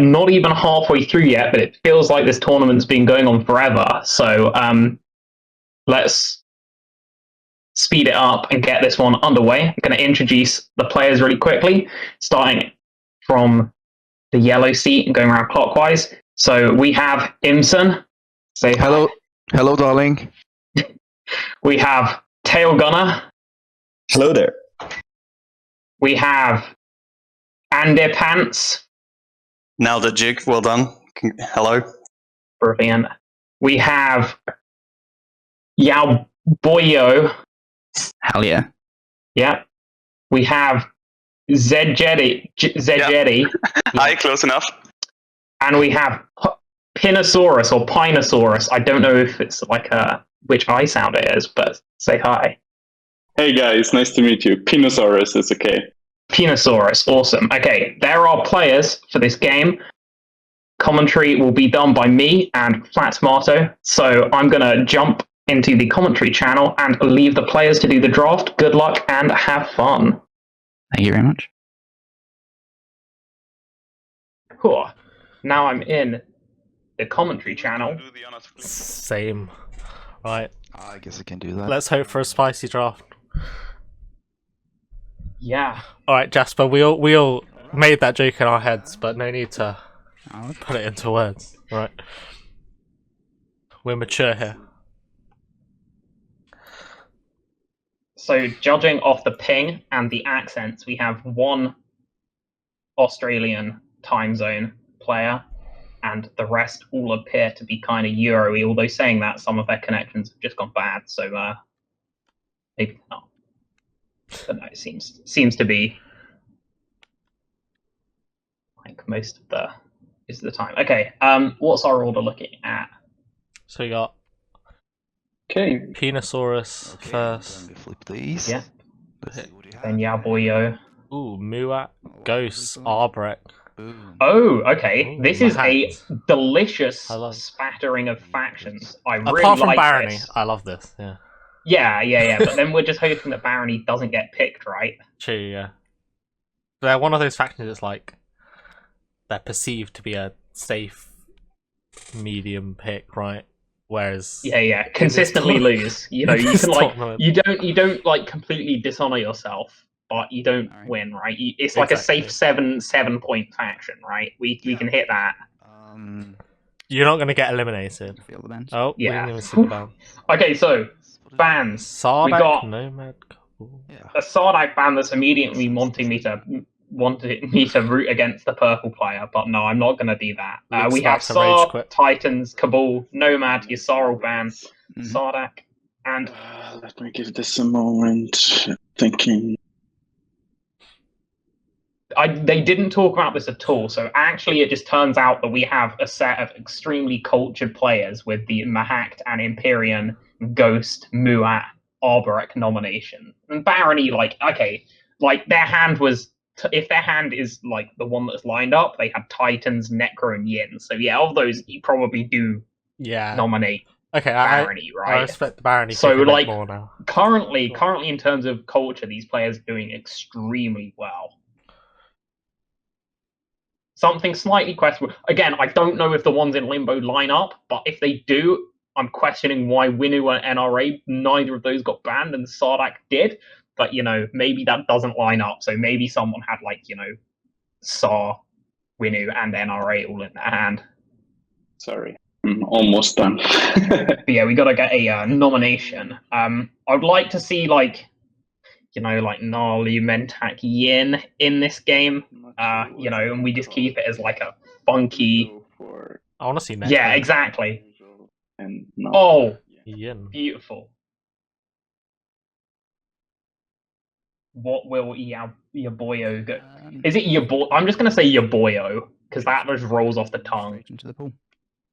not even halfway through yet, but it feels like this tournament's been going on forever. So let's speed it up and get this one underway. I'm going to introduce the players really quickly, starting from the yellow seat and going around clockwise. So we have imsen. Say hi. Hello, hello, darling. We have Tailgunner. Hello there. We have Underpants. Now the jig, well done. Hello. Brilliant. We have Yauboio. Hell yeah. Yeah. We have Zejety. Hi, close enough. And we have Pinosaurus or Pinosaurus. I don't know if it's like which eye sound it is, but say hi. Hey guys, nice to meet you. Pinosaurus is okay. Pinosaurus, awesome. Okay, there are players for this game. Commentary will be done by me and Flat Tomato. So I'm going to jump into the commentary channel and leave the players to do the draft. Good luck and have fun. Thank you very much. Cool. Now I'm in the commentary channel. Same. Right. I guess I can do that. Let's hope for a spicy draft. Yeah. Alright, Jasper, we all made that joke in our heads, but no need to put it into words. Right. We're mature here. So judging off the ping and the accents, we have one Australian time zone player, and the rest all appear to be kind of Euro-y, although saying that, some of their connections have just gone bad, so maybe not. But no, it seems to be like most of the time. Okay, what's our order looking at? So we got Okay. Pinosaurus first. Flip these. Yeah. Let's see what you have. Then Yauboio. Ooh, Muat, Ghosts, Arborek. Boom. Oh, okay. Ooh, This is a Mahat. delicious I love- spattering of factions. I really Apart from like Barony, this. I love this. Yeah. Yeah. But then we're just hoping that Barony doesn't get picked, right? True. Yeah. They're one of those factions that's like they're perceived to be a safe medium pick, right? Whereas Yeah. Consistently tournament- lose. You know, in you this can like tournament. you don't like completely dishonor yourself, but you don't Alright. win, right? It's like a safe Exactly. 7-point faction, right? We can hit that. You're not going to get eliminated. Feel the bench. Oh, we Yeah. didn't even see the ban. Okay, so bans. We Sardak, got Nomad, Couple. Yeah. a Sardak ban that's immediately wanted me to root against the purple player, but no, I'm not going to do that. Luke's We have about to rage Sar, quit. Titans, Cabal, Nomad, Yasarl ban, Mhm. Sardak, and Let me give this a moment. Thinking. they didn't talk about this at all. So actually, it just turns out that we have a set of extremely cultured players with the Mahakt and Empyrean, Ghost, Muat, Arborek nomination. And Barony, their hand was. If their hand is like the one that's lined up, they had Titans, Necro, and Yin. So yeah, of those, you probably do Yeah. nominate Okay, Barony, I right? respect the Barony. So, picking it like, more now. Currently in terms of culture, these players are doing extremely well. Something slightly questionable. Again, I don't know if the ones in Limbo line up, but if they do, I'm questioning why Winu and NRA, neither of those got banned and Sardak did. But, maybe that doesn't line up. So maybe someone had, Sar, Winu, and NRA all in their hand. Sorry. I'm almost done. But yeah, we got to get a nomination. I'd like to see, Gnarly, Mentak, Yin in this game. And we just keep it as like a funky. I want to see Necro. Yeah, exactly. And no. Oh, Yin. beautiful. What will Yauboio go? Is it Yauboio? I'm just going to say Yauboio, because that just rolls off the tongue. Into the pool.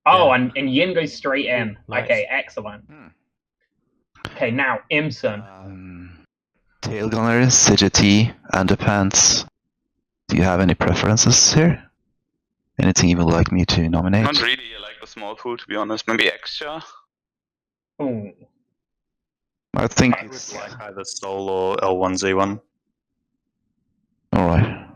Oh, Yeah. and Yin goes straight in. Nice. Okay, excellent. Okay, now, imsen. Tailgunner, Zejety, Underpants. Do you have any preferences here? Anything you would like me to nominate? Not really. I like the small pool, to be honest. Maybe extra. Ooh. I think I would it's like either Soul or L1Z1. alright.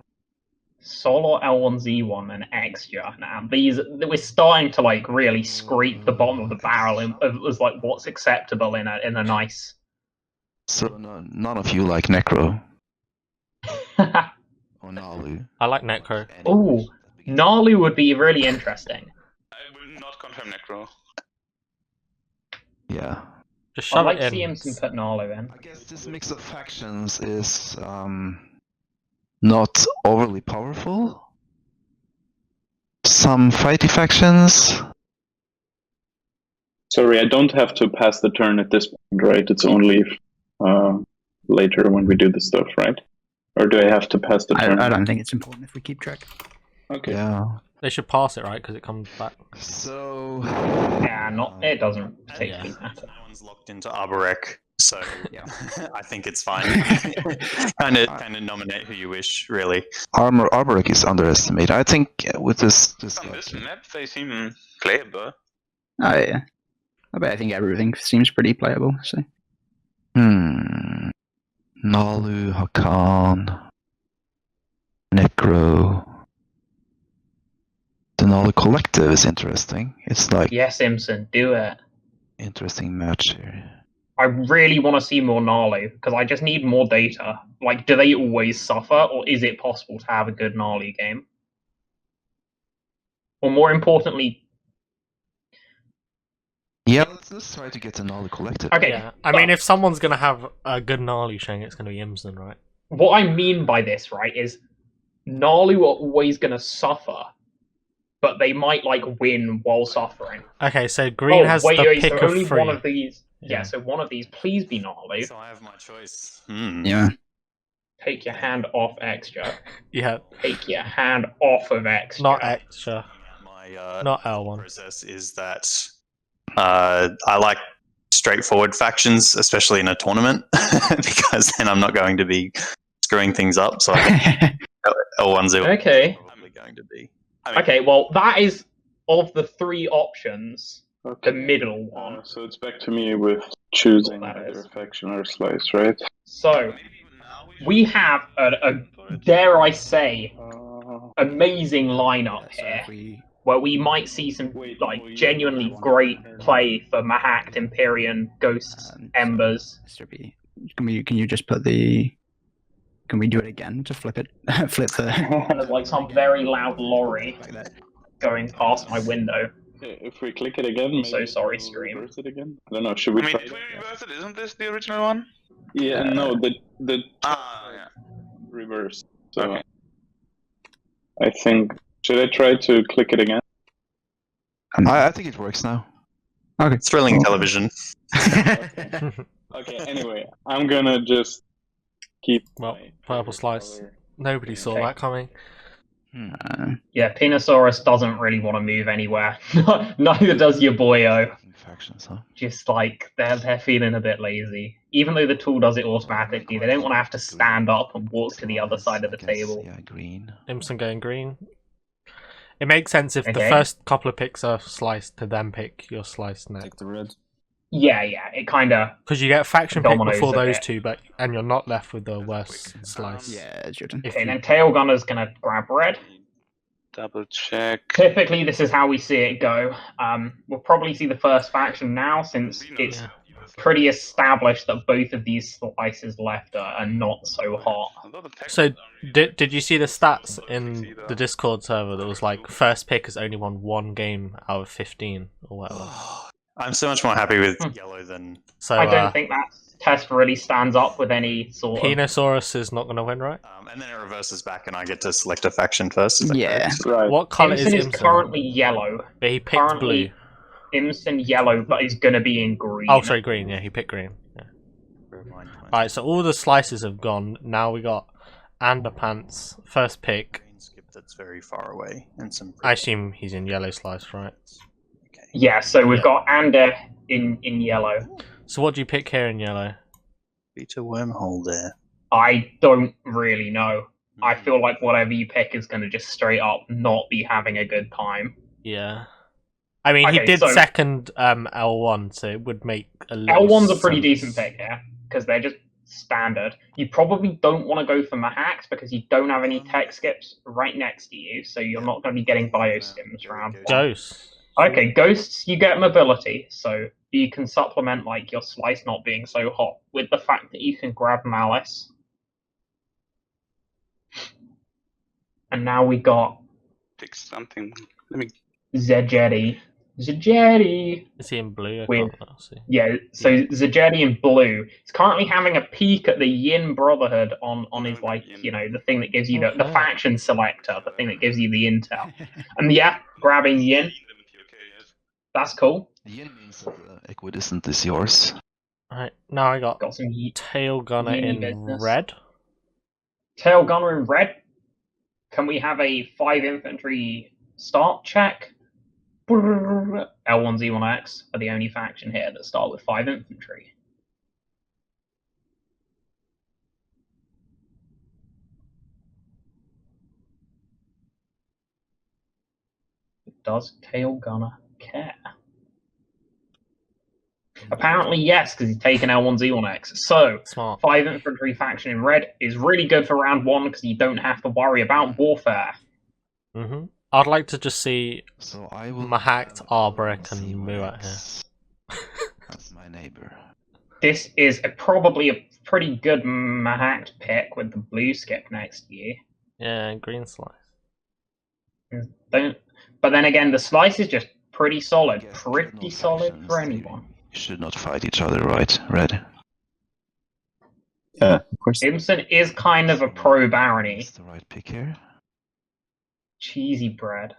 Solar L1Z1 and Extra. Now we're starting to like really scrape the bottom of the barrel as like what's acceptable in a nice. So none of you like Necro or Nalu. I like Necro. Oh, Nalu would be really interesting. I will not confirm Necro. Yeah. Just I'd shove like it to in. see Imsen put Nalu in. I guess this mix of factions is not overly powerful. Some fighty factions. Sorry, I don't have to pass the turn at this point, right? It's only later when we do the stuff, right? Or do I have to pass the turn? I don't think it's important if we keep track. Okay. Yeah. They should pass it, right? Because it comes back. So. Yeah, it doesn't particularly matter. No one's locked into Arborec, so Yeah. I think it's fine. kind of nominate who you wish, really. Arborec is underestimated. I think with this On this map, they seem playable. Oh yeah. I think everything seems pretty playable. So. Nalu, Hakan, Necro. The Nalu Collective is interesting. It's like Yes, Imsen, do it. interesting match here. I really want to see more Nalu because I just need more data. Like, do they always suffer, or is it possible to have a good Nalu game? Or more importantly, Yeah, let's try to get the Nalu Collective. okay. Yeah. I mean, if someone's gonna have a good gnarly showing, it's gonna be Imsen, right? What I mean by this, right, is Nalu are always going to suffer, but they might like win while suffering. Okay, so green has the pick so of only 3. one of these. Yeah. Yeah, so one of these, please be Nalu. So I have my choice. Yeah. Take your hand off Extra. Yeah, Take your hand off of Extra. not Extra, My not L1. process is that I like straightforward factions, especially in a tournament, because then I'm not going to be screwing things up. So L1Z Okay. probably going to be. Okay, well, that is of the 3 options, Okay. the middle one. So it's back to me with choosing That either is. faction or slice, right? So, we have a dare I say, Uh, amazing lineup So here. if we Where we might see some like genuinely great play for Mahact, Empyrean, Ghosts, Embers. Mr. B, can you just put the? Can we do it again to flip it? Flip the. And there's like some very loud lorry like that. going past my window. if we click it again, maybe So sorry, we'll stream. reverse it again. I don't know. Should we? I mean, try if it? we reverse it, isn't this the original one? Yeah, no, the Yeah. reverse. So Okay. I think should I try to click it again? I think it works now. Okay. Thrilling television. Okay. Anyway, I'm gonna just keep. Well, my purple favorite slice. color. Nobody saw Okay. that coming. Yeah, Pinosaurus doesn't really want to move anywhere. Neither does Yauboio. Factions, huh? Just like they're feeling a bit lazy. Even though the tool does it automatically, they don't want to have to stand up and walk to the other side of the table. Yeah, green. Imsen going green. It makes sense if the Okay. first couple of picks are sliced to then pick your slice next. the red. Yeah, it kind of. Because you get faction pick Dominoes before a those bit. two, and you're not left with the worst slice. Yeah, it's your turn. If Okay, you- then Tailgunner's gonna grab red. Double check. Typically, this is how we see it go. We'll probably see the first faction now, since it's Yeah. pretty established that both of these slices left are not so hot. So, did you see the stats in the Discord server that was like first pick has only won 1 game out of 15 or whatever? I'm so much more happy with yellow than. So I don't think that test really stands up with any sort of. Pinosaurus is not going to win, right? And then it reverses back, and I get to select a faction first. Is that Yeah. correct? Right. What color is Imsen is Imsen? currently yellow. But he picked currently- blue. Imsen yellow, but is going to be in green. Oh, sorry, green. Yeah, he picked green. Yeah. Alright, so all the slices have gone. Now we got Underpants, first pick. Green skip that's very far away, and some. I assume he's in yellow slice, right? Okay. Yeah, so we've Yeah. got Ander in yellow. So what do you pick here in yellow? Beta wormhole there. I don't really know. I feel like whatever you pick is going to just straight up not be having a good time. Yeah. I mean, he Okay, did so- second L1, so it would make a little L1's a pretty sense. decent pick here, because they're just standard. You probably don't want to go for Mahaks because you don't have any tech skips right next to you, so you're not going to be getting biostims round one. Ghosts. Okay, ghosts, you get mobility, so you can supplement like your slice not being so hot with the fact that you can grab Malice. And now we got Pick something. Let me. Zejety. Zejety! Is he in blue? I With- can't see. Yeah, so Zejety in blue. He's currently having a peek at the Yin Brotherhood on his, like, you know, the thing that gives you the Okay. faction selector, the thing that gives you the intel. And yeah, grabbing Yin, that's cool. Yin means that the equidistant is yours. Right, now I got Got some Tailgunner Yini in business. red. Tailgunner in red. Can we have a 5 infantry start check? L1Z1X are the only faction here that start with 5 infantry. Does Tailgunner care? Apparently yes, because he's taken L1Z1X. So, Smart. 5 infantry faction in red is really good for round 1 because you don't have to worry about warfare. Mm-hmm. I'd like to just see So I will Mahakt, Arborek, and see Muat here. Rex as my neighbor. This is probably a pretty good Mahakt pick with the blue skip next to you. Yeah, green slice. But then again, the slice is just pretty solid. Yes, Pretty cardinal solid factions, for they anyone. should not fight each other, right? Red. Yeah, of course. Imsen is kind of a pro barony. Is the right pick here? Cheesy bread.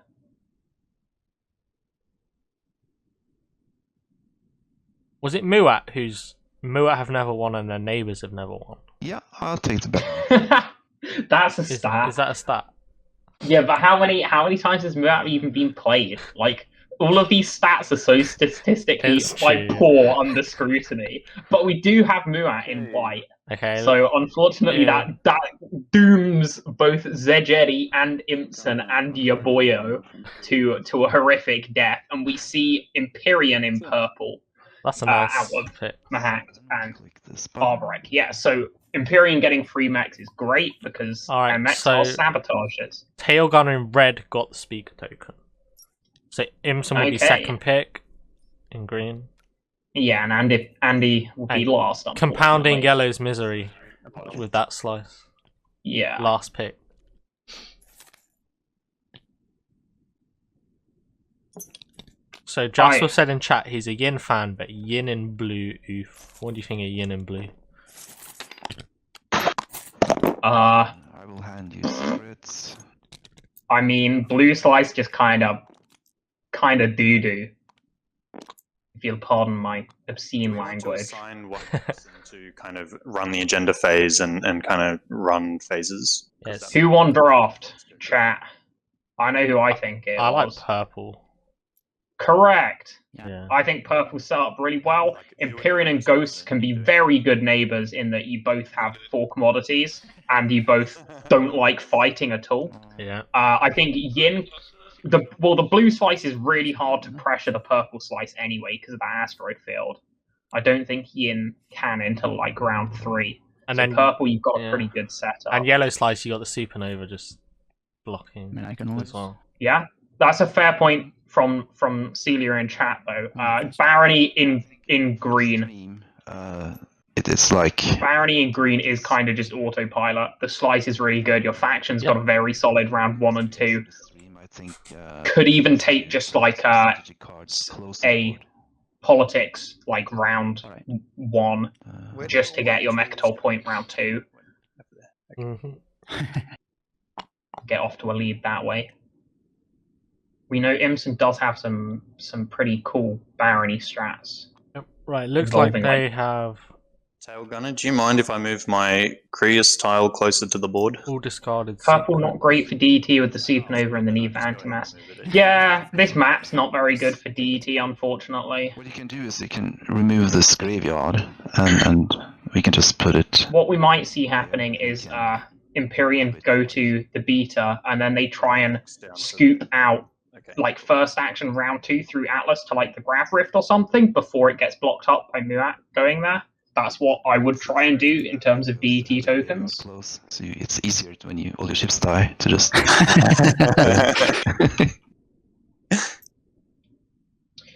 Was it Muat who's Muat have never won and their neighbours have never won? Yeah, I'll take the bet. That's a Is stat. that a stat? Yeah, but how many times has Muat even been played? Like, all of these stats are so statistically It's like true. poor under scrutiny. But we do have Muat in white. Okay. So unfortunately, Yeah. that dooms both Zejety and Imsen and Yauboio to a horrific death, and we see Empyrean in purple That's a out nice of pick. Mahakt and Click this button. Arborek. Yeah, so Empyrean getting free mechs is great because Alright, their mechs so- are sabotages. Tailgunner in red got the speaker token. So Imsen would be Okay. second pick in green. Yeah, and Andy will be And last. Compounding unfortunately. yellow's misery with that slice. Yeah. Last pick. So Jasper Right. said in chat he's a Yin fan, but Yin in blue. Oof. What do you think of Yin in blue? I will hand you secrets. I mean, blue slice just kind of doo doo. If you'll pardon my obscene We want to language. assign one person to kind of run the agenda phase and kind of run phases. Yes. Who won draft? Chat. I know who I think it I like was. purple. Correct. Yeah. I think purple set up really well. Empyrean and Ghosts can be very good neighbors in that you both have 4 commodities and you both don't like fighting at all. Yeah. I think Yin, the blue slice is really hard to pressure the purple slice anyway because of that asteroid field. I don't think Yin can until like round 3. And So then purple, you've got yeah. a pretty good setup. and yellow slice, you got the supernova just blocking I mean, I can as always. well. Yeah, that's a fair point from Celia in chat though. Barony in green. Stream, it's like Barony in green is kind of just autopilot. The slice is really good. Your faction's Yep. got a very solid round 1 and 2. stream, I think, Could even take just like strategy cards close to the a board. politics like round Alright. 1 Uh, just to get your Mechatol point round 2. Mm-hmm. Get off to a lead that way. We know Imsen does have some pretty cool barony strats. Right, looks Involving, like they like- have Tailgunner, do you mind if I move my Creus tile closer to the board? all discarded. Purple secret. not great for DT with the supernova and the need for antimass. Yeah, this map's not very good for DT, unfortunately. what you can do is you can remove this graveyard, and we can just put it. What we might see happening is Empyrean go to the beta and then they try and scoop out Okay. like first action round 2 through Atlas to like the Grab Rift or something before it gets blocked up by Muat going there. that's what I would try and do in terms of DET You're not tokens. close, so it's easier when all your ships die to just.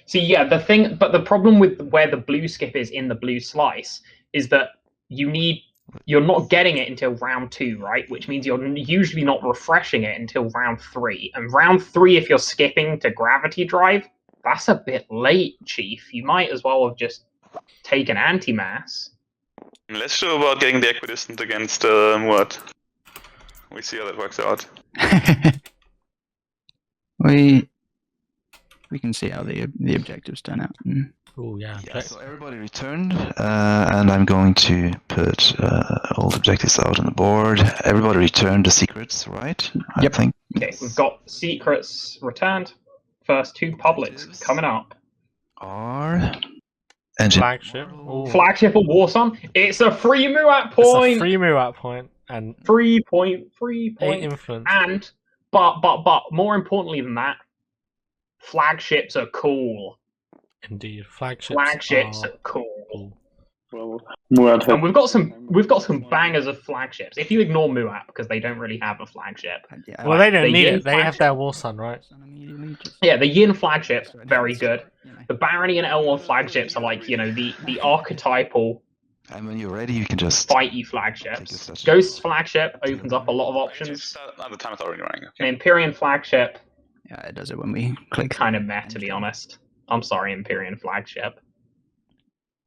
See, yeah, the problem with where the blue skip is in the blue slice is that you're not getting it until round 2, right? Which means you're usually not refreshing it until round 3. And round 3, if you're skipping to gravity drive, that's a bit late, Chief. You might as well have just taken anti-mass. I'm less sure about getting the equidistant against Muad. We see how that works out. we can see how the objectives turn out. Oh yeah. Yeah, so everybody returned, and I'm going to put all the objectives out on the board. Everybody returned the secrets, right? Yep. I think. Okay, we've got secrets returned. First 2 publics coming up. Are engine Flagship. Ooh. Flagship or Warsun? It's a free Muat It's point. a free move out point and 3 point. 8 influence. And but more importantly than that, flagships are cool. Indeed, flagships Flagships are are cool. Well, Muad And we've got some bangers of flagships. If you ignore Muat because they don't really have a flagship. Yeah, Well, they don't the need Yin it. They have flagship- their War Sun, right? Yeah, the Yin flagship, very good. The Barony and L1 flagships are like, the archetypal And when you're ready, you can just. fighty flagships. Ghost flagship opens up a lot of options. The time is already running. An Okay. Empyrean flagship, Yeah, it does it when we click. kind of meh, to be honest. I'm sorry, Empyrean flagship.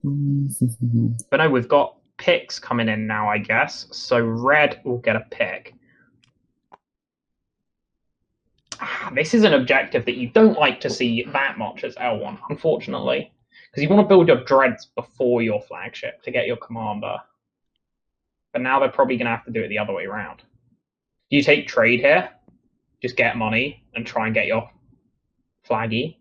But no, we've got picks coming in now, I guess. So red will get a pick. This is an objective that you don't like to see that much as L1, unfortunately. Because you want to build your dreads before your flagship to get your commander. But now they're probably going to have to do it the other way around. Do you take trade here? Just get money and try and get your flaggy?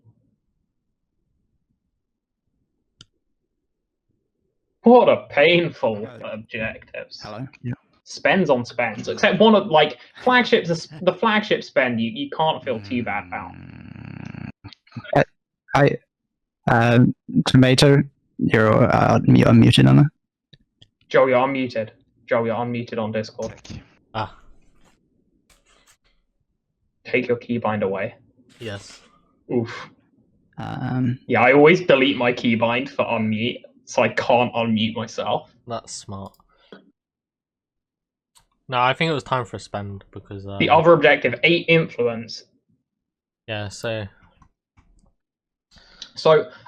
What a painful objectives. Hello. Spends on spends, except one of flagships. The flagship spend you can't feel too bad about. Tomato, you're unmuted on it. Joe, you're unmuted. Joe, you're unmuted on Discord. Ah, Take your keybind away. yes. Oof. Um, Yeah, I always delete my keybind for unmute, so I can't unmute myself. That's smart. No, I think it was time for a spend because The other objective, 8 influence. yeah. So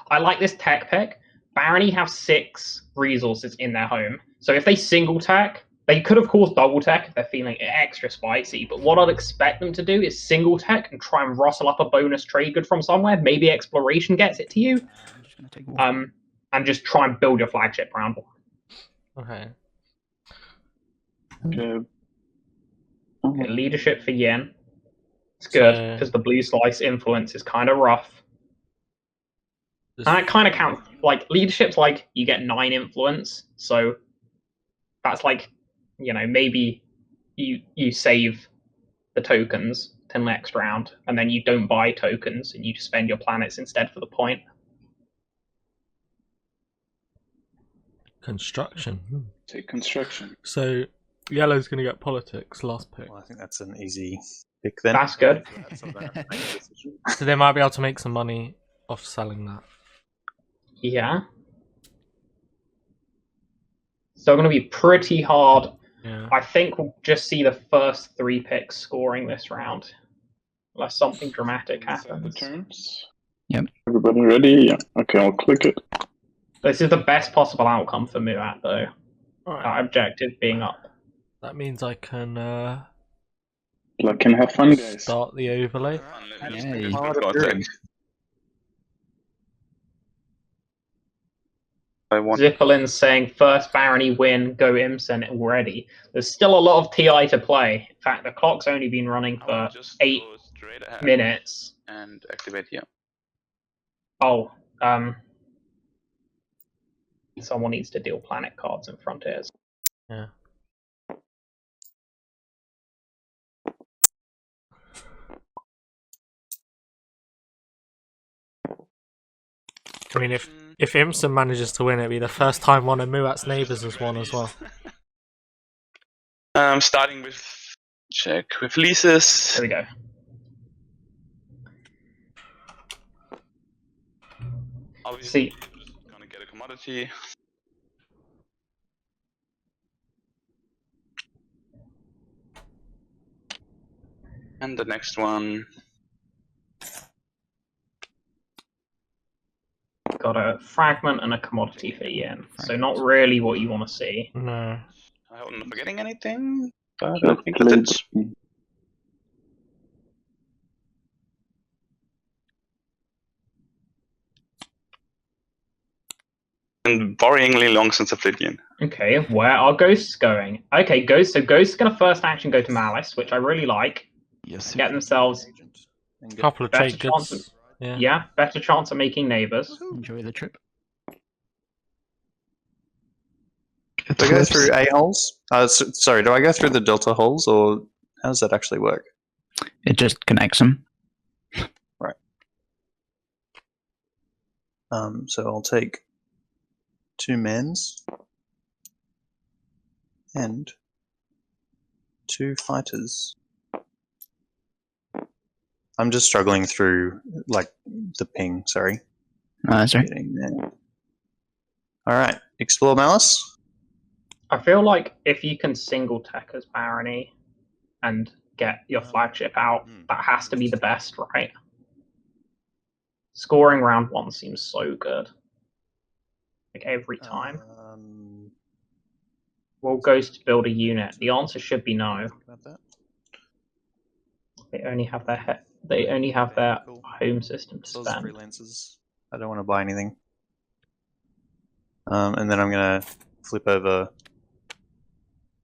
I like this tech pick. Barony have 6 resources in their home. So if they single tech, they could of course double tech if they're feeling extra spicy. But what I'd expect them to do is single tech and try and rustle up a bonus trade good from somewhere. Maybe exploration gets it to you. I'm just gonna take one. And just try and build your flagship round. okay. Okay. Okay, leadership for Yin. It's good So- because the blue slice influence is kind of rough. And it kind of counts. Leadership's you get 9 influence, so that's maybe you save the tokens till next round, and then you don't buy tokens and you just spend your planets instead for the point. Construction. Take construction. So yellow's gonna get politics last pick. Well, I think that's an easy pick then. That's good. So they have to make a decision. So they might be able to make some money off selling that. Yeah. Still going to be pretty hard. Yeah. I think we'll just see the first 3 picks scoring this round, unless something dramatic Set the happens. turns. Yep. Everybody ready? Yeah. Okay, I'll click it. This is the best possible outcome for Muat, though. Alright. That objective being up. That means I can Luck and have fun, guys. start the overlay. Yay. I want. Zippelin's saying first Barony win, go imsen already. There's still a lot of TI to play. In fact, the clock's only been running I for will just 8 go straight ahead minutes. and activate here. Oh, someone needs to deal planet cards and frontiers. Yeah. I mean, if If imsen manages to win, it'll be the first time one of Muat's neighbours has won as well. Starting with check with leases. Here we go. Obviously, See, gonna get a commodity. And the next one. got a fragment and a commodity for Ian. So not really what you want to see. No. I hope I'm not forgetting anything, but I Just think played- that's and worryingly long since I played Ian. Okay, where are ghosts going? Okay, ghosts. So ghosts are going to first action go to Malice, which I really like. Yes. Get themselves And A get couple of better trade chance goods. of, Yeah. yeah, better chance of making neighbours. Enjoy the trip. Do I go through A-holes? Sorry, do I go through the delta holes, or how does that actually work? It just connects them. So I'll take 2 men's and 2 fighters. I'm just struggling through, like, the ping, sorry. Sorry. Getting there. Alright, explore Malice. I feel like if you can single tech as Barony and get your flagship out, that has to be the best, right? Scoring round 1 seems so good. Like every time. Will Ghost build a unit? The answer should be no. About that. They only have their home system to Those spend. freelancers. I don't want to buy anything. And then I'm gonna flip over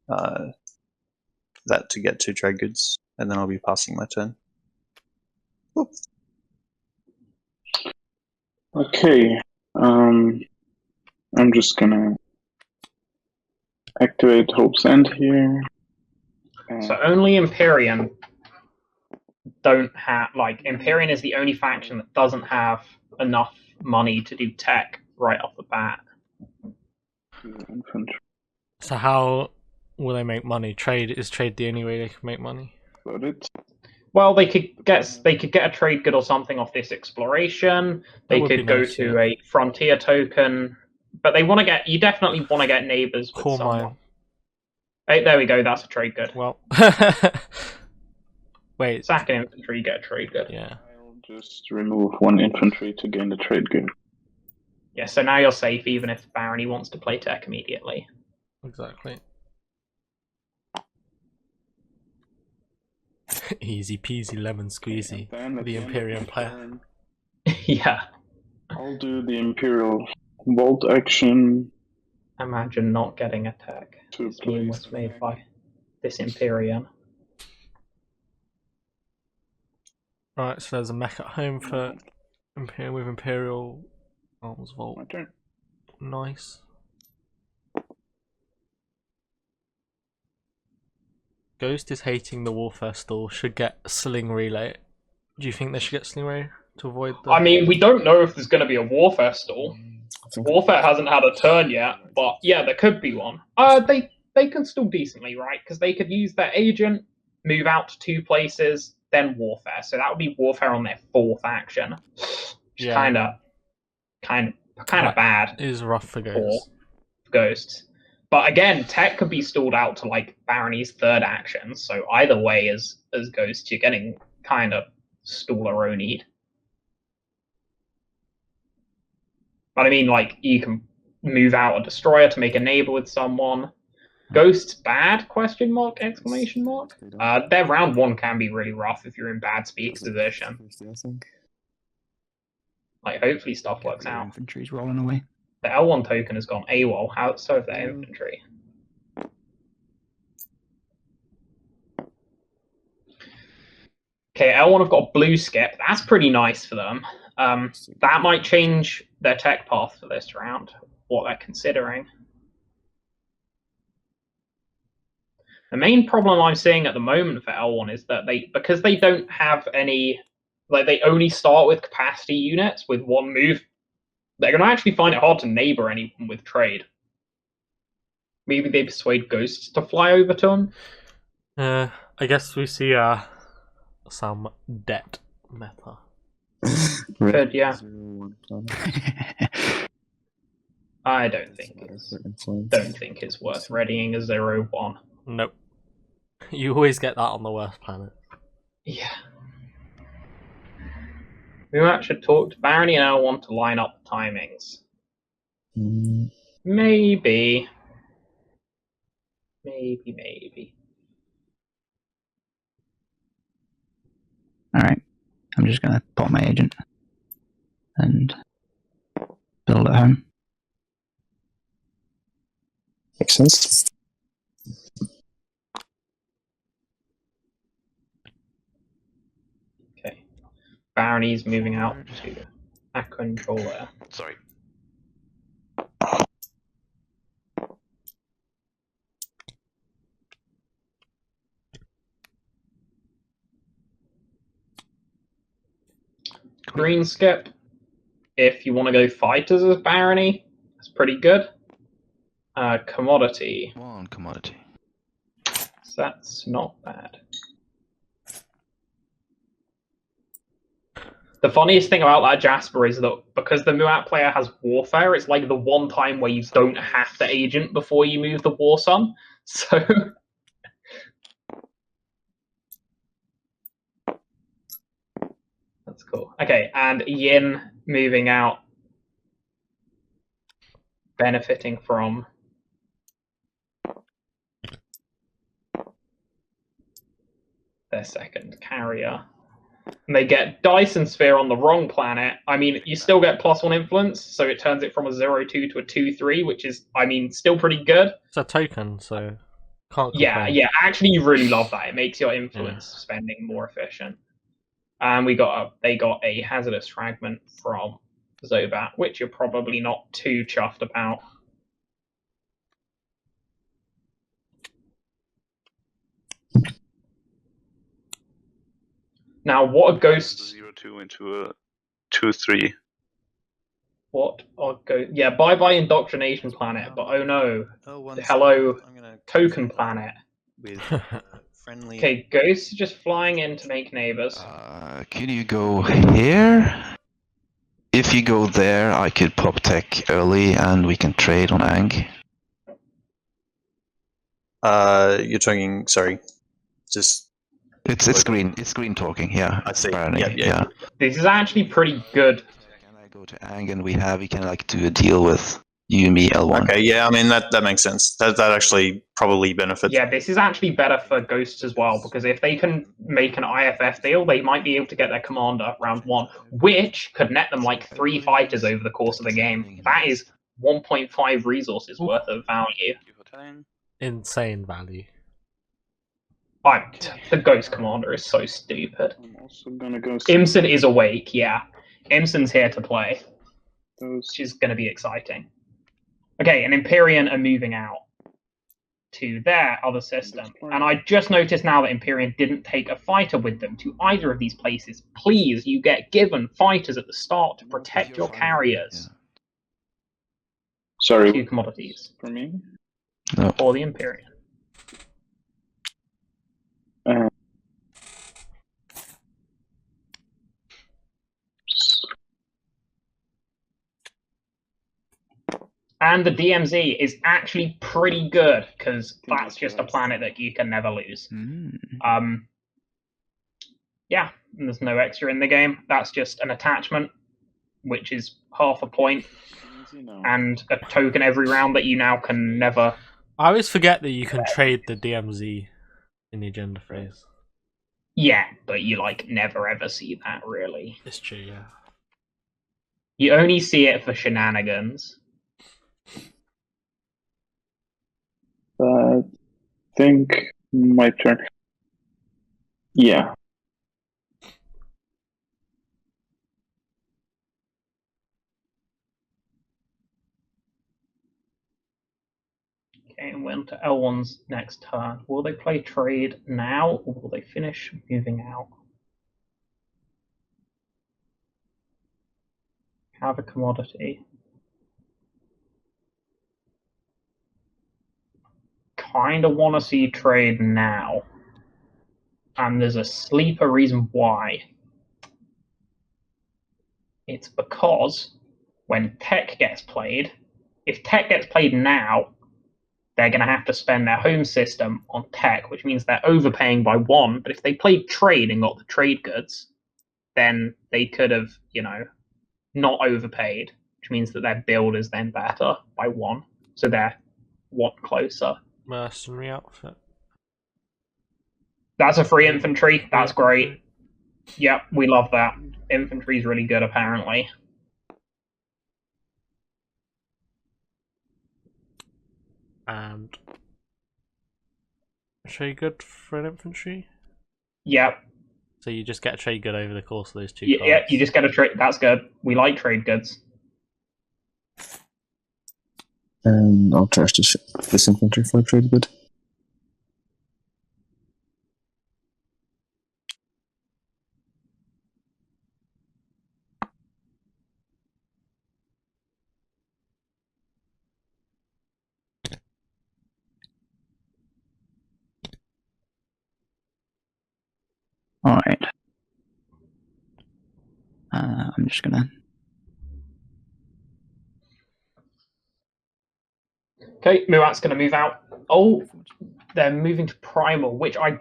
that to get 2 trade goods, and then I'll be passing my turn. Oop. Okay. I'm just gonna activate Hope's End here. So only Empyrean don't have, like, Empyrean is the only faction that doesn't have enough money to do tech right off the bat. Infantry. So how will they make money? Is trade the only way they can make money? Got it. Well, they could get a trade good or something off this exploration. They would be could go nice, to yeah. a frontier token, but they want to get. You definitely want to get neighbors with Core someone. mine. Hey, there we go. That's a trade good. Well, wait. Sack an infantry, get a trade good. Yeah. I'll just remove 1 infantry to gain the trade good. Yeah. So now you're safe, even if Barony wants to play tech immediately. Exactly. Easy peasy lemon squeezy. Then at The end of Imperium my player. turn, Yeah. I'll do the Imperial Vault action Imagine not getting a tech. to This game place. was made by this Empyrean. Right, so there's a mech at home for Imperial Arms Vault. My turn. Nice. Ghost is hating the warfare stall. Should get sling relay. Do you think they should get sling relay to avoid the? I mean, we don't know if there's going to be a warfare stall. Warfare hasn't had a turn yet, but yeah, there could be one. They can stall decently, right? Because they could use their agent, move out to 2 places, then warfare. So that would be warfare on their 4th action. Which Yeah. kind of bad is rough for for Ghost. Ghosts. But again, tech could be stalled out to like Barony's 3rd action. So either way, as Ghosts, you're getting kind of stall-a-ronied. But I mean, like, you can move out a destroyer to make a neighbor with someone. Ghosts bad? Question mark, exclamation mark. Their round 1 can be really rough if you're in bad speaks position. Like, hopefully stuff works out. Infantry's rolling away. The L1 token has gone AWOL. How so have their infantry? Okay, L1 have got blue skip. That's pretty nice for them. That might change their tech path for this round, what they're considering. The main problem I'm seeing at the moment for L1 is that because they don't have any, like, they only start with capacity units with 1 move. They're going to actually find it hard to neighbor anyone with trade. Maybe they persuade ghosts to fly over to them. I guess we see some debt meta. Good, yeah. I don't think it's worth readying a 0-1. Nope. You always get that on the worst planet. Yeah. We might should talk to Barony and I want to line up the timings. Maybe. Alright. I'm just gonna pop my agent and build at home. Makes sense. Okay. Barony's moving out to a controller. Sorry. Green skip. If you want to go fighters as Barony, that's pretty good. Commodity. One commodity. So that's not bad. The funniest thing about that Jasper is that because the Muat player has warfare, it's like the one time where you don't have to agent before you move the war sun. So that's cool. Okay, and Yin moving out, benefiting from their second carrier. And they get Dyson Sphere on the wrong planet. I mean, you still get +1 influence, so it turns it from a 0-2 to a 2-3, which is, I mean, still pretty good. It's a token, so can't Yeah, complain. yeah. Actually, you really love that. It makes your influence spending more efficient. And they got a hazardous fragment from Zobat, which you're probably not too chuffed about. Now, what are ghosts? 0-2 into a 2-3. What are ghosts? Yeah, bye-bye indoctrination planet, but oh no. Hello, token planet. With friendly. Okay, ghosts are just flying in to make neighbors. Can you go here? If you go there, I could pop tech early and we can trade on Ang. You're talking. Sorry, just. It's green talking. Yeah, I see. Barony, Yeah. This is actually pretty good. Can I go to Ang and we can like do a deal with you, me, L1. Okay, yeah, I mean that makes sense. That actually probably benefits. Yeah, this is actually better for ghosts as well, because if they can make an IFF deal, they might be able to get their commander round 1, which could net them like 3 fighters over the course of the game. That is 1.5 resources worth of value. Insane value. The ghost commander is so stupid. I'm also gonna go. Imsen is awake, yeah. Imsen's here to play, which is going to be exciting. Okay, and Empyrean are moving out to their other system. And I just noticed now that Empyrean didn't take a fighter with them to either of these places. Please, you get given fighters at the start to protect your carriers. Sorry. 2 commodities. For me? No. Or the Empyrean. And the DMZ is actually pretty good, because that's just a planet that you can never lose. Yeah, and there's no extra in the game. That's just an attachment, which is half a point, and a token every round that you now can never... I always forget that you can trade the DMZ in the agenda phase. Yeah, but you like never ever see that, really. It's true, yeah. You only see it for shenanigans. I think my turn. Yeah. Okay, and we're on to L1's next turn. Will they play trade now, or will they finish moving out? have a commodity. Kind of want to see trade now. And there's a sleeper reason why. It's because when tech gets played, if tech gets played now, they're going to have to spend their home system on tech, which means they're overpaying by 1. But if they played trade and got the trade goods, then they could have, not overpaid, which means that their build is then better by 1. So they're 1 closer. Mercenary outfit. That's a free infantry. That's great. Yep, we love that. Infantry's really good, apparently. And trade good for an infantry? Yep. So you just get a trade good over the course of those 2 cards? Yeah, you just get a trade. That's good. We like trade goods. And I'll trash this infantry for a trade good. Alright. I'm just gonna... Okay, Muat's going to move out. Oh, they're moving to Primal, which I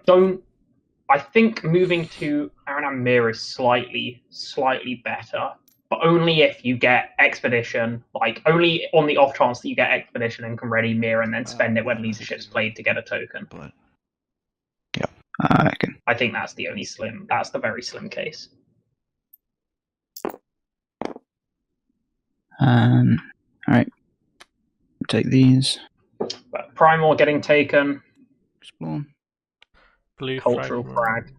think moving to Aranam Mir is slightly better, but only if you get Expedition, only on the off chance that you get Expedition and can ready Mir and then spend it when Leadership's played to get a token. But I think that's the very slim case. Alright. Take these. But Primal getting taken. Explore. Blue Cultural fragment. frag.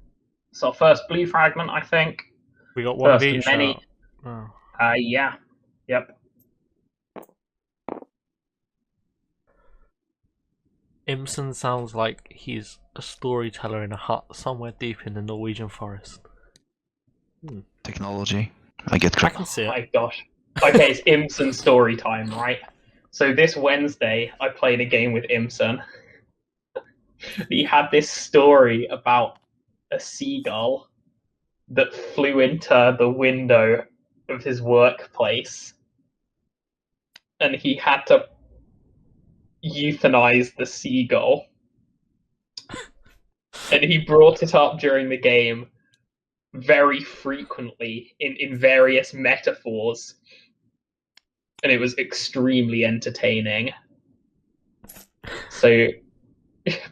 So first blue fragment, I think. We got one of First each. many. Oh. Yeah. Yep. Imsen sounds like he's a storyteller in a hut somewhere deep in the Norwegian forest. technology. I get I crap. can see Oh it. my gosh. Okay, it's Imsen story time, right? So this Wednesday, I played a game with Imsen. He had this story about a seagull that flew into the window of his workplace, and he had to euthanize the seagull. And he brought it up during the game very frequently in various metaphors, and it was extremely entertaining. So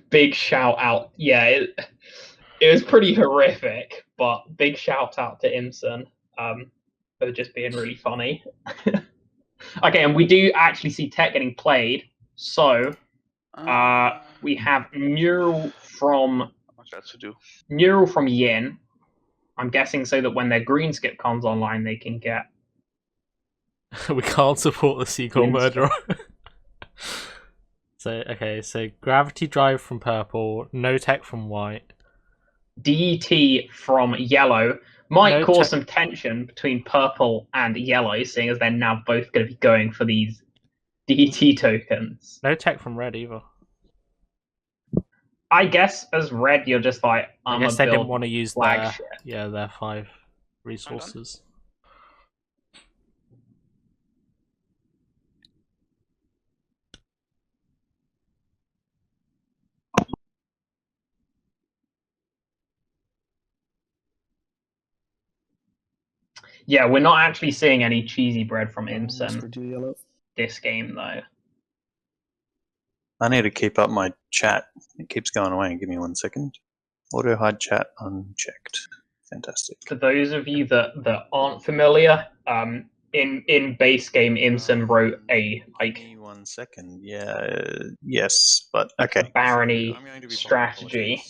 big shout out. Yeah, it was pretty horrific, but big shout out to Imsen for just being really funny. Okay, and we do actually see tech getting played. So we have Neural from Yin. I'm guessing so that when their green skip comes online, they can get. We can't support the seagull murderer. So gravity drive from purple, no tech from white. DT from yellow might No cause some tension between purple and yellow, seeing as they're now both going to be going for these DT tokens. No tech from red either. I guess as red, you're just like, I guess they didn't want to use their 5 resources. Yeah, we're not actually seeing any cheesy bread from Imsen this game, though. I need to keep up my chat. It keeps going away. Give me 1 second. Auto hide chat unchecked. Fantastic. For those of you that aren't familiar, in base game, Imsen wrote a Give me 1 second. Yeah. Yes, but okay. barony strategy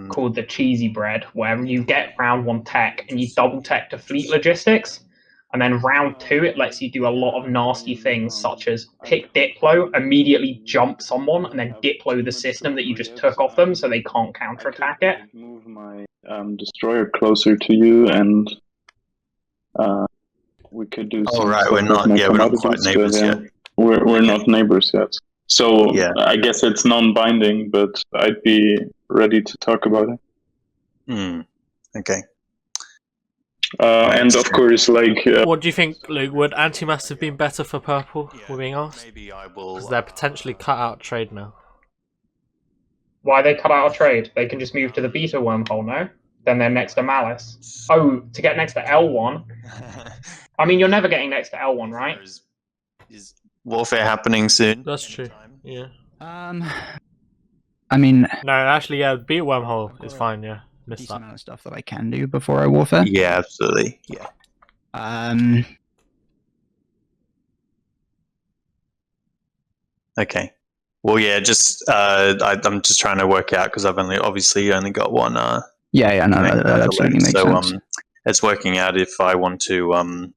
called the cheesy bread, where you get round 1 tech and you double tech to fleet logistics, and then round 2 it lets you do a lot of nasty things such as pick Diplo, immediately jump someone, and then Diplo the system that you just took off them so they can't counterattack it. Move my destroyer closer to you and we could do. Oh some right, stuff we're with not. my Yeah, we're not quite commodities, neighbors but, yet. We're not neighbors yet. So Yeah. I guess it's non-binding, but I'd be ready to talk about it. Okay. And of course, like What do you think, Luke? Would anti-mass have been better for purple? We're being asked Maybe I will. because they're potentially cut out trade now. Why they cut out a trade? They can just move to the beta wormhole, no? Then they're next to Malice. Oh, to get next to L1. I mean, you're never getting next to L1, right? Is warfare happening soon? That's true. Yeah. I mean, No, actually, yeah. Beta wormhole is fine. Yeah. Missed decent that. amount of stuff that I can do before I warfare. Yeah, absolutely. Yeah. Okay. Well, yeah. Just I'm just trying to work out because I've obviously only got one. Yeah, no, that absolutely makes sense. It's working out if I want to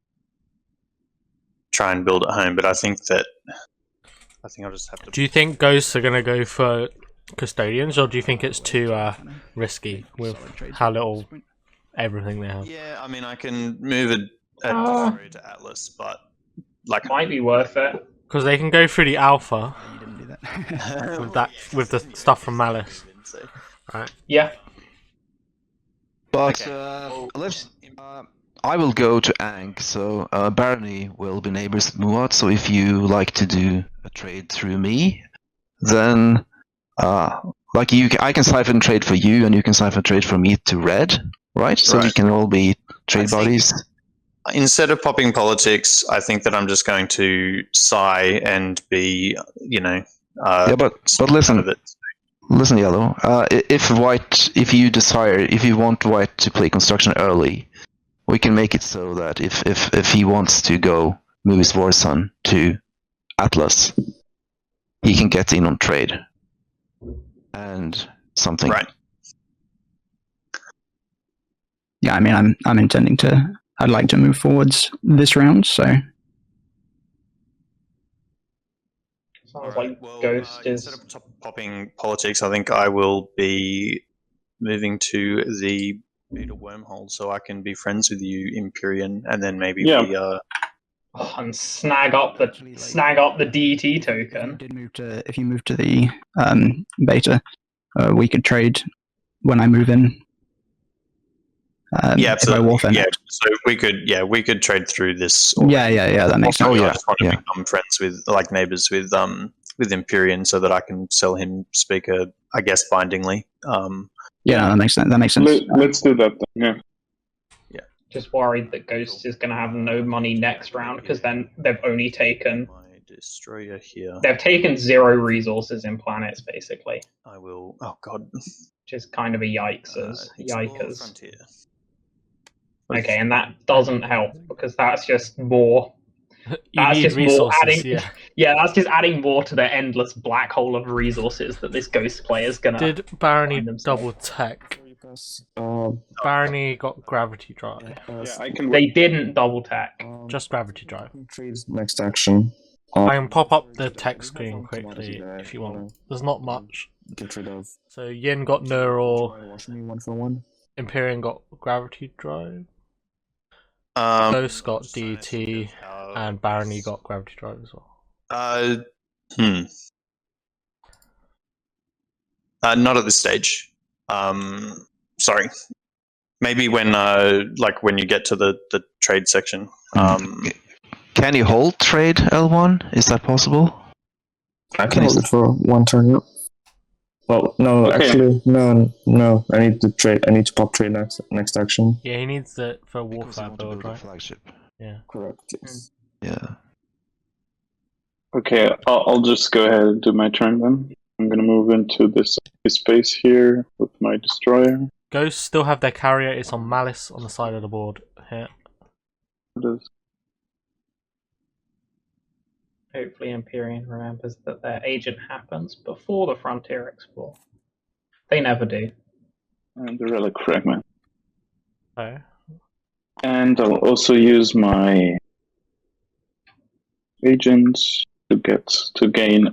try and build at home, but I think I'll just have to. Do you think ghosts are gonna go for custodians, or do you think it's too risky with how little everything they have? Yeah, I mean, I can move a destroyer to Atlas, but like Might be worth it. Because they can go through the alpha You didn't do that. with the stuff from Malice, right? Yeah. But Okay. I will go to Ankh, so Barony will be neighbors with Muad, so if you like to do a trade through me, then I can siphon trade for you, and you can siphon trade for me to red, right? So we can all be trade buddies. Instead of popping politics, I think that I'm just going to sigh and be, but listen, listen, Yellow. If you want White to play construction early, we can make it so that if he wants to go move his War Sun to Atlas, he can get in on trade and something. Right. Yeah, I mean, I'm intending to. I'd like to move forwards this round, so. Sounds like Ghost is. Instead of popping politics, I think I will be moving to the beta wormhole so I can be friends with you, Empyrean, and then maybe and snag up the DET token. If you move to the beta, we could trade when I move in. Yeah, absolutely. Yeah, so we could trade through this. Yeah, that makes sense. I just want to become friends with, like, neighbors with Empyrean, so that I can sell him Speaker, I guess, bindingly. Yeah, that makes sense. Let's do that then. Yeah. Just worried that Ghost is going to have no money next round because then they've only taken. My destroyer here. They've taken 0 resources in planets, basically. I will. Oh God. Which is kind of a yikers. Frontier. Okay, and that doesn't help because that's just more. That's just more adding. Yeah, that's just adding more to the endless black hole of resources that this Ghost player is gonna. Did Barony double tech? Barony got gravity drive. They didn't double tech. Just gravity drive. Next action. I can pop up the tech screen quickly if you want. There's not much. So Yin got neural. Empyrean got gravity drive. Ghost got DT, and Barony got gravity drive as well. Not at this stage. Sorry. Maybe when you get to the trade section. Can you hold trade L1? Is that possible? I can hold it for one turn. Yep. Well, no, actually, no. I need to trade. I need to pop trade next action. Yeah, he needs it for a warfare build, right? Flagship. Yeah. Correct. Yes. Yeah. Okay, I'll just go ahead and do my turn then. I'm gonna move into this space here with my destroyer. Ghosts still have their carrier. It's on Malice on the side of the board here. Hopefully Empyrean remembers that their agent happens before the Frontier Explore. They never do. And the relic fragment. Oh. And I'll also use my agents to gain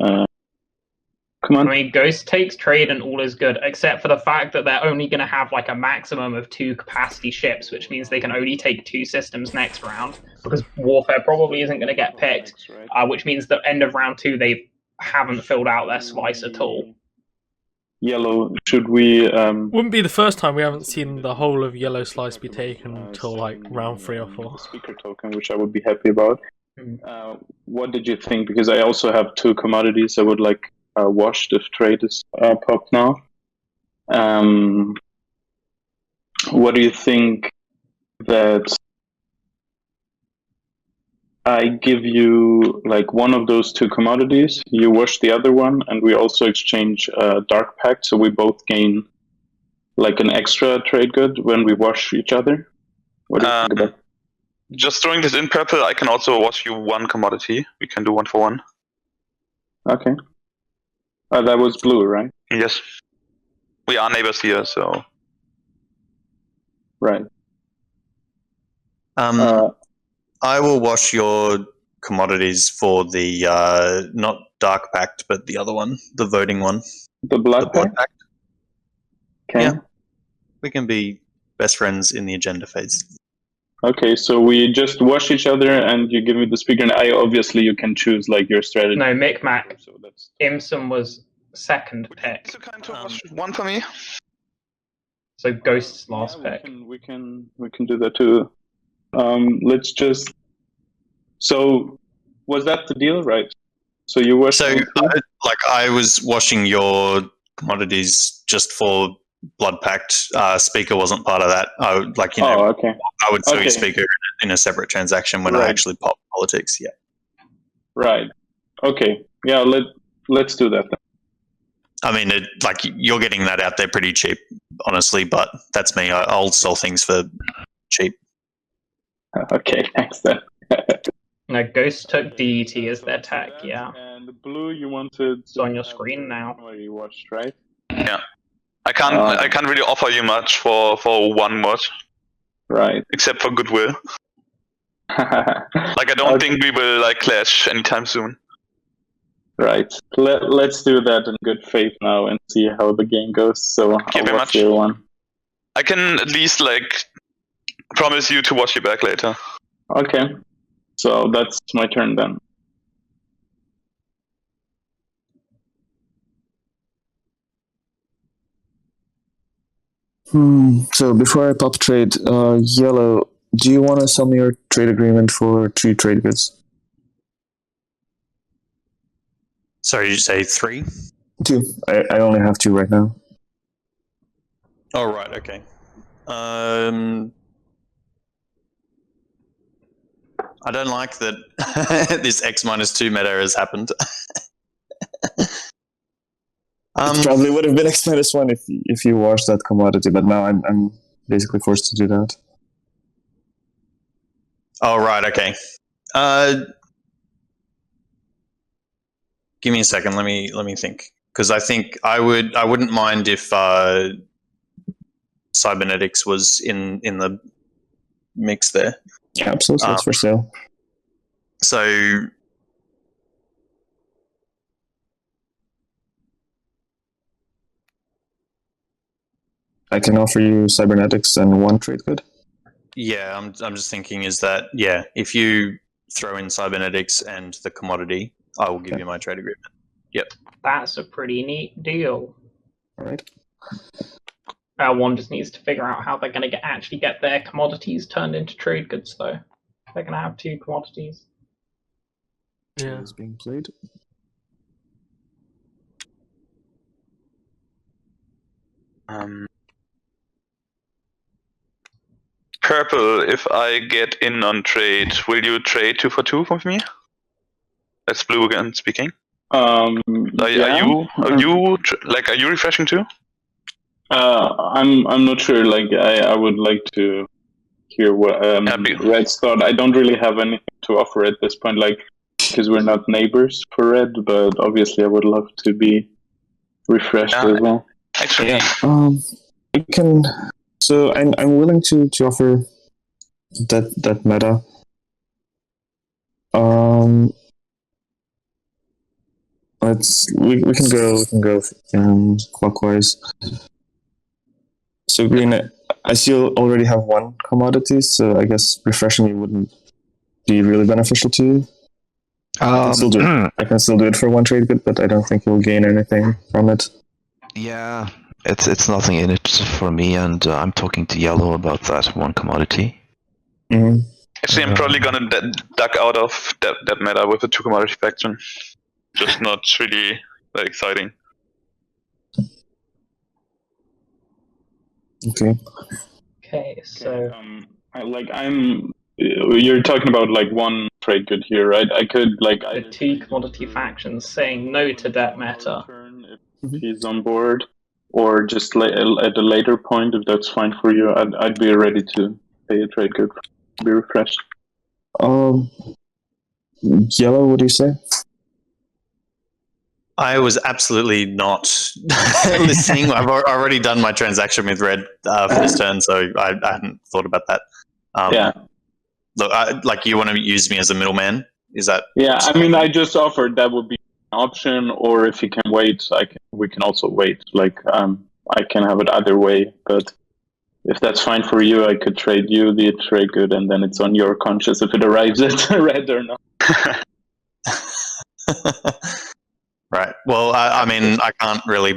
Come on. I mean, Ghost takes trade and all is good, except for the fact that they're only going to have like a maximum of 2 capacity ships, which means they can only take 2 systems next round, because Warfare probably isn't going to get picked, which means that end of round 2 they haven't filled out their slice at all. Yellow, should we... Wouldn't be the first time we haven't seen the whole of yellow slice be taken until like round 3 or 4. Speaker token, which I would be happy about. What did you think? Because I also have 2 commodities I would like washed if trade is popped now. What do you think that I give you like one of those 2 commodities, you wash the other one, and we also exchange Dark Pact, so we both gain like an extra trade good when we wash each other? What do you think about that? Just throwing this in purple, I can also wash you 1 commodity. We can do 1 for 1. Okay. That was blue, right? Yes. We are neighbors here, so... Right. I will wash your commodities for the not Dark Pact, but the other one, the voting one. The Blood Pact? Okay. Yeah. We can be best friends in the agenda phase. Okay, so we just wash each other and you give me the speaker, and obviously you can choose like your strategy. No, Micmac. Imsen was second pick. So kind of wash 1 for me. So Ghost's last pick. We can do that too. Let's just... So, was that the deal, right? So you were... So, I was washing your commodities just for Blood Pact. Speaker wasn't part of that. I would, okay. I would sell you Speaker in a separate transaction when I actually pop politics, yeah. Right. Okay. Yeah, let's do that then. I mean, you're getting that out there pretty cheap, honestly, but that's me. I'll sell things for cheap. Okay, thanks then. No, Ghost took DET as their tech, yeah. And the blue you wanted... It's on your screen now. You watched, right? Yeah. I can't really offer you much for 1 mod. Right. Except for goodwill. I don't think we will clash anytime soon. Right. Let's do that in good faith now and see how the game goes. So I'll watch you one. I can at least promise you to watch you back later. Okay. So that's my turn then. So before I pop trade, Yellow, do you want to sell me your trade agreement for 3 trade goods? Sorry, did you say 3? 2. I only have 2 right now. Oh, right, okay. I don't like that this X-2 meta has happened. It probably would have been X-1 if you washed that commodity, but now I'm basically forced to do that. Oh, right, okay. Give me a second. Let me think, because I think I wouldn't mind if cybernetics was in the mix there. Yeah, absolutely. It's for sale. So I can offer you cybernetics and 1 trade good. Yeah, I'm just thinking is that if you throw in cybernetics and the commodity, I will give you my trade agreement. Yep. That's a pretty neat deal. All right. One just needs to figure out how they're going to actually get their commodities turned into trade goods, though. They're going to have 2 commodities. Yeah. It's being played. Purple, if I get in on trade, will you trade 2 for 2 with me? That's blue again speaking. Are you refreshing too? I'm not sure. I would like to hear what Red's thought. I don't really have anything to offer at this point, because we're not neighbors for Red. But obviously, I would love to be refreshed as well. Actually, we can. So I'm willing to offer that meta. We can go clockwise. So green, I see you already have one commodity, so I guess refreshing you wouldn't be really beneficial to you. I can still do it for one trade good, but I don't think you'll gain anything from it. Yeah, it's nothing in it for me, and I'm talking to Yellow about that one commodity. Mm-hmm. Actually, I'm probably gonna duck out of that meta with a 2 commodity faction. Just not really that exciting. Okay. Okay, so you're talking about like one trade good here, right? I could like the 2 commodity factions saying no to that meta. If he's on board, or just at a later point, if that's fine for you, I'd be ready to pay a trade good, be refreshed. Yellow, what do you say? I was absolutely not listening. I've already done my transaction with Red for this turn, so I hadn't thought about that. Yeah. Look, like you want to use me as a middleman? Is that? Yeah, I mean, I just offered that would be an option, or if you can wait, we can also wait. Like, I can have it either way, but if that's fine for you, I could trade you the trade good, and then it's on your conscience if it arrives at Red or not. Right. Well, I mean, I can't really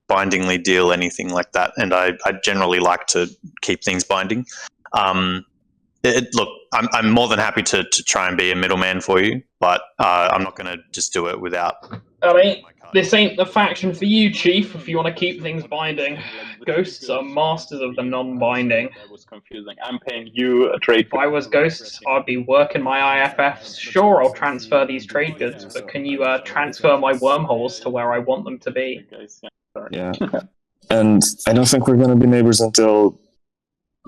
bindingly deal anything like that, and I generally like to keep things binding. Look, I'm more than happy to try and be a middleman for you, but I'm not going to just do it without. I mean, this ain't the faction for you, Chief, if you want to keep things binding. Ghosts are masters of the non-binding. That was confusing. I'm paying you a trade. If I was Ghosts, I'd be working my IFFs. Sure, I'll transfer these trade goods, but can you transfer my wormholes to where I want them to be? Yeah. And I don't think we're going to be neighbors until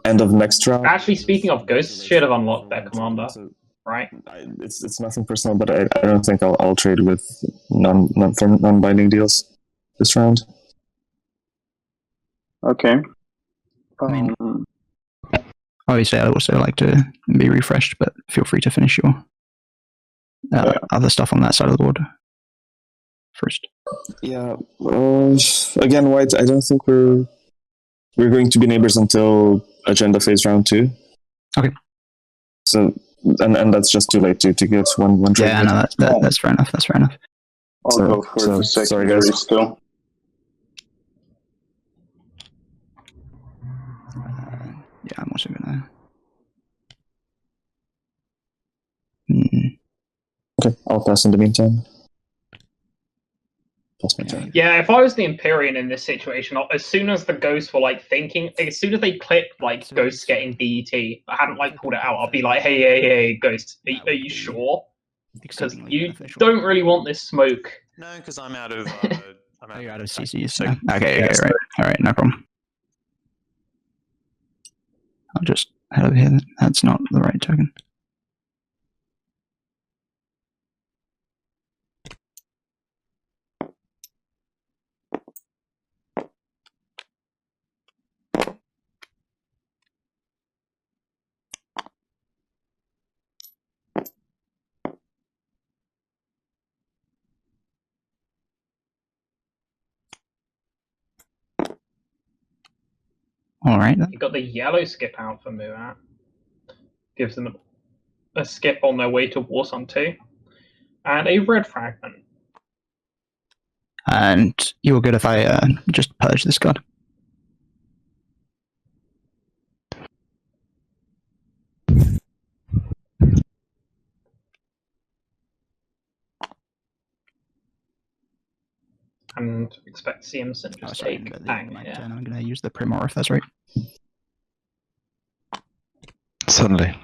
end of next round. Actually, speaking of, Ghosts should have unlocked their commander, right? It's nothing personal, but I don't think I'll trade with non-binding deals this round. Okay. Obviously, I'd also like to be refreshed, but feel free to finish your other stuff on that side of the board first. Yeah. Again, White, I don't think we're going to be neighbors until agenda phase round 2. Okay. So, and that's just too late to get one trade. Yeah, no, that's fair enough. That's fair enough. I'll go for the secondary still. Yeah, I'm also gonna. Okay, I'll pass in the meantime. Yeah, if I was the Empyrean in this situation, as soon as the ghosts were like thinking, as soon as they clicked like ghosts getting DET, I hadn't like pulled it out. I'll be like, hey, ghosts, are you sure? Because you don't really want this smoke. No, because I'm out of. You're out of CCs. So. Okay, right, all right, no problem. I'll just head over here. That's not the right token. All right. You got the yellow skip out for Muat. Gives them a skip on their way to Warsun 2. And a red fragment. And you were good if I just purge this card. And expect to see imsen just take bang. Yeah. I'm going to use the Primor if that's right. Certainly.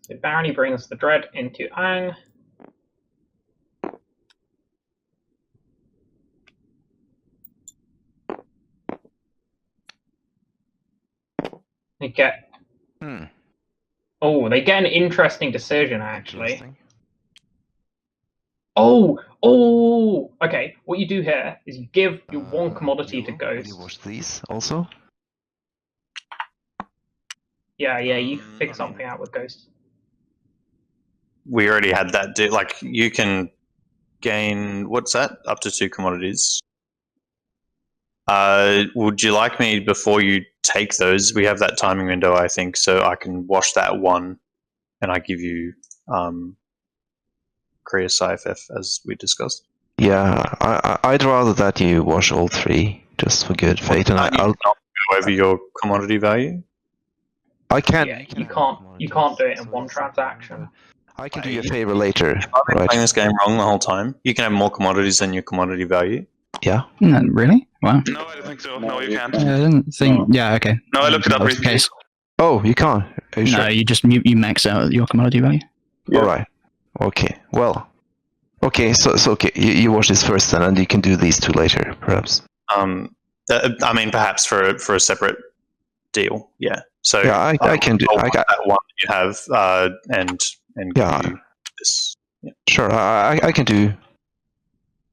So Barony brings the Dread into Ang. They get. Oh, they get an interesting decision actually. Oh, okay. What you do here is you give your one commodity to Ghost. You watch these also? Yeah, you figure something out with Ghost. We already had that. Like, you can gain, what's that? Up to 2 commodities. Would you like me, before you take those, we have that timing window, I think, so I can wash that one, and I give you Korea SciFF, as we discussed. Yeah, I'd rather that you wash all 3, just for good fate, and I'll not go over your commodity value. I can. Yeah, you can't do it in one transaction. I can do you a favor later. I've been playing this game wrong the whole time. You can have more commodities than your commodity value. Yeah. No, really? Wow. No, I don't think so. No, you can't. I didn't think. No. Yeah, okay. No, I looked it up recently. Oh, you can't. Are you no, sure? you just you max out your commodity value. Yeah. All right. Okay. Well. Okay. So okay. You wash this first, then, and you can do these 2 later, perhaps. I mean, perhaps for a separate deal. Yeah. So yeah, I can do. I got that one that you have, and yeah. Give you this. Yeah. Sure. I can do.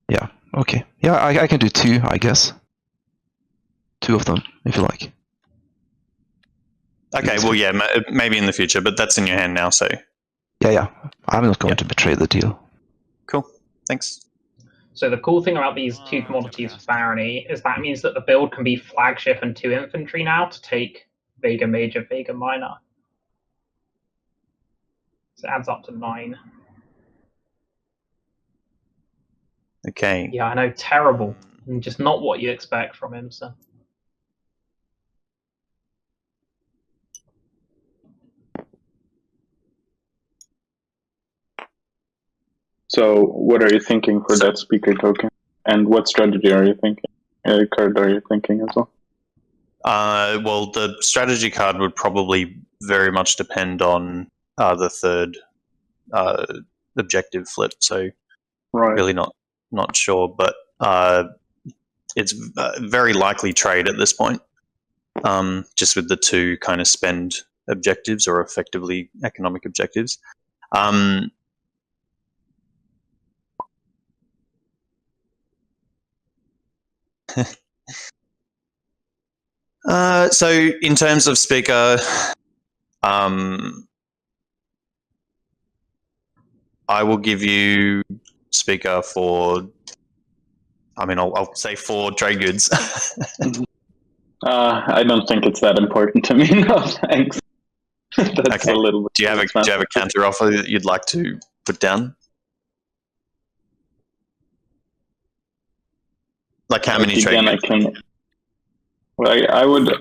Yeah. Okay. Yeah, I can do 2, I guess. 2 of them, if you like. Okay, well, yeah, maybe in the future, but that's in your hand now, so... Yeah. I'm not going to betray the deal. Cool. Thanks. So the cool thing about these 2 commodities for Barony is that means that the build can be flagship and 2 infantry now to take Vega Major, Vega Minor. So it adds up to 9. Okay. Yeah, I know, terrible. And just not what you expect from imsen. So, what are you thinking for that speaker token? And what strategy are you thinking? Card are you thinking as well? Well, the strategy card would probably very much depend on the 3rd objective flip. So, really not sure, but it's a very likely trade at this point. Just with the 2 kind of spend objectives, or effectively economic objectives. So in terms of speaker, I will give you speaker for, I mean, I'll say 4 trade goods. I don't think it's that important to me. No, thanks. That's okay. A little bit. Do you have a counter offer that you'd like to put down? Like how many trade goods? I would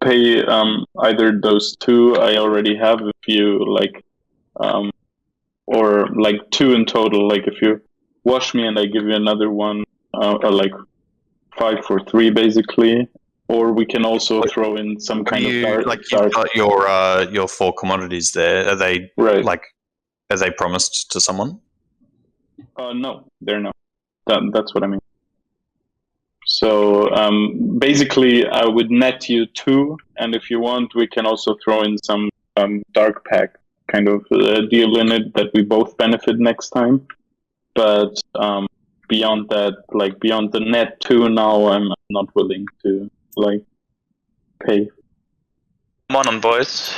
pay either those 2 I already have, if you like, or like 2 in total. Like if you wash me and I give you another one, or like 5 for 3 basically. Or we can also throw in some kind of dark. Like you've got your 4 commodities there. Are they like? Are they promised to someone? No, they're not. That's what I mean. So basically, I would net you 2, and if you want, we can also throw in some dark pack kind of deal in it that we both benefit next time. But beyond that, like beyond the net 2, now I'm not willing to like pay. Come on, boys.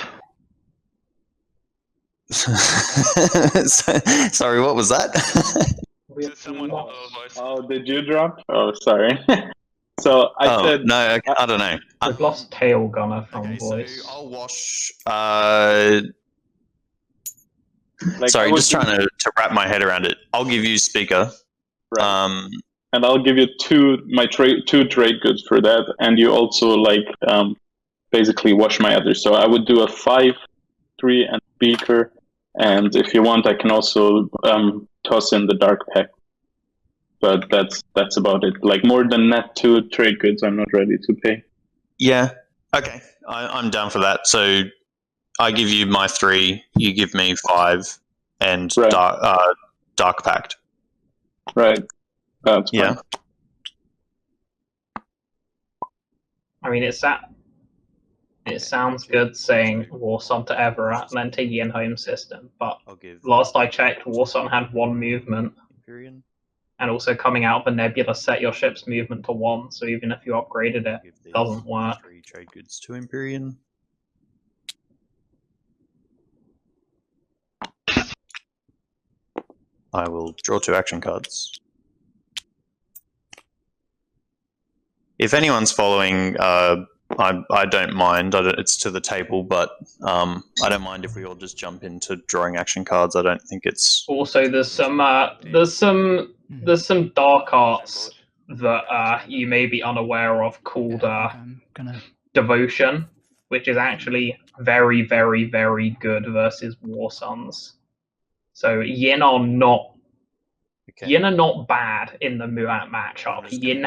Sorry, what was that? Oh, did you drop? Oh, sorry. So I said no. I don't know. We've lost Tailgunner from voice. So I'll wash. Sorry, just trying to wrap my head around it. I'll give you speaker. Right. And I'll give you 2 trade goods for that, and you also like basically wash my others. So I would do a 5, 3, and speaker, and if you want, I can also toss in the dark pack. But that's about it. Like more than net 2 trade goods, I'm not ready to pay. Yeah. Okay. I'm down for that. So I give you my 3, you give me 5, and dark pact. Right. That's fine. Yeah. I mean, it sounds good saying Warson to Everett and then to Yin home system, but last I checked, Warson had 1 movement. And also coming out of the nebula set your ship's movement to 1, so even if you upgraded it, it doesn't work. 3 trade goods to Empyrean. I will draw 2 action cards. If anyone's following, I don't mind. It's to the table, but I don't mind if we all just jump into drawing action cards. I don't think it's. Also, there's some dark arts that you may be unaware of called Devotion, which is actually very, very, very good versus War Suns. So Yin are not bad in the Muat matchup. Yin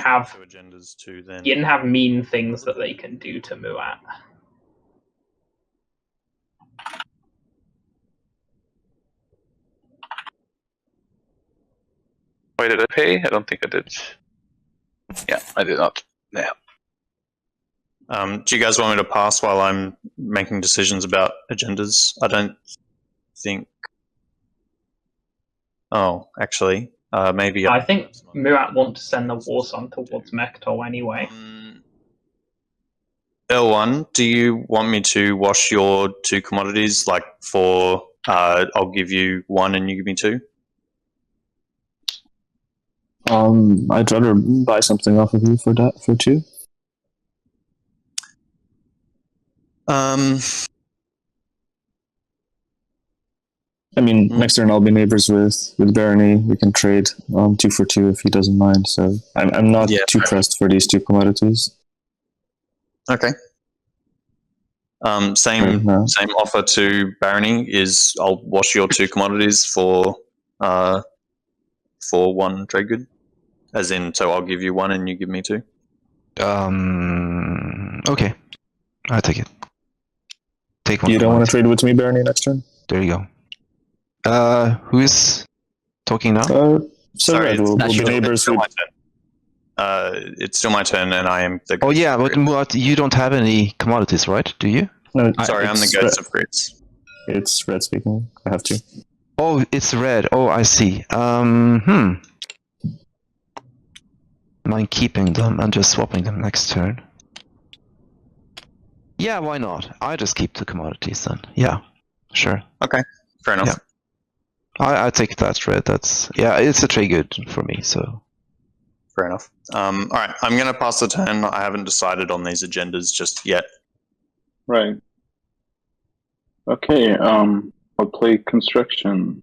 have mean things that they can do to Muat. Why did I pay? I don't think I did. Yeah, I did not. Yeah. Do you guys want me to pass while I'm making decisions about agendas? I don't think. Oh, actually, maybe. I think Muat want to send the War Sun towards Mekto anyway. L1, do you want me to wash your 2 commodities? Like for, I'll give you 1 and you give me 2? I'd rather buy something off of you for 2. I mean, next turn I'll be neighbors with Barony. We can trade 2 for 2 if he doesn't mind. So I'm not too pressed for these 2 commodities. Okay. Same offer to Barony is I'll wash your 2 commodities for 1 trade good. As in, so I'll give you 1 and you give me 2. Okay, I'll take it. Take 1. You don't want to trade with me, Barony, next turn? There you go. Who is talking now? Sorry, we'll be neighbors. It's still my turn, and I am the. Oh yeah, but you don't have any commodities, right? Do you? No, sorry, I'm the ghost of Grits. It's red speaking. I have to. Oh, it's red. Oh, I see. Mind keeping them and just swapping them next turn? Yeah, why not? I just keep the commodities then. Yeah, sure. Okay, fair enough. Yeah. I take that red. It's a trade good for me. So. Fair enough. All right, I'm going to pass the turn. I haven't decided on these agendas just yet. Right. Okay. I'll play construction.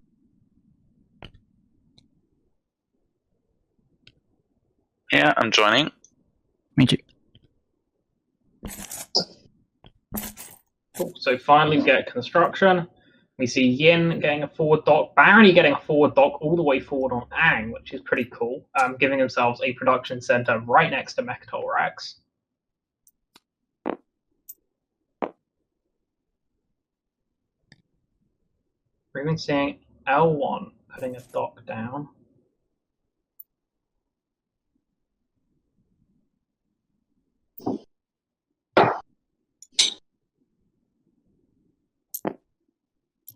Yeah, I'm joining. Me too. Cool. So finally we get construction. We see Yin getting a forward dock, Barony getting a forward dock all the way forward on Ang, which is pretty cool, giving themselves a production center right next to Mekto Rex. We're even seeing L1 putting a dock down.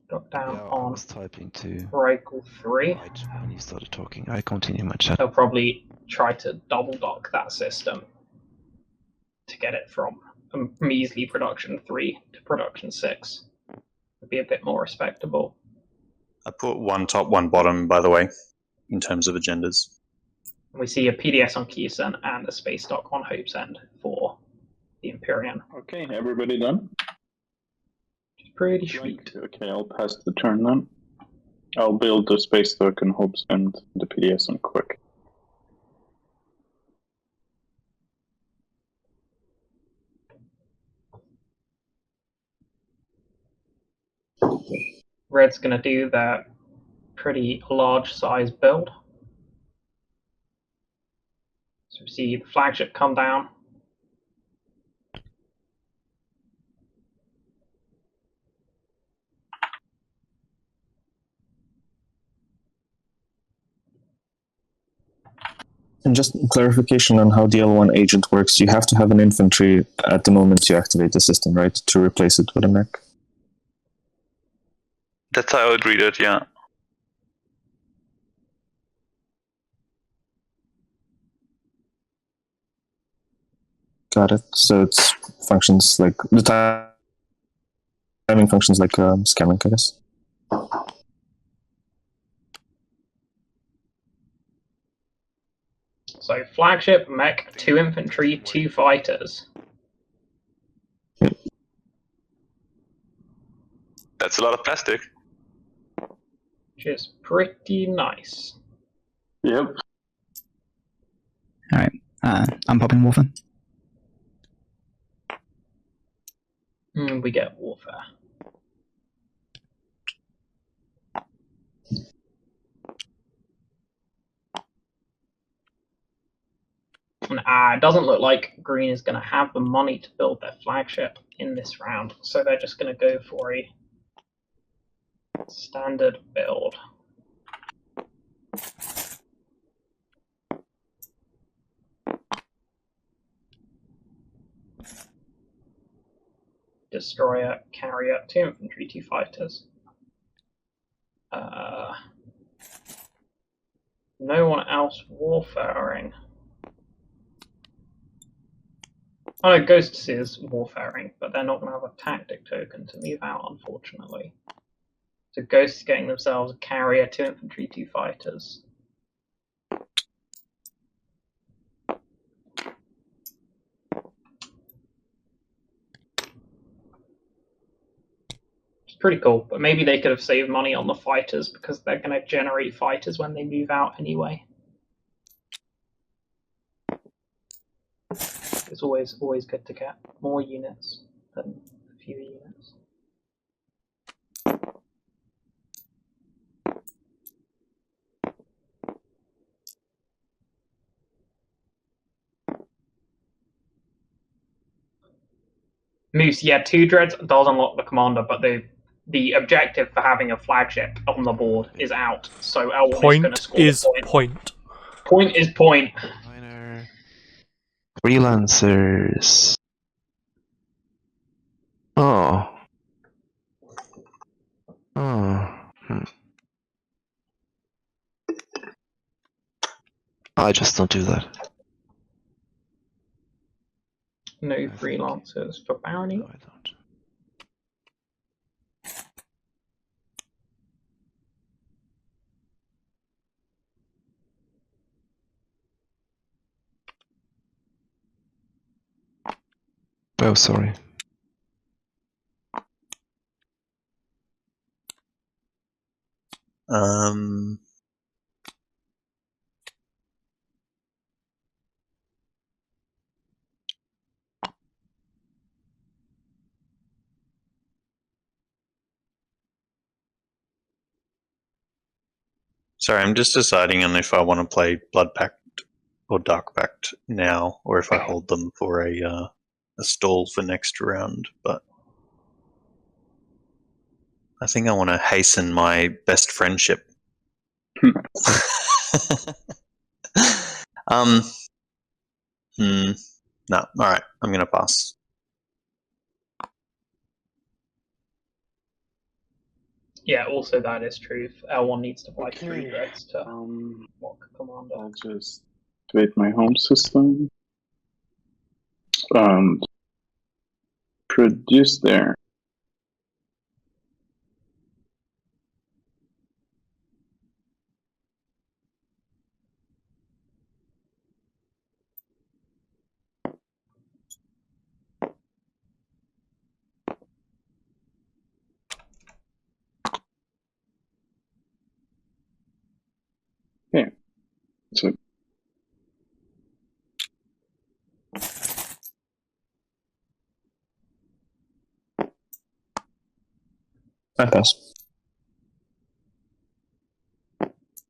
Drop down on. I was typing to Cycle 3. Right when you started talking. I continue my chat. They'll probably try to double dock that system to get it from a measly production 3 to production 6. Would be a bit more respectable. I put 1 top, 1 bottom, by the way, in terms of agendas. We see a PDS on Keysen and a space dock on Hope's End for the Empyrean. Okay, everybody done? Pretty sweet. Okay, I'll pass the turn then. I'll build the space dock and Hope's End the PDS on quick. Red's going to do that pretty large size build. So we see the flagship come down. And just clarification on how the L1 agent works. You have to have an infantry at the moment you activate the system, right? To replace it with a mech. That's how I would read it, yeah. Got it. So it functions like the timing functions like scamming, I guess. flagship, mech, 2 infantry, 2 fighters. That's a lot of plastic. Which is pretty nice. Yep. Alright, I'm popping Warfare. We get Warfare. It doesn't look like Green is going to have the money to build their flagship in this round, so they're just going to go for a standard build. Destroyer, carrier, 2 infantry, 2 fighters. No one else warfaring. Oh no, Ghosts is warfaring, but they're not going to have a tactic token to move out, unfortunately. So Ghosts getting themselves a carrier, 2 infantry, 2 fighters. It's pretty cool, but maybe they could have saved money on the fighters because they're going to generate fighters when they move out anyway. It's always good to get more units than fewer units. Moose, yeah, 2 dreads does unlock the commander, but the objective for having a flagship on the board is out. So L1 is going to score point. Point is point. Freelancers. Oh. I just don't do that. No freelancers for Barony. No, I don't. Oh, sorry. Sorry, I'm just deciding on if I want to play Blood Pact or Dark Pact now, or if I hold them for a stall for next round. But I think I want to hasten my best friendship. No, all right, I'm gonna pass. Yeah, also that is true. L1 needs to buy 3 dreads to lock commander. I'll just activate my home system. Produce there. Okay. So I pass.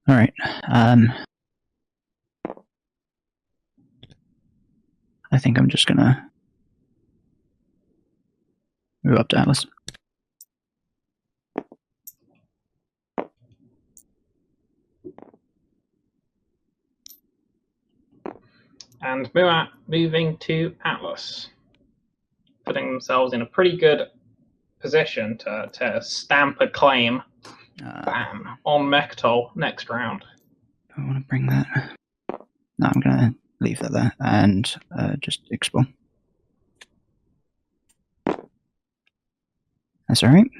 Alright, I think I'm just gonna move up to Atlas. And Muat moving to Atlas, putting themselves in a pretty good position to stamp a claim on Mechtal next round. I want to bring that. No, I'm gonna leave that there and just explore. That's alright.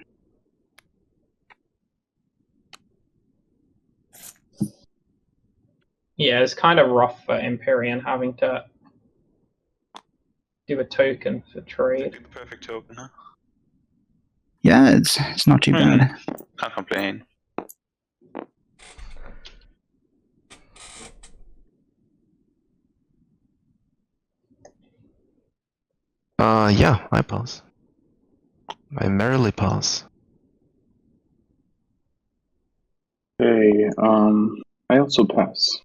Yeah, it's kind of rough for Empyrean having to do a token for trade. The perfect token, huh? Yeah, it's not too bad. Can't complain. Yeah, I pass. I merrily pass. Okay, I also pass.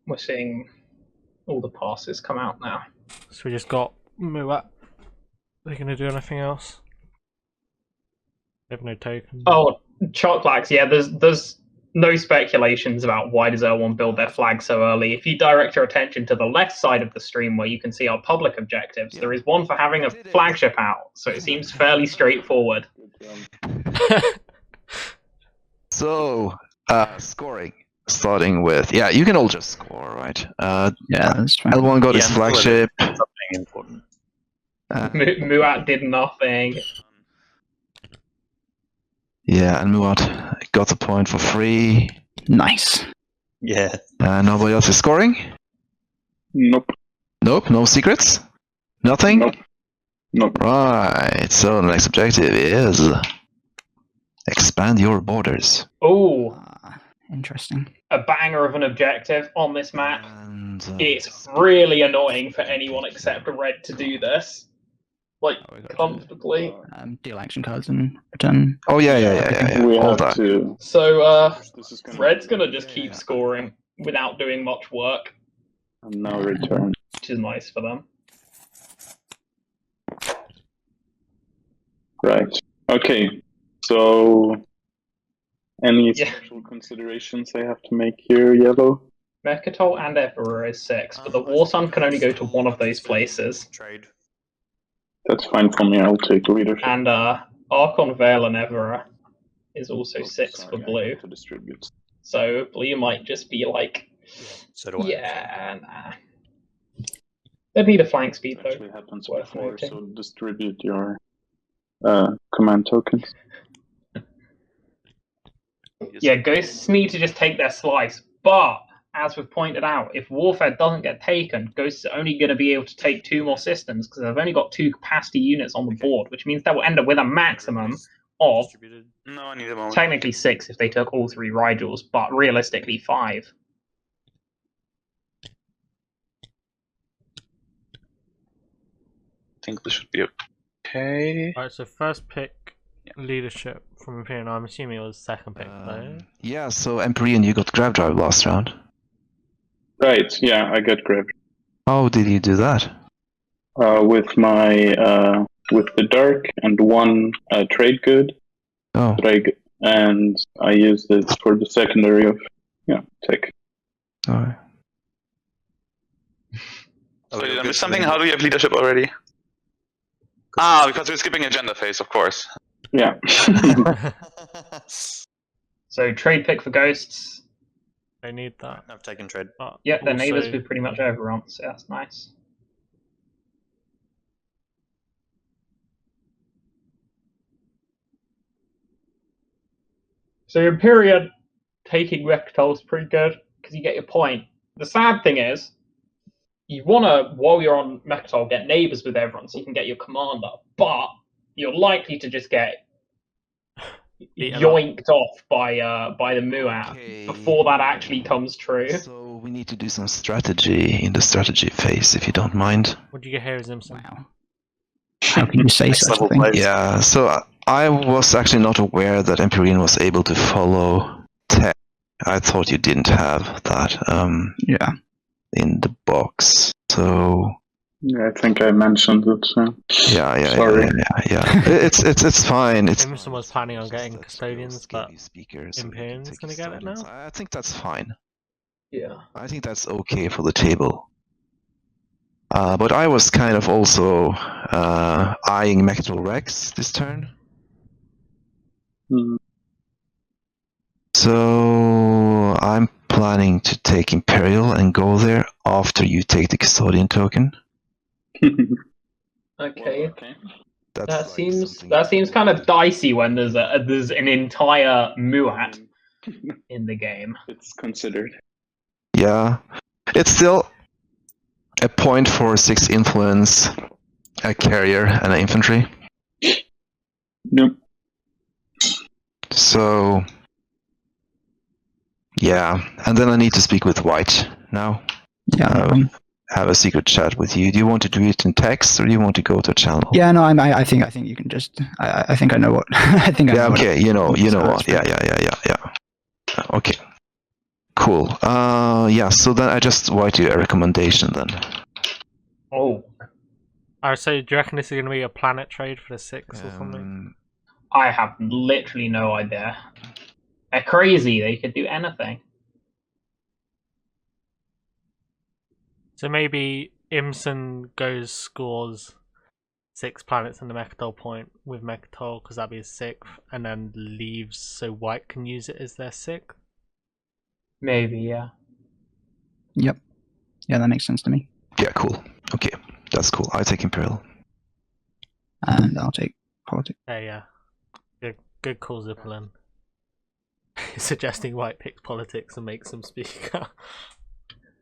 We're seeing all the passes come out now. So we just got Muat. Are they going to do anything else? They have no tokens. Oh, chalk flags. Yeah, there's no speculations about why does L1 build their flag so early. If you direct your attention to the left side of the stream where you can see our public objectives, there is one for having a flagship out, so it seems fairly straightforward. So, scoring. Starting with, yeah, you can all just score, right? Yeah, that's fine. L1 got his flagship. Something important. Muat did nothing. Yeah, and Muat got the point for free. Nice. Yeah. Nobody else is scoring? Nope. Nope, no secrets? Nothing? Nope. Nope. Right, so the next objective is expand your borders. Oh, interesting. a banger of an objective on this map. And, It's really annoying for anyone except Red to do this. Like, comfortably. Deal action cards and return. Oh, yeah. We All have that. to. So, Red's gonna just keep scoring without doing much work, And now return. which is nice for them. Right. Okay. So, any special considerations I have to make here, Yellow? Mechatol and Everer is 6, but the War Sun can only go to one of those places. Trade. That's fine for me. I'll take leadership. And Archon, Veil, and Everer is also 6 for blue. To distribute. So blue might just be like, So do I. yeah, nah. They'd need a flank speed It though. actually happens Worth before, noting. so distribute your command tokens. Yeah, Ghosts need to just take their slice, but as we've pointed out, if Warfare doesn't get taken, Ghosts are only going to be able to take 2 more systems because they've only got 2 capacity units on the board, which means they will end up with a maximum of No, I need a moment. technically 6 if they took all 3 Rigels, but realistically 5. I think this should be okay. Alright, so first pick leadership from Imperial. I'm assuming it was second pick though. Yeah, so Empyrean, you got Grab Drive last round. Right, yeah, I got grabbed. How did you do that? With my with the dark and 1 trade good. Oh. And I used it for the secondary of tech. Alright. So did I miss something? How do you have leadership already? Because we're skipping agenda phase, of course. Yeah. So trade pick for Ghosts. They need that. I've taken trade. But Yeah, they're also- neighbours with pretty much everyone, so that's nice. So Empyrean taking Mechatol is pretty good because you get your point. The sad thing is, you want to, while you're on Mechatol, get neighbours with everyone so you can get your commander, but you're likely to just get yoinked off by the Muat before that actually comes true. So we need to do some strategy in the strategy phase, if you don't mind. What do you get here is imsen? Wow. How can you say such a thing? Yeah, so I was actually not aware that Empyrean was able to follow tech. I thought you didn't have that in the box. So Yeah, I think I mentioned it. So. yeah. Sorry. It's fine. It's Imsen was planning on getting custodians, but speakers. Imperium's going to get it now? I think that's fine. Yeah. I think that's okay for the table. But I was kind of also eyeing Mechatol Rex this turn. Mm. So I'm planning to take Imperial and go there after you take the custodian token. Okay. That seems kind of dicey when there's an entire Muat in the game. It's considered. Yeah, it's still a 0.46 influence, a carrier, and an infantry. Nope. So, yeah, and then I need to speak with White now. Yeah. Have a secret chat with you. Do you want to do it in text, or do you want to go to a channel? Yeah, no, I think you can just. I think I know what. I think I know. Yeah. Okay. What you know what. Yeah. Okay. Cool. Yeah. So then I just write you a recommendation then. Oh. Alright, so do you reckon this is going to be a planet trade for the 6 or something? I have literally no idea. They're crazy. They could do anything. So maybe imsen scores 6 planets in the Mechatol point with Mechatol, because that'd be his 6th, and then leaves so White can use it as their 6th? Maybe, yeah. Yep. Yeah, that makes sense to me. Yeah, cool. Okay, that's cool. I take Imperial. And I'll take Politics. Yeah. Good call, Zippelin. Suggesting White picks Politics and makes them speaker.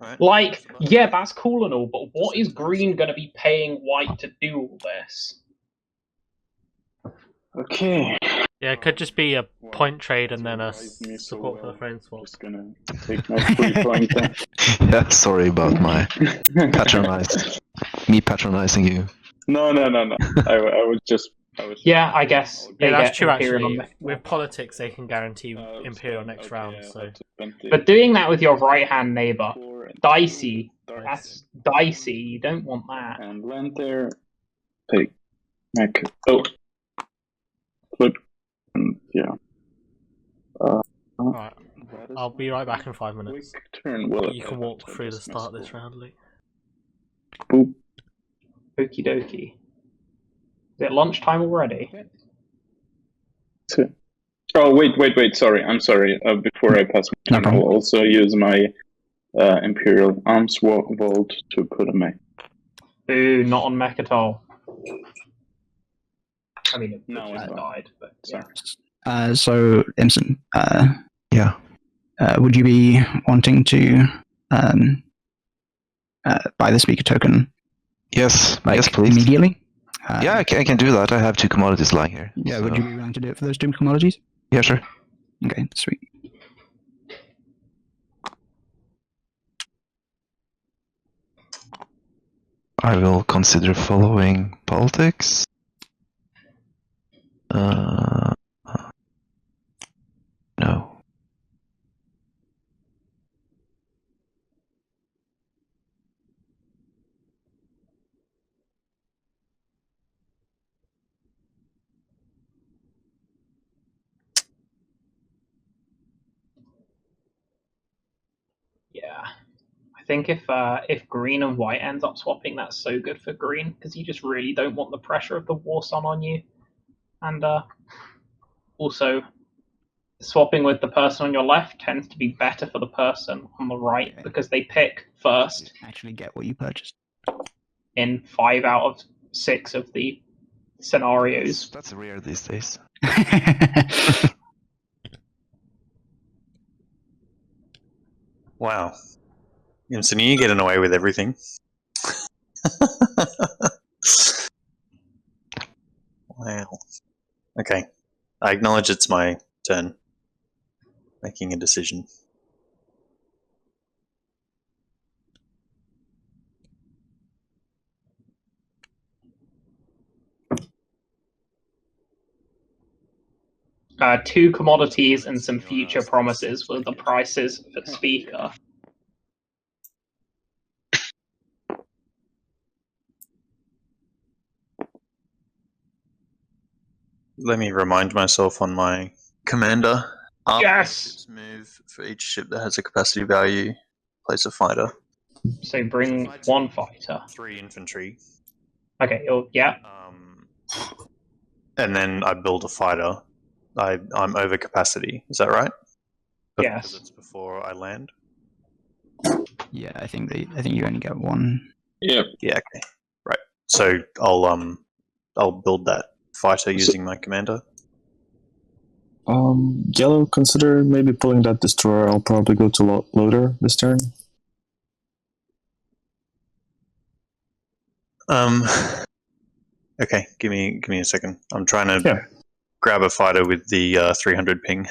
Right. Like, yeah, that's cool and all, but what is Green going to be paying White to do all this? Okay. Yeah, it could just be a point trade and then a support for the friend swap. Just gonna take my free point there. Yeah, sorry about my patronizing you. No. I was just. Yeah, I guess. Yeah, that's true. Actually, with Politics, they can guarantee Imperial next round. So, but doing that with your right-hand neighbor, dicey. That's dicey. You don't want that. And land there. Take. Mac. Oh. Put. Yeah. Alright. I'll be right back in 5 minutes. Turn. Well, you can walk through the start of this round, Luke. Boop. Okie dokie. Is it lunchtime already? Oh, wait. Sorry. I'm sorry. Before I pass my turn, I'll also use my Imperial Arms Vault to put a mech. Ooh, not on Mechatol. I mean, it no, just died, but sorry. So, imsen. Yeah. Would you be wanting to buy the speaker token? Yes. Yes, please. Immediately? Yeah, I can do that. I have 2 commodities lying here. Yeah, so. Would you be willing to do it for those 2 commodities? Yeah, sure. Okay, sweet. I will consider following Politics. No. Yeah. I think if Green and White ends up swapping, that's so good for Green, because you just really don't want the pressure of the War Sun on you. And also, swapping with the person on your left tends to be better for the person on the right, because they pick first. Actually get what you purchased. In 5 out of 6 of the scenarios. That's rare these days. Wow. So you're getting away with everything. Wow. Okay. I acknowledge it's my turn. Making a decision. Two commodities and some future promises were the prices for speaker. Let me remind myself on my commander. Yes! Move for each ship that has a capacity value. Place a fighter. So bring one fighter. 3 infantry. Okay, yeah. And then I build a fighter. I'm over capacity. Is that right? Yes. Because it's before I land. Yeah, I think you only get one. Yep. Yeah. Okay. Right. So I'll I'll build that fighter using my commander. Yellow, consider maybe pulling that destroyer. I'll probably go to loader this turn. Okay, give me a second. I'm trying to grab a fighter with the 300 ping.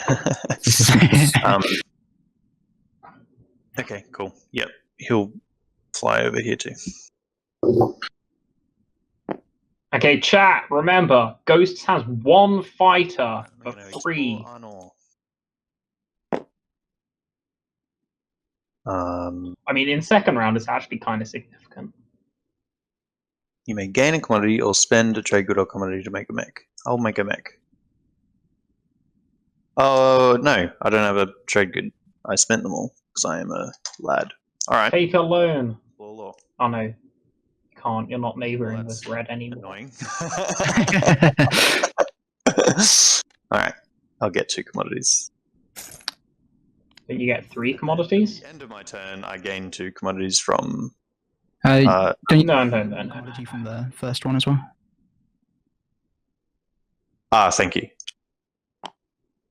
Okay, cool. Yep, he'll fly over here too. Okay, chat, remember, Ghosts has 1 fighter for 3. I mean, in second round, it's actually kind of significant. You may gain a commodity or spend a trade good or commodity to make a mech. I'll make a mech. Oh, no, I don't have a trade good. I spent them all because I am a lad. Alright. Take a loan. Oh no, you can't. You're not neighbouring with red anymore. Annoying. Alright, I'll get 2 commodities. But you get 3 commodities? At the end of my turn, I gain 2 commodities from... don't you no. commodity from the first one as well? Thank you.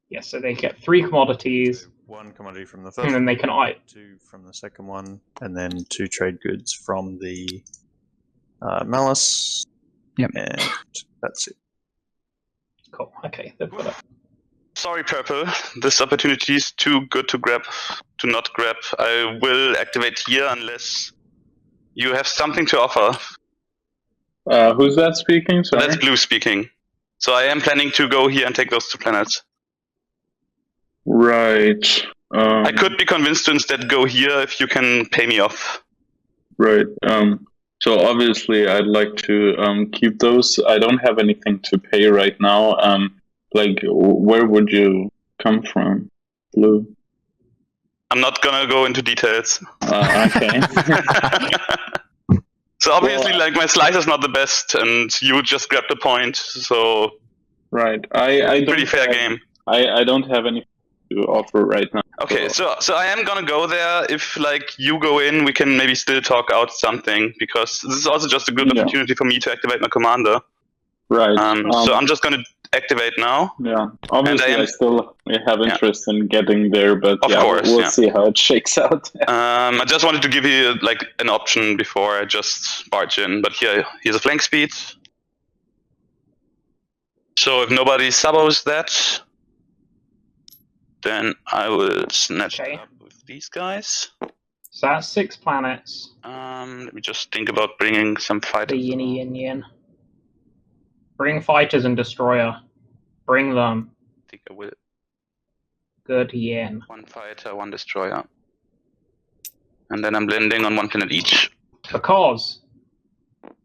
Yes, so they get 3 commodities. So 1 commodity from the first and then one, they can 2 from the second one, and then 2 trade goods from the Malice. Yep. And that's it. Cool, okay, they've got it. Sorry, Purple. This opportunity is too good to not grab. I will activate here unless you have something to offer. Who's that speaking? Sorry. That's Blue speaking. So I am planning to go here and take those 2 planets. Right. I could be convinced to instead go here if you can pay me off. Right. So obviously I'd like to keep those. I don't have anything to pay right now. Like, where would you come from, Blue? I'm not gonna go into details. Okay. So obviously, like, my slice is not the best, and you just grabbed the point. So right. I don't pretty fair game. I don't have anything to offer right now. Okay, so I am gonna go there. If like you go in, we can maybe still talk out something, because this is also just a good opportunity for me to activate my commander. Right. So I'm just gonna activate now. Yeah. Obviously, I still have interest in getting there, but of course, we'll see how it shakes out. I just wanted to give you like an option before I just barge in. But here's a flank speed. So if nobody sabos that, then I will snatch it up with these guys. So that's 6 planets. Let me just think about bringing some fighters. The yin. Bring fighters and destroyer. Bring them. I think I will. Good yin. 1 fighter, 1 destroyer. And then I'm blending on 1 planet each. Because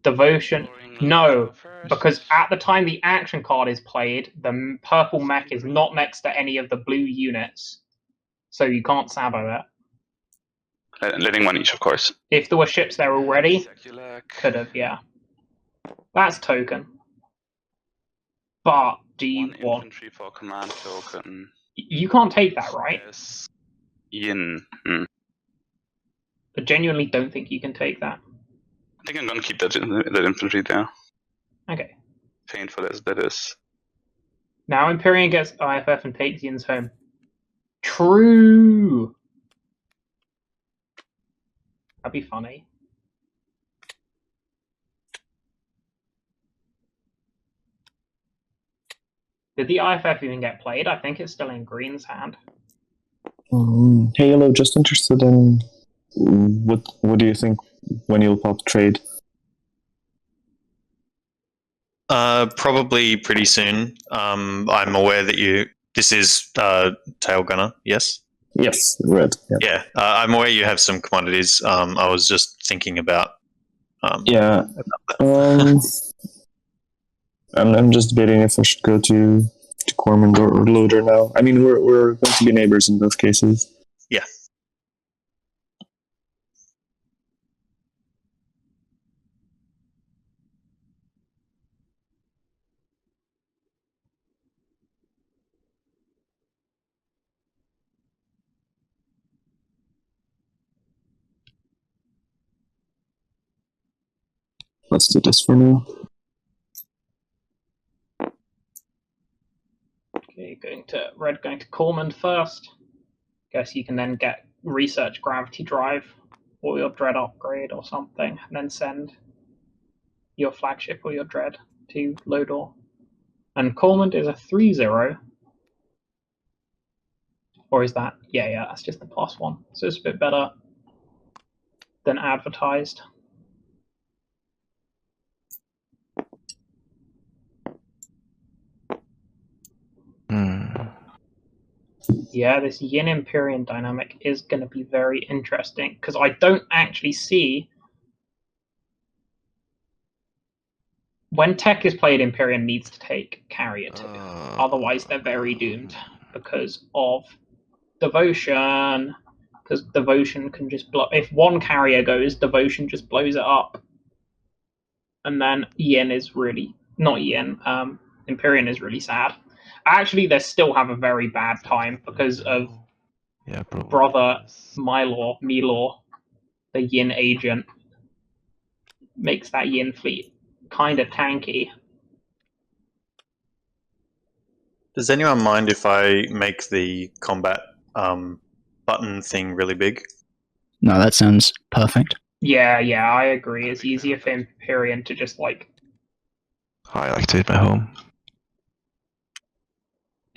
devotion. No, because at the time the action card is played, the purple mech is not next to any of the blue units. So you can't sabo it. Letting 1 each, of course. If there were ships there already, could have, yeah. That's token. But do you 1 want... infantry for command token. You can't take that, right? Yes. Yin. I genuinely don't think you can take that. I think I'm gonna keep that infantry there. Okay. Painful as that is. Now Empyrean gets IFF and takes Yin's home. True! That'd be funny. Did the IFF even get played? I think it's still in Green's hand. Hey, Yellow, just interested in what do you think when you'll pop trade? Probably pretty soon. I'm aware that this is Tailgunner, yes? Yes, red. Yeah, I'm aware you have some commodities. I was just thinking about... I'm just debating if I should go to Cormand or Loader now. I mean, we're going to be neighbors in both cases. Yeah. Let's do this for now. red going to Cormand first. Guess you can then get research gravity drive or your dread upgrade or something, and then send your flagship or your dread to Lodor. And Cormand is a 3-0. Or is that? Yeah, that's just the +1. So it's a bit better than advertised. Yeah, this Yin Empyrean dynamic is going to be very interesting because I don't actually see when tech is played. Empyrean needs to take carrier 2, otherwise they're very doomed because of devotion. Because devotion can just blow. If one carrier goes, devotion just blows it up, and then Yin is really not Yin. Empyrean is really sad. Actually, they still have a very bad time because of brother Milor, the Yin agent, makes that Yin fleet kind of tanky. Does anyone mind if I make the combat button thing really big? No, that sounds perfect. Yeah, I agree. It's easier for Empyrean to just like... I like to hit my home.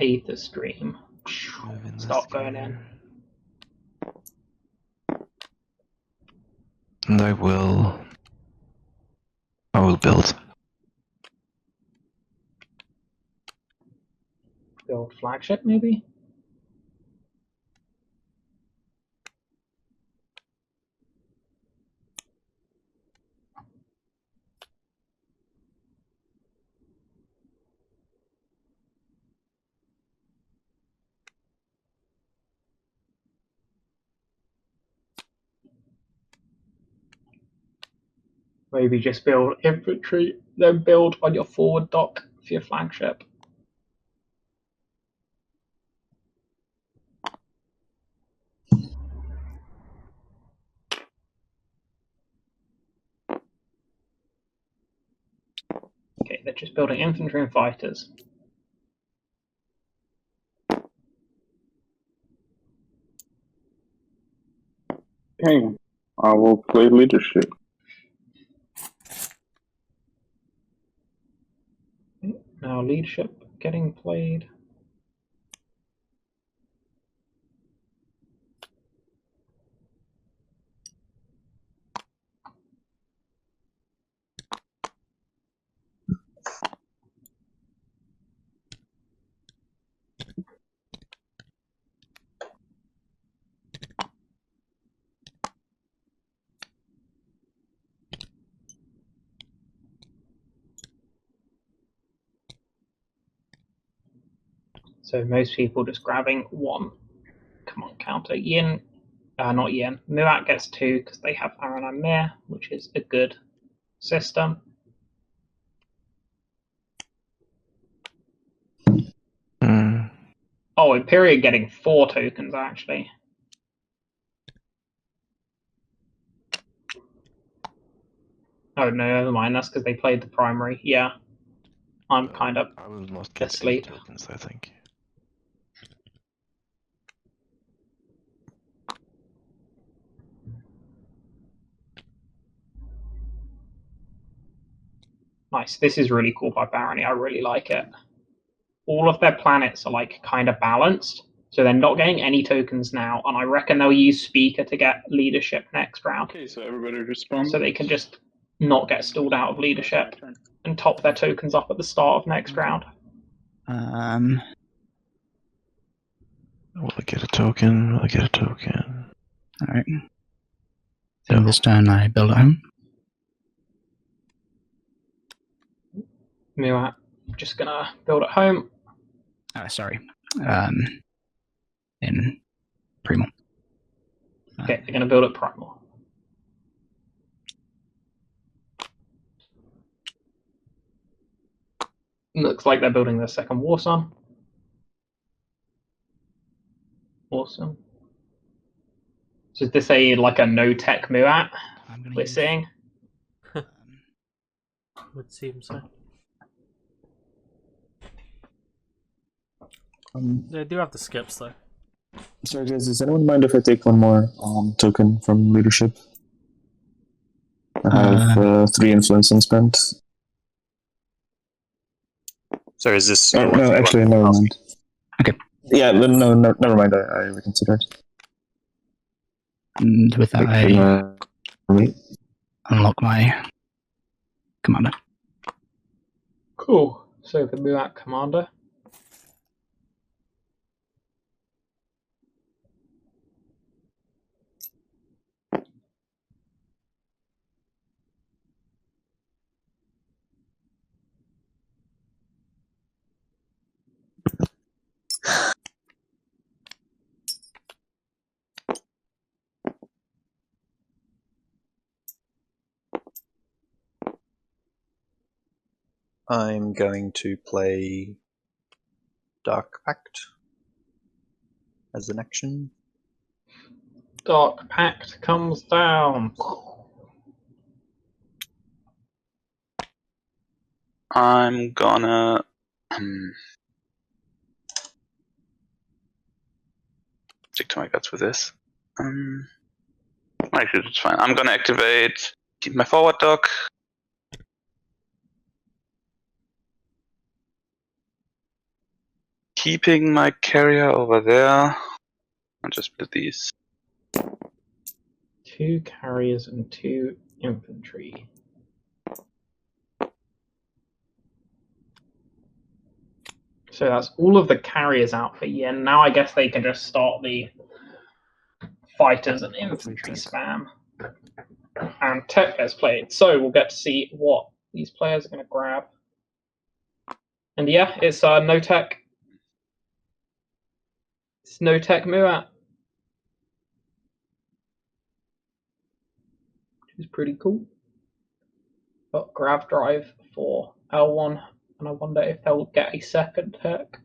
Aether Stream. Start going in. And I will build. Build flagship, maybe? Maybe just build infantry, then build on your forward dock for your flagship. Okay, they're just building infantry and fighters. Okay, I will play leadership. Now leadership getting played. So most people just grabbing 1. Come on, counter. Yin, not Yin. Muat gets 2 because they have Aaron and Mir, which is a good system. Oh, Imperial getting 4 tokens actually. Oh no, never mind. That's because they played the primary. Yeah, I'm kind of asleep. Tokens, I think. Nice. This is really cool by Barony. I really like it. All of their planets are like kind of balanced, so they're not getting any tokens now, and I reckon they'll use Speaker to get leadership next round. Okay, so everybody responds. So they can just not get stalled out of leadership and top their tokens up at the start of next round. Will I get a token? Will I get a token? Alright. So this turn I build at home. Muat, just gonna build at home. Sorry. In Primal. Okay, they're gonna build at Primal. Looks like they're building their second War Sun. Awesome. So is this like a no-tech Muat we're seeing? Would seem so. They do have the skips though. Sorry guys, does anyone mind if I take one more token from leadership? I have 3 influence unspent. So is this? No, actually, never mind. Okay. Yeah, no, never mind. I reconsidered. And with that, I unlock my commander. Cool. So the Muat commander. I'm going to play Dark Pact as an action. Dark Pact comes down. I'm gonna stick to my guts with this. Actually, it's fine. I'm gonna activate. Keep my forward dock. Keeping my carrier over there. I'll just split these. 2 carriers and 2 infantry. So that's all of the carriers out for Yin. Now I guess they can just start the fighters and infantry spam. And tech has played. So we'll get to see what these players are going to grab. And yeah, it's no tech. It's no tech Muat. Which is pretty cool. Got grab drive for L1. And I wonder if they'll get a second tech.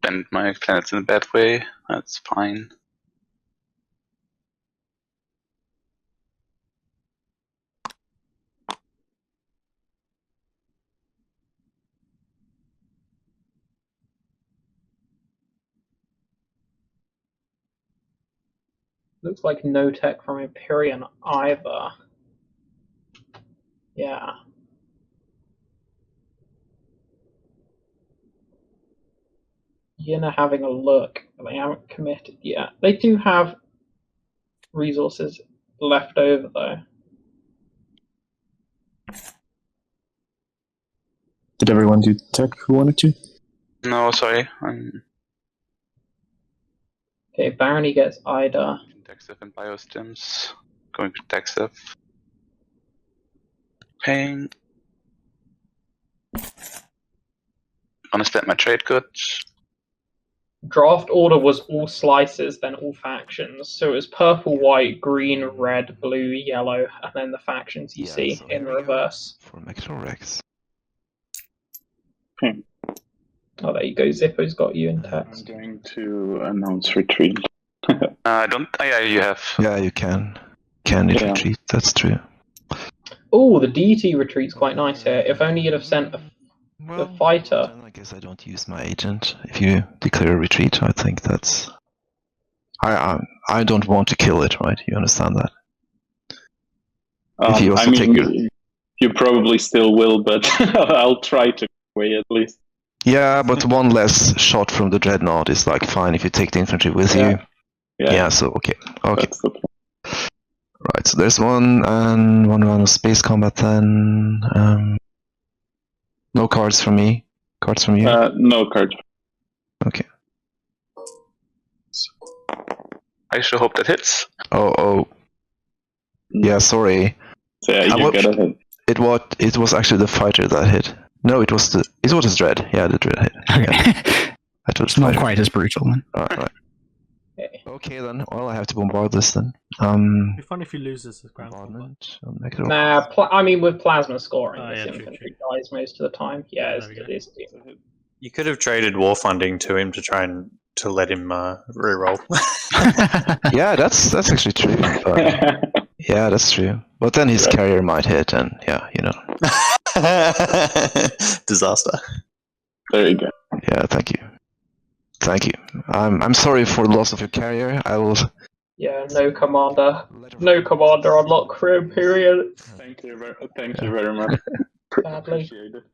Bend my planets in a bad way. That's fine. Looks like no tech from Empyrean either. Yeah. Yin are having a look, but they haven't committed yet. They do have resources left over though. Did everyone do tech who wanted to? No, sorry. Okay, Barony gets Ida. Texif and Biostims. Going to Texif. Paying. Gonna spend my trade goods. Draft order was all slices, then all factions. So it was purple, white, green, red, blue, yellow, and then the factions you see so in here we go reverse. for Mechatron Rex. Oh, there you go. Zippo's got you in text. I'm going to announce retreat. I don't. Oh, yeah, you have. Yeah, you can. Can it retreat? That's true. Oh, the DT retreat's quite nice here. If only you'd have sent the fighter. Then I guess I don't use my agent. If you declare a retreat, I think that's. I don't want to kill it, right? You understand that? If you also take you probably still will, but I'll try to away at least. Yeah, but one less shot from the dreadnought is like fine if you take the infantry with you. Yeah. So okay. That's the plan. Right. So there's one and one round of space combat. Then no cards from me. Cards from you? No cards. Okay. I sure hope that hits. Oh. Yeah. Sorry. So yeah, you get a hit. It was actually the fighter that hit. No, it was the dread. Yeah, the dread hit. Okay. It's not quite as brutal then. Right. Okay then. Well, I have to bombard this then. It'd be fun if you lose this as ground bombardment. Nah, I mean with plasma scoring, Oh, this yeah, infantry dies most of the time. Yeah, it is. You could have traded war funding to him to try and to let him reroll. Yeah, that's actually true. But Yeah, that's true. But then his carrier might hit, and you know. Disaster. There you go. Yeah, thank you. Thank you. I'm sorry for the loss of your carrier. I will. Yeah, no commander. No commander unlock for Imperial. Thank you very much. Badly. Appreciate it.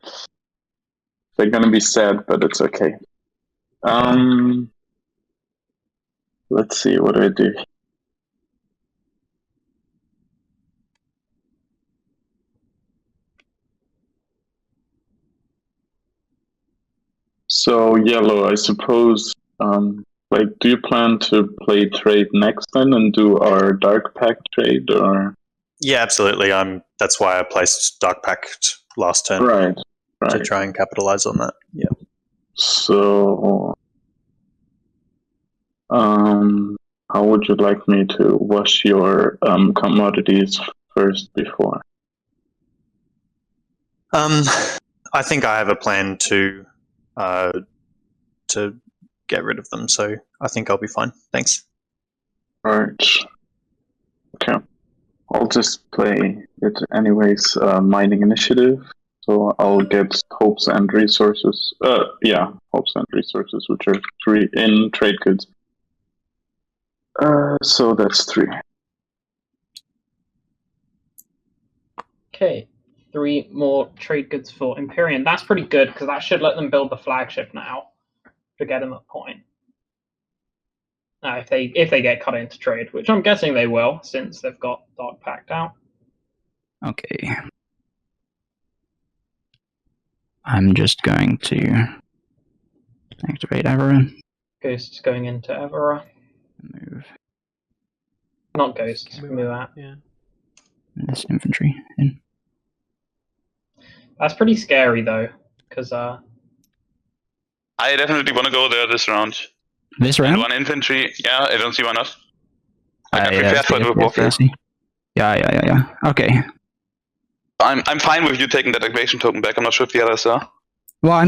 They're gonna be sad, but it's okay. Let's see, what do I do? So yellow, I suppose. Like, do you plan to play trade next then and do our Dark Pact trade, or? Yeah, absolutely. That's why I placed Dark Pact last turn. Right. To try and capitalize on that. Yeah. So, how would you like me to wash your commodities first before? I think I have a plan to get rid of them, so I think I'll be fine. Thanks. Right. Okay. I'll just play it anyways. Mining initiative. So I'll get hopes and resources. Hopes and resources, which are 3 in trade goods. So that's 3. Okay, 3 more trade goods for Imperium. That's pretty good because that should let them build the flagship now to get them a point. If they get cut into trade, which I'm guessing they will, since they've got Dark Pact out. Okay. I'm just going to activate Avera. Ghosts going into Avera. Move. Not Ghosts, Muat. Yeah. This infantry in. That's pretty scary though, because I definitely want to go there this round. This round? And 1 infantry, yeah, I don't see why not. I prepared for the warfare. Yeah. Okay. I'm fine with you taking that activation token back. I'm not sure if the others are. Well, I'd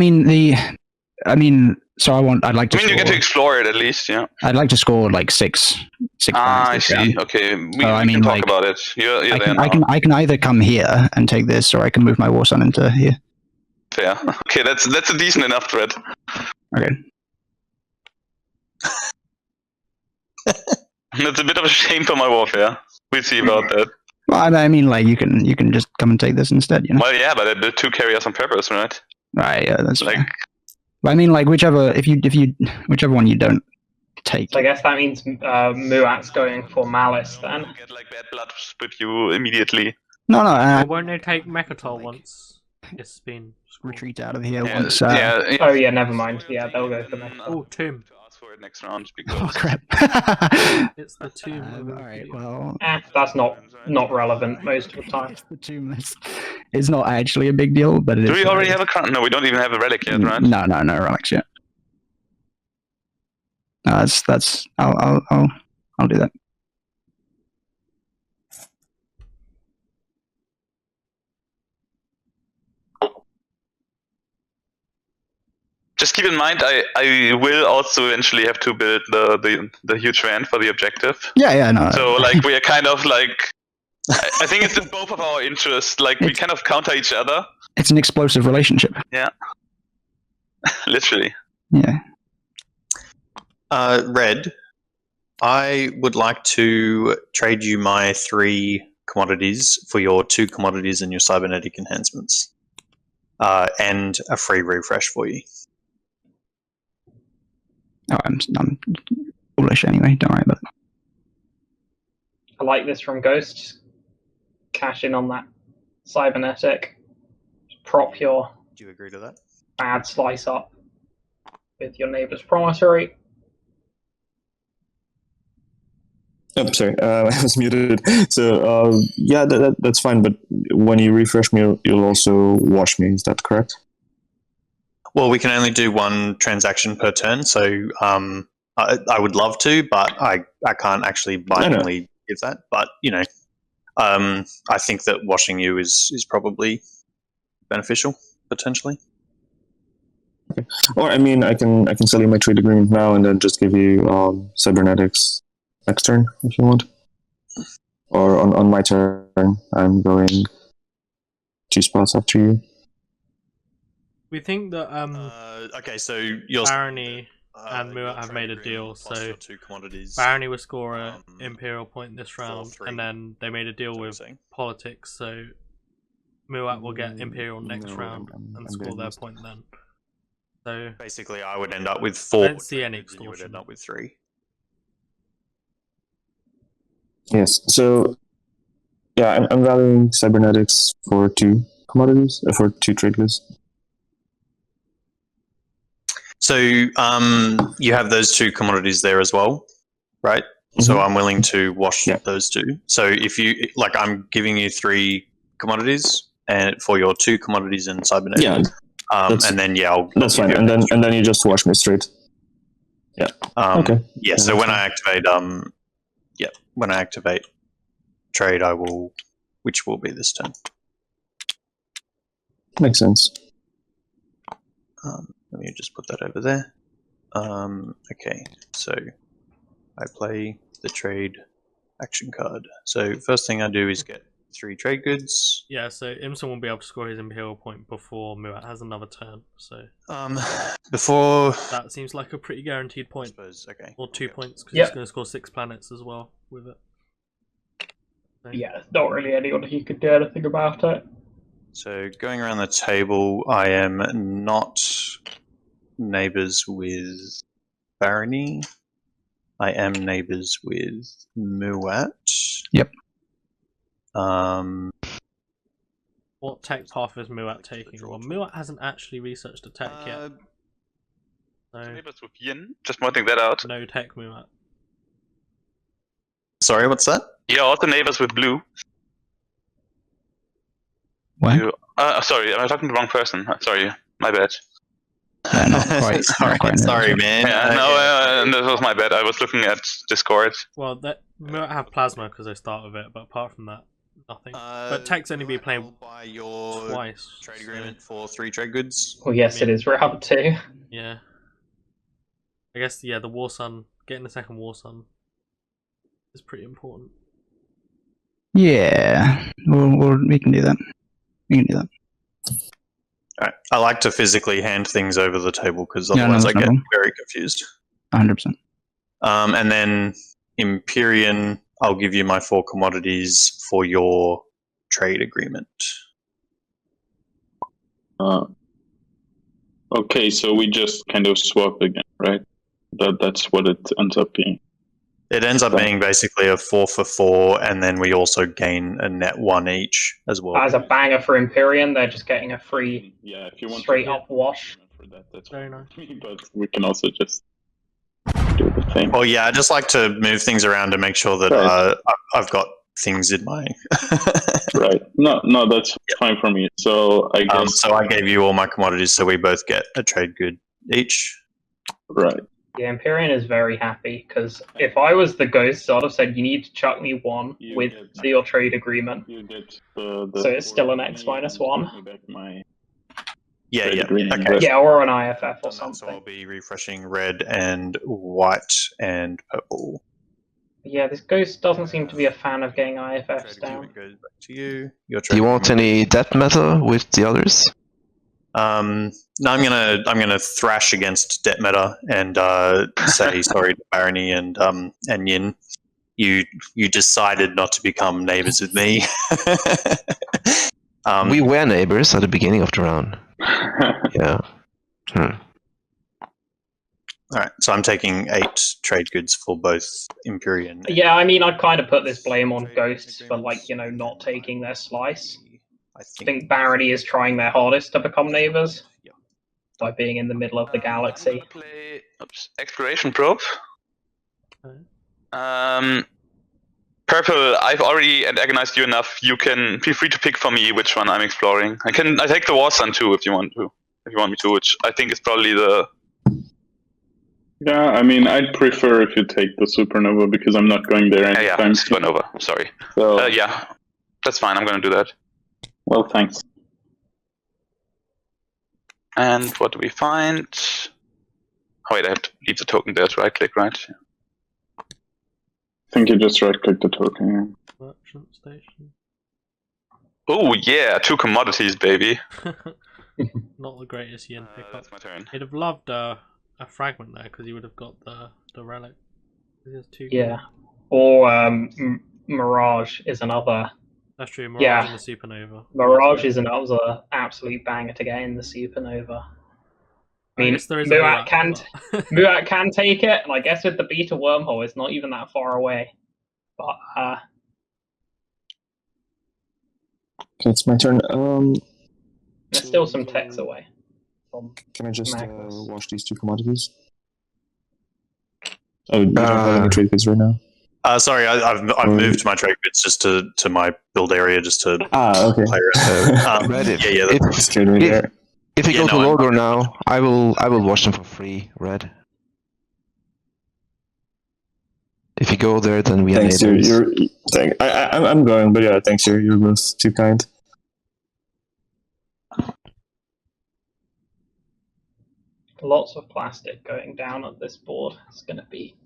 like to. You get to explore it at least, yeah. I'd like to score like 6 points. I see. Round. Okay, we can talk about it. You're there now. I can either come here and take this, or I can move my war son into here. Fair. Okay, that's a decent enough threat. Okay. That's a bit of a shame for my warfare. We'll see about that. Well, I mean, like you can just come and take this instead, you know. Well, yeah, but I built 2 carriers on purpose, right? Right. Yeah, that's like. Fair. But I mean, like whichever one you don't take. So I guess that means Muat's going for Malice then. Get like bad blood with you immediately. No. Won't they take Mechatol once it's been retreat out of here once? Oh yeah, never mind. Yeah, they'll go for Mechatol. Oh, Tomb. For it next round because oh crap! It's the Tomb. Alright, well, that's not relevant most of the time. The Tomb is not actually a big deal, but do we already have a crown? No, we don't even have a relic yet, right? No relics yet. That's I'll do that. Just keep in mind, I will also eventually have to build the huge van for the objective. Yeah, no. So like we are kind of like, I think it's in both of our interests. Like we kind of counter each other. It's an explosive relationship. Yeah. Literally. Yeah. Red, I would like to trade you my 3 commodities for your 2 commodities and your cybernetic enhancements, and a free refresh for you. Oh, I'm foolish anyway. Don't worry about it. I like this from Ghost. Just cash in on that cybernetic. Just prop your. Do you agree to that? Bad slice up with your neighbor's promontory. I'm sorry, I was muted. So yeah, that's fine. But when you refresh me, you'll also wash me. Is that correct? Well, we can only do 1 transaction per turn, so I would love to, but I can't actually bindingly give that. But you know, I think that washing you is probably beneficial potentially. Okay. Or I mean, I can sell you my trade agreement now and then just give you cybernetics next turn if you want. Or on my turn, I'm going 2 spots after you. We think that okay, so your Barony and Muat have made a deal, so Barony will score an Imperial point this round, and then they made a deal with Politics, so Muat will get Imperial next round and score their point then. So basically, I would end up with 4. I don't see any extortion. You would end up with 3. Yes, so yeah, I'm valuing cybernetics for 2 commodities, for 2 trade goods. So you have those 2 commodities there as well, right? Mm-hmm. So I'm willing to wash those 2. So if you like, I'm giving you 3 commodities and for your 2 commodities in cybernetics. Yeah. And then that's fine. And then you just wash me straight. Yeah. Okay. Yeah. So when I activate when I activate trade, I will, which will be this turn. Makes sense. Let me just put that over there. Okay. So I play the trade action card. So first thing I do is get 3 trade goods. Yeah, so Imsen will be able to score his Imperial point before Muat has another turn. So before that seems like a pretty guaranteed point. I suppose, okay. Or 2 points because he's going to score 6 planets as well with it. So. Yeah, there's not really anyone who could do anything about it. So going around the table, I am not neighbours with Barony. I am neighbours with Muat. Yep. What tech path is Muat taking? Well, Muat hasn't actually researched a tech yet. So neighbours with Yin, just pointing that out. No tech Muat. Sorry, what's that? Yeah, also neighbours with Blue. What? Sorry, am I talking to the wrong person? Sorry, my bad. Sorry, man. Yeah, no, this was my bad. I was looking at Discord. Well, Muat have Plasma because they start with it, but apart from that, nothing. But tech's only be playing by your twice. Trade agreement for 3 trade goods. Well, yes, it is round 2. Yeah. I guess the War Sun, getting the second War Sun is pretty important. Yeah, we can do that. We can do that. Right. I like to physically hand things over the table because otherwise I get very confused. 100%. And then Empyrean, I'll give you my 4 commodities for your trade agreement. Okay, so we just kind of swap again, right? That's what it ends up being. It ends up being basically a 4 for 4, and then we also gain a net 1 each as well. As a banger for Empyrean, they're just getting a free if you want straight up wash. For that, that's very nice. But we can also just do the thing. Well, yeah, I just like to move things around to make sure that I've got things in my... Right. No, that's fine for me. So I guess... so I gave you all my commodities, so we both get a trade good each. Right. The Empyrean is very happy, because if I was the ghost, I'd have said, you need to chuck me 1 with your trade agreement. You get so it's still an X-1. Yeah. Okay. Yeah, or an IFF or something. So I'll be refreshing red and white and purple. Yeah, this ghost doesn't seem to be a fan of getting IFFs down. It goes back to you. Do you want any death meta with the others? No, I'm gonna thrash against debt meta and say sorry to Barony and Yin. You decided not to become neighbours with me. We were neighbours at the beginning of the round. Yeah. Alright, so I'm taking 8 trade goods for both Empyrean. Yeah, I mean, I'd kind of put this blame on ghosts for, not taking their slice. I think Barony is trying their hardest to become neighbours by being in the middle of the galaxy. Play Exploration Probe. Purple, I've already antagonized you enough. You can feel free to pick for me which one I'm exploring. I take the War Sun too if you want to. If you want me to, which I think is probably the... Yeah, I mean, I'd prefer if you take the Supernova because I'm not going there anytime soon. Supernova, sorry. So, yeah, that's fine, I'm going to do that. Well, thanks. And what do we find? Oh wait, I have to leave the token there to right click, right? think you just right-click the token. Merchant station. Oh yeah, 2 commodities, baby. Not the greatest yen pickup. That's my turn. He'd have loved a fragment there because he would have got the relic. Yeah. Or Mirage is another. That's true. Mirage and the Supernova. Mirage is another absolute banger to get in the Supernova. I mean, Muat can take it, and I guess with the beta wormhole, it's not even that far away. But it's my turn. There's still some techs away. Can I just wash these 2 commodities? Oh, you don't have any trade bits right now? Sorry, I've moved my trade bits just to my build area just to okay. play around. If you go to Logor now, I will wash them for free, Red. If you go there, then we thanks, have I'm going, but yeah, thanks, you're both too kind. Lots of plastic going down at this board. It's going to be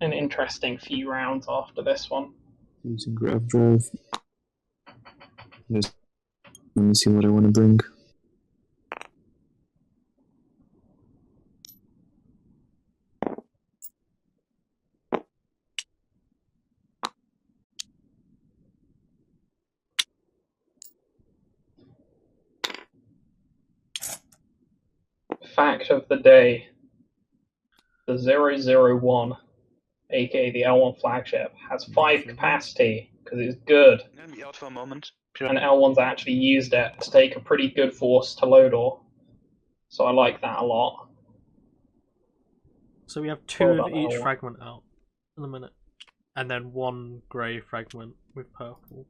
an interesting few rounds after this one. Using grab drive. Let me see what I want to bring. Fact of the day. The 001, aka the L1 flagship, has 5 capacity because it's good. I'm gonna be out for a moment. And L1's actually used it to take a pretty good force to Lodor. So I like that a lot. So we have 2 of each fragment out in a minute. And then 1 grey fragment with purple.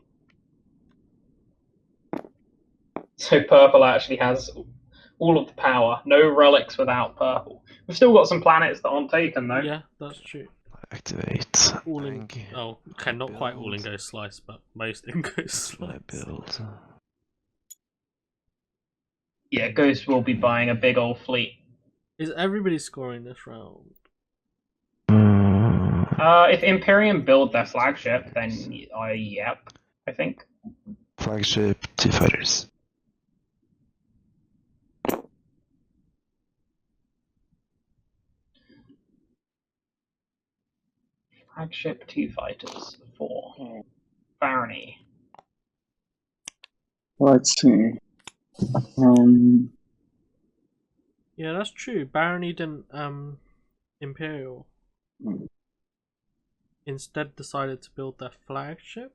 So purple actually has all of the power. No relics without purple. We've still got some planets that aren't taken though. Yeah, that's true. Activate. All in, oh, okay, not quite all in Ghost Slice, but most in Ghost Slice. Build. Yeah, Ghost will be buying a big old fleet. Is everybody scoring this round? If Imperium build their flagship, then yep, I think. Flagship, 2 fighters. Flagship, 2 fighters, 4. Barony. Let's see. Yeah, that's true. Barony didn't Imperial. Instead decided to build their flagship.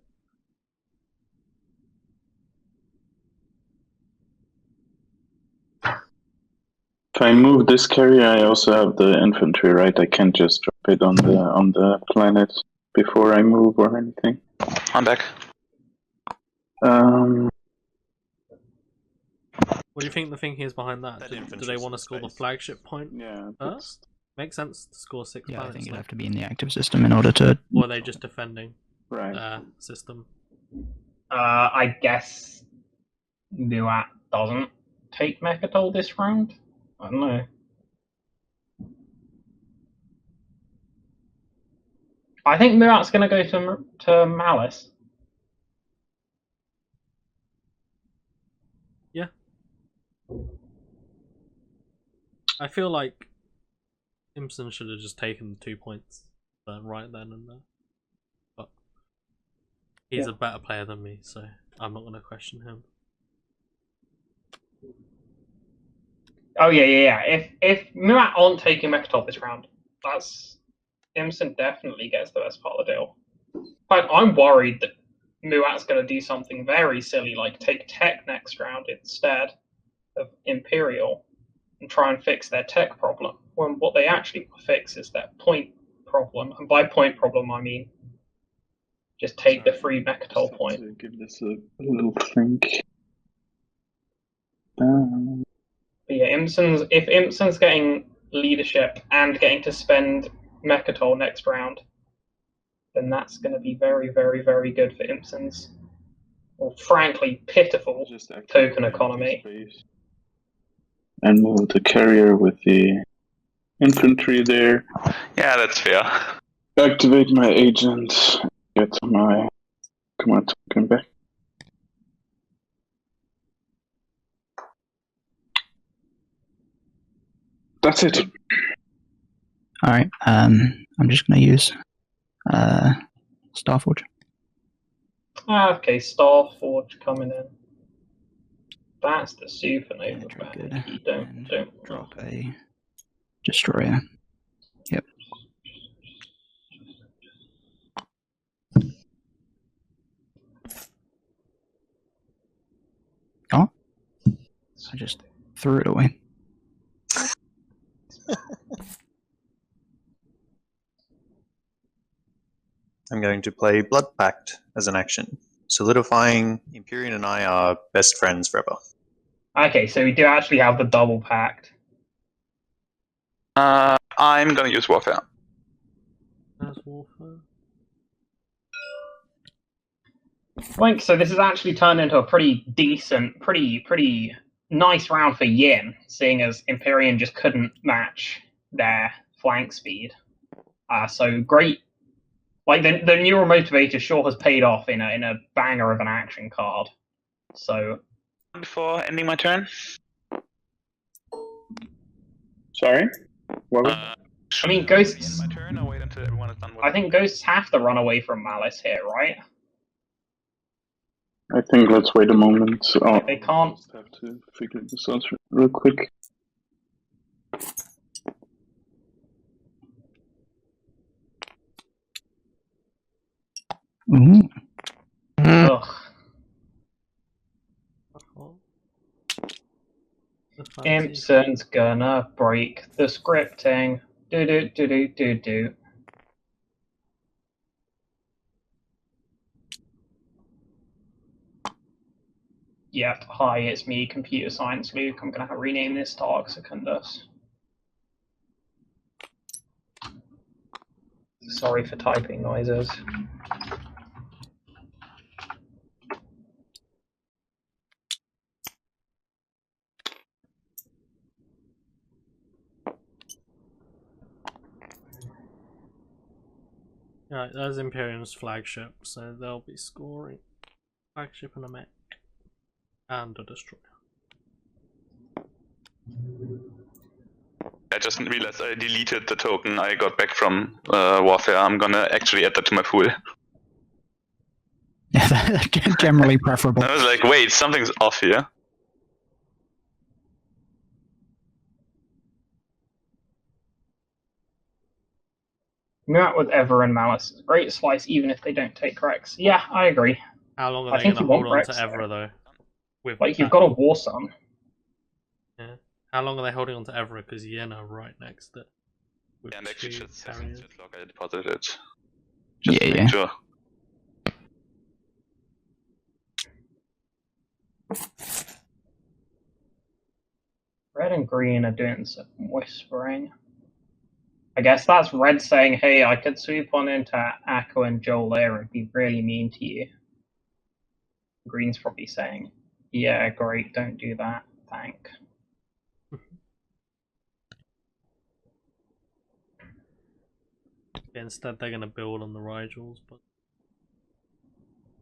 If I move this carrier, I also have the infantry, right? I can't just drop it on the planet before I move or anything. I'm back. What do you think the thinking is behind that? Do they want to score the flagship point first? Makes sense to score 6 planets. I think you'd have to be in the active system in order to... Or are they just defending system? I guess Muat doesn't take Mechatol this round? I don't know. I think Muat's going to go to Malice. Yeah. I feel like Imsen should have just taken the 2 points right then and there. But he's a better player than me, so I'm not going to question him. Oh yeah. If Muat aren't taking Mechatol this round, that's Imsen definitely gets the best part of the deal. But I'm worried that Muat's going to do something very silly, like take Tech next round instead of Imperial, and try and fix their Tech problem. When what they actually want to fix is their point problem, and by point problem I mean just take the free Mechatol point. Give this a little think. But yeah, if Imsen's getting leadership and getting to spend Mechatol next round, then that's going to be very, very, very good for Imsen's, well, frankly, pitiful token economy. And move the carrier with the infantry there. Yeah, that's fair. activate my agent. Get my command token back. That's it. All right. I'm just gonna use Starforge. Okay, Starforge coming in. That's the supernova bag. You don't drop a destroyer. Yep. Oh, I just threw it away. I'm going to play Blood Pact as an action, solidifying Empyrean and I are best friends forever. Okay, so we do actually have the double pact. I'm gonna use Warfare. Like, so this has actually turned into a pretty decent, pretty nice round for Yin, seeing as Empyrean just couldn't match their flank speed. So great. Like the neural motivator sure has paid off in a banger of an action card. So before ending my turn. Sorry. What? I mean, ghosts. My turn, or wait until everyone is done. I think ghosts have to run away from Malice here, right? I think let's wait a moment. Oh, they can't. Just have to figure this out real quick. Ugh. Imsen's gonna break the scripting. Do. Yep, hi, it's me, Computer Science Luke. I'm gonna rename this to Arc Secundus. Sorry for typing noises. Right, there's Imperium's flagship, so they'll be scoring flagship and a mech and a destroyer. I just realized I deleted the token I got back from Warfare. I'm gonna actually add that to my pool. Yeah, generally preferable. I was like, wait, something's off here. Muat with Ever and Malice is a great slice, even if they don't take Rex. Yeah, I agree. How long are they going to hold on to Evra, though? Like, you've got a War Sun. Yeah. How long are they holding on to Evra? Because Yen are right next to it. Yeah, and actually just log I deposited it. Just to make sure. Red and green are doing some whispering. I guess that's red saying, hey, I could sweep on into Akko and Jolare and be really mean to you. Green's probably saying, yeah, great, don't do that, thank. Instead, they're going to build on the Rigels, but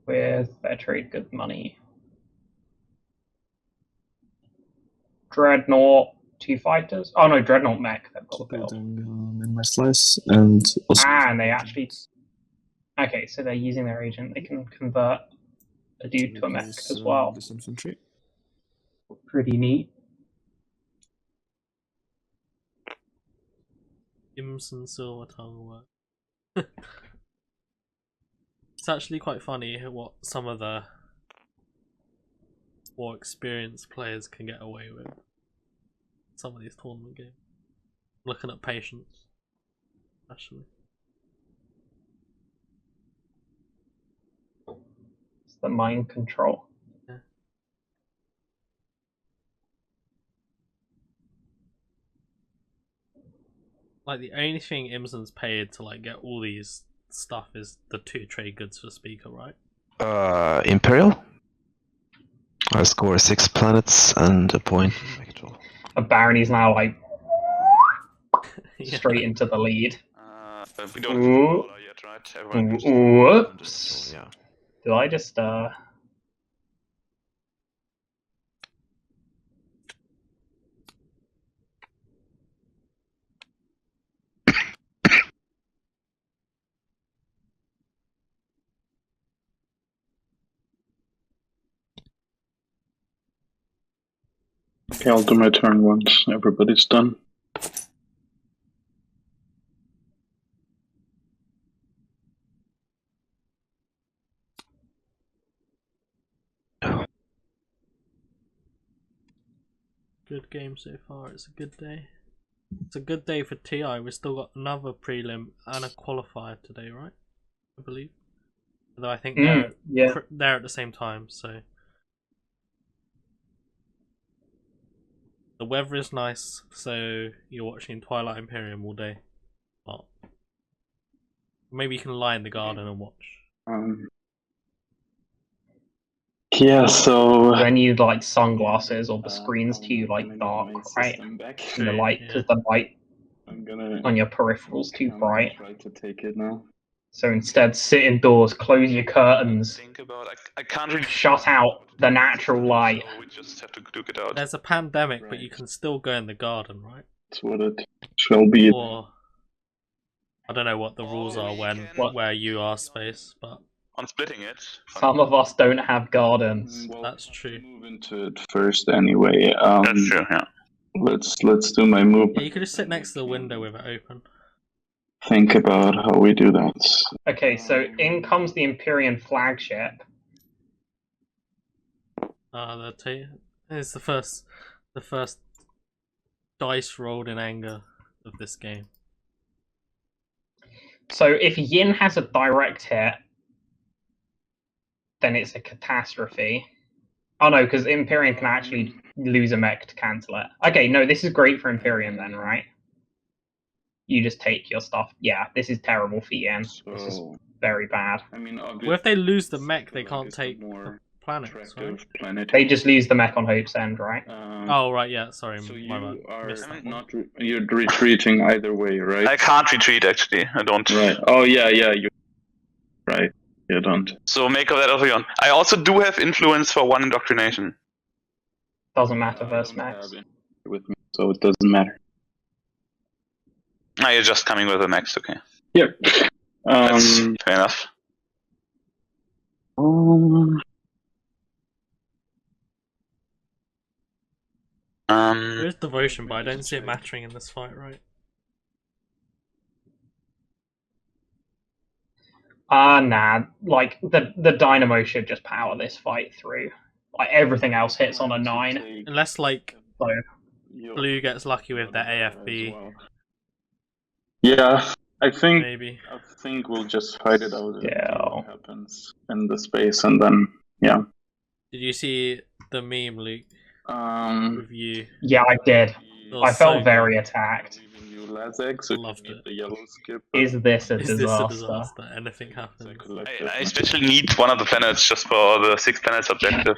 with their trade good money. Dreadnought, 2 fighters. Oh no, Dreadnought mech. They've got building in my slice, and also and they actually. Okay, so they're using their agent. They can convert a dude to a mech as well. Infantry. Pretty neat. Imsen Silver Tongue work. It's actually quite funny what some of the more experienced players can get away with. Some of these tournament games. Looking at patience, actually. It's the mind control. Yeah. Like the only thing Imsen's paid to like get all these stuff is the 2 trade goods for speaker, right? Imperial. I score 6 planets and a point. A Barony's now like straight into the lead. We don't have a caller yet, right? Everyone Whoops. So, yeah. Did I just Okay, I'll do my turn once everybody's done. Good game so far. It's a good day. It's a good day for TI. We've still got another prelim and a qualifier today, right? I believe. Although I think they're at the same time, so the weather is nice, so you're watching Twilight Imperium all day. Well, maybe you can lie in the garden and watch. Yeah, so then you like sunglasses or the screen's too like dark, right? And the light, because the light on your peripheral's too bright. Try to take it now. So instead, sit indoors, close your curtains. Think about. I can't really shut out the natural light. So we just have to duke it out. There's a pandemic, but you can still go in the garden, right? That's what it shall be. Or I don't know what the rules are where you are space, but on splitting it. Some of us don't have gardens. Well, that's true. Move into it first anyway. That's true. Yeah. Let's do my move. Yeah, you could just sit next to the window with it open. Think about how we do that. Okay, so in comes the Empyrean flagship. It's the first dice rolled in anger of this game. So if Yin has a direct hit, then it's a catastrophe. Oh no, because Empyrean can actually lose a mech to cancel it. Okay, no, this is great for Empyrean then, right? You just take your stuff. Yeah, this is terrible for Yin. This is very bad. I mean, well, if they lose the mech, they can't take the planets, right? They just lose the mech on Hope's End, right? Oh, right, yeah, sorry. So my bad. You're retreating either way, right? I can't retreat, actually. I don't. Right. Oh, yeah, you right. You don't. So make of that of your own. I also do have influence for one indoctrination. Doesn't matter versus max. With me, so it doesn't matter. Ah, you're just coming with the max, okay. Yep. That's fair enough. There is devotion, but I don't see it mattering in this fight, right? Nah. Like the Dynamo should just power this fight through. Like everything else hits on a 9. Unless like Blue gets lucky with their AFB. Well. Yeah, I think maybe. I think we'll just fight it out and see what happens in the space, and then yeah. Did you see the meme, Luke? With you? Yeah, I did. I felt very attacked. Loved it. The yellow skip. Is this a disaster? This a disaster? Anything happens? I especially need one of the planets just for the 6 planets objective.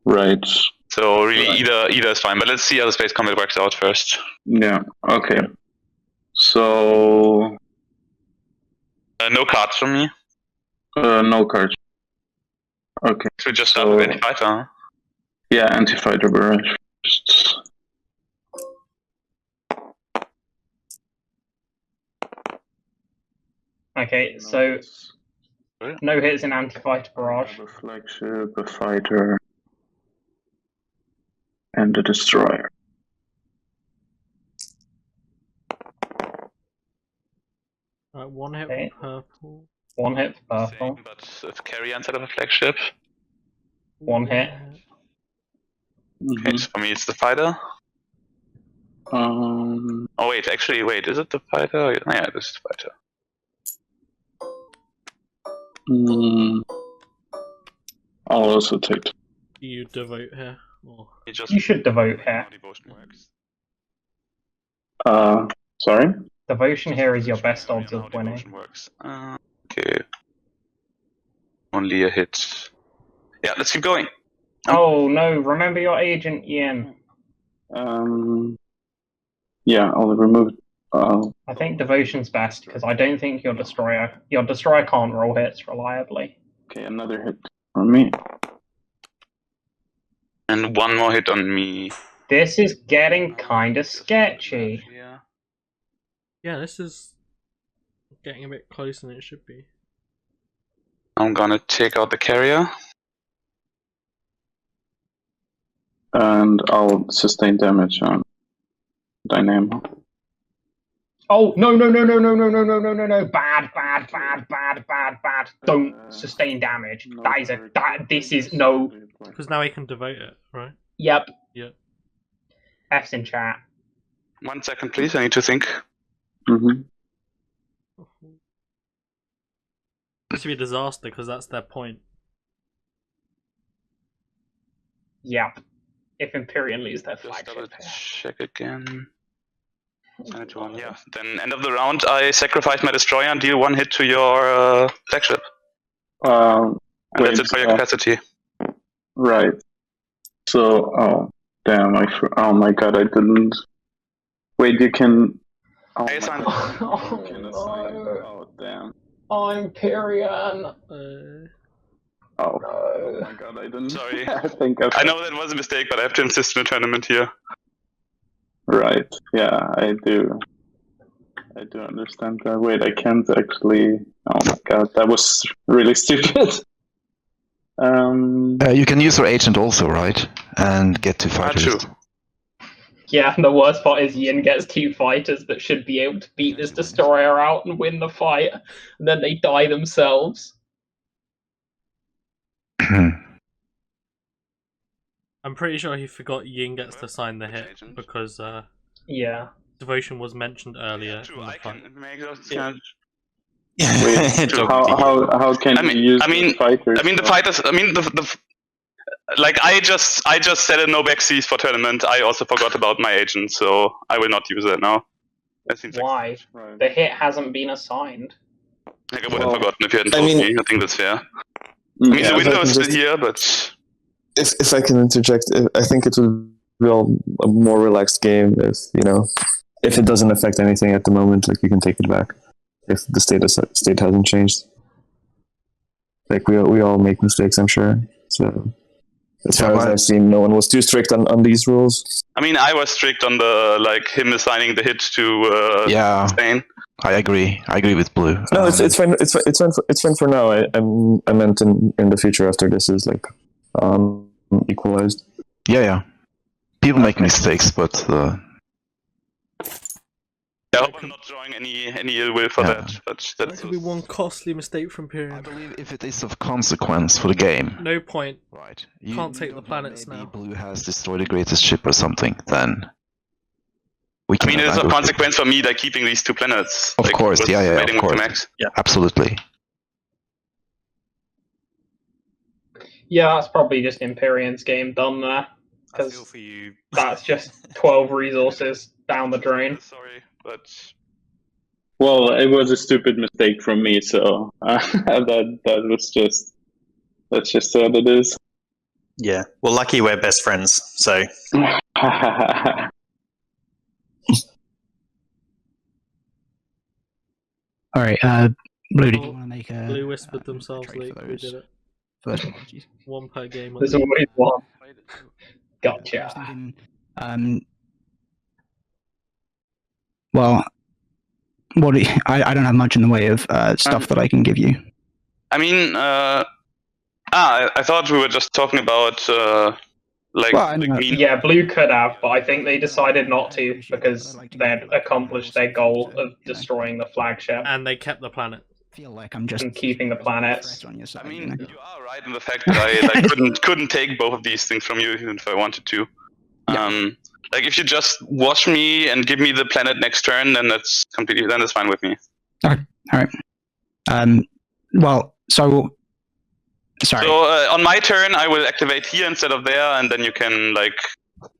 Right. So really, either is fine. But let's see how the space combat works out first. Yeah. Okay. So. No cards from me. No cards. Okay. So we just start with anti-fighter. Huh? Yeah, anti-fighter barrage first. Okay, so no hits in anti-fighter barrage. A flagship, a fighter, and a destroyer. Right, one hit for purple. One hit for purple. Same, but if carry instead of a flagship. One hit. Okay, so for me it's the fighter. Oh wait, actually, wait, is it the fighter? Yeah, this is the fighter. I'll also take. Do you devote here? Or... You should devote here. Sorry? Devotion here is your best odds of winning. Works. Okay. Only a hit. Yeah, let's keep going. Oh no, remember your agent, Ian. Yeah, I'll remove I think devotion's best because I don't think your destroyer can't roll hits reliably. Okay, another hit on me. And one more hit on me. This is getting kind of sketchy. Yeah, this is getting a bit closer than it should be. I'm gonna take out the carrier. And I'll sustain damage on Dynamo. Oh, no. Bad. Don't sustain damage. This is no. Because now he can devote it, right? Yep. Yep. F's in chat. 1 second, please. I need to think. Mm-hmm. This would be a disaster because that's their point. Yep. If Empyrean lose their Just flagship. double check again. Yeah. Then end of the round, I sacrifice my destroyer and deal 1 hit to your flagship. And that's it for your capacity. Right. So, oh damn! Oh my god! I didn't. Wait, you can. Oh, I assign. Oh damn! Oh, Empyrean. Oh my god! I didn't. Sorry. I know that was a mistake, but I have to insist on a tournament here. Right. Yeah, I do. I do understand that. Wait, I can't actually. Oh my god, that was really stupid. You can use your agent also, right? And get 2 fighters. True. Yeah, and the worst part is Yin gets 2 fighters that should be able to beat this destroyer out and win the fight, and then they die themselves. I'm pretty sure he forgot Yin gets to sign the hit because yeah, devotion was mentioned earlier. Yeah, true. I can make those. Wait, how can you use the fighters? I mean the fighters. I mean the like I just set a no backseas for tournament. I also forgot about my agent, so I will not use it now. Why? Right. The hit hasn't been assigned. Like I would have forgotten if you hadn't told me. I think that's fair. I mean the window is still here, but if I can interject, I think it would be a more relaxed game if it doesn't affect anything at the moment. Like you can take it back if the state hasn't changed. Like we all make mistakes, I'm sure. So as far as I've seen, no one was too strict on these rules. I mean, I was strict on the him assigning the hit to Spain. I agree. I agree with Blue. No, it's fine. It's fine for now. I meant in the future after this is equalized. Yeah. People make mistakes, but. I hope I'm not drawing any ill will for that. But that could be one costly mistake from Imperium. I believe if it is of consequence for the game. No point. Right. Can't take the planets now. Blue has destroyed the greatest ship or something, then. I mean, it is of consequence for me that keeping these 2 planets. Of course, yeah, of course. Max. Yeah, absolutely. Yeah, that's probably just Empyrean's game done there. Because that's just 12 resources down the drain. Sorry, but well, it was a stupid mistake from me, so that was just that's just what it is. Yeah. Well, lucky we're best friends, so. All right, Blue, did you want to make a... Blue whispered themselves, Luke, we did it. First, 1 per game. There's always one. Gotcha. Well, I don't have much in the way of stuff that I can give you. I mean, I thought we were just talking about... yeah, Blue could have, but I think they decided not to because they'd accomplished their goal of destroying the flagship. And they kept the planet. I feel like I'm just and keeping the planets. On your side, I mean, you are right in the fact that I couldn't take both of these things from you even if I wanted to. Yeah. If you just watch me and give me the planet next turn, then that's fine with me. All right. Well, so. Sorry. So on my turn, I will activate here instead of there, and then you can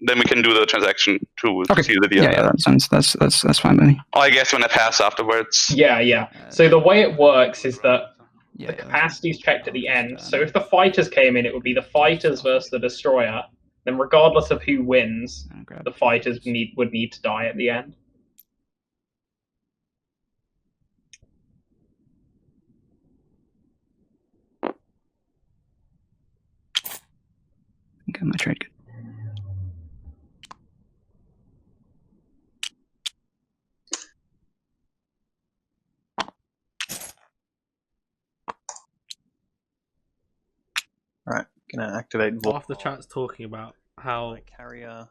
then we can do the transaction to see the deal. Yeah, that's fine with me. Oh, I guess when I pass afterwards. Yeah. So the way it works is that the capacity is checked at the end. So if the fighters came in, it would be the fighters versus the destroyer. Then regardless of who wins, the fighters would need to die at the end. get my trade good. Alright, gonna activate Half the chat's talking about how carrier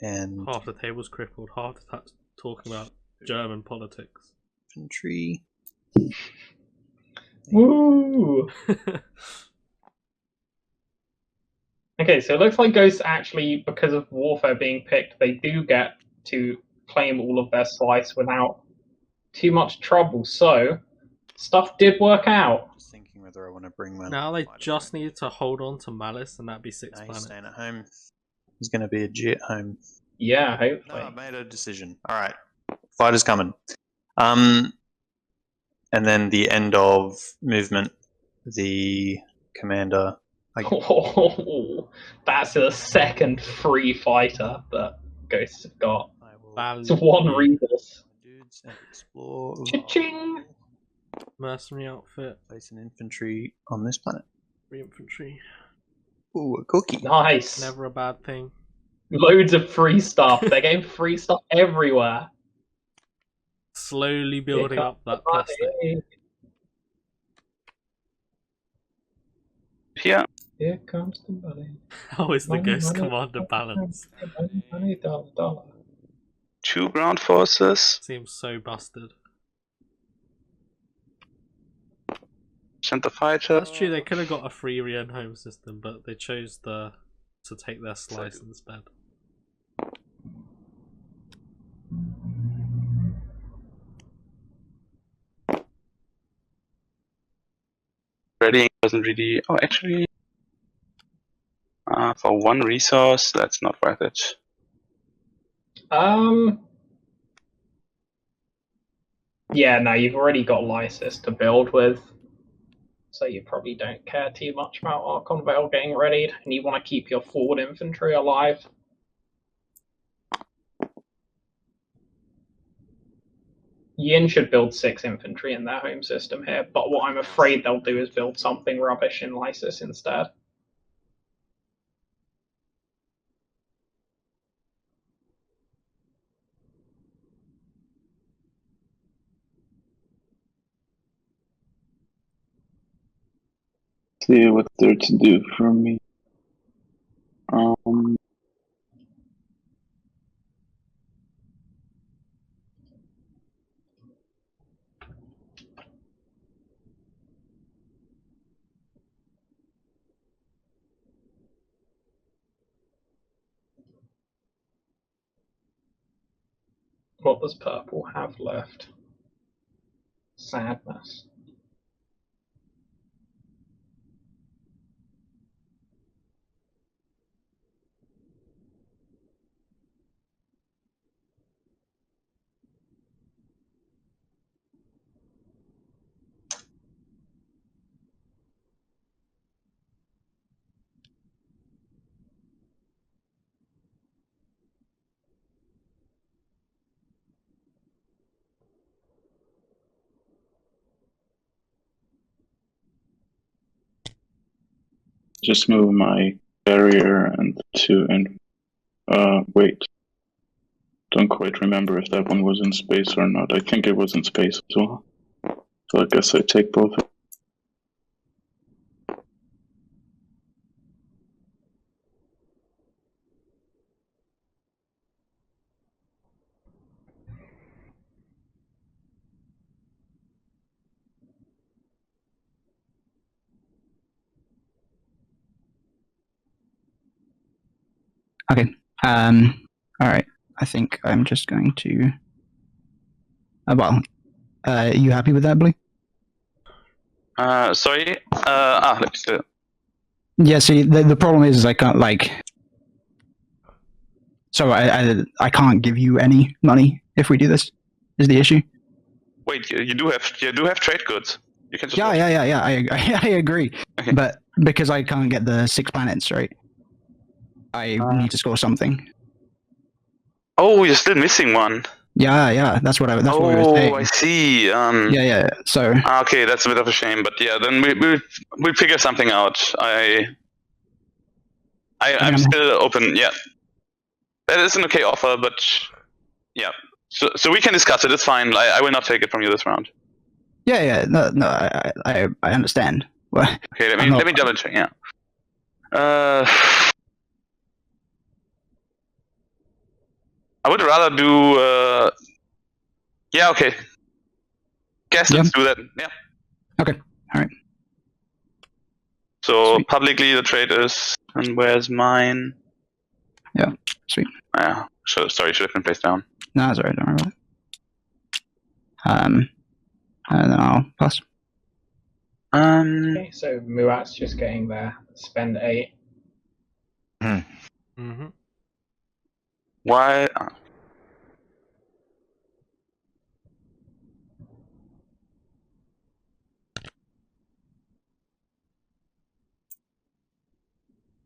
and half the table's crippled, half the chat's talking about German politics. infantry. Woo! Okay, so it looks like Ghosts actually, because of Warfare being picked, they do get to claim all of their slice without too much trouble. So, stuff did work out. Just thinking whether I want to bring my... Now they just need to hold on to Malice, and that'd be 6 No, he's planets. staying at home. He's going to be a G at home. Yeah, No, hopefully. I made a decision. Alright. Fighter's coming. And then the end of movement, the commander... Oh, that's a second free fighter that Ghosts have got. It's one resource. Dudes and explore. Cha-ching! Mercenary outfit. Place an infantry on this planet. Free infantry. Ooh, a cookie. Nice. Never a bad thing. Loads of free stuff. They're getting free stuff everywhere. Slowly building up that plastic. Yeah. Here comes the money. How is the Money, Ghost money, Commander balanced? Money, dollar. 2 ground forces. Seems so busted. Send the fighter. That's true, they could have got a free Rian home system, but they chose to take their slice instead. Readying doesn't really... Oh, actually... for 1 resource, that's not worth it. Yeah, no, you've already got Lysis to build with, so you probably don't care too much about Archon Veil getting readied, and you want to keep your forward infantry alive. Yin should build 6 infantry in their home system here, but what I'm afraid they'll do is build something rubbish in Lysis instead. See what they're to do for me. What does purple have left? Sadness. Just move my barrier and 2 and wait. Don't quite remember if that one was in space or not. I think it was in space as well. So I guess I take both. Okay. All right. I think I'm just going to. You happy with that, Blue? Sorry. Let me see. Yeah. See, the problem is I can't So I can't give you any money if we do this. Is the issue? Wait, you do have trade goods. You can just Yeah. I agree. Okay. But because I can't get the 6 planets, right? I need to score something. Oh, you're still missing one. Yeah. That's what I was saying. Oh, I see. Yeah. So. Okay, that's a bit of a shame, but yeah, then we'll figure something out. I'm still open. Yeah, that is an okay offer, but yeah. So we can discuss it. It's fine. I will not take it from you this round. Yeah. No, I understand. Well, okay, let me double check. Yeah. I would rather do. Yeah. Okay. Guess let's do that. Yeah. Okay. All right. So publicly the trade is, and where's mine? Yeah. Sweet. Yeah. So sorry, should have been placed down. No, that's alright. Don't worry about it. And then I'll pass. Okay, so Muat's just getting there. Spend 8. Mm-hmm. Why?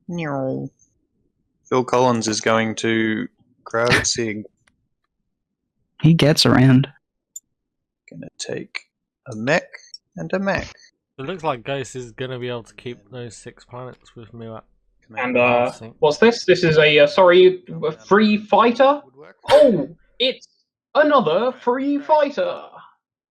No. Phil Collins is going to grab Sig. He gets around. Gonna take a mech and a mech. It looks like Ghost is gonna be able to keep those 6 planets with Muat. And what's this? This is a free fighter. Oh, it's another free fighter.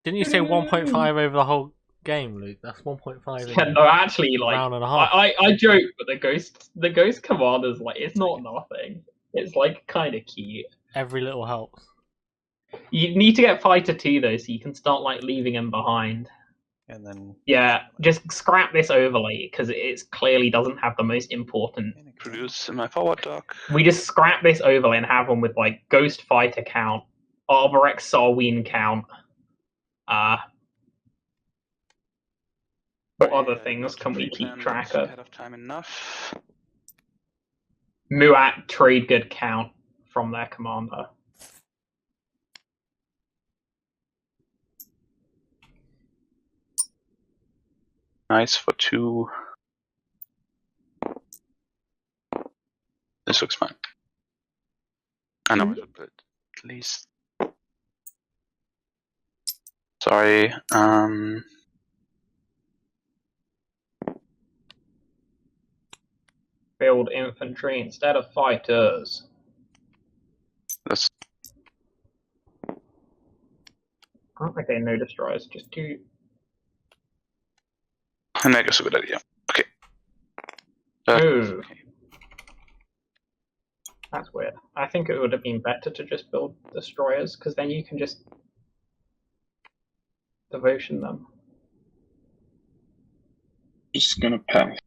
Didn't you say 1.5 over the whole game, Luke? That's 1.5. Yeah, no, actually, like round and a half. I joke, but the ghost commander's like it's not nothing. It's like kind of cute. Every little helps. You need to get fighter 2 though, so you can start like leaving him behind. And then just scrap this overlay because it clearly doesn't have the most important. Produce in my forward dock. We just scrap this overlay and have one with like ghost fighter count, Arborex Sarween count. What other things can we keep track of? Ahead of time enough. Muat trade good count from their commander. Nice for 2. This looks fine. I know I should put at least. Sorry. Build infantry instead of fighters. That's. Okay, no destroyers, just 2. And that is a good idea. Okay. Okay. That's weird. I think it would have been better to just build destroyers, because then you can just devotion them. Just gonna pass.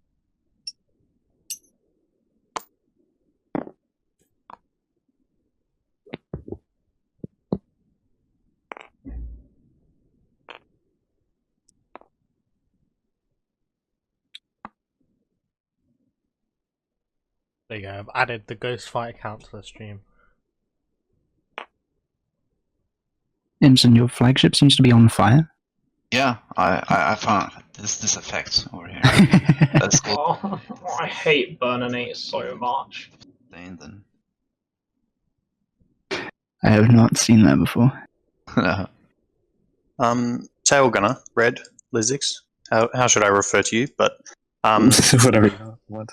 There you go. I've added the ghost fight count to the stream. Imsen, your flagship seems to be on fire. Yeah, I found this effect over here. That's good. Oh, I hate Burninates so much. Then. I have not seen that before. Tailgunner, Red, Lizix. How should I refer to you? But whatever you want.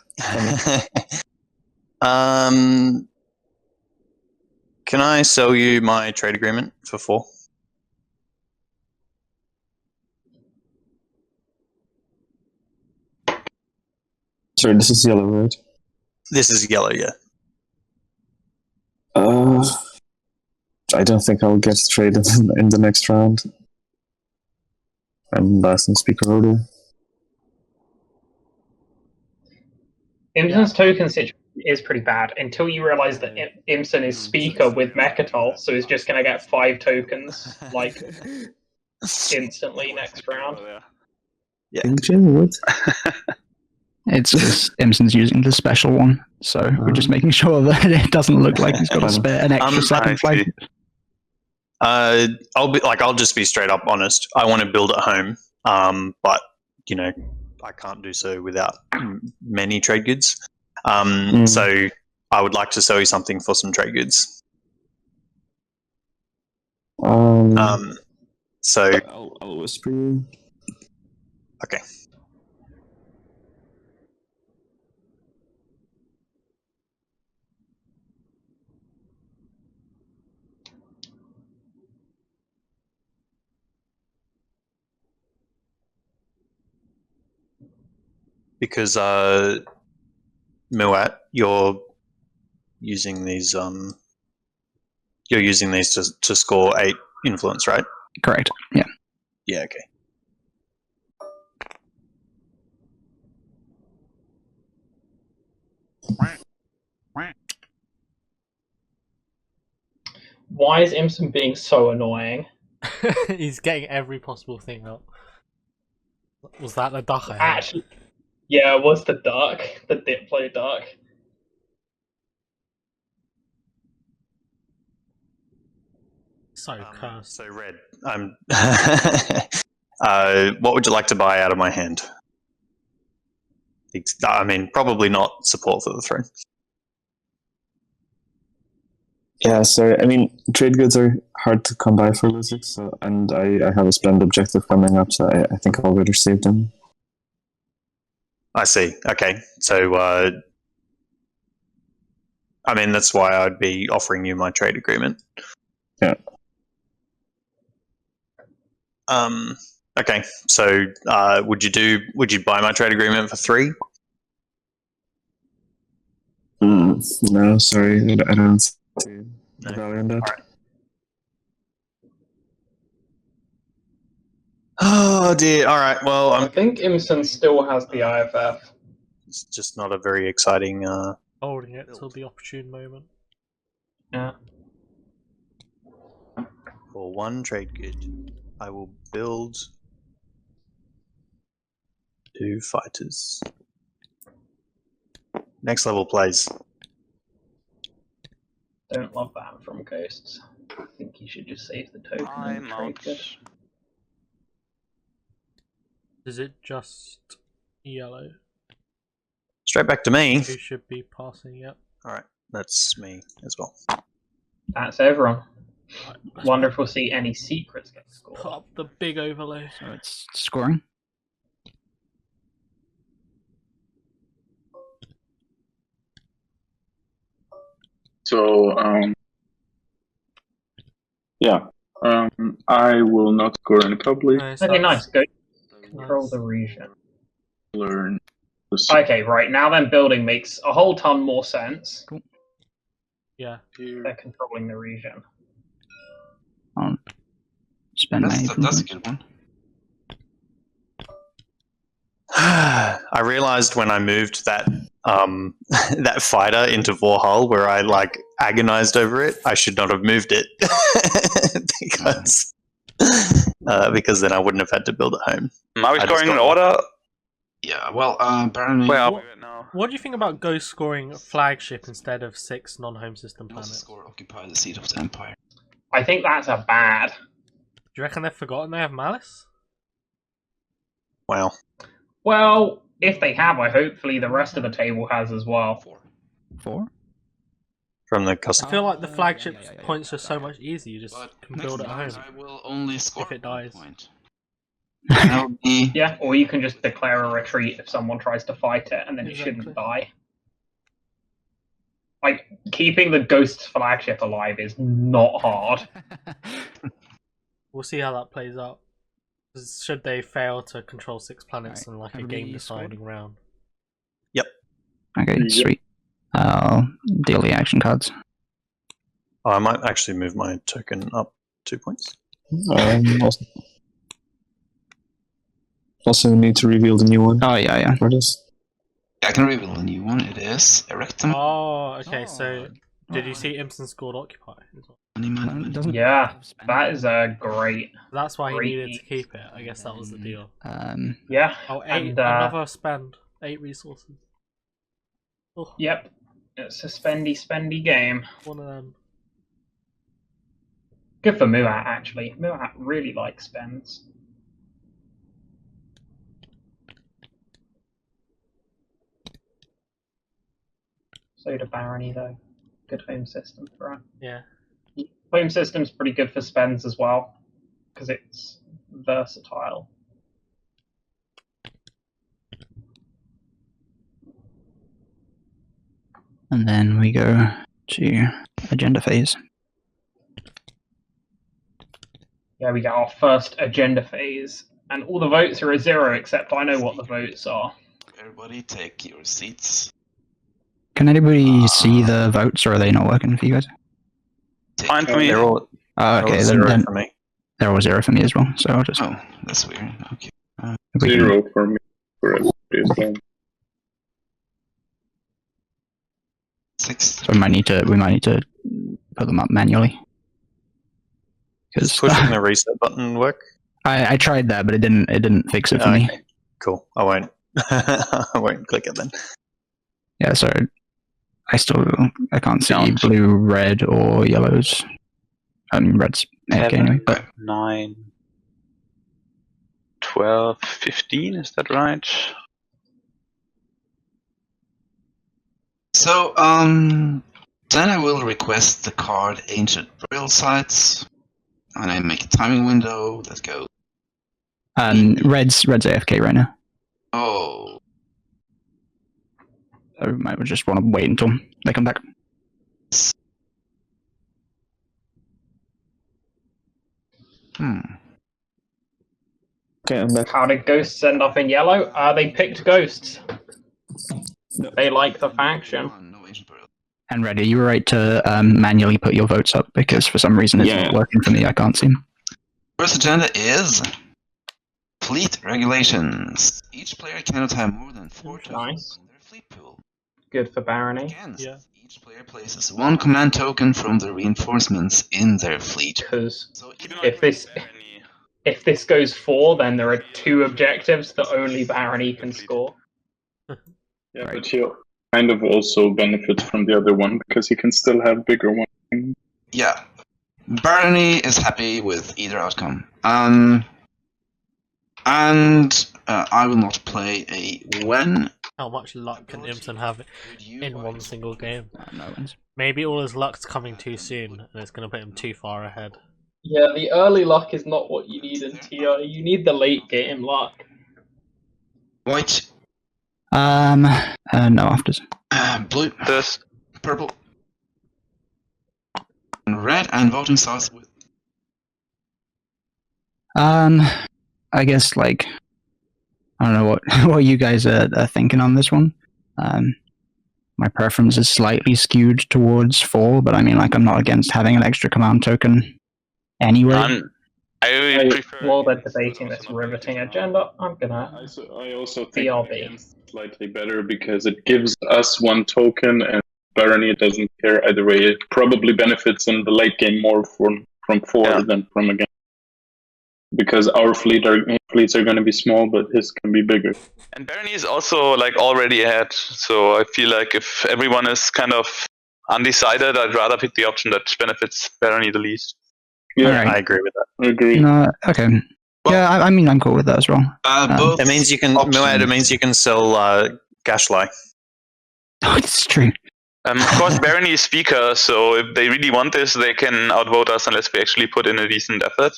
Can I sell you my trade agreement for 4? Sorry, this is yellow, right? This is yellow, yeah. I don't think I'll get traded in the next round. I'm last in speaker order. Imsen's token situation is pretty bad until you realize that Imsen is speaker with Mechatol, so he's just going to get 5 tokens like instantly next round. Yeah. What? It's just Imsen's using the special one, so we're just making sure that it doesn't look like he's got an extra second flag. I'll just be straight up honest. I want to build at home, but you know, I can't do so without many trade goods. So I would like to sell you something for some trade goods. So I'll whisper you. Okay. because Muat, you're using these to score 8 influence, right? Correct. Yeah. Yeah. Okay. Why is imsen being so annoying? He's getting every possible thing up. Was that the duck I had? Actually, yeah, it was the duck, the Diplo duck. So cursed. So Red, what would you like to buy out of my hand? I mean, probably not support for the throne. Yeah, sorry. I mean, trade goods are hard to come by for Lizard, so, and I have a spend objective coming up, so I think I'll better save them. I see. Okay, so I mean, that's why I'd be offering you my trade agreement. Yeah. Okay, so would you buy my trade agreement for 3? No, sorry, I don't see the value in that. All right. Oh dear. All right. Well, I think imsen still has the IFF. It's just not a very exciting. Holding it till the opportune moment. Yeah. For 1 trade good, I will build 2 fighters. Next level plays. Don't love that from Ghosts. I think you should just save the token and trade good. Is it just yellow? Straight back to me. Who should be passing? Yep. Alright, that's me as well. That's everyone. Right, Wonderful to see any secrets get scored. put up the big overlay. So it's scoring. So, yeah. I will not score any public. Okay, nice. Go control the region. Learn. Okay, right. Now then building makes a whole ton more sense. Cool. Yeah. They're controlling the region. Spend That's a good one. I realized when I moved that that fighter into Vorhal, where I like agonized over it, I should not have moved it because then I wouldn't have had to build at home. Are we scoring in order? Yeah, well, apparently. What do you think about Ghost scoring flagship instead of 6 non-home system planets? Score occupy the seat of the Empire. I think that's a bad. Do you reckon they've forgotten they have Malice? Wow. Well, if they have, hopefully the rest of the table has as well. 4? From the custom. I feel like the flagship points are so much easier. You just can build it at home. I will only score if it dies. point. That would be... Yeah, or you can just declare a retreat if someone tries to fight it, and then it shouldn't die. Like, keeping the Ghost's flagship alive is not hard. We'll see how that plays out. Should they fail to control 6 planets in like a game-deciding round? Yep. Okay, sweet. I'll deal the action cards. Oh, I might actually move my token up 2 points. Also need to reveal the new one. Oh, yeah. For this. I can reveal the new one. It is Erectum. Oh, okay, so did you see imsen scored Occupy? Yeah, that is a great. That's why he great needed to keep it. I guess that was the deal. Yeah. Oh, 8, and, another spend. 8 resources. Oh. Yep. It's a spendy game. One of them. Good for Muat, actually. Muat really likes spends. So do Barony, though. Good home system for it. Yeah. Home system's pretty good for spends as well, because it's versatile. And then we go to agenda phase. Yeah, we get our first agenda phase, and all the votes are a 0, except I know what the votes are. Everybody take your seats. Can anybody see the votes, or are they not working for you guys? Fine for me. They're all, Okay, zero then for me. they're all 0 for me as well, so I'll just... Oh, that's weird. Okay. 0 for me. For everybody as well. 6. So we might need to put them up manually. Does pushing the reset button work? I tried that, but it didn't fix it for me. Okay. Cool. I won't. I won't click it then. Yeah, so I can't see blue, red, or yellows. I mean, red's AFK anyway. But 9, 12, 15. Is that right? So, then I will request the card Ancient Burial Sites, and I make a timing window that goes. Red's AFK right now. Oh. So we might just want to wait until they come back. Okay, I'm back. How did ghosts end up in yellow? They picked ghosts. No. They like the faction. And Red, are you right to manually put your votes up? Because for some reason it's not working for me, I can't see them. First agenda is fleet regulations. Each player cannot have more than 4 tokens in their fleet pool. Good for Barony. Against, each player places 1 command token from the reinforcements in their fleet. Because if this goes 4, then there are 2 objectives that only Barony can score. Yeah, but he kind of also benefits from the other one because he can still have bigger one. Yeah, Barony is happy with either outcome. And I will not play a when. How much luck can imsen have in one single game? No one's. Maybe all his luck's coming too soon, and it's going to put him too far ahead. Yeah, the early luck is not what you need in TI. You need the late game luck. White. No afters. Blue. This. Purple. And red, and voting starts with. I guess, like, I don't know what you guys are thinking on this one. My preference is slightly skewed towards 4, but I mean, like, I'm not against having an extra command token anyway. I prefer. While they're debating this riveting agenda, I'm gonna. I also think BRB. it's slightly better because it gives us 1 token, and Barony doesn't care either way. It probably benefits in the late game more from 4 than from against. Because our fleets are going to be small, but his can be bigger. And Barony is also like already ahead, so I feel like if everyone is kind of undecided, I'd rather pick the option that benefits Barony the least. Yeah, right. I agree with that. I agree. No, okay. Well, yeah, I mean, I'm cool with that as well. Both It means you can. It means you can sell Gashly. Oh, it's true. Of course, Barony is speaker, so if they really want this, they can outvote us unless we actually put in a decent effort.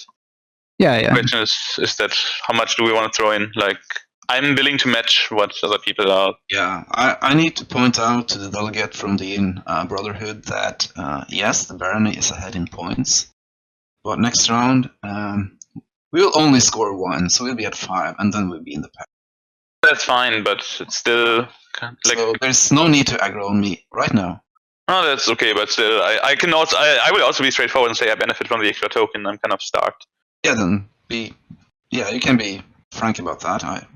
Yeah. The question is that how much do we want to throw in? Like, I'm willing to match what other people are. Yeah, I need to point out to the delegate from the Brotherhood that yes, the Barony is ahead in points, but next round we'll only score 1, so we'll be at 5, and then we'll be in the pack. That's fine, but it's still like. So there's no need to aggro on me right now. Oh, that's okay, but still, I can also I will also be straightforward and say I benefit from the extra token. I'm kind of starved. Yeah, then you can be frank about that. I'm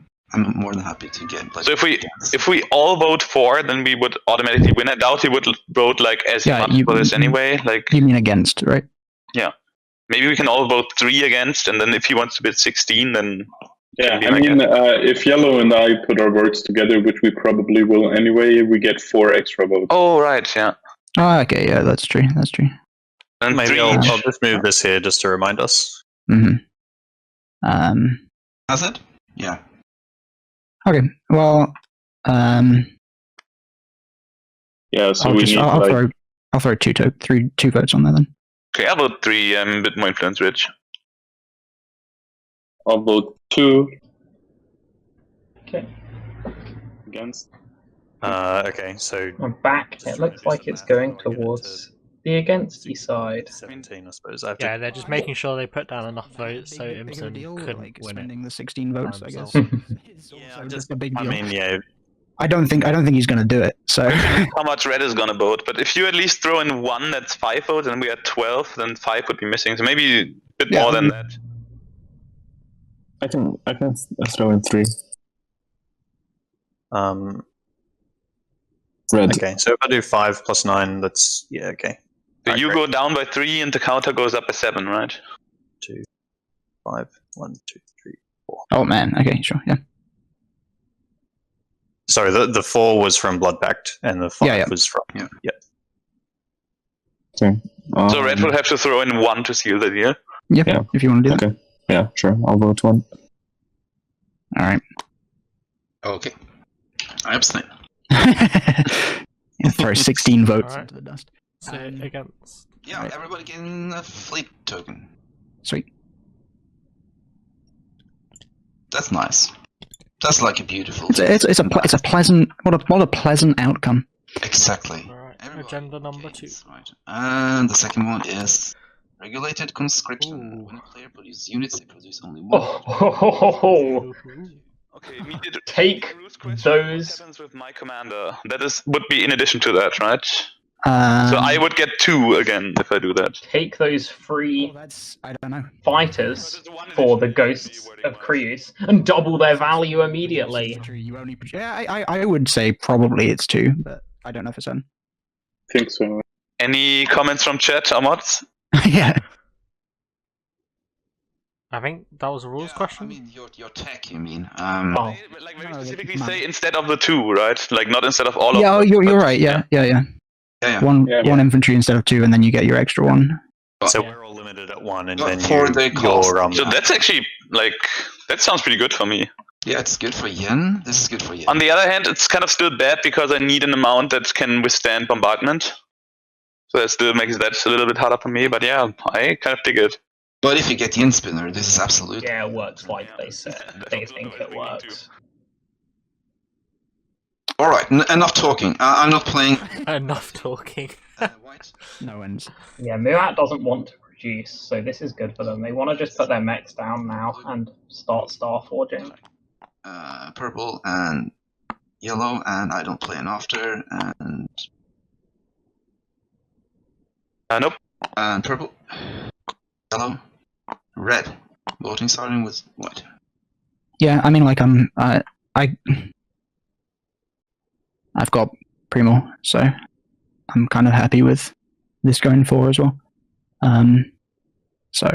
more than happy to get. Like, so if we all vote 4, then we would automatically win. I doubt he would vote like as much for this anyway. Like, you mean against, right? Yeah, maybe we can all vote 3 against, and then if he wants to bid 16, then yeah. I mean, if Yellow and I put our votes together, which we probably will anyway, we get 4 extra votes. Oh right, yeah. Oh, okay, yeah, that's true. And maybe I'll just move this here just to remind us. Mm-hmm. Has it? Yeah. Okay. Well. Yeah. So I'll throw 2 votes on there then. Okay, I'll vote 3. I'm a bit more influence rich. I'll vote 2. Okay. Against. Okay, so I'm back. It looks like it's going towards the against side. 17, I suppose. Yeah, they're just making sure they put down enough votes so imsen couldn't win it. Spending the 16 votes, I guess. Yeah, just a big deal. I mean, yeah, I don't think he's going to do it. So how much red is going to vote? But if you at least throw in 1, that's 5 votes, and we are 12, then 5 would be missing. So maybe a bit more than that. I can throw in 3. Red. Okay, so if I do 5 plus 9, that's okay. So you go down by 3, and the counter goes up by 7, right? 2, 5, 1, 2, 3, 4. Oh man, okay, sure, yeah. Sorry, the 4 was from Blood Pact, and the 5 was from Okay. So red will have to throw in 1 to seal the deal. Yeah, if you want to do that. Okay. Yeah, sure. I'll vote 1. All right. Okay. I abstain. Throw 16 votes Alright. into the dust. So against. Yeah, everybody getting a fleet token. Sweet. That's nice. That's like a beautiful. It's a pleasant what a pleasant outcome. Exactly. Alright, Everybody agenda number 2. gains, right. And the second one is regulated conscription. When a player produces units, they produce only one. Okay, immediate Take those. those. What happens with my commander? That would be in addition to that, right? So So I would get 2 again if I do that. Take those free I don't know. fighters for the Ghosts of Creus and double their value immediately. You only I would say probably it's 2, but I don't know for certain. I think so. Any comments from chat, Ahmad? Yeah. I think that was a rules question. I mean, your tech, you mean? Oh. Like very No, specifically come on. say instead of the 2, right? Like not instead of all of Yeah, them. you're but- right. Yeah. Yeah. One Yeah. infantry instead of 2, and then you get your extra 1. So Yeah. we're all limited at 1, and But then for the cost, So that's actually like that sounds pretty good for me. yeah, it's good for yen. This is good for yen. On the other hand, it's kind of still bad because I need an amount that can withstand bombardment. So that still makes that a little bit harder for me. But yeah, I kind of dig it. But if you get yen spinner, this is absolute. Yeah, it works like they said. They think it works. All right, enough talking. I'm not playing. Enough talking. White. No ends. Yeah, Muat doesn't want to produce, so this is good for them. They want to just put their mechs down now and start star forging. Purple and yellow, and I don't play an after, and Nope. and purple, yellow, red. Voting starting with white. Yeah, I mean, like I've got Primo, so I'm kind of happy with this going 4 as well. So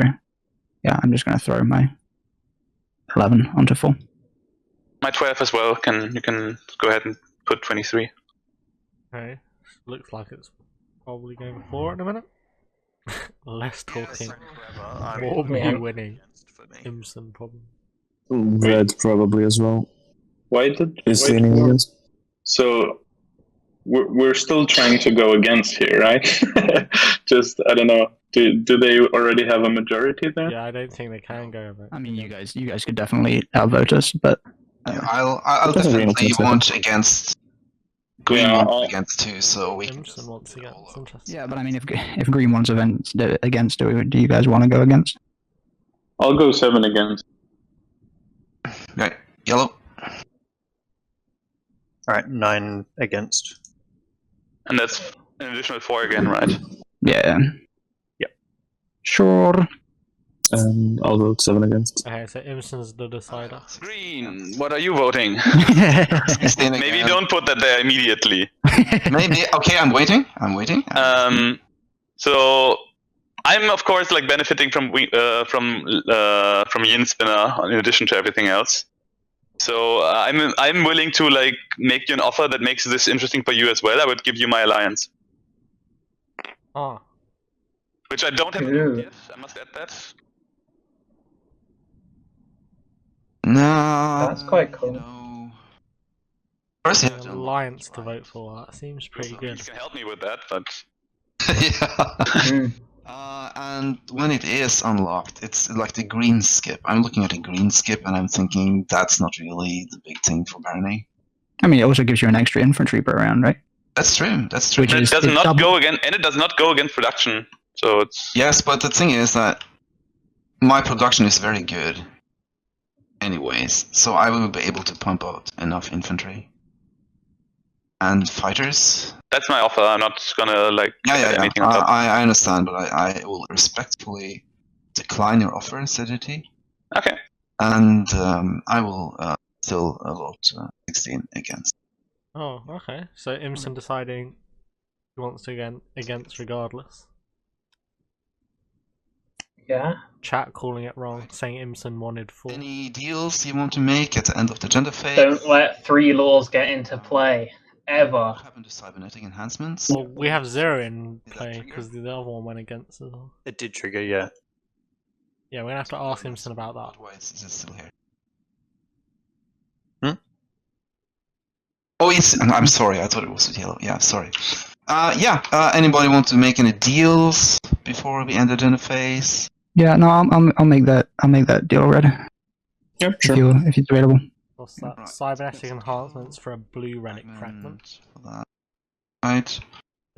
yeah, I'm just going to throw my 11 onto 4. My 12 as well. You can go ahead and put 23. Okay. Looks like it's probably going 4 in a minute. Less talking. More me winning. Imsen probably. Red probably as well. Why did? Is wait, leaning against. So we're still trying to go against here, right? Just I don't know. Do they already have a majority there? Yeah, I don't think they can go over. I mean, you guys could definitely outvote us, but I'll Doesn't really definitely matter. want against green Yeah, wants against 2, so we can Imsen just once again. roll It's over. interesting. yeah, but I mean, if green wants against, do you guys want to go against? I'll go 7 against. Okay, yellow. Alright, 9 against. And that's an additional 4 again, right? Yeah. Yep. Sure. And I'll vote 7 against. Okay, so Imsen's the decider. Green, what are you voting? 16 Maybe again. don't put that there immediately. Maybe. Okay, I'm waiting. So I'm of course like benefiting from yen spinner in addition to everything else. So I'm willing to like make you an offer that makes this interesting for you as well. I would give you my alliance, Ah. which I don't have Ew. yet. I must add that. No. That's quite cool. You know, first you have An to alliance to vote for. That seems pretty You good. can help me with that, but yeah. And when it is unlocked, it's like the green skip. I'm looking at a green skip and I'm thinking that's not really the big thing for Barney. I mean, it also gives you an extra infantry per round, right? That's true. That's true. Which it is does it's not double- go again, and it does not go against production. So it's Yes, but the thing is that my production is very good anyways, so I will be able to pump out enough infantry. and fighters. That's my offer. I'm not gonna add anything on top. I understand, but I will respectfully decline your offer, Zejety. Okay. And I will still vote 16 against. Oh, okay. So imsen deciding he wants to against regardless. Yeah. Chat calling it wrong, saying imsen wanted 4. Any deals you want to make at the end of the gender phase? Don't let 3 laws get into play. Ever. What happened to cybernetic enhancements? Well, we have 0 in play because the other one went against as well. It did trigger, yeah. Yeah, we're gonna have to ask imsen about that. Why is it still here? Hmm? Oh, yes. I'm sorry. I thought it was yellow. Yeah, sorry. Anybody want to make any deals before we end the gender phase? Yeah, no, I'll make that. I'll make that deal, Red. Yep, sure. If it's available. What's that? Right. Cybernetic enhancements for a blue relic fragment. Right. So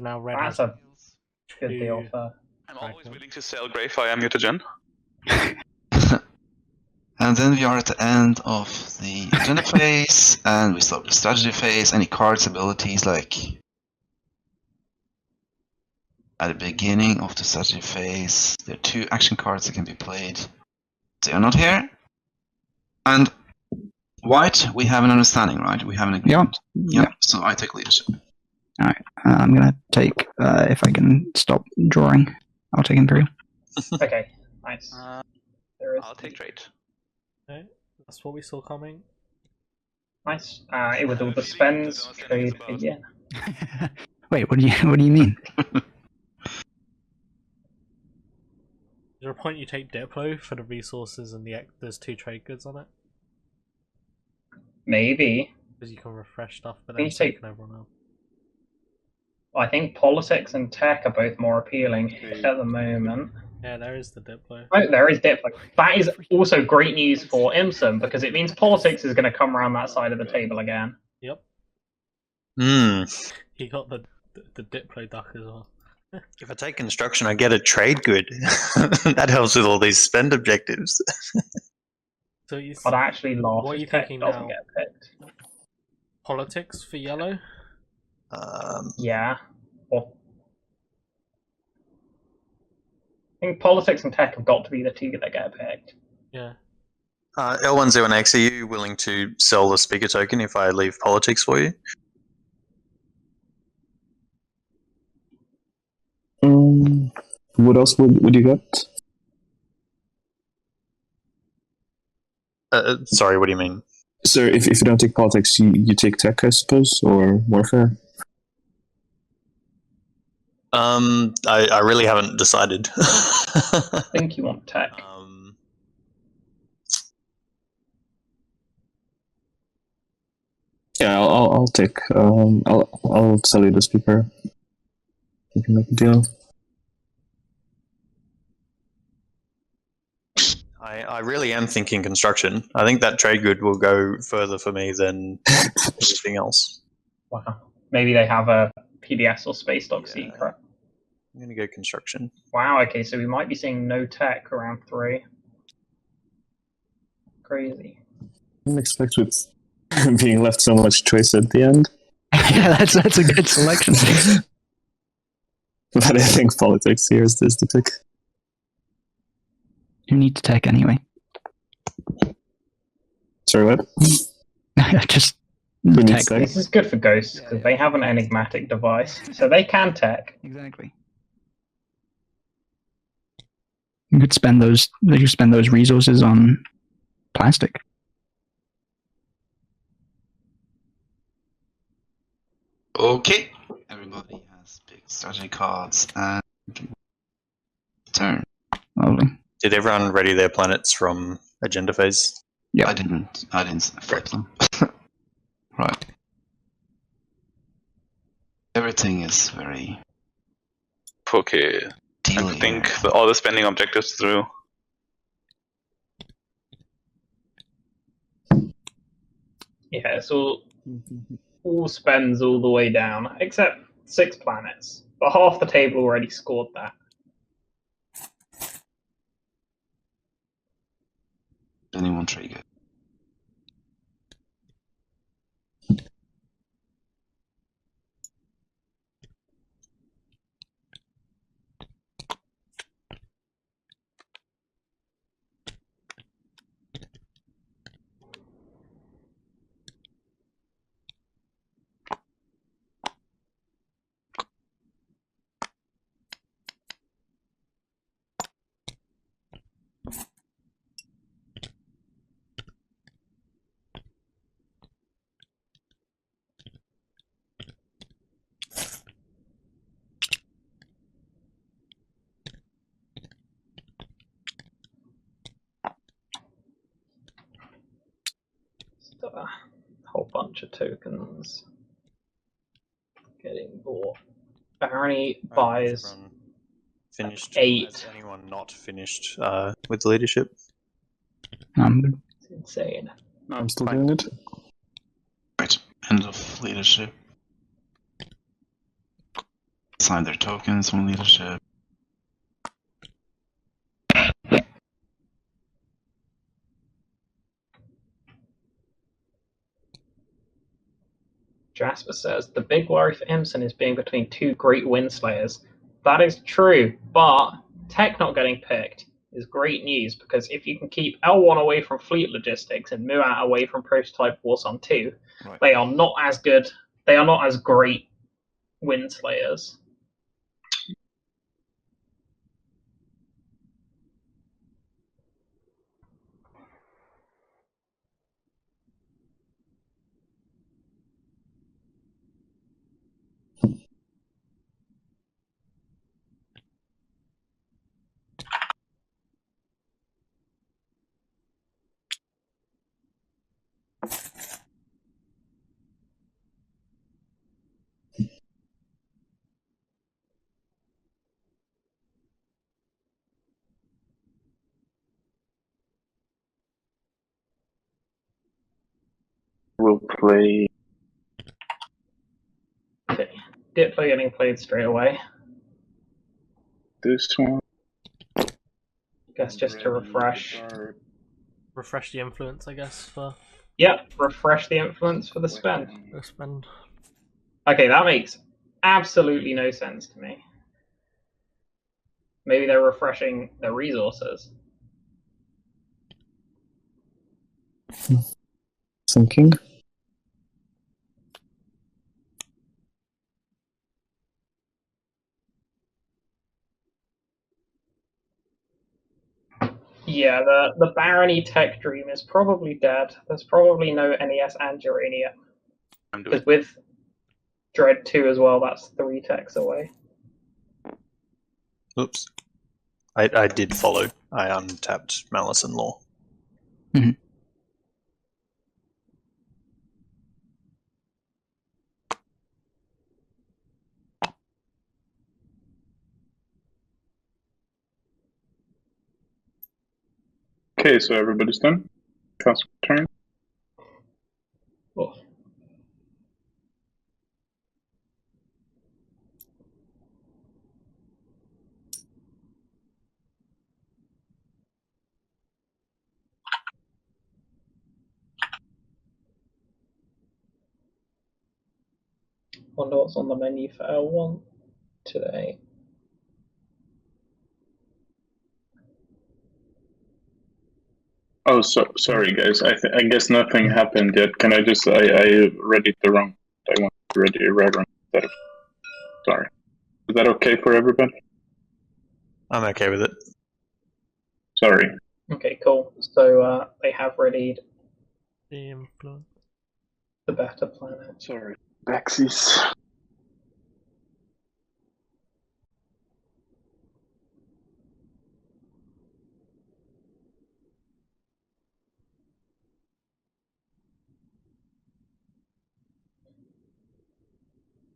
now Red That's has a good deal for. I'm always willing to sell Greyfire mutagen. And then we are at the end of the agenda phase, and we start the strategy phase. Any cards, abilities, like at the beginning of the strategy phase, there are 2 action cards that can be played. They are not here. And white, we have an understanding, right? We have an agreement. Yeah. So I take leadership. All right. I'm gonna take. If I can stop drawing, I'll take Imperial. Okay, nice. I'll take trade. Okay, that's what we saw coming. Nice. With all the spends, trade again. Wait, what do you mean? Is there a point you take Diplo for the resources and there's 2 trade goods on it? Maybe. Because you can refresh stuff, but then you take everyone else. I think politics and tech are both more appealing at the moment. Yeah, there is the Diplo. Oh, there is Diplo. That is also great news for imsen because it means politics is going to come around that side of the table again. Yep. He got the Diplo duck as well. If I take construction, I get a trade good. That helps with all these spend objectives. So you but actually, what are you thinking doesn't now? get picked. Politics for yellow? Yeah. Or I think politics and tech have got to be the 2 that get picked. Yeah. L10X, are you willing to sell the speaker token if I leave politics for you? What else would you get? Sorry, what do you mean? So if you don't take politics, you take tech, I suppose, or warfare? I really haven't decided. I think you want tech. Yeah, I'll take. I'll sell you the speaker. You can make a deal. I really am thinking construction. I think that trade good will go further for me than anything else. Wow. Maybe they have a PDS or space dock secret. I'm going to go construction. Wow, okay, so we might be seeing no tech around 3. Crazy. I didn't expect with being left so much choice at the end. Yeah, that's a good selection. But I think politics here is the pick. You need to tech anyway. Sorry, what? Just tech. This is good for ghosts because they have an enigmatic device, so they can tech. Exactly. You could spend those. They could spend those resources on plastic. Okay. Everybody has picked strategy cards and turn. Lovely. Did everyone ready their planets from agenda phase? Yeah, I didn't flip them. Right. Everything is very. Okay. I think all the spending objectives through. Yeah, so all spends all the way down, except 6 planets. But half the table already scored that. Anyone trigger? a whole bunch of tokens getting bought. Barony buys finished 8. Has anyone not finished with the leadership? It's insane. I'm still doing it. Right. End of leadership. Assign their tokens on leadership. Jasper says, the big worry for imsen is being between 2 great windslayers. That is true, but Tech not getting picked is great news, because if you can keep L1 away from fleet logistics and Muat away from prototype Warsun 2, right, they are not as good, they are not as great windslayers. We'll play. Okay, Diplo getting played straight away. This one. I guess just to refresh. Refresh the influence, I guess, for... Yep, refresh the influence for the spend. Okay, that makes absolutely no sense to me. Maybe they're refreshing their resources. Thinking. Yeah, the Barony Tech Dream is probably dead. There's probably no NES and Urania. Because with Dread 2 as well, that's 3 techs away. Oops. I did follow. I untapped Malice and Law. Mm-hmm. Okay, so everybody's done. Cast turn. Oh. Wonder what's on the menu for L1 today. Oh, sorry guys. I guess nothing happened yet. Can I just I read it the wrong. I want to read it right wrong. Sorry. Is that okay for everybody? I'm okay with it. Sorry. Okay, cool. So they have readied the influence. The better planet. Sorry. Baxies.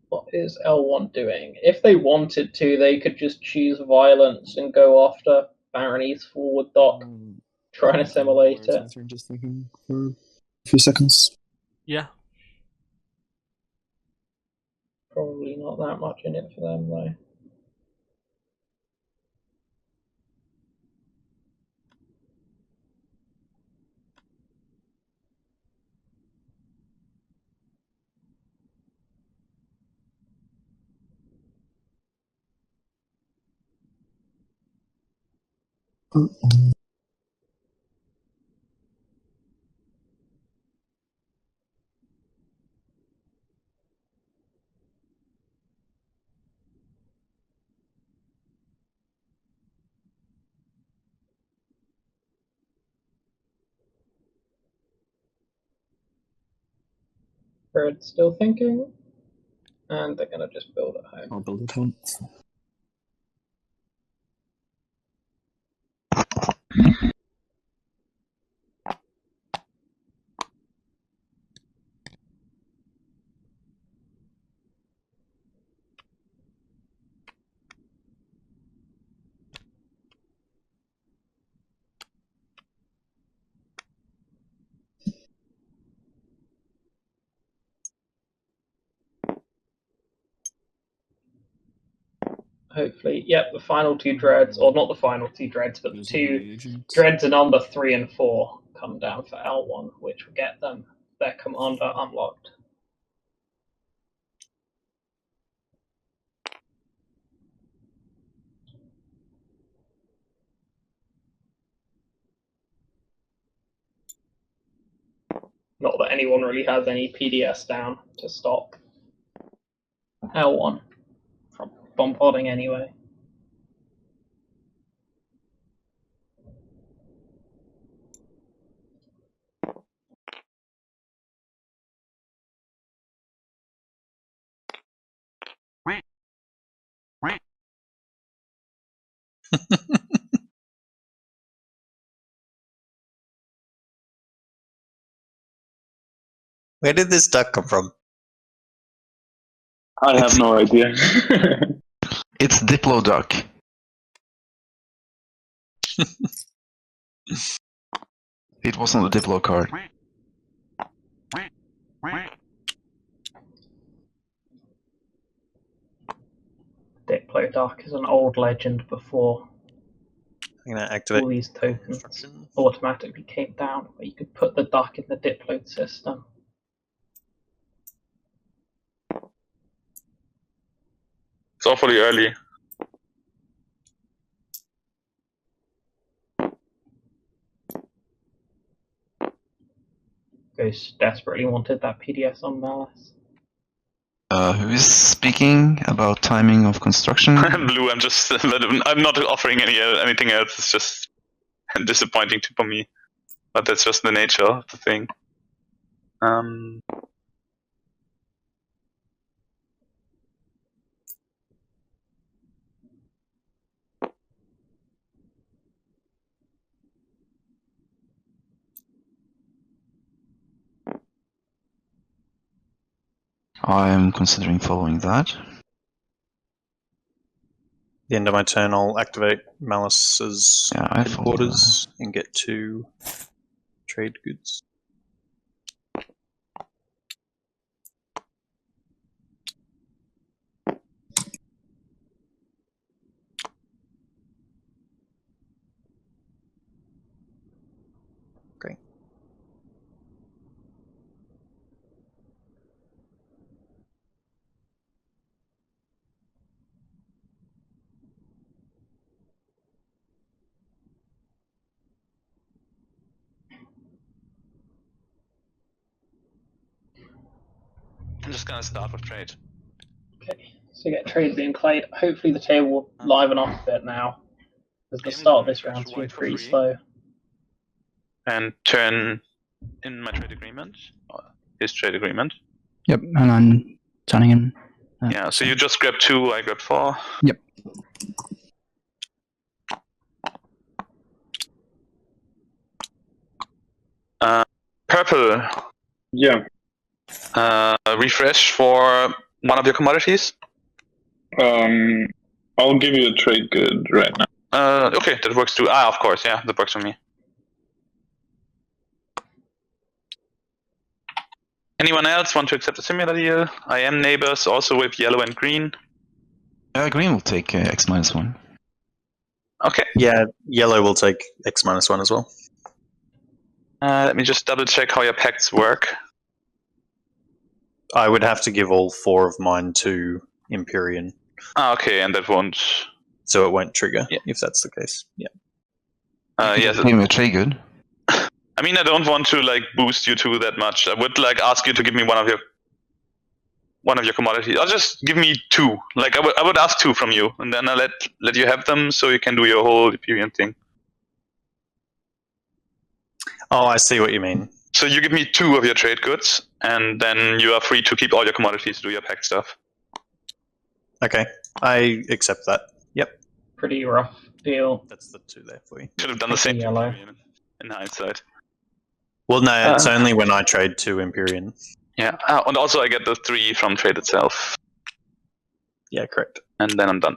What is L1 doing? If they wanted to, they could just choose violence and go after Barony's forward dock, try and assimilate it. Just thinking for a few seconds. Yeah. Probably not that much in it for them, though. Bird's still thinking, and they're gonna just build at home. I'll build it home. hopefully. Yep, the final 2 dreads, or not the final 2 dreads, but the 2 dreads in number 3 and 4 come down for L1, which will get them their commander unlocked. Not that anyone really has any PDS down to stop L1 from bombarding anyway. Where did this duck come from? I have no idea. It's Diplo Duck. It wasn't the Diplo card. Diplo Duck is an old legend before I'm gonna activate all these tokens automatically came down, where you could put the duck in the Diplo system. It's awfully early. Ghost desperately wanted that PDS on Malice. Who is speaking about timing of construction? Blue, I'm not offering anything else. It's just disappointing for me. But that's just the nature of the thing. I'm considering following that. The end of my turn, I'll activate Malice's headquarters and get 2 trade goods. Okay. I'm just gonna start with trade. Okay, so you get trade being played. Hopefully the table will liven up a bit now, because the start of this round's been pretty slow. And turn in my trade agreement, or his trade agreement. Yep, and I'm turning in. Yeah, so you just grab 2, I grab 4. Yep. Purple. Yeah. Refresh for one of your commodities. I'll give you a trade good right now. Okay, that works too. Of course, yeah, that works for me. Anyone else want to accept a similar deal? I am neighbors also with yellow and green. Green will take X-1. Okay. Yeah, yellow will take X-1 as well. Let me just double check how your pacts work. I would have to give all 4 of mine to Empyrean. Okay, and that won't... So it won't trigger, if that's the case. Yeah. Yes. Give me a trade good. I mean, I don't want to like boost you 2 that much. I would like ask you to give me one of your commodities. Or just give me 2. Like I would ask 2 from you, and then I let you have them, so you can do your whole Empyrean thing. Oh, I see what you mean. So you give me 2 of your trade goods, and then you are free to keep all your commodities to do your pack stuff. Okay, I accept that. Yep. Pretty rough deal. That's the 2 there for you. Should have done the same Yellow. in hindsight. Well, no, it's only when I trade to Empyrean. Yeah, and also I get the 3 from trade itself. Yeah, correct. And then I'm done.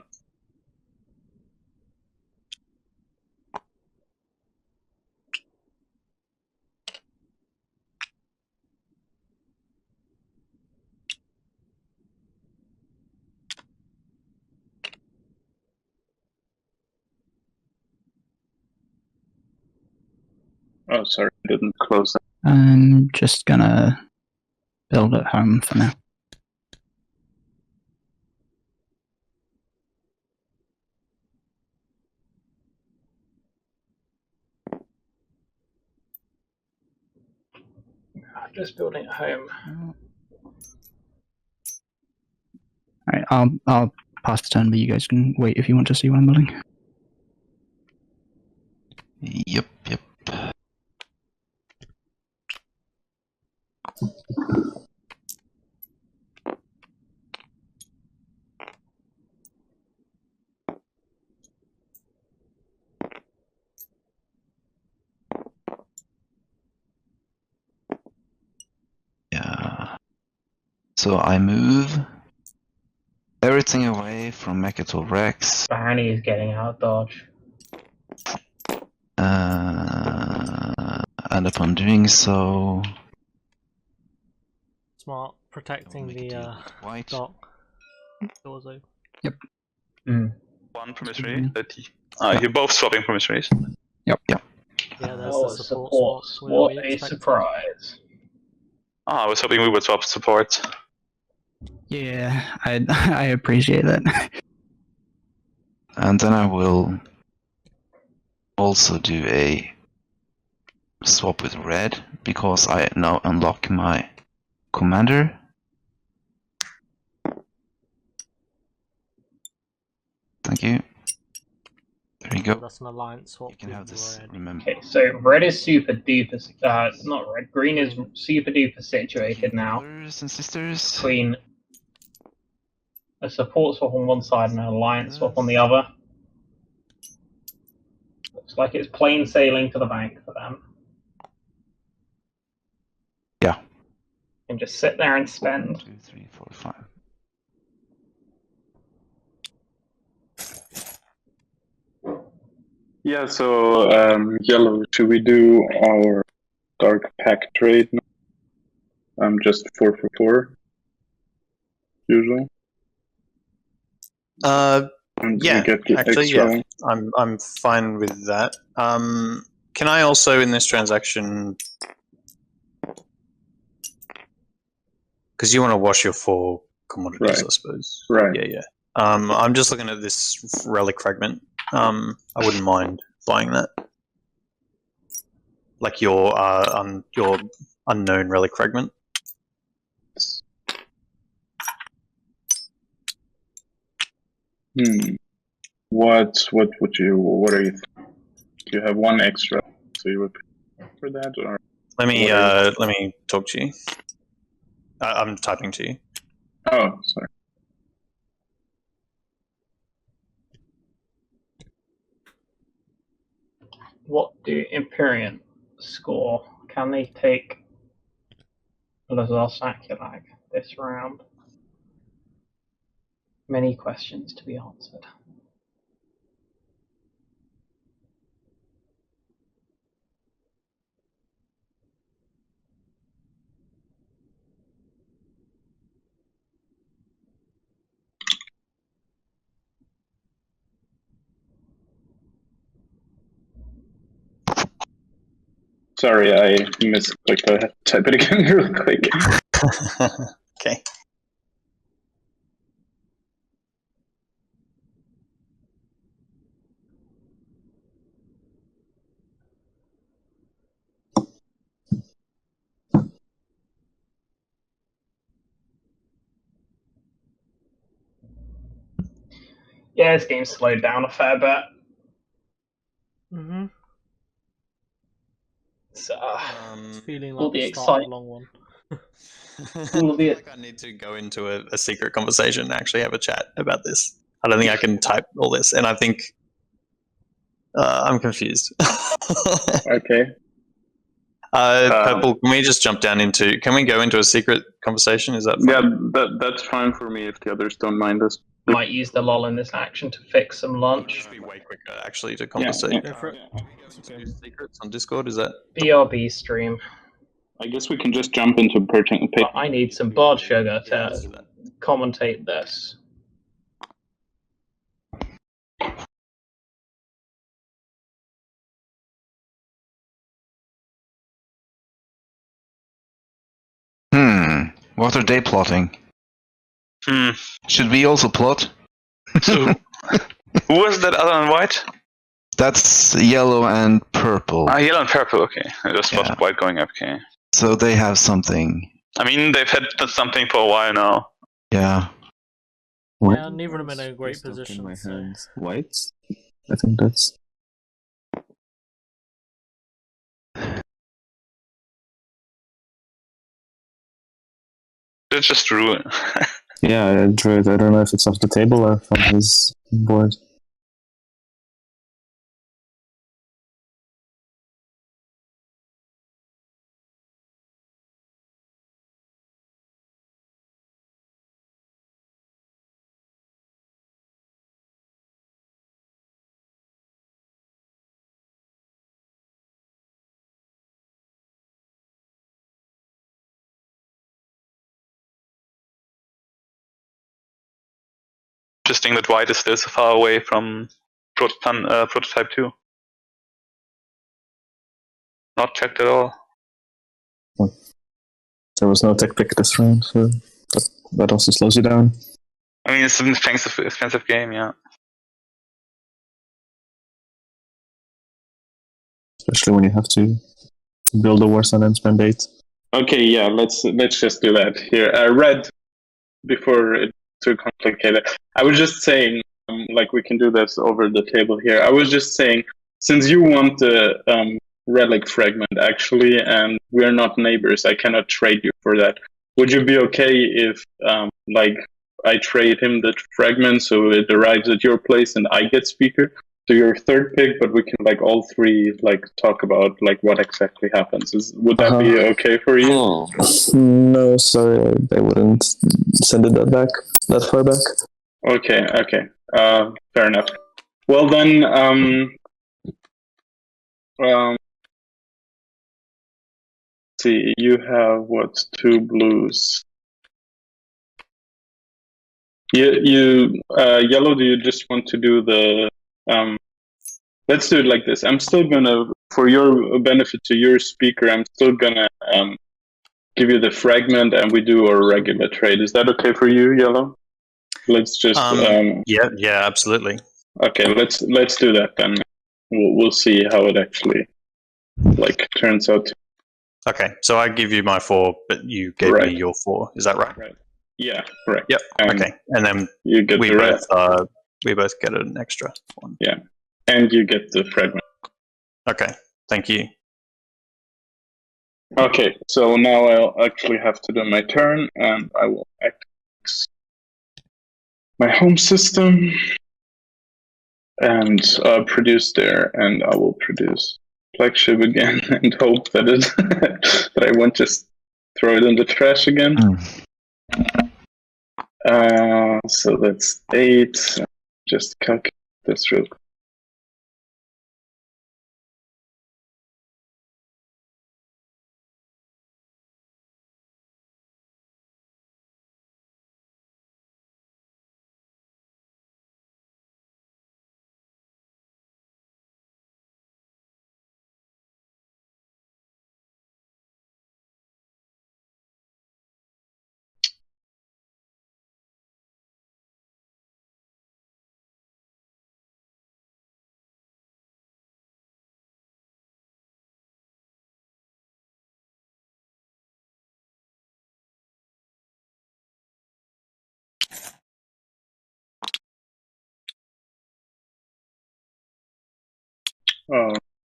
Oh, sorry, I didn't close that. I'm just gonna build at home for now. Just building at home. Alright, I'll pass the turn, but you guys can wait if you want to see what I'm building. Yep. Yeah. So I move everything away from Mechatol Rex. Barney is getting out dodge. And upon doing so, Smart, protecting the white. dock. Doors open. Yep. One promissory. You're both swapping promissories. Yep. Yeah, there's the support swaps. What a surprise. I was hoping we would swap support. Yeah, I appreciate that. And then I will also do a swap with red, because I now unlock my commander. Thank you. There you go. That's an alliance swap. You can have this, red. remember. Okay, so red is super duper, not red, green is super duper situated now. Brothers and sisters. Between a support swap on one side and an alliance swap on the other. Looks like it's plain sailing to the bank for them. Yeah. And just sit there and spend. 2, 3, 4, 5. Yeah, so yellow, should we do our dark pack trade now? Just 4 for 4. Usual. Yeah, actually, yeah. I'm fine with that. Can I also in this transaction, because you want to wash your 4 commodities, Right. I suppose. Right. Yeah. I'm just looking at this relic fragment. I wouldn't mind buying that. Like your unknown relic fragment. What are you? Do you have 1 extra? So you would pay for that, or let me talk to you. I'm typing to you. Oh, sorry. What do Empyrean score? Can they take Lazar Saculag this round? Many questions to be answered. Sorry, I misclicked. I have to type it again really quick. Okay. Yeah, this game's slowed down a fair bit. Mm-hmm. It's feeling all like the the start of a excitement. long one. I feel like I need to go into a secret conversation and actually have a chat about this. I don't think I can type all this, and I think I'm confused. Okay. Purple, can we just jump down into? Can we go into a secret conversation? Is that fine? Yeah, that's fine for me if the others don't mind us. Might use the lull in this action to fix some lunch. It'd be way quicker actually to conversate. Go for it. Secrets on Discord, is that? BRB stream. I guess we can just jump into purchasing. But I need some blood sugar to commentate this. What are they plotting? Should we also plot? So, who was that other than white? That's yellow and purple. Yellow and purple, okay. I just spotted white going up, okay. So they have something. I mean, they've had something for a while now. Yeah. Yeah, neither of them in a great position. So. White? I think that's... It's just ruin. Yeah, I drew it. I don't know if it's off the table or from his board. Interesting that white is still so far away from prototype 2. Not checked at all. There was no tech pick this round, so that also slows you down. I mean, it's an expensive game, yeah. Especially when you have to build a worse and then spend 8. Okay, yeah, let's just do that here. Red, before it's too complicated. I was just saying, like we can do this over the table here. I was just saying, since you want the relic fragment actually, and we're not neighbors, I cannot trade you for that. Would you be okay if, like, I trade him the fragment so it arrives at your place and I get speaker? So you're third pick, but we can like all three like talk about like what exactly happens. Would that be okay for you? No, sorry, I wouldn't send it that far back. Okay. Fair enough. Well then, see, you have what, 2 blues. You yellow. Do you just want to do the let's do it like this. I'm still gonna, for your benefit to your speaker, I'm still gonna give you the fragment, and we do a regular trade. Is that okay for you, yellow? Let's just yeah, absolutely. Okay, let's do that then. We'll see how it actually like turns out. Okay, so I give you my 4, but you gave me your 4. Is that right? Right. Yeah, correct. Yep. Okay, and then you get we both get an extra one. Yeah, and you get the fragment. Okay, thank you. Okay, so now I'll actually have to do my turn, and I will access my home system and produce there, and I will produce flagship again and hope that that I won't just throw it in the trash again. So that's 8. Just calculate this real quick.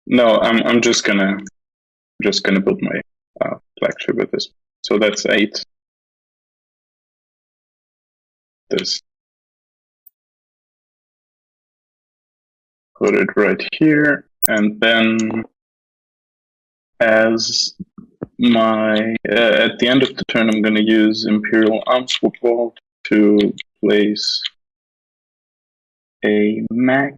No, I'm just gonna build my flagship with this. So that's 8. This. Put it right here, and then as my at the end of the turn, I'm gonna use Imperial Arms Football to place a Mac.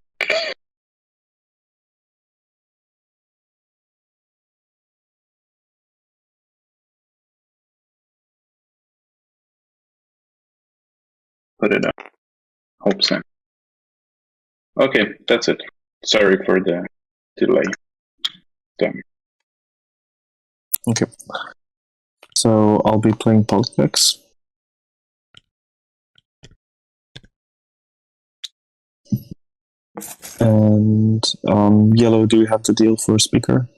Put it up. Hope so. Okay, that's it. Sorry for the delay. Done. Okay. So I'll be playing politics. And yellow, do you have the deal for speaker?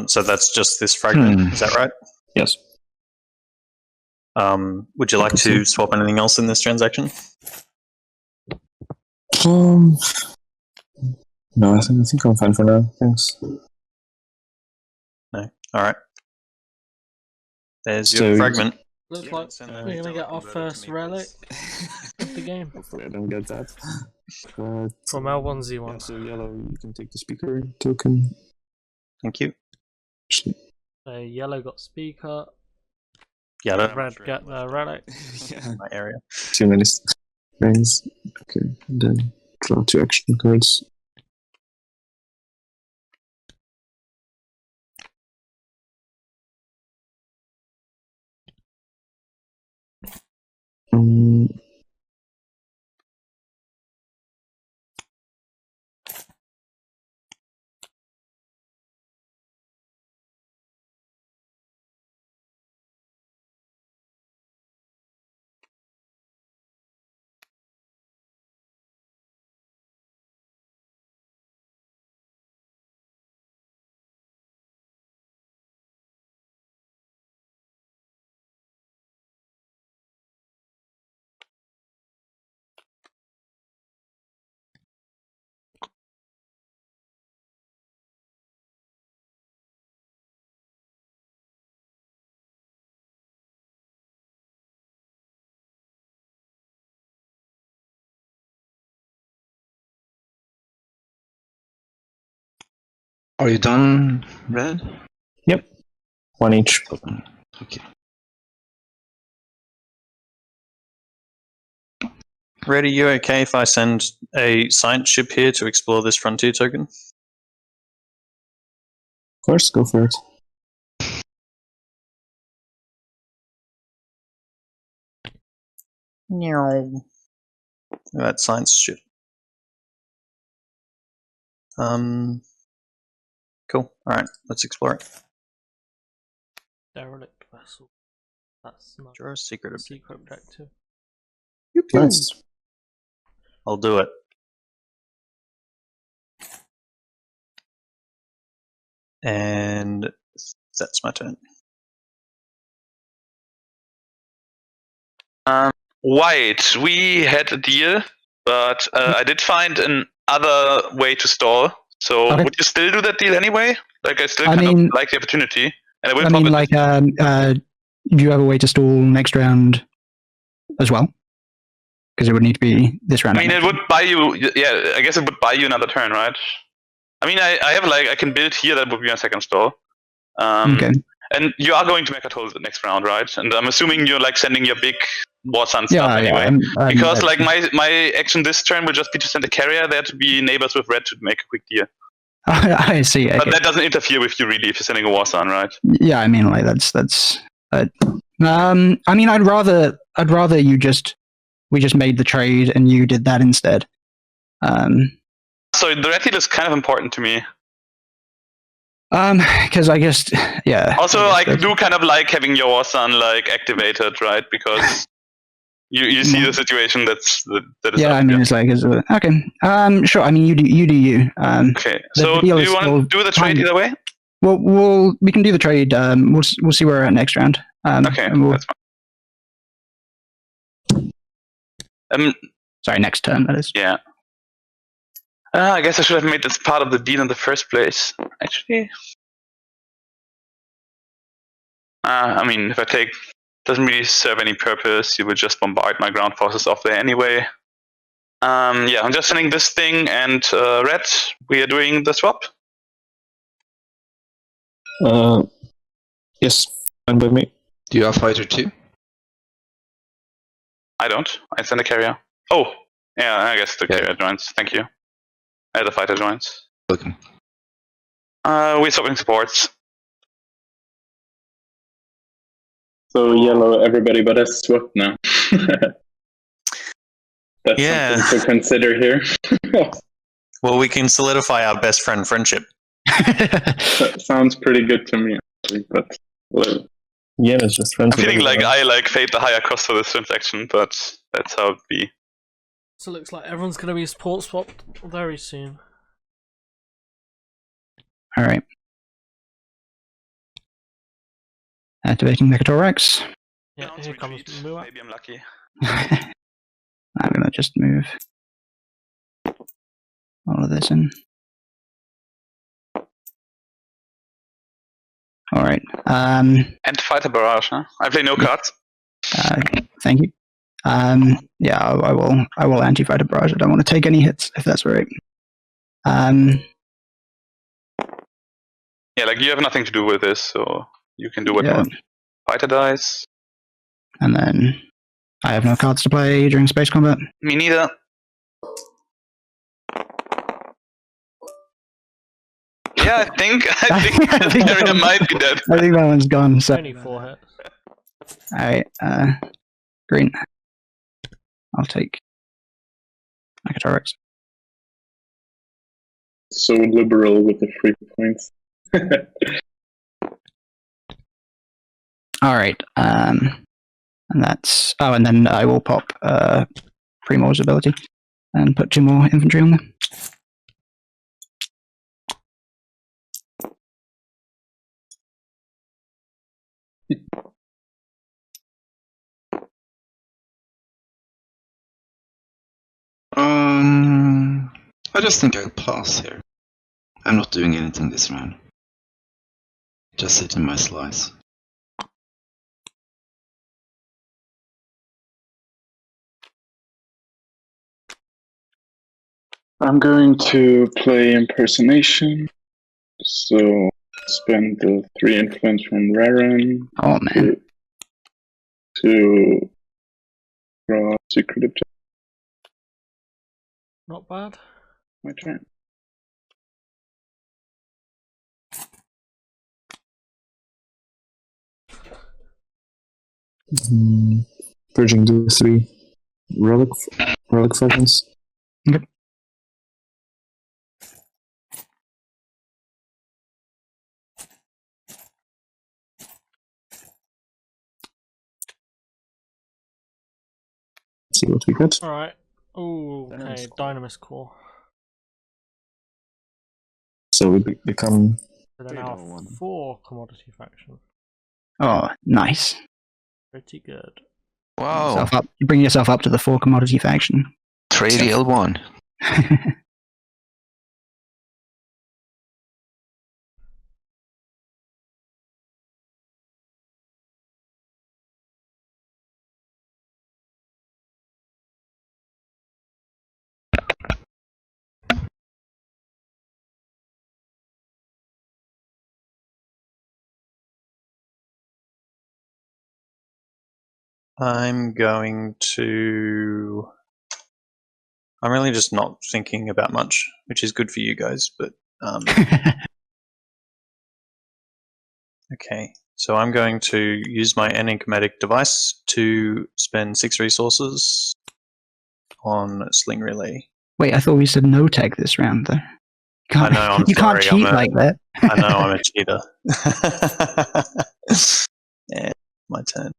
So that's just this fragment, is that right? Yes. Would you like to swap anything else in this transaction? No, I think I'm fine for now. Thanks. No. All right. There's your fragment. Looks like we're gonna get our first relic of the game. Hopefully I don't get that. From L1Z1. Yeah, so yellow, you can take the speaker token. Thank you. So yellow got speaker. Yeah, red get the relic. Yeah. My area. Too many things. Okay, and then draw 2 action cards. Are you done, Red? Yep. 1 each. Okay. Red, are you okay if I send a science ship here to explore this frontier token? Of course, go for it. That science ship. Cool. Alright, let's explore it. Derelict vessel. That's not Draw a secret objective. Nice. I'll do it. And that's my turn. White, we had a deal, but I did find another way to stall. So would you still do that deal anyway? Like I still kind of like the opportunity, and I will. Do you have a way to stall next round as well? Because it would need to be this round. I mean, it would buy you. Yeah, I guess it would buy you another turn, right? I mean, I have I can build here. That would be my second stall. Okay. And you are going to make a total the next round, right? And I'm assuming you're like sending your big Warsun stuff anyway. Because like my action this turn will just be to send a carrier there to be neighbors with red to make a quick deal. I see. Okay. But that doesn't interfere with you really if you're sending a Warsun, right? Yeah, I mean, like that's. I mean, I'd rather we just made the trade and you did that instead. So the red deal is kind of important to me. Because I guess, yeah. Also, I do kind of like having your Warsun like activated, right? Because you see the situation that is. Yeah, I mean, it's like okay. Sure. I mean, you do you. Okay. So do you want to do the trade either way? Well, we can do the trade. We'll see where we're at next round. Okay, that's fine. Sorry, next turn. That is. Yeah. I guess I should have made this part of the deal in the first place. Actually, I mean, if I take, doesn't really serve any purpose. You would just bombard my ground forces off there anyway. Yeah, I'm just sending this thing, and red, we are doing the swap. Yes, fine by me. Do you have fighter 2? I don't. I send a carrier. Oh, yeah, I guess the carrier joins. Thank you. The fighter joins. Welcome. We're swapping supports. So yellow, everybody but us swap now. That's something to consider here. Well, we can solidify our best friend friendship. That sounds pretty good to me. but well, Yen is just friends. I'm feeling like I paid the higher cost for this transaction, but that's how it be. So it looks like everyone's going to be sports swapped very soon. Alright. Activating Mechatorox. Yeah, here comes Mua. Maybe I'm lucky. I'm gonna just move all of this in. Alright. And fighter barrage, huh? I play no cards. Thank you. Yeah, I will anti-fighter barrage. I don't want to take any hits, if that's right. Yeah, like you have nothing to do with this, so you can do what you want. Fighter dice. And then I have no cards to play during space combat. Me neither. Yeah, I think this area might be dead. I think that one's gone. So. Only 4 hits. Alright, green. I'll take Mechatorox. So liberal with the free points. Alright, and that's... Oh, and then I will pop Primor's ability and put 2 more infantry on there. I just think I'll pass here. I'm not doing anything this round. Just sit in my slice. I'm going to play impersonation. So spend the 3 influence from Raren. Oh man. To draw secret objective. Not bad. My turn. Bridging the 3 relic fragments. Yep. See what we get. Alright. Oh, okay. Dynamis Core. So we become. So they're now 4 commodity faction. Oh, nice. Pretty good. Wow. You bring yourself up to the 4 commodity faction. Trade L1. I'm really just not thinking about much, which is good for you guys, but okay. So I'm going to use my enigmatic device to spend 6 resources on Sling Relay. Wait, I thought we said no tech this round, though. I know, I'm you sorry. can't cheat like that. I know, I'm a cheater. Yeah, my turn.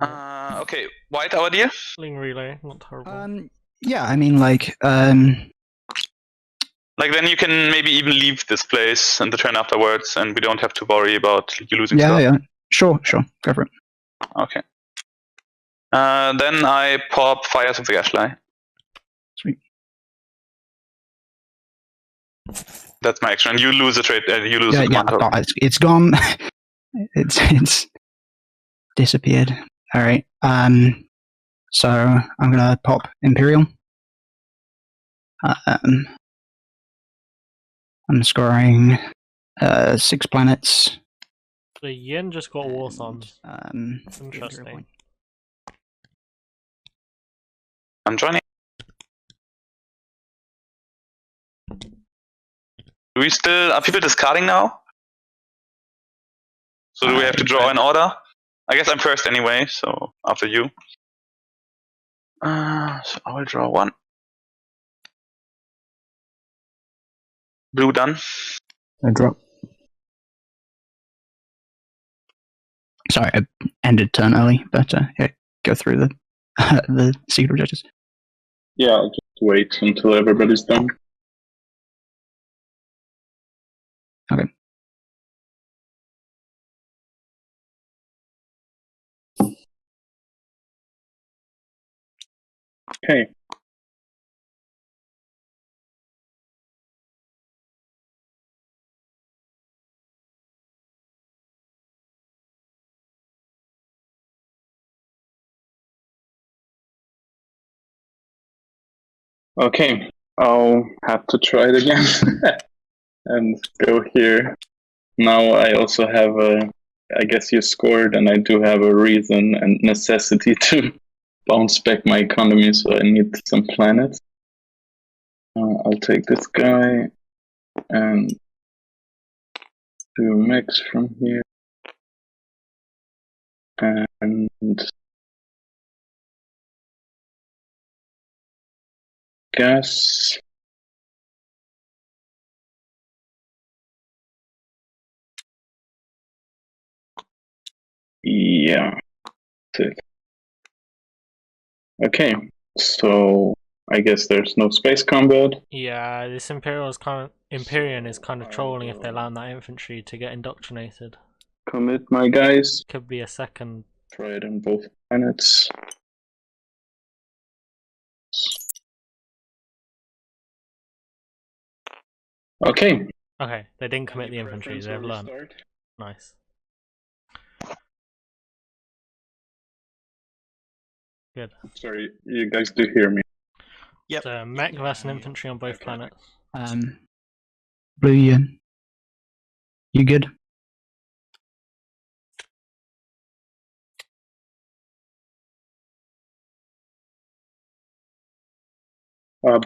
Okay, white our dear. Sling Relay, not terrible. Yeah, I mean, like then you can maybe even leave this place and the turn afterwards, and we don't have to worry about you losing stuff. Yeah, sure, go for it. Okay. Then I pop Fires of the Gashly. Sweet. That's my action. You lose a trade. You lose the command. It's gone. it's disappeared. All right. So I'm gonna pop Imperial. I'm scoring 6 planets. The Yen just got War Suns. Interesting. I'm joining. Are people discarding now? So do we have to draw in order? I guess I'm first anyway, so after you. So I will draw 1. Blue done. I drop. Sorry, I ended turn early, but yeah, go through the the secret objectives. Yeah, I'll just wait until everybody's done. Okay. Okay. Okay, I'll have to try it again and go here. Now I also have a, I guess you scored, and I do have a reason and necessity to bounce back my economy, so I need some planets. I'll take this guy and do a mix from here. And gas. Yeah, that's it. Okay, so I guess there's no space combat. Yeah, this Imperion is kind of trolling if they land that infantry to get indoctrinated. Commit, my guys. Could be a second. Try it on both planets. Okay. Okay, they didn't commit the infantry, they've learned. Nice. Good. Sorry, you guys do hear me? Yep. So mech versus infantry on both planets. Blue, you good?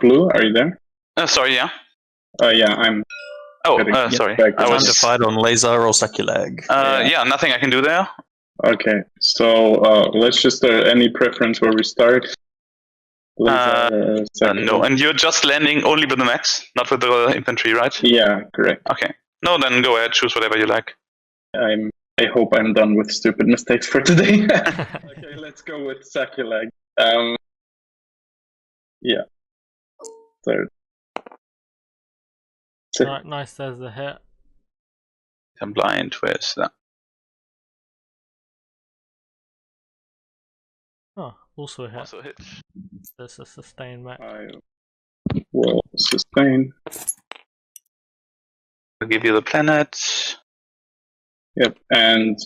Blue, are you there? Sorry, yeah. Yeah, I'm. Oh, sorry. I was to fight on laser or saculag. Yeah, nothing I can do there. Okay, so let's just any preference where we start. No, and you're just landing only with the mechs, not with the infantry, right? Yeah, correct. Okay. No, then go ahead, choose whatever you like. I hope I'm done with stupid mistakes for today. Okay, let's go with saculag. Yeah. Third. Right, nice, there's the hit. I'm blind, where's that? Oh, also a hit. Also hit. There's a sustain mech. I will sustain. I'll give you the planet. Yep, and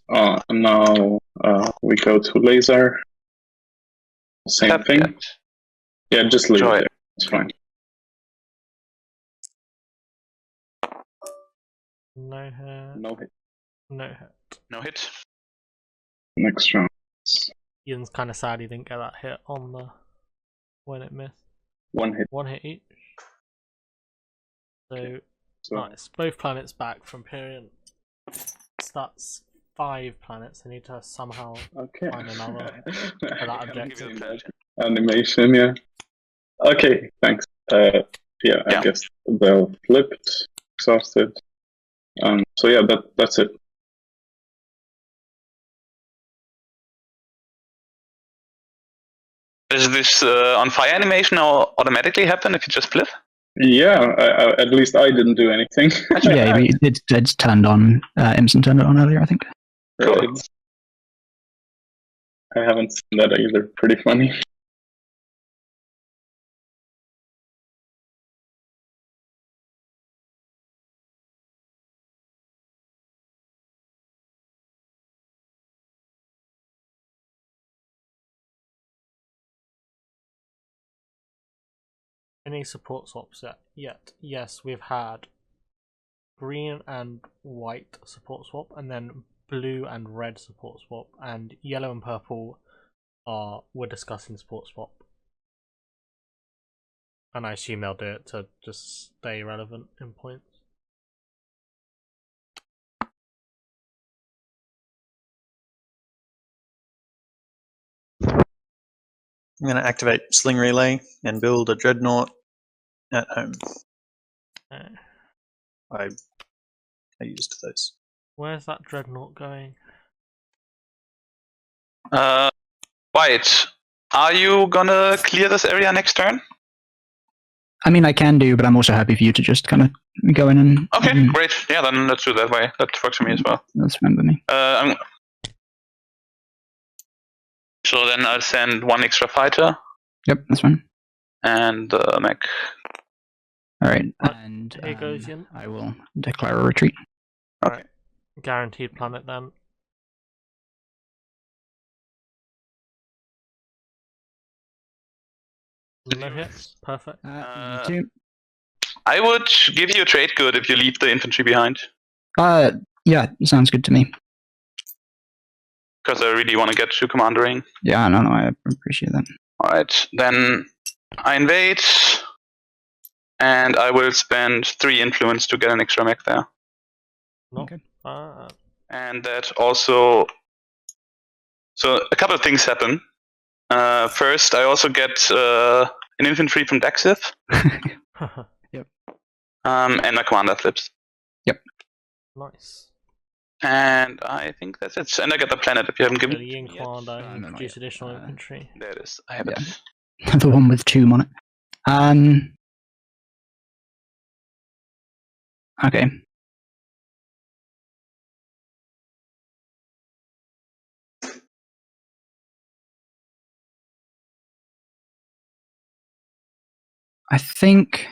now we go to laser. Same thing. Yet. Yeah, just leave it there. It's fine. No hit. No hit. No hit. No hit. Next round. Ian's kind of sad he didn't get that hit on the when it missed. One hit. One hit each. So nice. Both planets back from Imperion. That's 5 planets. I need to somehow find another for that objective. Animation, yeah. Okay, thanks. Yeah, I guess they'll flipped, exhausted. So yeah, that's it. Is this on fire animation or automatically happen if you just flip? Yeah, at least I didn't do anything. Yeah, it's turned on. Imsen turned it on earlier, I think. Right. I haven't seen that either. Pretty funny. Any support swaps yet? Yes, we've had green and white support swap, and then blue and red support swap, and yellow and purple we're discussing support swap. And I assume they'll do it to just stay relevant in points. I'm going to activate Sling Relay and build a Dreadnought at home. I used those. Where's that Dreadnought going? White, are you gonna clear this area next turn? I mean, I can do, but I'm also happy for you to just kind of go in and... Okay, great. Yeah, then let's do that way. That works for me as well. That's fine with me. So then I'll send one extra fighter. Yep, that's fine. And mech. Alright, and here goes Yin. I will declare a retreat. Alright, guaranteed planet then. No hits, perfect. Two. I would give you a trade good if you leave the infantry behind. Yeah, sounds good to me. Because I really want to get to commandering. Yeah, no, I appreciate that. Alright, then I invade, and I will spend 3 influence to get an extra mech there. Okay. And that also... So, a couple of things happen. First, I also get an infantry from Daxith. Yep. And my commander flips. Yep. Nice. And I think that's it. And I get the planet if you haven't given the Yin commander, you produce additional infantry. There it is. I have it. The one with 2 on it. Okay. I think...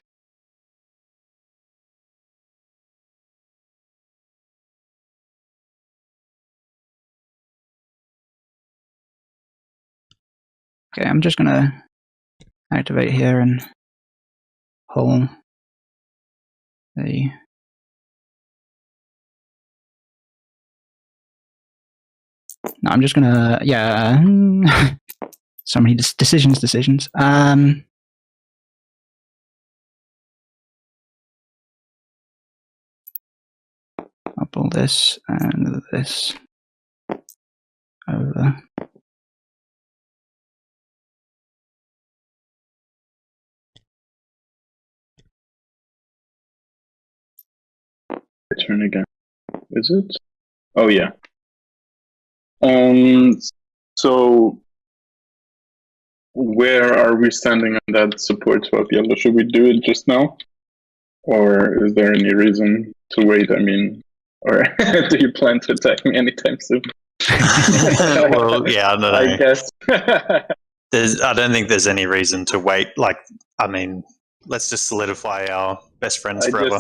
Okay, I'm just gonna activate here and pull the... No, I'm just gonna... Yeah... so many decisions. I'll pull this and this over. Turn again. Is it? Oh yeah. So where are we standing on that support swap, Yellow? Should we do it just now? Or is there any reason to wait? I mean, or do you plan to attack me anytime soon? Well, yeah, I don't know. I guess. I don't think there's any reason to wait. Like, I mean, let's just solidify our best friends forever.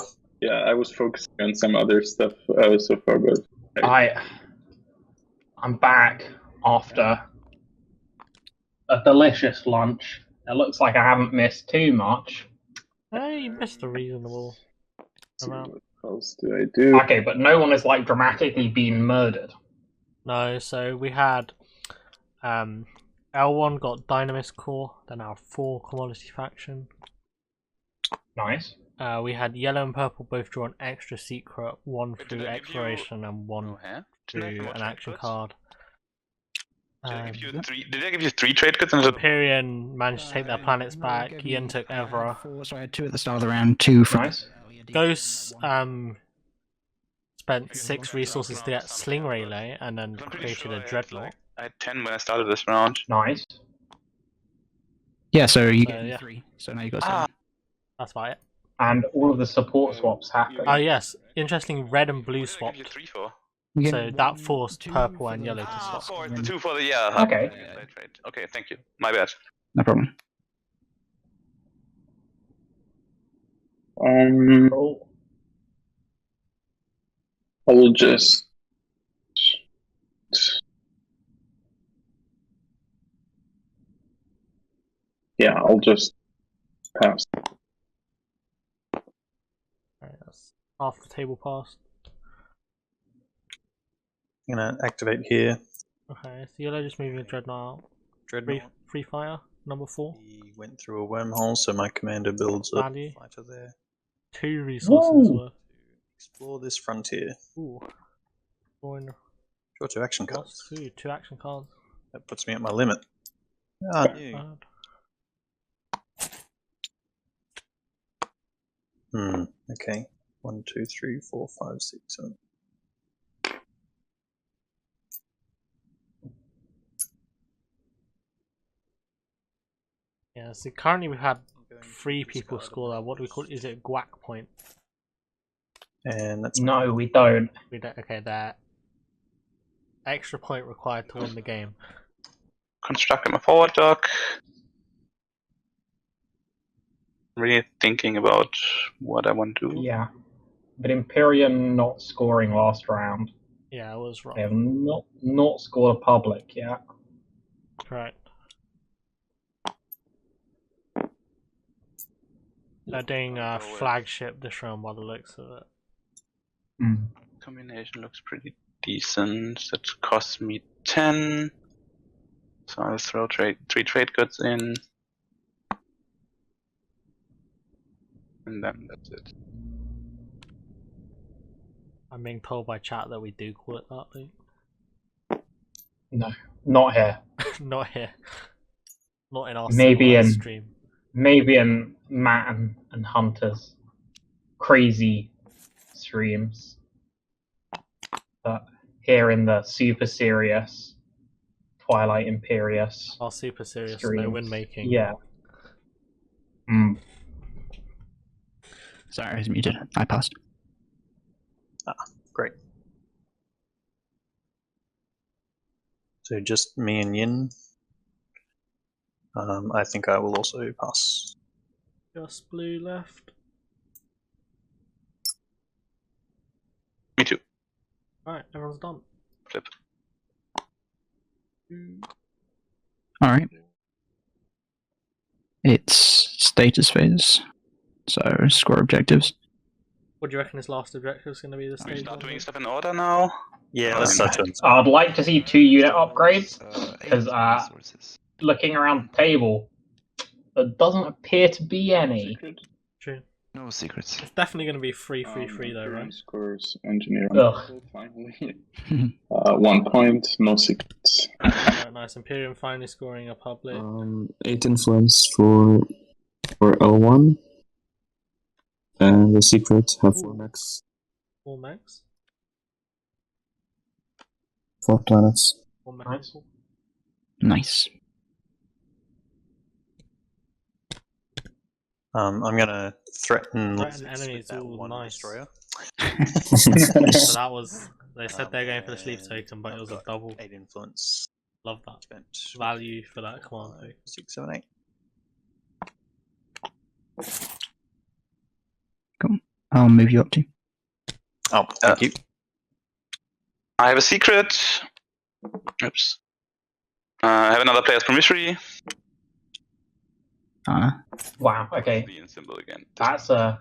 I was focusing on some other stuff so far, but I'm back after a delicious lunch. It looks like I haven't missed too much. Hey, you missed a reasonable amount. What else do I do? Okay, but no one has like dramatically been murdered. No, so we had L1 got Dynamis Core, then our 4 commodity faction. Nice. We had yellow and purple both draw an extra secret, one through exploration and one through an action card. Did I give you 3 trade goods? Empyrean managed to take their planets back. Yin took Evra. So I had 2 at the start of the round, 2 from... Nice. Ghosts spent 6 resources to get Sling Relay and then created a Dreadnought. I had 10 when I started this round. Nice. Yeah, so you get 3. So now you got 7. That's about it. And all of the support swaps happened. Oh yes, interesting. Red and blue swapped. 3 for. So that forced purple and yellow to swap. Of course, the 2 for the yeah. Okay. Okay, thank you. My bad. No problem. I'll just I'll just pass. Alright, that's half the table passed. I'm gonna activate here. Okay, so yellow just moving a Dreadnought out. Free fire, number 4. He went through a wormhole, so my commander builds a fighter there. 2 resources worth. Explore this frontier. Ooh. Draw 2 action cards. 2 action cards. That puts me at my limit. Okay. 1, 2, 3, 4, 5, 6, 7. Yeah, so currently we've had 3 people score that. What do we call it? Is it guac point? And that's No, we don't. We don't. Okay, that extra point required to win the game. Construct my forward dock. Really thinking about what I want to do. Yeah. But Imperium not scoring last round. Yeah, I was wrong. They have not scored a public yet. Correct. They're doing flagship this round by the looks of it. Mm. Combination looks pretty decent. That costs me 10. So I'll throw 3 trade goods in. And then that's it. I'm being told by chat that we do call it that, Luke. No, not here. Not here. Not in our Maybe stream. Maybe in Matt and Hunter's crazy streams. But here in the super serious Twilight Imperius. Our super serious streams, no win making. Yeah. Mm. Sorry, I was muted. I passed. Great. So just me and Yin. I think I will also pass. Just blue left. Me too. Alright, everyone's done. Flip. Alright. It's status phase. So, score objectives. What do you reckon his last objective is going to be this We stage? start doing stuff in order now. Yeah, let's start doing I'd like to see 2 unit upgrades, because looking around the table, there doesn't appear to be any. True. No secrets. It's definitely going to be 3-3-3 though, right? Scores engineer. Ugh. Finally. 1 point, no secrets. Right, nice. Imperium finally scoring a public. 8 influence for L1. And the secret have 4 max. 4 max? 4 planets. 4 max. Nice. I'm gonna threaten enemies. Ooh, one nice. destroyer. So that was. They said they're going for the sleep token, but it was a double. 8 influence. Love that. Spent Value for that command. 6, 7, 8. Cool. I'll move you up to. Oh, thank you. I have a secret. Oops. I have another player's promissory. Wow, okay. The symbol again. That's a...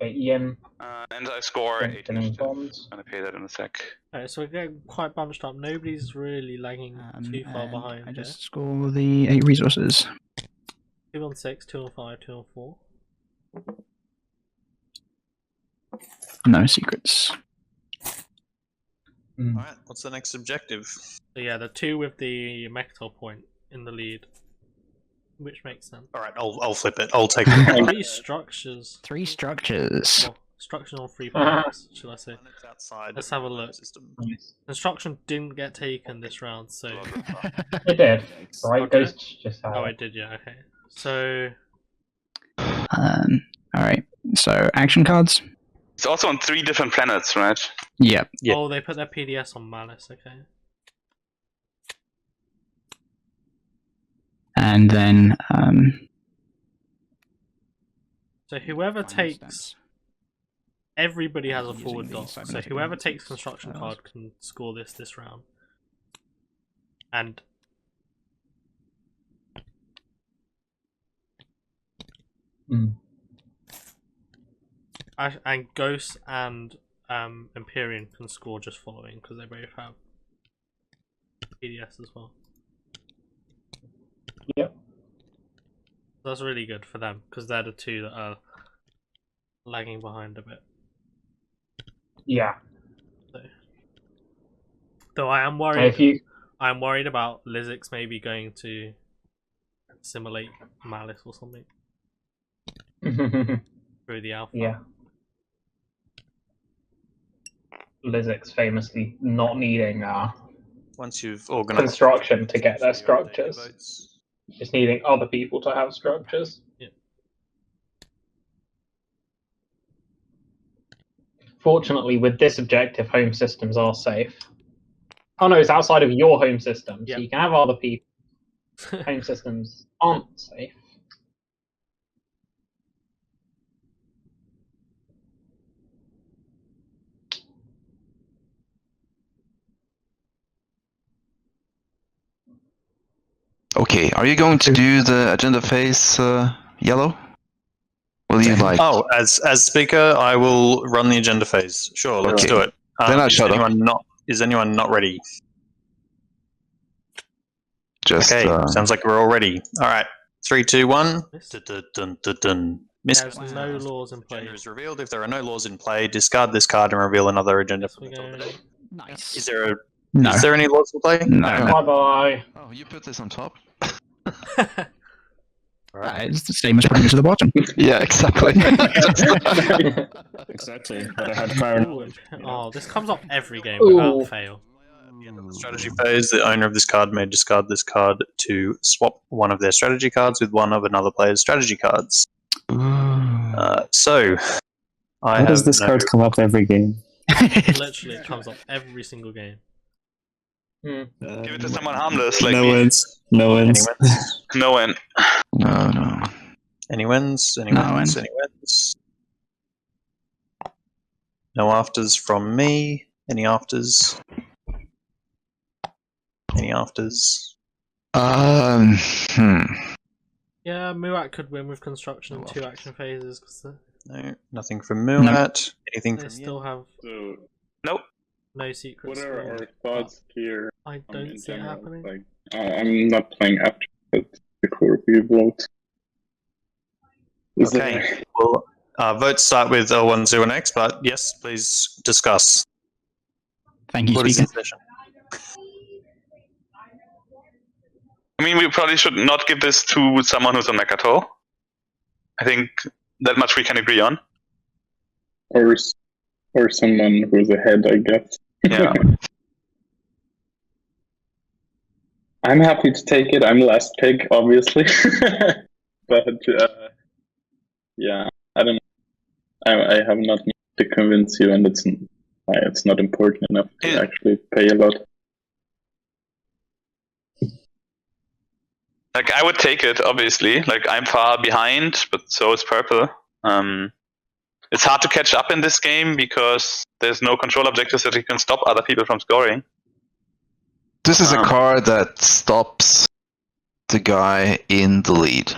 Ian. And I score 8 initiative. Bombs. I'm gonna pay that in a sec. Alright, so we're getting quite bunched up. Nobody's really lagging too far behind. I just score the 8 resources. 2 on 6, 2 on 5, 2 on 4. No secrets. Alright, what's the next objective? So yeah, the 2 with the Mector point in the lead. Which makes sense. Alright, I'll flip it. I'll take it. 3 structures. 3 structures. Well, structures on 3 planets, should I say. Outside Let's have a look. Nice. Construction didn't get taken this round, so... It did. Right, Okay. Ghost just had Oh, it. it did, yeah, okay. So... Alright, so action cards. It's also on 3 different planets, right? Yep. Yeah. Oh, they put their PDS on Malice, okay. And then, So whoever Final takes... Everybody has a forward dot, so whoever takes construction card can score this round. And... And Ghost and Empyrean can score just following, because they both have PDS as well. Yep. That's really good for them, because they're the 2 that are lagging behind a bit. Yeah. Though I am worried. If you... I'm worried about Lizix maybe going to simulate Malice or something through the alpha. Yeah. Lizix famously not needing Once you've organized construction to get their structures. Just needing other people to have structures. Yeah. Fortunately, with this objective, home systems are safe. Oh no, it's outside of your home system, so you can have other people. Home systems aren't safe. Okay, are you going to do the agenda phase, Yellow? Will you like? Oh, as speaker, I will run the agenda phase. Sure, let's do it. Then I shut up. Is anyone not ready? Just okay, sounds like we're all ready. All right, 3, 2, 1. There's no laws in play. Agenda is revealed. If there are no laws in play, discard this card and reveal another agenda from the top. Nice. Is there any laws in play? No. Bye bye. Oh, you put this on top? It's the same as putting it to the bottom. Yeah, exactly. Exactly. But I had fire. Oh, this comes up every game without fail. At the end of the strategy phase, the owner of this card may discard this card to swap one of their strategy cards with one of another player's strategy cards. So, Why does this card come up every game? Literally, it comes up every single game. Give it to someone harmless, like no me. wins. No wins. No win. No. Any wins? Any wins? Any wins? No afters from me. Any afters? Any afters? Hmm. Yeah, Muat could win with construction in 2 action phases. No, nothing from Muat. Anything They from still have Nope. no secrets. What are our thoughts here? I don't see it happening. Like, I'm not playing after, but before we vote. Okay. Well, votes start with L10X, but yes, please discuss. Thank you, Speaker. I mean, we probably should not give this to someone who's on Mekato. I think that much we can agree on. Or someone who's ahead, I guess. Yeah. I'm happy to take it. I'm last pick, obviously. But yeah, I don't know. I have not to convince you, and it's not important enough to actually pay a lot. Like, I would take it, obviously. Like, I'm far behind, but so is purple. It's hard to catch up in this game because there's no control objectives that you can stop other people from scoring. This is a card that stops the guy in the lead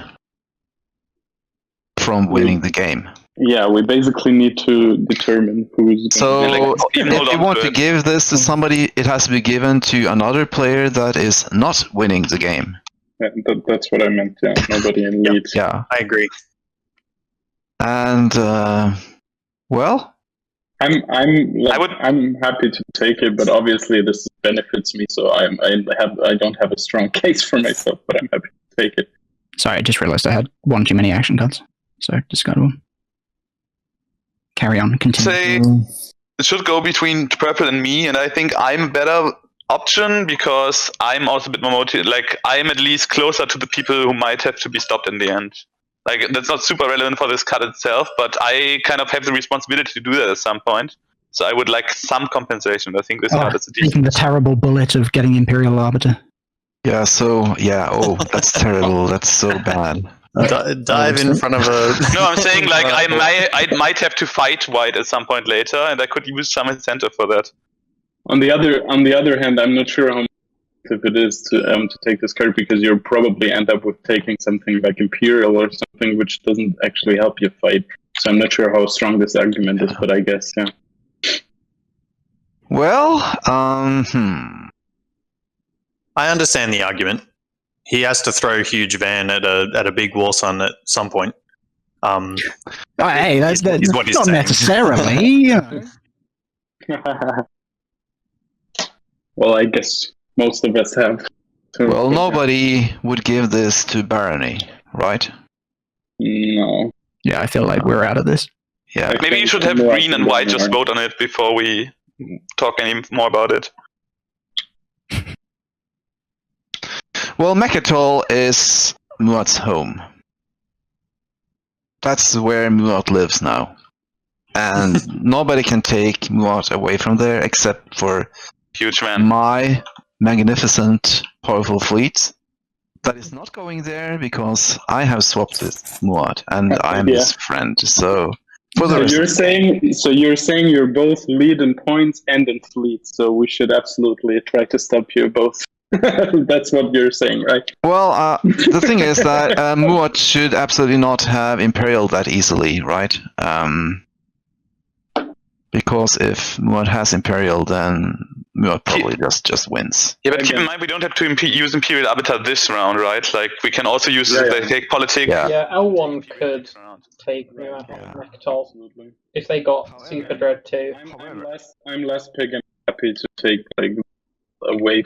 from winning the game. Yeah, we basically need to determine who's. So, if you want to give this to somebody, it has to be given to another player that is not winning the game. Yeah, that's what I meant. Yeah, nobody in lead. Yeah, I agree. And well, I'm happy to take it, but obviously this benefits me, so I don't have a strong case for myself, but I'm happy to take it. Sorry, I just realized I had one too many action cards, so discard one. Carry on, continue. Say it should go between purple and me, and I think I'm a better option because I'm also a bit more motivated. Like, I'm at least closer to the people who might have to be stopped in the end. Like, that's not super relevant for this card itself, but I kind of have the responsibility to do that at some point. So I would like some compensation. I think this card is a decent. Taking the terrible bullet of getting Imperial Arbiter. Yeah, oh, that's terrible. That's so bad. Dive in front of a... No, I'm saying, like, I might have to fight white at some point later, and I could use some incentive for that. On the other hand, I'm not sure how much it is to take this card, because you'll probably end up with taking something like Imperial or something which doesn't actually help you fight. So I'm not sure how strong this argument is, but I guess, yeah. Well, I understand the argument. He has to throw huge van at a big war sun at some point. Hey, that's what he's not saying. necessarily. Well, I guess most of us have. Well, nobody would give this to Barony, right? No. Yeah, I feel like we're out of this. Yeah. Maybe you should have green and white just vote on it before we talk any more about it. Well, Mechatol is Muat's home. That's where Muat lives now. And nobody can take Muat away from there except for huge man. My magnificent, powerful fleet. That is not going there because I have swapped with Muat and I'm his friend. So you're saying you're both lead in points and in fleet, so we should absolutely try to stop you both. That's what you're saying, right? Well, the thing is that Muat should absolutely not have Imperial that easily, right? Because if Muat has Imperial, then Muat probably just wins. Yeah, but keep in mind we don't have to use Imperial Arbiter this round, right? Like we can also use the take politic. Yeah, L1 could take Muat on Mechatol if they got Super Dread too. I'm less big and happy to take like away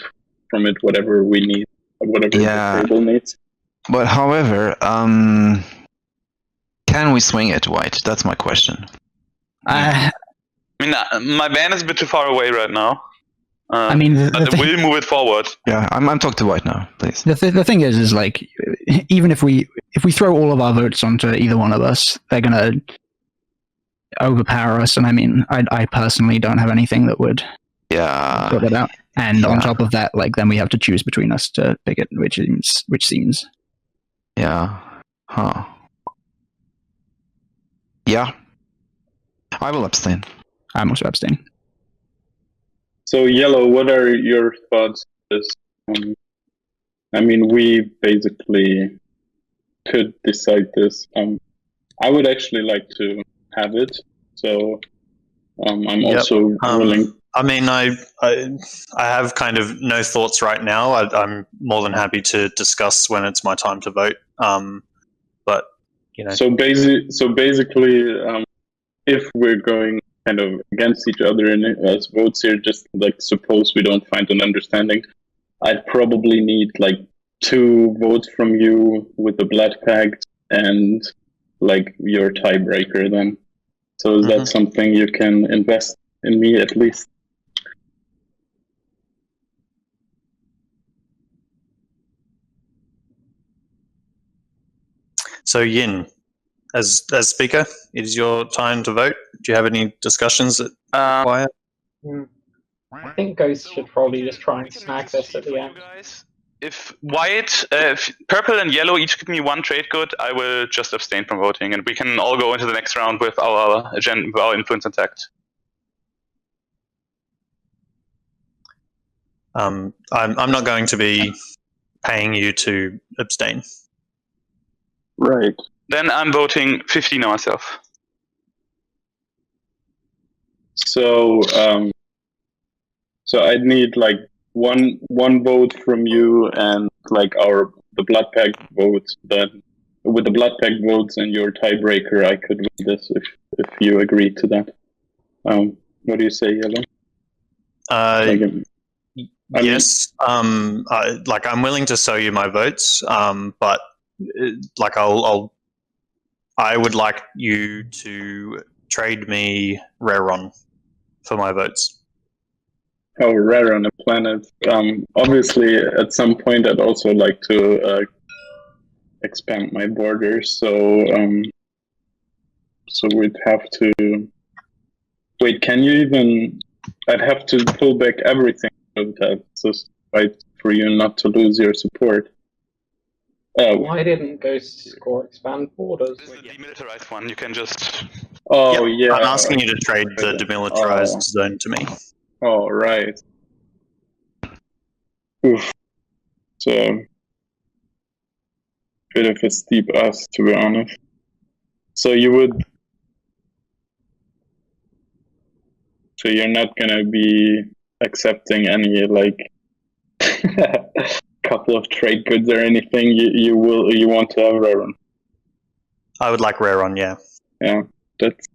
from it whatever we need, whatever the table needs. But however, can we swing it, White? That's my question. I mean, my ban is a bit too far away right now. I mean, we'll move it forward. Yeah, I'm talking to White now, please. The thing is like, even if we throw all of our votes onto either one of us, they're gonna overpower us. And I mean, I personally don't have anything that would sort it out. And on top of that, like, then we have to choose between us to pick it, which seems. Yeah. Huh. Yeah. I will abstain. I'm also abstaining. So, Yellow, what are your thoughts on this? I mean, we basically could decide this. I would actually like to have it, so I'm also willing. I mean, I have kind of no thoughts right now. I'm more than happy to discuss when it's my time to vote. But you know, so basically, if we're going kind of against each other in as votes here, just like suppose we don't find an understanding, I'd probably need like 2 votes from you with the Blood Pact and like your tiebreaker then. So is that something you can invest in me at least? So Yin, as speaker, it is your time to vote. Do you have any discussions that require? I think Ghost should probably just try and snag this at the end. If White, Purple and Yellow each give me 1 trade good, I will just abstain from voting, and we can all go into the next round with our agenda, with our influence intact. I'm not going to be paying you to abstain. Right. Then I'm voting 15 on myself. So, so I'd need like one vote from you and like the Blood Pact votes. Then with the Blood Pact votes and your tiebreaker, I could win this if you agree to that. What do you say, Yellow? Yes. I'm willing to sell you my votes. But like I would like you to trade me Raron for my votes. Oh, Raron, a planet. Obviously, at some point, I'd also like to expand my borders. So, so we'd have to wait. Can you even? I'd have to pull back everything of that, just fight for you not to lose your support. Why didn't Ghost score expand borders? This is the demilitarized one. You can just. Oh yeah. I'm asking you to trade the demilitarized zone to me. Oh right. Oof. So bit of a steep ask, to be honest. So you would. So you're not gonna be accepting any like couple of trade goods or anything. You want to have Raron. I would like Raron, yeah. Yeah, that's.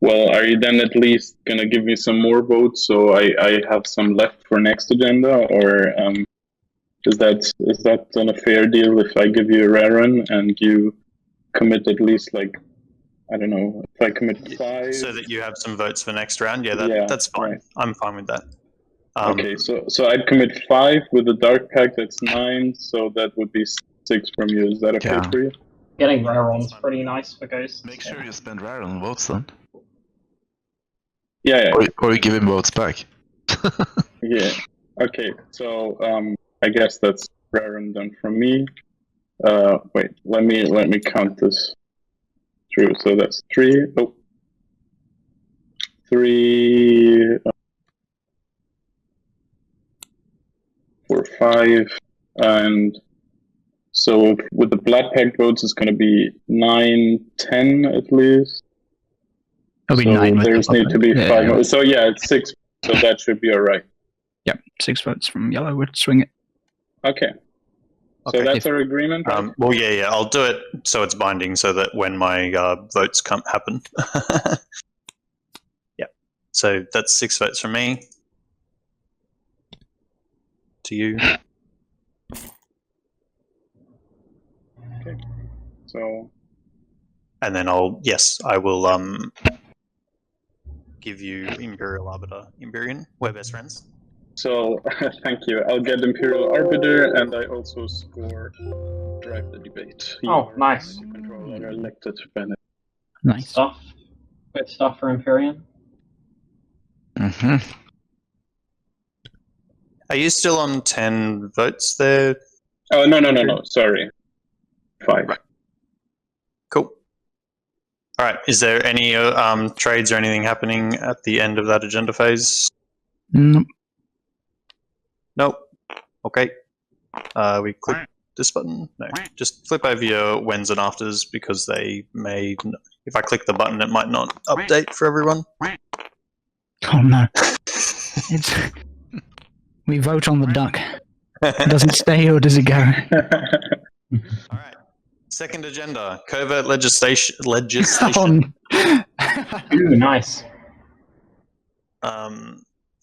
Well, are you then at least gonna give me some more votes so I have some left for next agenda, or is that then a fair deal if I give you a Raron and you commit at least like, I don't know, if I commit 5 so that you have some votes for next round? Yeah, that's fine. Right. I'm fine with that. Okay, so I'd commit 5 with the dark pack. That's 9, so that would be 6 from you. Is that okay for you? Getting Raron's pretty nice for ghosts. Make sure you spend Raron votes then. Yeah. Or you give him votes back. Yeah. Okay, so I guess that's Raron done from me. Wait, let me count this through. So that's 3. Oh. 3, 4, 5, and so with the black pack votes, it's going to be 9, 10 at least. It'll be so 9. There's need to be 5 more. So yeah, it's 6. So that should be all right. Yep, 6 votes from yellow would swing it. Okay. So that's our agreement. Right? Well, yeah, I'll do it so it's binding, so that when my votes happen. Yeah. So that's 6 votes from me. To you. Okay. So. And then I will give you Imperial Arbiter, Imperian. We're best friends. So thank you. I'll get Imperial Arbiter, and I also score Drive the Debate. Nice. Controller elected Bennett. Nice stuff. Good stuff for Imperium. Are you still on 10 votes there? Oh no. Sorry, 5. Right. Cool. All right. Is there any trades or anything happening at the end of that agenda phase? Nope. Nope. Okay. We click this button. No, just flip over your whens and afters because they may. If I click the button, it might not update for everyone. Oh no! We vote on the duck. Does it stay or does it go? All right. Second agenda: covert legislation. Ooh, nice.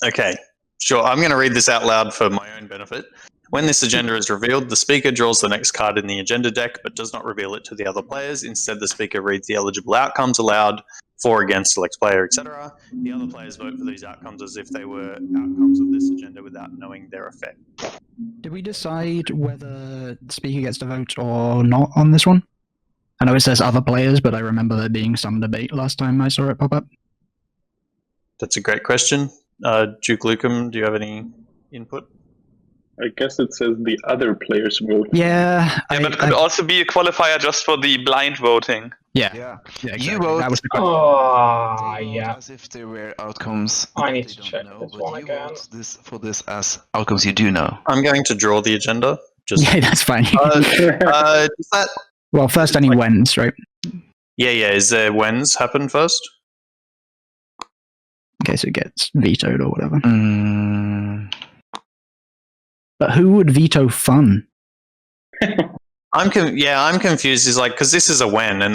Okay. Sure, I'm going to read this out loud for my own benefit. When this agenda is revealed, the speaker draws the next card in the agenda deck, but does not reveal it to the other players. Instead, the speaker reads the eligible outcomes aloud, for, against, select player, etc. The other players vote for these outcomes as if they were outcomes of this agenda without knowing their effect. Did we decide whether the speaker gets to vote or not on this one? I know it says other players, but I remember there being some debate last time I saw it pop up. That's a great question. Duke LukeM, do you have any input? I guess it says the other players vote. Yeah. But it could also be a qualifier just for the blind voting. Yeah, exactly. You vote. That was the question. Oh, yeah. As if they were outcomes. I need to check this one again. For this as outcomes you do know. I'm going to draw the agenda. Yeah, that's fine. Does that? Well, first any wins, right? Yeah. Is there wins happen first? In case it gets vetoed or whatever. But who would veto fun? I'm confused. Is because this is a when, and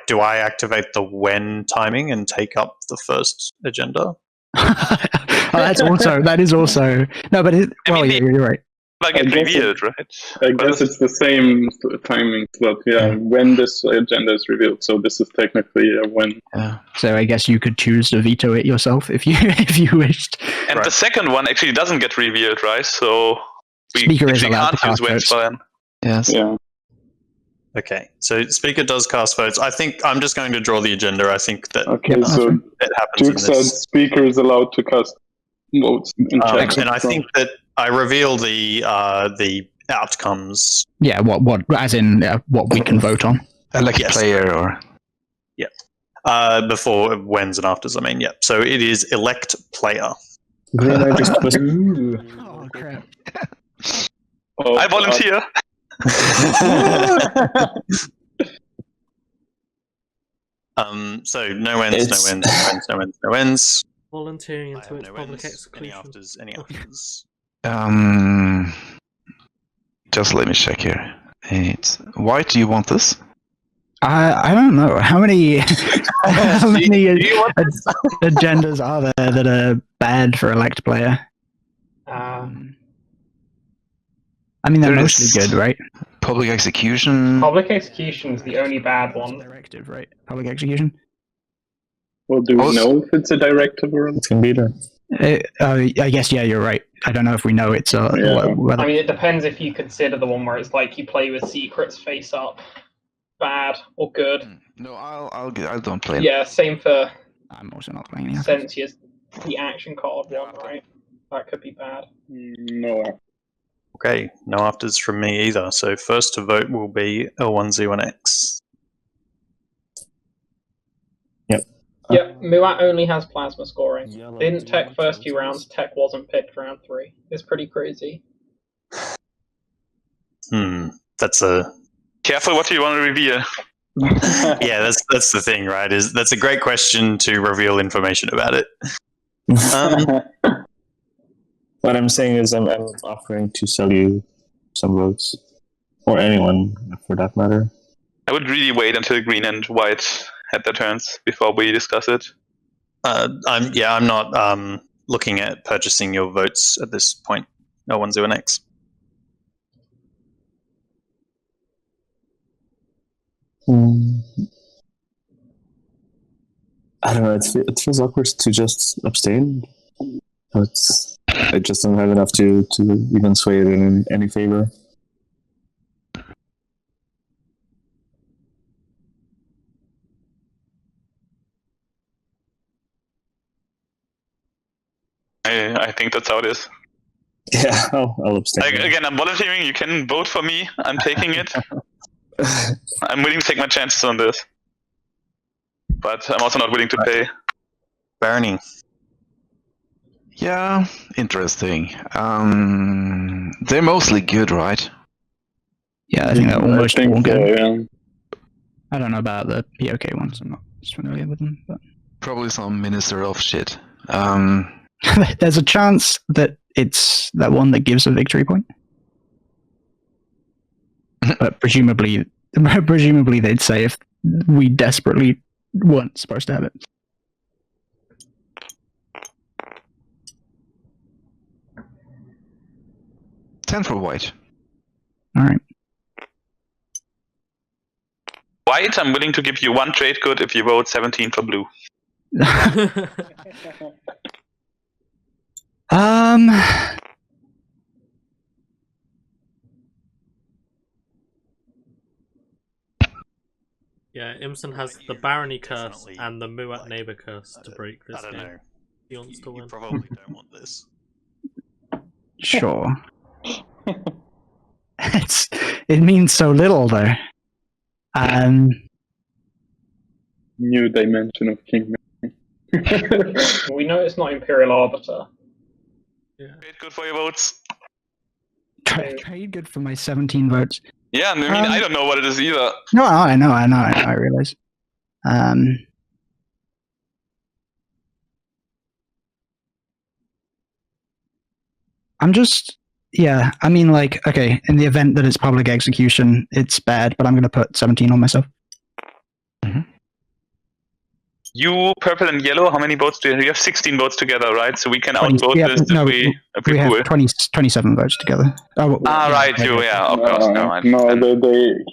do I activate the when timing and take up the first agenda? That is also no, but you're right. Like it's revealed, right? I guess it's the same timing slot. Yeah, when this agenda is revealed. So this is technically a when. Yeah. So I guess you could choose to veto it yourself if you wished. And the second one actually doesn't get revealed, right? So we speaker is allowed can't to use cast wins for them. Yes. Yeah. Okay, so speaker does cast votes. I think I'm just going to draw the agenda. I think that so it happens. Duke said speaker is allowed to cast votes. And I think that I reveal the outcomes. Yeah, what as in what we can vote on. Like a player or. Yeah. Before whens and afters. I mean, yeah. So it is elect player. Oh crap! I volunteer. So no wins. Volunteering into its public wins. execution. Any afters? Just let me check here. Why do you want this? I don't know how many agendas are there that are bad for elect player. I mean, they're mostly good, right? Public execution. Public execution is the only bad one. Directive, right? Public execution. Well, do we know if it's a directive or it can be there? I guess, yeah, you're right. I don't know if we know it's whether... I mean, it depends if you consider the one where it's like you play with secrets face up, bad or good. No, I don't play it. Yeah, same for. I'm also not playing it. Sentius, the action card one, right? That could be bad. No. Okay, no afters from me either. So first to vote will be L1Z1X. Yep, Muat only has plasma scoring. Didn't tech first 2 rounds, tech wasn't picked round 3. It's pretty crazy. That's a... Careful what you want to reveal. Yeah, that's the thing, right? That's a great question to reveal information about it. What I'm saying is I'm offering to sell you some votes. Or anyone, for that matter. I would really wait until green and white had their turns before we discuss it. I'm not looking at purchasing your votes at this point. No one's doing X. I don't know. It feels awkward to just abstain. But I just don't have enough to even sway it in any favor. I think that's how it is. Yeah, I'll abstain. Again, I'm volunteering. You can vote for me. I'm taking it. I'm willing to take my chances on this. But I'm also not willing to pay. Barony. Yeah, interesting. They're mostly good, right? Yeah, I think they're almost all good. Yeah. I don't know about the POK ones. I'm not as familiar with them. But Probably some Minister of shit. there's a chance that it's that one that gives a victory point. But presumably they'd say if we desperately weren't supposed to have it. $10 for white. All right. White, I'm willing to give you 1 trade good if you vote 17 for blue. Yeah, Imsen has the Barony curse and the Muat neighbor curse to break this game. Know. He wants to win. You probably don't want this. Sure. It means so little though. New dimension of King. We know it's not Imperial Arbiter. Yeah. Trade good for your votes. Trade good for my 17 votes. Yeah, I mean, I don't know what it is either. No, I know, I realize. I'm just, yeah, I mean, like, okay, in the event that it's public execution, it's bad, but I'm going to put 17 on myself. Mm-hmm. You, purple and yellow, how many votes do you have? You have 16 votes together, right? So we can outvote this if we have 27 votes together. Right, yeah, of course. No,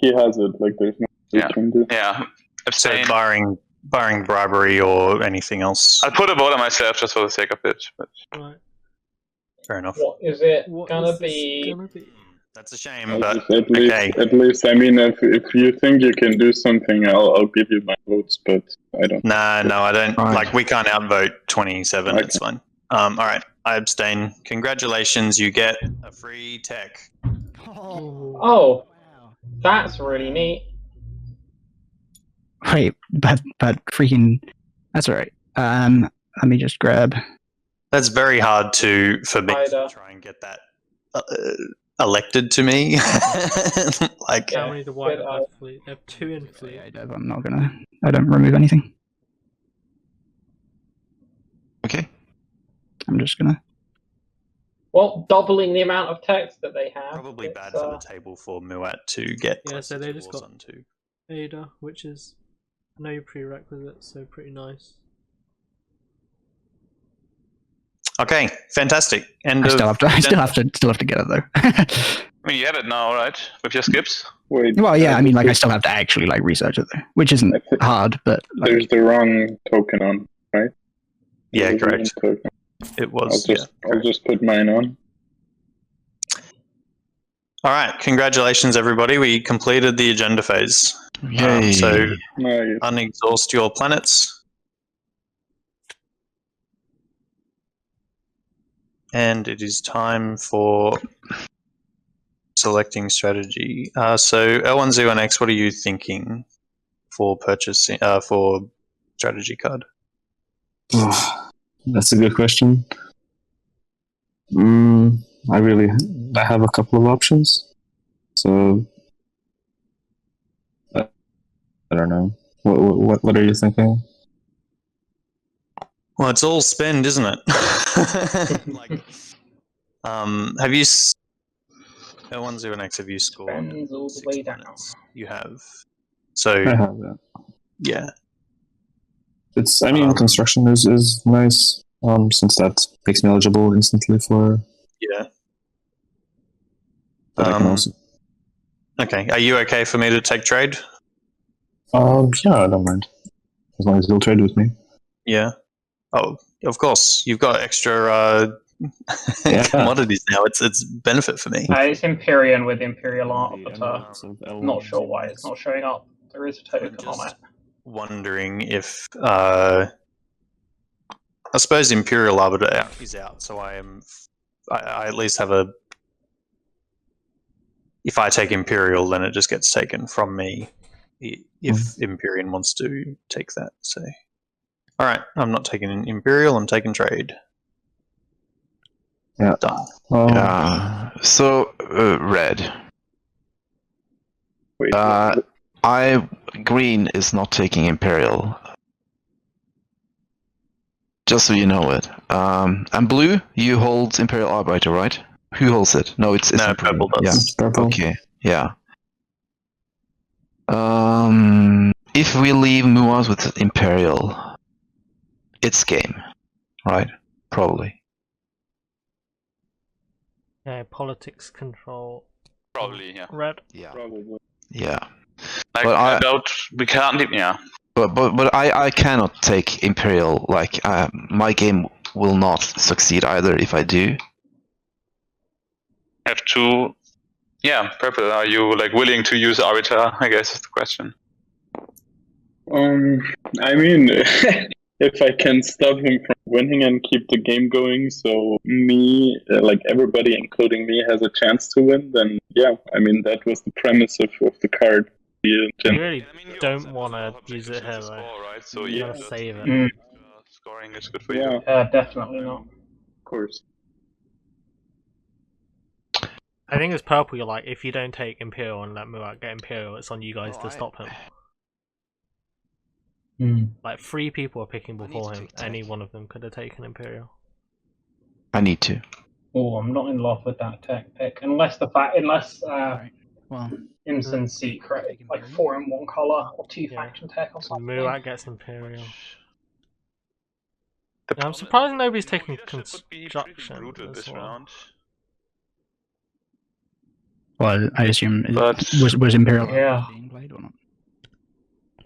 he has it, like, there's no can do. Yeah. Abstain. So barring bribery or anything else. I'll put a vote on myself just for the sake of it. But... Right. Fair enough. What is it gonna be? That's a shame, but at least, I mean, if you think you can do something, I'll give you my votes, but I don't. No, I don't. Right. Like, we can't outvote 27. Okay. It's fine. All right, I abstain. Congratulations, you get a free tech. Oh, that's really neat. Wait, but freaking, that's all right. Let me just grab. That's very hard for me to try and get that elected to me. Like, how many do white have fleet? They have 2 in fleet. I don't remove anything. Okay. I'm just gonna. Well, doubling the amount of text that they have. Probably bad for the table for Muat to get. Yeah, so they just got onto Ada, which is no prerequisite, so pretty nice. Okay, fantastic. And I still have to get it though. I mean, you have it now, right? With your skips? Wait. Well, yeah, I mean, like, I still have to actually, like, research it though, which isn't hard, but... Like, there's the wrong token on, right? Yeah, correct. It was. I'll just put mine on. All right, congratulations, everybody. We completed the agenda phase. Yay. So, unexhaust your planets. And it is time for selecting strategy. So, L1Z1X, what are you thinking for purchasing for strategy card? Oh, that's a good question. I have a couple of options, so I don't know. What are you thinking? Well, it's all spend, isn't it? Have you L1Z1X? Have you scored? Spends all the way down. You have. So I have that. Yeah. It's. I mean, construction is nice. Since that makes me eligible instantly for. Yeah. But I can also. Okay. Are you okay for me to take trade? Yeah, I don't mind. As long as you'll trade with me. Yeah. Oh, of course. You've got extra commodities now. It's benefit for me. It's Empyrean with Imperial Arbiter. Not sure why it's not showing up. There is a token on it. Wondering if I suppose Imperial Arbiter is out, so I at least have a. If I take Imperial, then it just gets taken from me. If Empyrean wants to take that, so. All right, I'm not taking Imperial. I'm taking trade. Yeah. Done. Yeah. So red. Wait, Green is not taking Imperial. Just so you know it. And blue, you hold Imperial Arbiter, right? Who holds it? No, it's no, purple does. Yeah. It's purple. Okay. Yeah. If we leave Muaz with Imperial, it's game, right? Probably. Yeah, politics control. Probably, yeah. Red. Yeah. Probably. Yeah. I doubt we can't. Yeah. But I cannot take Imperial. Like my game will not succeed either if I do. Have to. Yeah, purple. Are you willing to use Arbiter? I guess is the question. I mean, if I can stop him from winning and keep the game going, so me, everybody, including me, has a chance to win, then yeah, I mean, that was the premise of the card. You really don't want to use it here, though. Right? So you gotta save it. Scoring is good for you. Definitely not. Of course. I think as purple, you're like, if you don't take Imperial and let Murat get Imperial, it's on you guys to stop him. Like 3 people are picking before him. Any one of them could have taken Imperial. I need to. Oh, I'm not in love with that tech pick, unless imsen's secret, 4 in 1 color or 2 faction tech or something. Murat gets Imperial. Yeah, I'm surprised nobody's taking construction as well. Well, I assume was Imperial being played or not?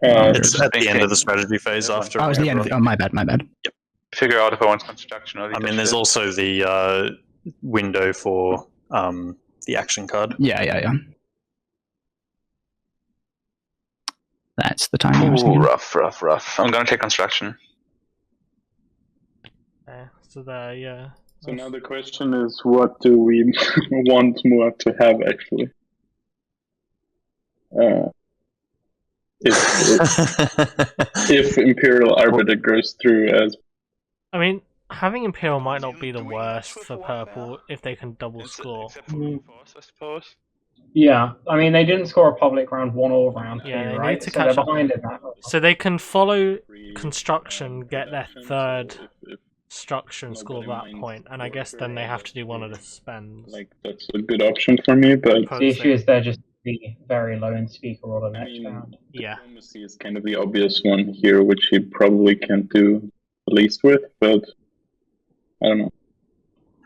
It's at the end of the strategy phase after. Oh, it's the end of the. Oh, my bad. Yep. Figure out if I want construction or. I mean, there's also the window for the action card. Yeah. That's the time. Ooh, rough. I'm gonna take construction. So there, yeah. So now the question is, what do we want Murat to have actually? If Imperial Arbiter goes through as... I mean, having Imperial might not be the worst for purple if they can double score. I suppose. Yeah, I mean, they didn't score a public round 1 or round 2, they right? need to so catch they're up. behind in that. So they can follow construction, get their 3rd construction score at that point, and I guess then they have to do one of the spends. That's a good option for me, but... The issue is they're just very low in speaker order next round. Yeah. Diplomacy is kind of the obvious one here, which he probably can't do the least with, but I don't know.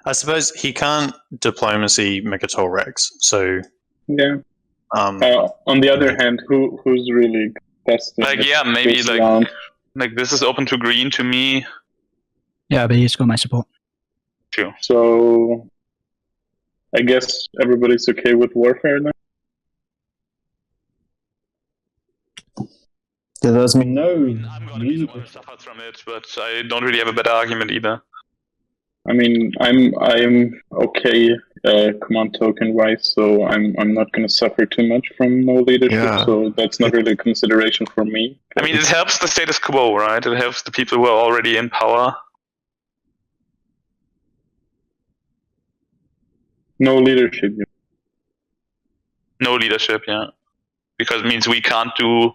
I suppose he can't diplomacy Mechatol Rex, so... Yeah. On the other hand, who's really best? Maybe this is open to green to me. Yeah, but he's got my support. True. So I guess everybody's okay with warfare then? Does mean no. I'm gonna be the one who suffers from it, but I don't really have a better argument either. I mean, I'm okay command token wise, so I'm not gonna suffer too much from no leadership. So that's not really a consideration for me. I mean, it helps the status quo, right? It helps the people who are already in power. No leadership. No leadership, yeah, because it means we can do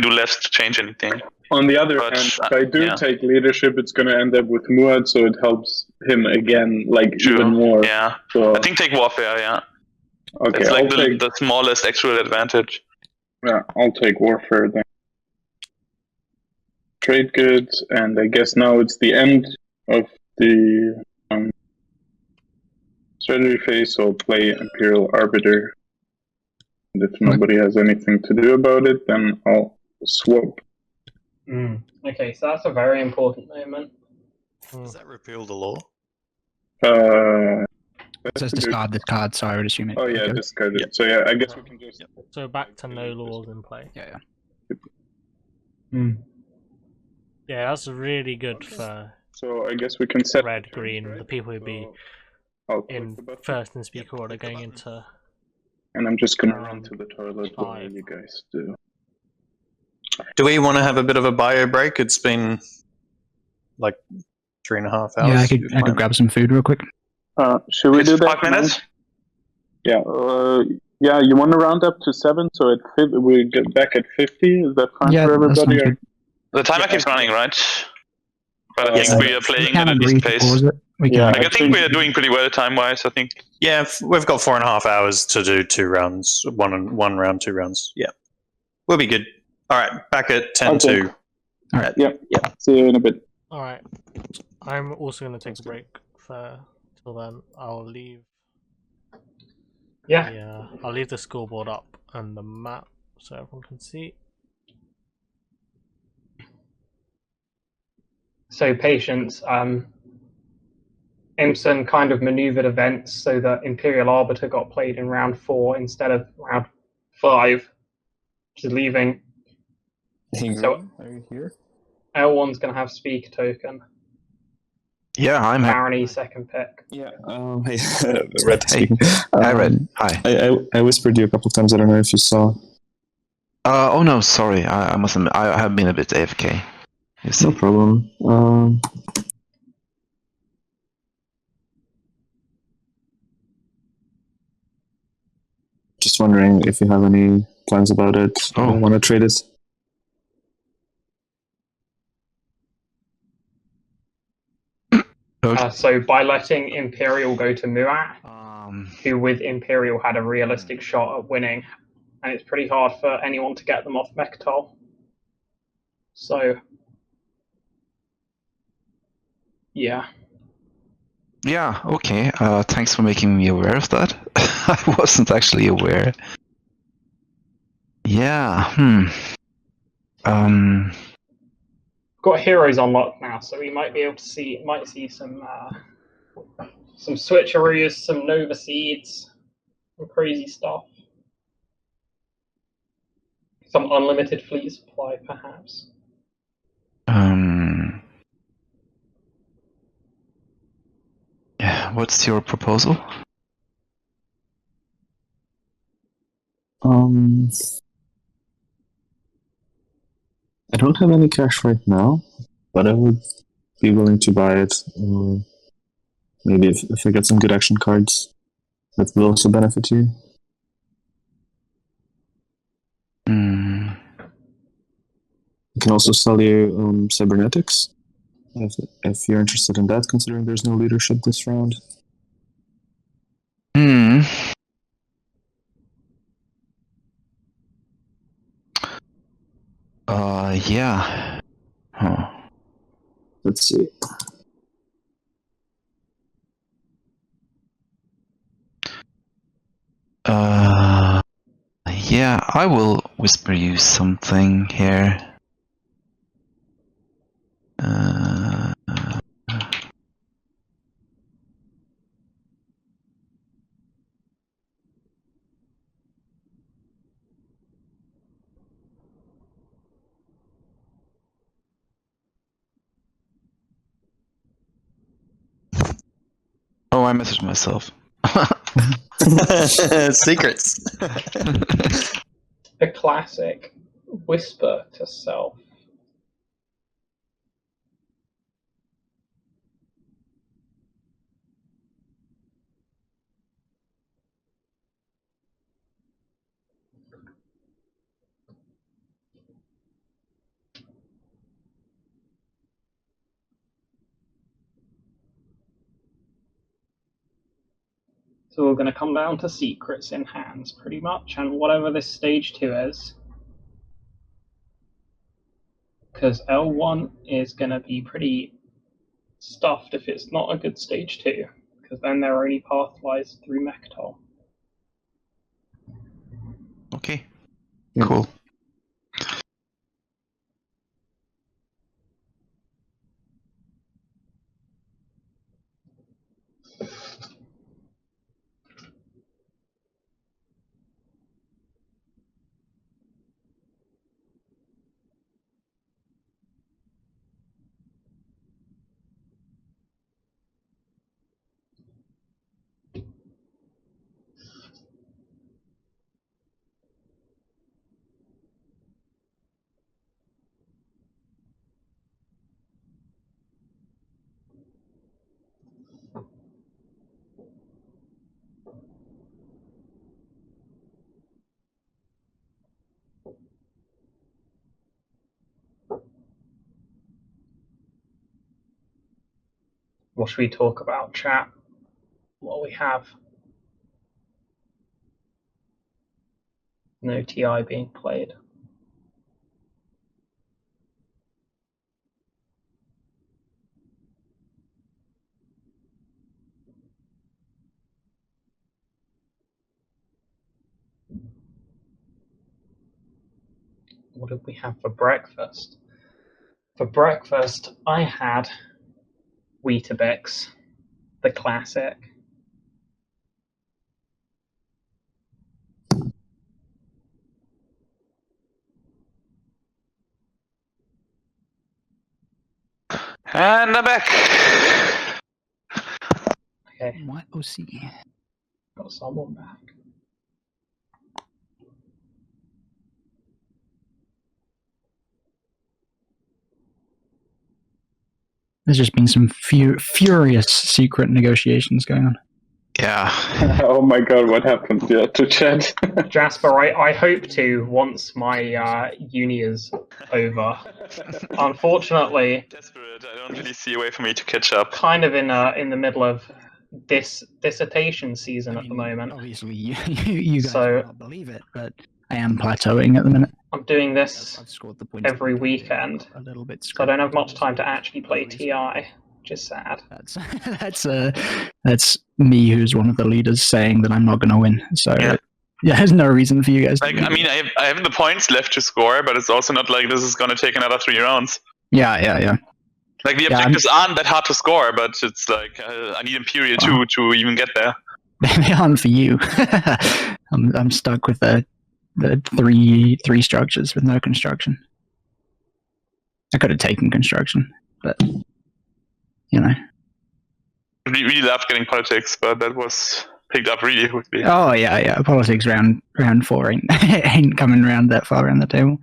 less to change anything. On the other hand, if I do take leadership, it's going to end up with Muad, so it helps him again, like even more. Yeah, so, I think take warfare. Yeah, okay, it's like the smallest actual advantage. Yeah, I'll take warfare then. Trade goods, and I guess now it's the end of the strategy phase, so I'll play Imperial Arbiter. And if nobody has anything to do about it, then I'll swap. Okay, so that's a very important moment. Does that repeal the law? It says discard this card, so I would assume it. Oh yeah, discard it. Yep. So yeah, I guess we can just... So back to no laws in play. Yeah. Yeah, that's really good for... So I guess we can set... Red, green, the people who'd be in first in speaker order going into... And I'm just gonna run to the toilet while you guys do. Do we want to have a bit of a bio break? It's been like 3.5 hours. Yeah, I could grab some food real quick. Should we do that? 5 minutes? Yeah. Yeah. You want to round up to 7, so we get back at 50. Is that fine for everybody? The timer keeps running, right? But I think we are playing at a decent pace. I think we are doing pretty well time-wise. I think. Yeah, we've got 4.5 hours to do 2 rounds. One round, 2 rounds. Yeah, we'll be good. All right, back at 10:02. All right. Yeah. See you in a bit. All right. I'm also going to take a break till then. I'll leave. Yeah. I'll leave the scoreboard up and the map so everyone can see. So patience. Imsen kind of maneuvered events so that Imperial Arbiter got played in round 4 instead of round 5, which is leaving. So, are you here? L1's going to have speaker token. Yeah, I'm here. Barony second pick. Yeah. Hey, Red speaking. Hi, Red. Hi. I whispered you a couple of times. I don't know if you saw. Oh no, sorry. I must admit, I have been a bit AFK. It's no problem. Just wondering if you have any plans about it. Oh. Want to trade it? So by letting Imperial go to Muat, who with Imperial had a realistic shot at winning, and it's pretty hard for anyone to get them off Mechatol. So, yeah. Yeah, okay. Thanks for making me aware of that. I wasn't actually aware. Yeah, Got heroes unlocked now, so we might be able to see some switcheroos, some Nova Seeds, some crazy stuff. Some unlimited fleet supply, perhaps. Yeah, what's your proposal? I don't have any cash right now, but I would be willing to buy it. Or maybe if I get some good action cards, that will also benefit you. I can also sell you cybernetics if you're interested in that, considering there's no leadership this round. Yeah. Huh. Let's see. Yeah, I will whisper you something here. I messaged myself. Secrets. A classic whisper to self. So we're going to come down to secrets in hands, pretty much, and whatever this stage 2 is. Because L1 is going to be pretty stuffed if it's not a good stage 2, because then their only path lies through Mechatol. Okay, cool. What should we talk about, chat? What we have? No TI being played. What did we have for breakfast? For breakfast, I had Weetabix, the classic. And I'm back. Okay. What OC? Got someone back. There's just been some furious secret negotiations going on. Yeah. Oh my god, what happened to chat? Jasper, I hope to once my uni is over. Unfortunately, Desperate. I don't really see a way for me to catch up. Kind of in the middle of this dissertation season at the moment. Obviously, you guys will not believe it, but I am plateauing at the minute. I'm doing this every weekend, a little bit so I don't have much time to actually play TI, which is sad. That's me, who's one of the leaders, saying that I'm not going to win. So yeah, there's no reason for you guys. Like, I mean, I have the points left to score, but it's also not like this is going to take another 3 rounds. Yeah. Like, the objectives aren't that hard to score, but it's like I need Imperial 2 to even get there. They aren't for you. I'm stuck with the three structures with no construction. I could have taken construction, but you know. We really loved getting politics, but that was picked up really quickly. Oh yeah. Politics round 4 ain't coming around that far around the table.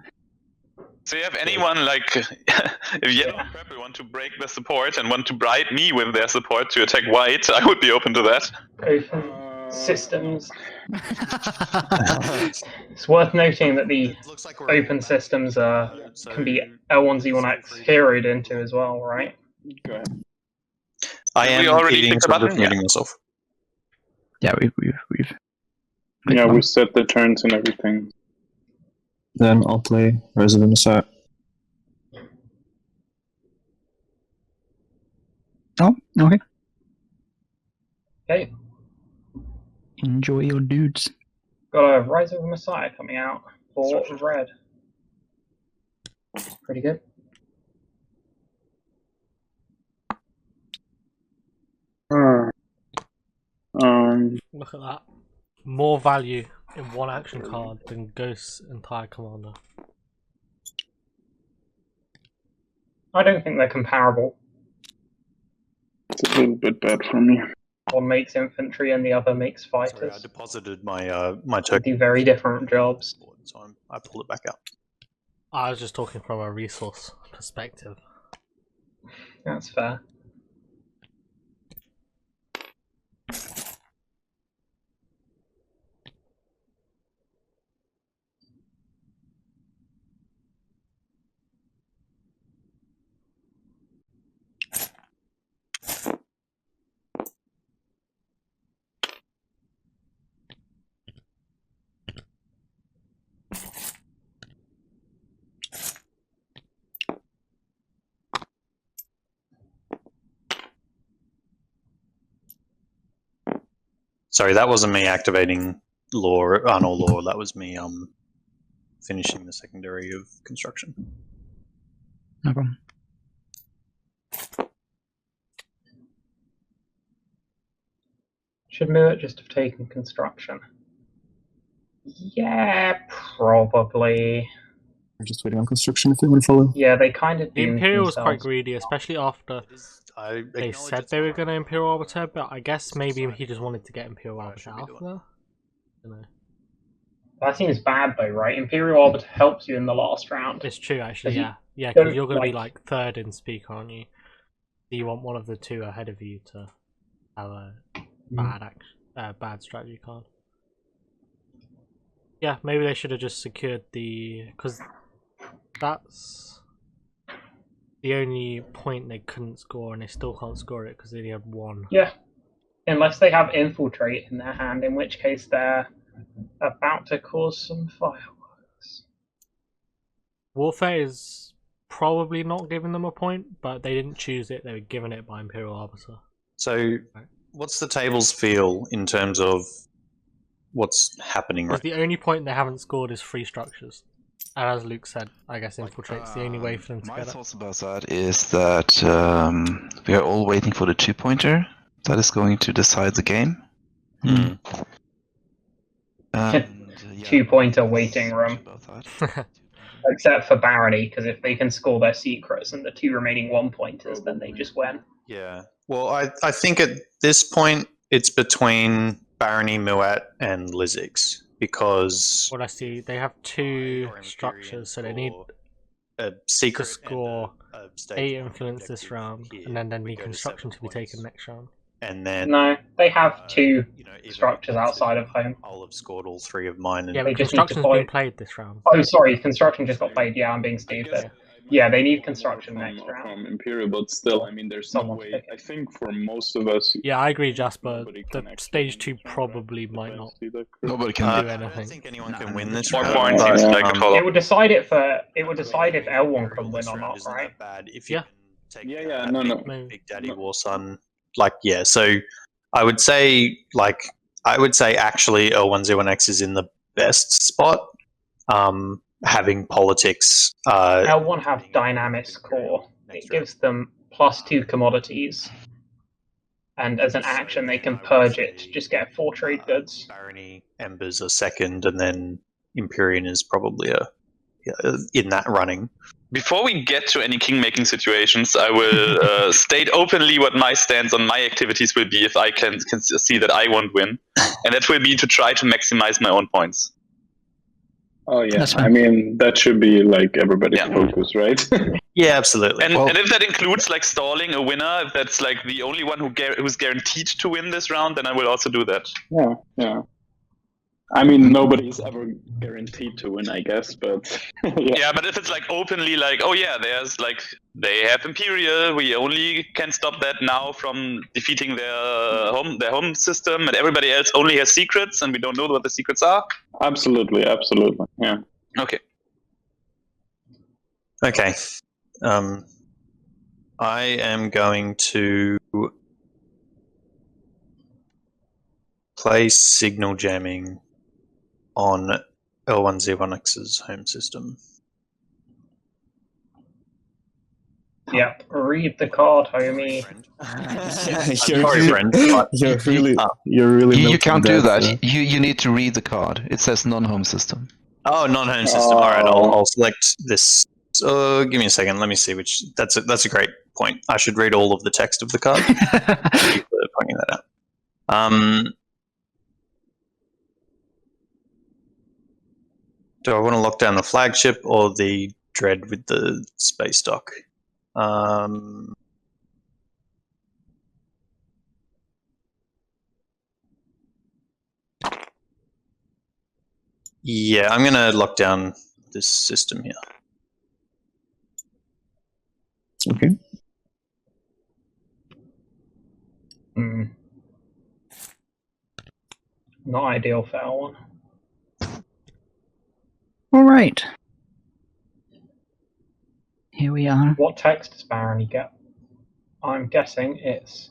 So you have anyone, like, if Yellow and Purple want to break the support and want to bribe me with their support to attack White, I would be open to that. Open systems. It's worth noting that the open systems can be L1Z1X heroed into as well, right? Go ahead. I am eating something myself. Yeah, we've we set the turns and everything. Then I'll play Resident Messiah. Oh, okay. Okay. Enjoy your dudes. Got a Rise of the Messiah coming out for red. Pretty good. Look at that. More value in one action card than Ghost's entire commander. I don't think they're comparable. It's a little bit bad for me. One makes infantry and the other makes fighters. Sorry, I deposited my my token. They do very different jobs. So I pulled it back out. I was just talking from a resource perspective. That's fair. Sorry, that wasn't me activating law, no law. That was me finishing the secondary of construction. No problem. Should Muet just have taken construction? Yeah, probably. I'm just waiting on construction if they want to follow. Yeah, they kind of The do Imperial was themselves. quite greedy, especially after they said they were going to Imperial Arbiter, but I guess maybe he just wanted to get Imperial Arbiter out there. I don't know. That seems bad though, right? Imperial Arbiter helps you in the last round. It's true, actually, yeah. Yeah, don't because you're going to be like- like third in speak, aren't you? So you want one of the two ahead of you to have a bad strategy card. Yeah, maybe they should have just secured the... because that's the only point they couldn't score, and they still can't score it because they only had one. Yeah, unless they have Infiltrate in their hand, in which case they're about to cause some fireworks. Warfare is probably not giving them a point, but they didn't choose it, they were given it by Imperial Arbiter. So, what's the tables feel in terms of what's happening right The only point they haven't scored is free structures. And as Luke said, I guess Infiltrate's the only way for them to My get it. thoughts about that is that we are all waiting for the 2-pointer that is going to decide the game. Hmm. And, 2-pointer waiting room. Except for Barony, because if they can score their secrets and the 2 remaining 1-pointers, then they just win. Yeah. Well, I think at this point it's between Barony, Muat, and Lizix because What I see, they have 2 structures, so they need a to secret score and a stage 8 one influence this objective round, here. and then they We need go to construction 7 to be taken points. next round. And then No, they have 2 even structures if it's outside of home. I'll have scored all 3 of mine. And Yeah, they but just need to construction's buy- been played this round. Oh, sorry, construction just got played. Yeah, I'm being stupid. Yeah, they need construction from, next round. From Imperial, but still, I mean, there's no Someone's way. picking. I think for most of us, Yeah, I agree, Jasper. nobody The can actually stage win 2 this round, probably right? might not. Nobody can do I anything. don't think anyone can win this 1 round. point but, seems like the call. It would decide if L1 can win This or round not, isn't right? that bad. If you Yeah. can take Yeah, that no. Big Daddy Warsun, like so I would say actually L101X is in the best spot. Having politics. L1 have Dynamis core. It gives them +2 commodities. And as an action, they can purge it to just get 4 trade goods. Barony Embers are second, and then Empyrean is probably in that running. Before we get to any king-making situations, I will state openly what my stance on my activities will be if I can see that I won't win. And that will be to try to maximize my own points. Oh yeah, That's fine. I mean that should be like everybody's focus, right? Yeah, absolutely. And if that includes like stalling a winner, if that's like the only one who's guaranteed to win this round, then I will also do that. Yeah. I mean, nobody's ever guaranteed to win, I guess, but Yeah, but if it's like openly like, oh yeah, there's like they have Imperial, we only can stop that now from defeating their home system, and everybody else only has secrets, and we don't know what the secrets are. Absolutely, yeah. Okay. Okay. I am going to play signal jamming on L1Z1X's home system. Yep, read the card, homie. Sorry, friend. You're really. You can't do that. So. You need to read the card. It says non-home system. Oh, non-home system. All right, I'll select this. Give me a second. Let me see which. That's a great point. I should read all of the text of the card. Thank you for pointing that out. Do I want to lock down the flagship or the dread with the space dock? Yeah, I'm going to lock down this system here. Okay. Not ideal for L1. All right. Here we are. What text does Baron get? I'm guessing it's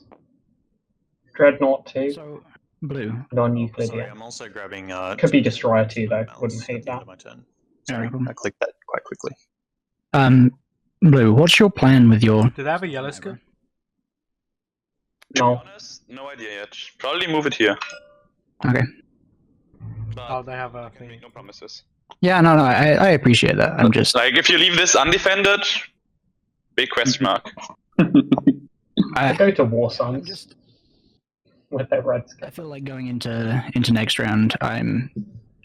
Dreadnought 2. So, blue. Non-Euclidean. Sorry, I'm also grabbing... Could be Destroyer 2 though, wouldn't hate that. My turn. Sorry, I clicked that quite quickly. Blue, what's your plan with your... Do they have a yellow scoop? No. No idea yet. Probably move it here. Okay. But they have a thing. Make no promises. Yeah, no, I appreciate that. I'm just... Like, if you leave this undefended, big question mark. I go to War Suns with their red scoop. I feel like going into next round, I'm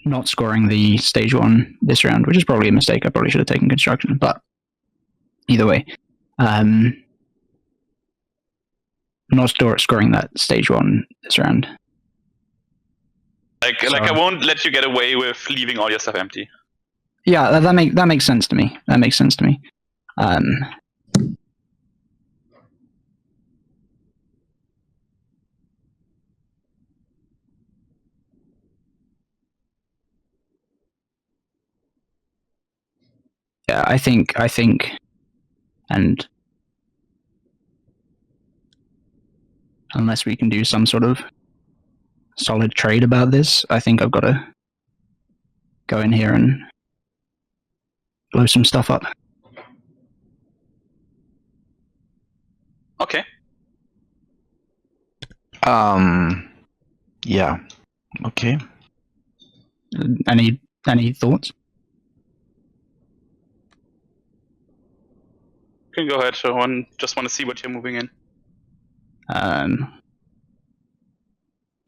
not scoring the stage 1 this round, which is probably a mistake. I probably should have taken construction, but either way, not scoring that stage 1 this round. Like I won't let you get away with leaving all your stuff empty. Yeah, that makes sense to me. That makes sense to me. Yeah, I think, and unless we can do some sort of solid trade about this, I think I've got to go in here and blow some stuff up. Okay. Yeah. Okay. Any thoughts? You can go ahead. So just want to see what you're moving in.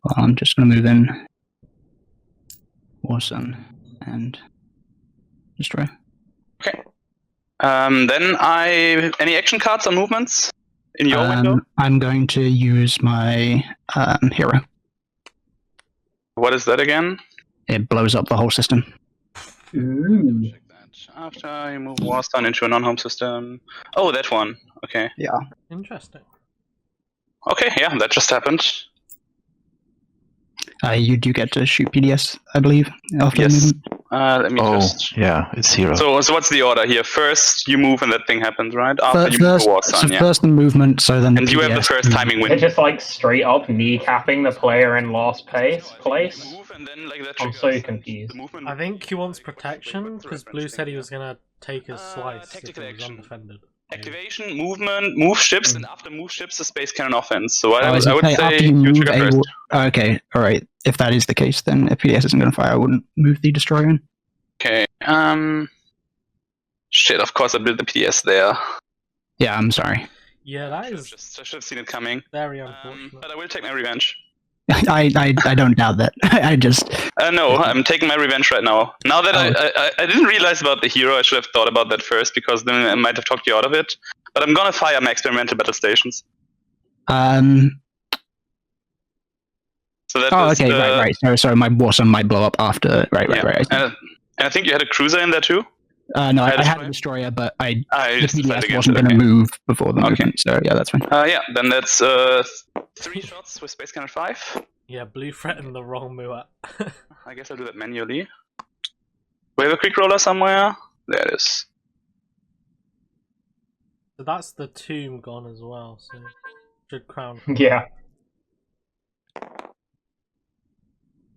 Well, I'm just going to move in Warsun and destroy. Okay. Then any action cards or movements in your window? I'm going to use my hero. What is that again? It blows up the whole system. Ooh. Check that. After you move Warstone into a non-home system. Oh, that one. Okay. Yeah. Interesting. Okay, yeah, that just happened. You do get to shoot PDS, I believe, after Yes. the movement. Let me just... yeah, it's hero. So what's the order here? First, you move and that thing happens, right? After you move Warstone, so yeah. first the movement, so then the And PDS. you have the first timing They're window. just like straight up kneecapping the player in last place. Move and then, like, that I'm triggers so confused. the movement. I think he wants protection because Blue said he was gonna take his slice if tactical it was action. undefended. Activation, movement, move ships, and after move ships, the space cannon offense. So I would Okay, say after you move trigger first. Okay, alright. If that is the case, then if PDS isn't going to fire, I wouldn't move the destroyer in. Okay. Shit, of course I built the PDS there. Yeah, I'm sorry. Yeah, that I is should have seen it coming. very unfortunate. But I will take my revenge. I don't doubt that. I just... No, I'm taking my revenge right now. Now that I didn't realize about the hero, I should have thought about that first, because then I might have talked you out of it. But I'm gonna fire my experimental battle stations. So that was, okay, right. So my Warsun might blow up after... Right. And I think you had a cruiser in there too? No, I had a destroyer, but the just PDS decided wasn't going to move before the movement, so yeah, that's fine. Yeah, then that's 3 shots with Space Cannon 5. Yeah, Blue threatened the wrong Muat. I guess I'll do that manually. We have a quick roller somewhere. There it is. So that's the tomb gone as well, so should crown. Yeah.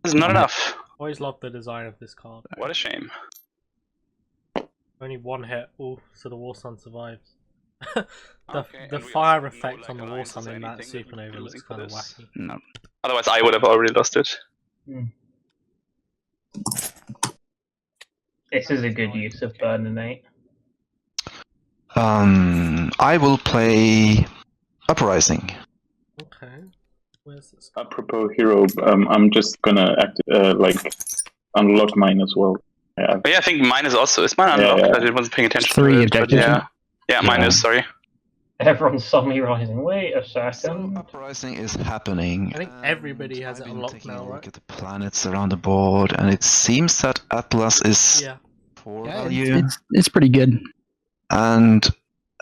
It's not enough. Always loved the design of this card. What a shame. Only one hit, ooh, so the War Sun survives. the and we fire also effect know, on the like, War Sun alliances or in that anything that would be supernova looks losing for kind of this. wacky. No. Otherwise, I would have already lost it. This is a good use of Burninate. I will play Uprising. Okay. Where's this? Apropos hero, I'm just gonna unlock mine as well. Yeah, I think mine is also. Is mine unlocked? I wasn't paying attention. 3 to it, objectives. Yeah, mine is. Sorry. Everyone's suddenly rising. Wait a second. So uprising is happening. I think everybody has it unlocked now, right? Look at the planets around the board, and it seems that Atlas is 4 value. It's pretty good. And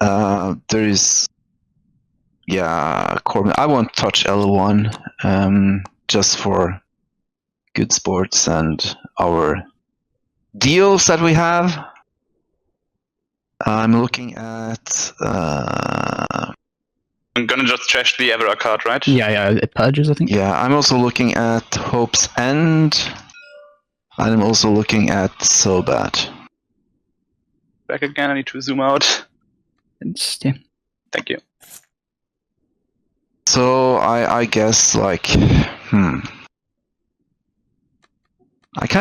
there is, Corbin. I won't touch L1 just for good sports and our deals that we have. I'm looking at. I'm gonna just trash the Evera card, right? Yeah, it purges, I think. Yeah, I'm also looking at Hope's End, and I'm also looking at Sobat. Back again. I need to zoom out. Yeah. Thank you. So I guess I kind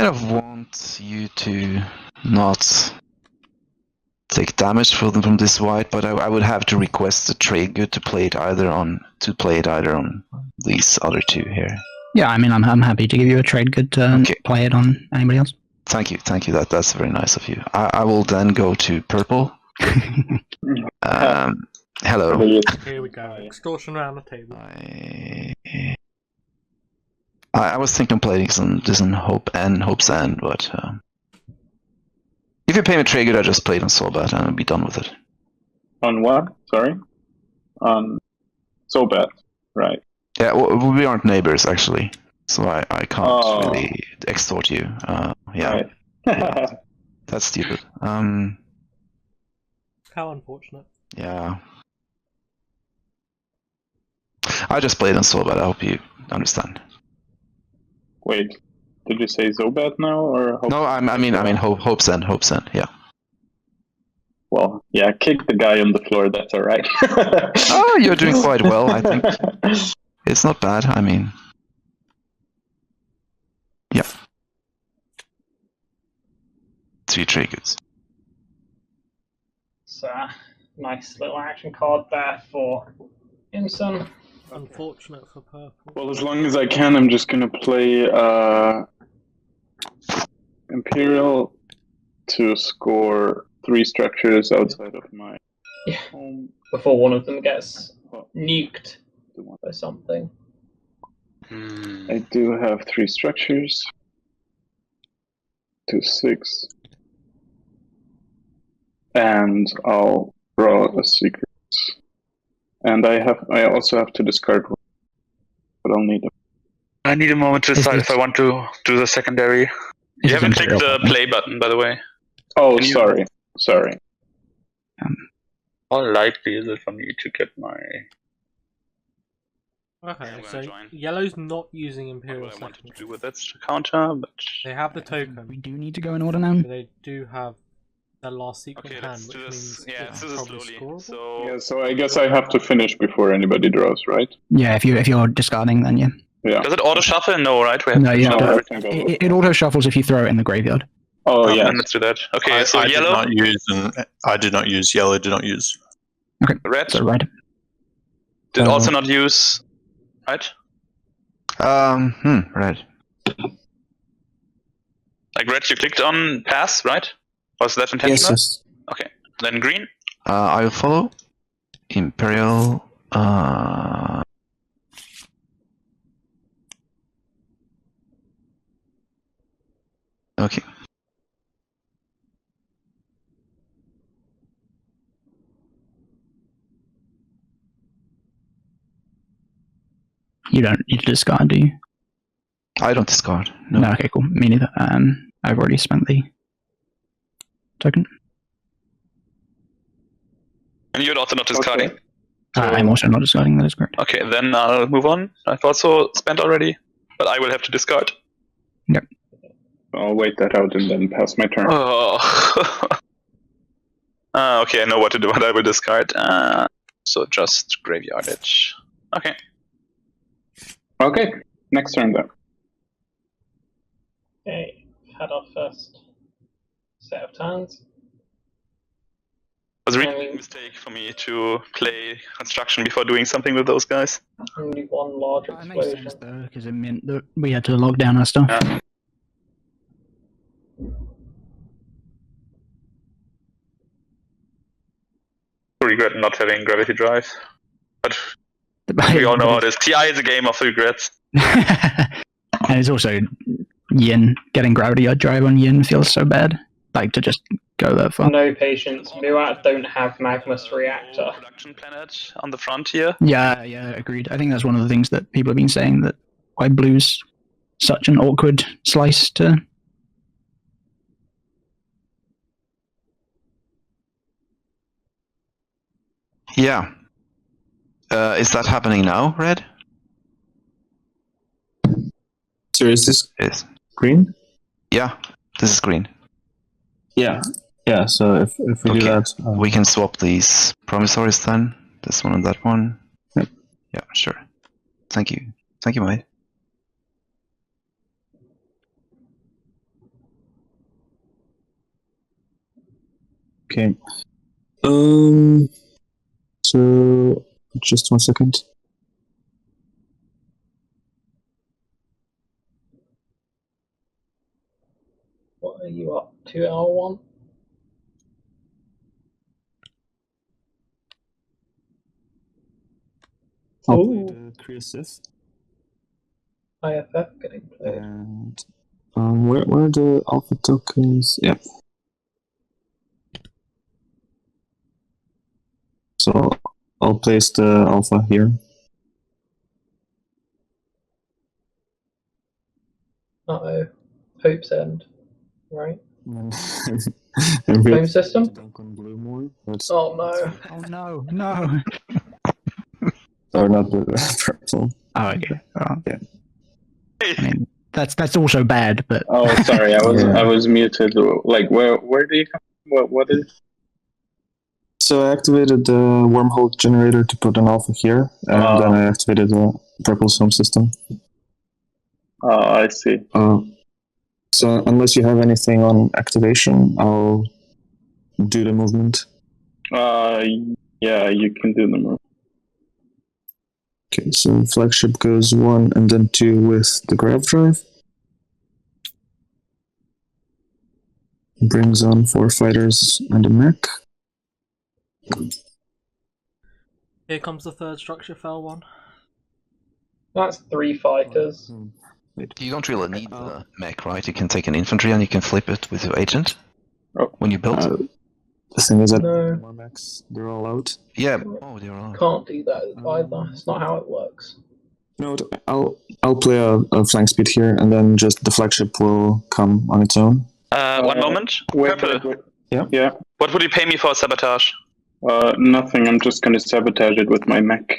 of want you to not take damage from this white, but I would have to request a trade good to play it either on these other two here. Yeah, I mean, I'm happy to give you a trade good to play it on anybody else. Thank you. That's very nice of you. I will then go to purple. Hello. Here we go. Extortion around the table. I was thinking of playing this on Hope's End, but if you pay me trade good, I just play it on Sobat and I'll be done with it. On what? Sorry? On Sobat, right. Yeah, well, we aren't neighbors, actually. So I can't really extort you. Yeah. Right. That's stupid. How unfortunate. Yeah. I just played on Sobat, I hope you understand. Wait, did you say Zobat now, or Hope's No, I mean Hope's End, yeah. Well, yeah, kick the guy on the floor, that's alright. Oh, you're doing quite well, I think. It's not bad, I mean. Yeah. 3 triggers. So, nice little action card there for imsen. Unfortunate for purple. Well, as long as I can, I'm just gonna play Imperial to score 3 structures outside of my home. Before one of them gets nuked or something. I do have 3 structures. 2, 6. And I'll draw a secret. And I also have to discard one, but I'll need them. I need a moment to decide if I want to do the secondary. You haven't clicked the play button, by the way. Oh, sorry. How likely is it for me to get my... Okay, so yellow's not using Imperial What I wanted Second. to do with that counter, but... They have the token. We do need to go in order now. They do have their last sequence hand, which means it's probably scoreable. So I guess I have to finish before anybody draws, right? Yeah, if you're discarding, then yeah. Does it auto shuffle? No, right? We have no, it auto shuffles if you throw it in the graveyard. Oh yeah. Let's do that. Okay, so yellow. I did not use yellow. Did not use. Okay. Red. So red. Did also not use. Right. Red. Like red, you clicked on pass, right? Was that intentional? Yes. Okay. Then green. I will follow. Imperial. Okay. You don't need to discard, do you? I don't discard. No. Okay, cool. Me neither. I've already spent the token. And you're also not discarding? I'm also not discarding, that is correct. Okay, then I'll move on. I've also spent already, but I will have to discard. Yep. I'll wait that out and then pass my turn. Oh. Okay, I know what to do, what I will discard. So just graveyard it. Okay. Okay, next turn then. Okay, had our first set of turns. was really a mistake for me to play construction before doing something with those guys. Only one large explosion. That makes sense though, because it meant that we had to lock down our stuff. Yeah. Regret not having gravity drive, but we all know how it is. TI is a game of regrets. And it's also Yin. Getting gravity drive on Yin feels so bad. Like to just go that far. No patience. Muat don't have Magnus reactor. Production planet on the frontier. Yeah, agreed. I think that's one of the things that people have been saying, that why Blue's such an awkward slice to. Yeah. Is that happening now, Red? So is this Yes. green? Yeah, this is green. Yeah. So if we do that, we can swap these promissories then. This one and that one. Yep. Yeah, sure. Thank you, mate. Okay. So just 1 second. What are you up to, L1? I'll play the Creasith. IFF getting played. And where are the alpha tokens? Yep. So I'll place the alpha here. Uh-oh. Hope's End. Right? And Home system? Blue more, Oh no. Oh no. or not blue, purple. Oh, okay. Yeah. I mean, that's also bad, but. Oh, sorry, I was muted. Like, where do you come? What is? So I activated the wormhole generator to put an alpha here, and then I activated the purple's home system. Oh, I see. So unless you have anything on activation, I'll do the movement. Yeah, you can do the move. Okay, so flagship goes 1 and then 2 with the grav drive. Brings on 4 fighters and a mech. Here comes the third structure, fell one. That's 3 fighters. You don't really need the mech, right? You can take an infantry and you can flip it with your agent when you build. The thing is that No. mechs, they're all out. Yeah, they're all out. Can't do that either. It's not how it works. No, I'll play a flank speed here, and then just the flagship will come on its own. 1 moment. Purple. Yeah. What would you pay me for sabotage? Nothing. I'm just going to sabotage it with my mech.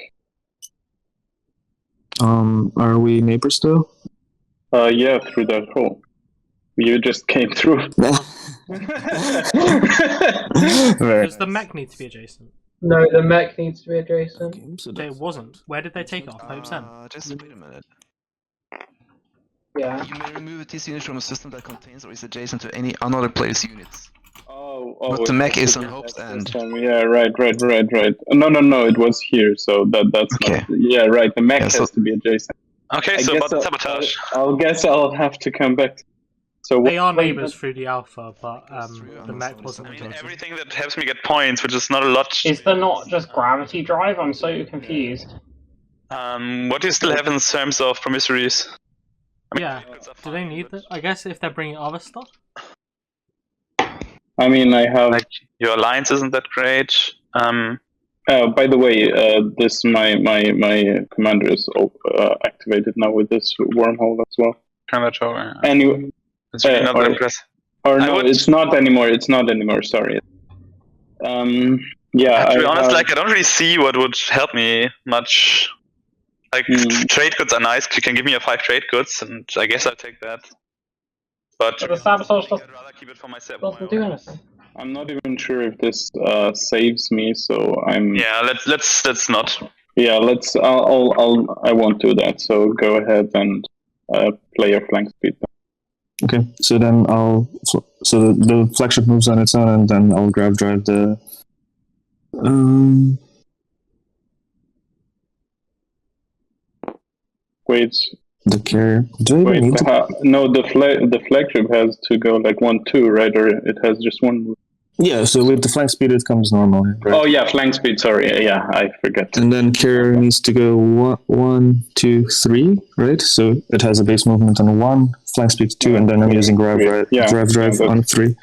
Are we neighbors though? Yeah, through that hole. You just came through. Does the mech need to be adjacent? No, the mech needs to be adjacent. Okay, so it wasn't. Where did they take it off? Hope's End? Just wait a minute. Yeah. You may remove this unit from a system that contains or is adjacent to any another player's units. But the mech is on Hope's End. Yeah, right. No, it was here, so that's okay. Not... Yeah, right, the mech has to be adjacent. Okay, so about the sabotage. I'll have to come back. So they are neighbours through the alpha, but the mech wasn't. I mean, everything that helps me get points, which is not a lot. Is there not just gravity drive? I'm so confused. What do you still have in terms of promissories? I mean, yeah, do they need that? I guess if they're bringing other stuff. I mean, I have. Like, your alliance isn't that great. By the way, this my commander is activated now with this wormhole as well. Anyway, it's really not that impressive. Or no, it's not anymore. It's not anymore. Sorry. Yeah. To be honest, I don't really see what would help me much. Like trade goods are nice. You can give me 5 trade goods, and I guess I'll take that. But the sabotage I'd rather keep it for myself. Doesn't do anything. I'm not even sure if this saves me, so I'm. Yeah, let's not. Yeah, let's. I won't do that. So go ahead and play your flank speed. Okay, so then the flagship moves on its own, and then I'll grav drive the Wait. The carrier. Do I Wait, need to? no, the flagship has to go like 1-2, right? Or it has just one move. Yeah, so with the flank speed, it comes normally. Right? Oh yeah, flank speed. Sorry, yeah, I forget. And then carrier needs to go 1, 2, 3, right? So it has a base movement on 1, flank speed 2, and then I'm using drive on 3.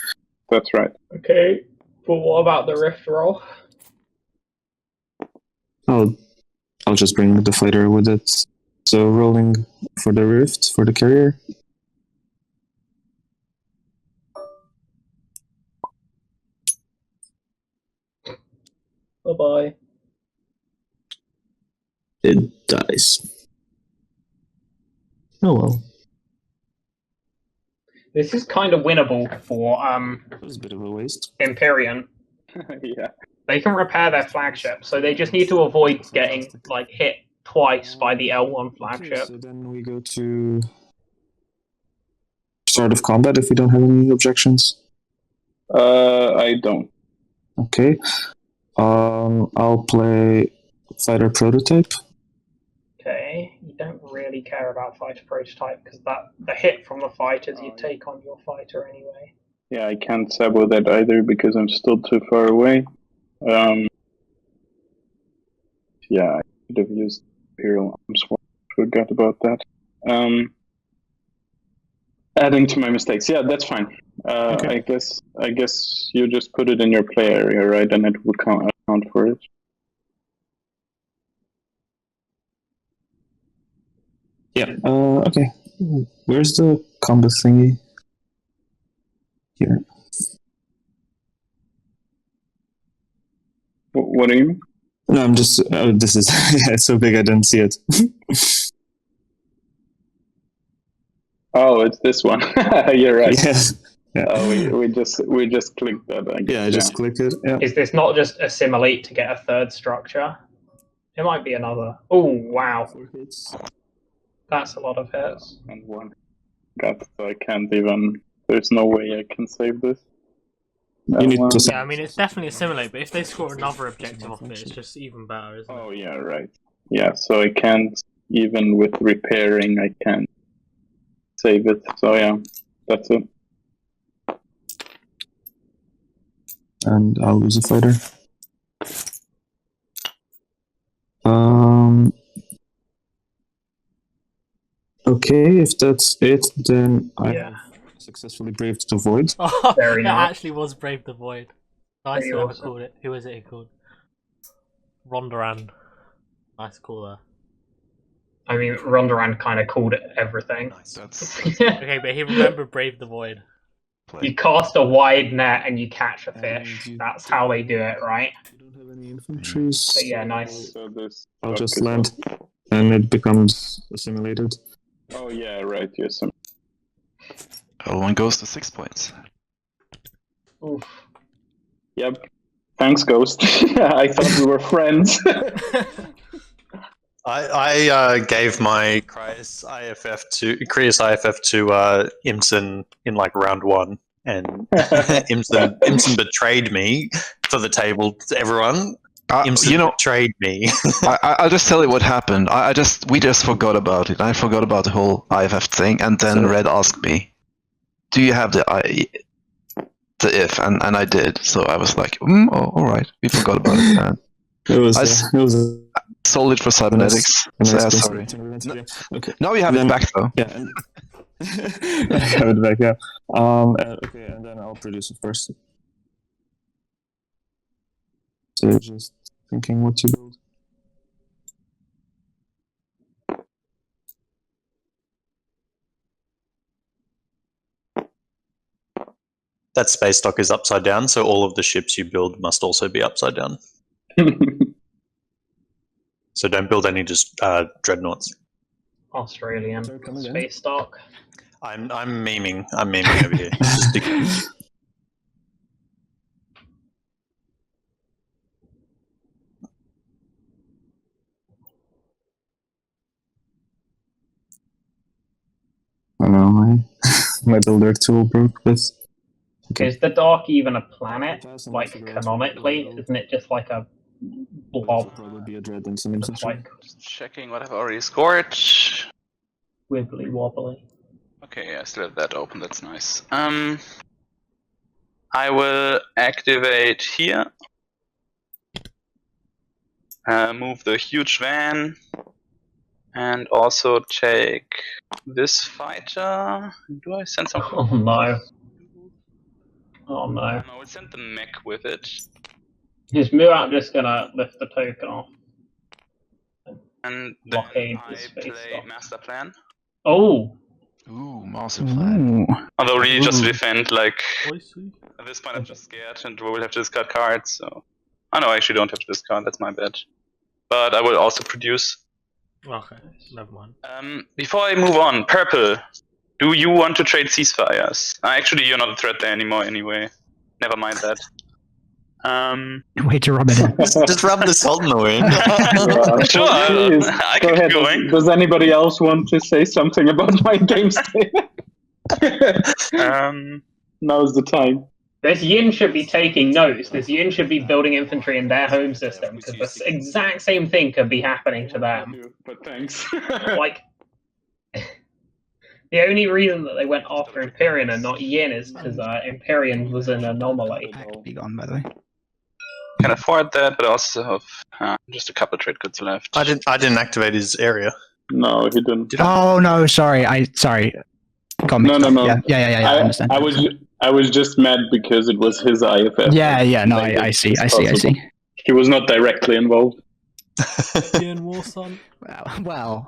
That's right. Okay, but what about the rift roll? I'll just bring the fighter with it. So rolling for the rift for the carrier. Bye-bye. It dies. Oh well. This is kind of winnable for It was a bit of a waste. Empyrean. Yeah. They can repair their flagship, so they just need to avoid getting like hit twice by the L1 flagship. Okay, so then we go to start of combat if we don't have any objections. I don't. Okay. I'll play fighter prototype. Okay, you don't really care about fighter prototype because the hit from the fighters you take on your fighter anyway. Yeah, I can't sabo that either because I'm still too far away. Yeah, I could have used Imperial Arms. Forgot about that. Adding to my mistakes. Yeah, that's fine. Okay. I guess you just put it in your play area, right? And it will count for it. Yeah. Okay. Where's the combo thingy? Here. What do you mean? No, I'm just. Oh, this is. Yeah, it's so big I didn't see it. Oh, it's this one. You're right. Yeah. Oh, we just clicked that. I guess. Yeah, I just clicked it. Yeah. Is this not just assimilate to get a third structure? It might be another. Oh wow, that's a lot of hits. And one. God, so I can't even. There's no way I can save this. You need to. Yeah, I mean it's definitely assimilate, but if they score another objective off it, it's just even better, isn't it? Oh yeah, right. Yeah, so I can't even with repairing. I can't save it. So yeah, that's it. And I'll lose a fighter. Okay, if that's it, then I successfully braved the void. Oh, very nice. It actually was brave the void. Nice whoever called it. Who is it called? Rondoran. Nice call there. I mean, Rondoran kind of called it everything. Nice. Okay, but he remembered brave the void. You cast a wide net and you catch a fish. That's how they do it, right? You don't have any infantries. But yeah, nice. I'll just land, and it becomes assimilated. Oh yeah, right. Yes. One goes to 6 points. Oof. Yep. Thanks, Ghost. I thought we were friends. I gave my Krios IFF to imsen in like round 1, and imsen betrayed me for the table to everyone. Imsen betrayed me. I'll just tell you what happened. We just forgot about it. I forgot about the whole IFF thing, and then Red asked me, "Do you have the if?" And I did. So I was like, all right, we forgot about it. It was sold it for cybernetics. Sorry. Okay. Now you have it back though. Yeah. I have it back. Yeah. Okay, and then I'll produce it first. So just thinking what to build. That space stock is upside down, so all of the ships you build must also be upside down. So don't build any just dreadnoughts. Australian space stock. I'm memeing. I'm memeing over here. Just I know my builder tool broke, but Okay. Is the Dark even a planet? Like, canonically? Isn't it just like a blob? Probably be a dread and some imsen. Like, Just checking what I've already scored. wibbly wobbly. Okay, I still have that open. That's nice. I will activate here. Move the huge van. And also take this fighter. Do I send some? Oh no. Oh no. No, we'll send the mech with it. Is Muat just gonna lift the token off? And then Blockade I the space play stuff. master plan. Oh! Ooh, master plan. Ooh. Although really just Ooh. defend, like, I see. at this point I'm just scared and we will have to discard cards, so... Oh no, I actually don't have to discard, that's my bad. But I will also produce. Okay, never mind. Before I move on, Purple, do you want to trade ceasefires? Actually, you're not a threat there anymore anyway. Never mind that. Way to rub it in. Just rub the salt in the wound. Sure, Please, I go can ahead. keep going. Does anybody else want to say something about my game state? Now's the time. This Yin should be taking notes. This Yin should be building infantry in their home system, because the exact same thing could be happening to them. But thanks. Like, the only reason that they went after Empyrean and not Yin is because Empyrean was an anomaly. Be gone, by the way. Can afford that, but I also have just a couple of trade goods left. I didn't activate his area. No, he didn't. Oh no, sorry. Got mixed up. No. Yeah. I understand. I was just mad because it was his IFF. Yeah. No, I see. He was not directly involved. Ian Warson. Well.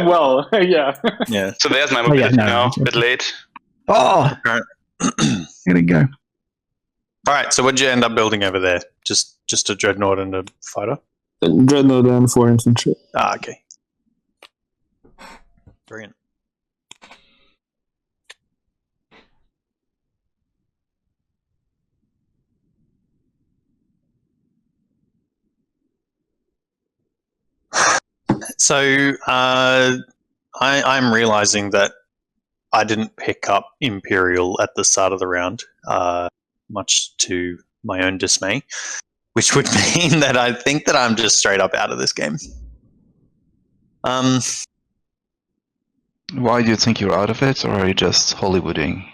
Well, yeah. Yeah. So there's my mobility now, a bit late. Oh! Here we go. Alright, so what'd you end up building over there? Just a dreadnought and a fighter? Dreadnought and 4 infantry. Ah, okay. Brilliant. So, I'm realizing that I didn't pick up Imperial at the start of the round, much to my own dismay, which would mean that I think that I'm just straight up out of this game. Why do you think you're out of it, or are you just Hollywooding?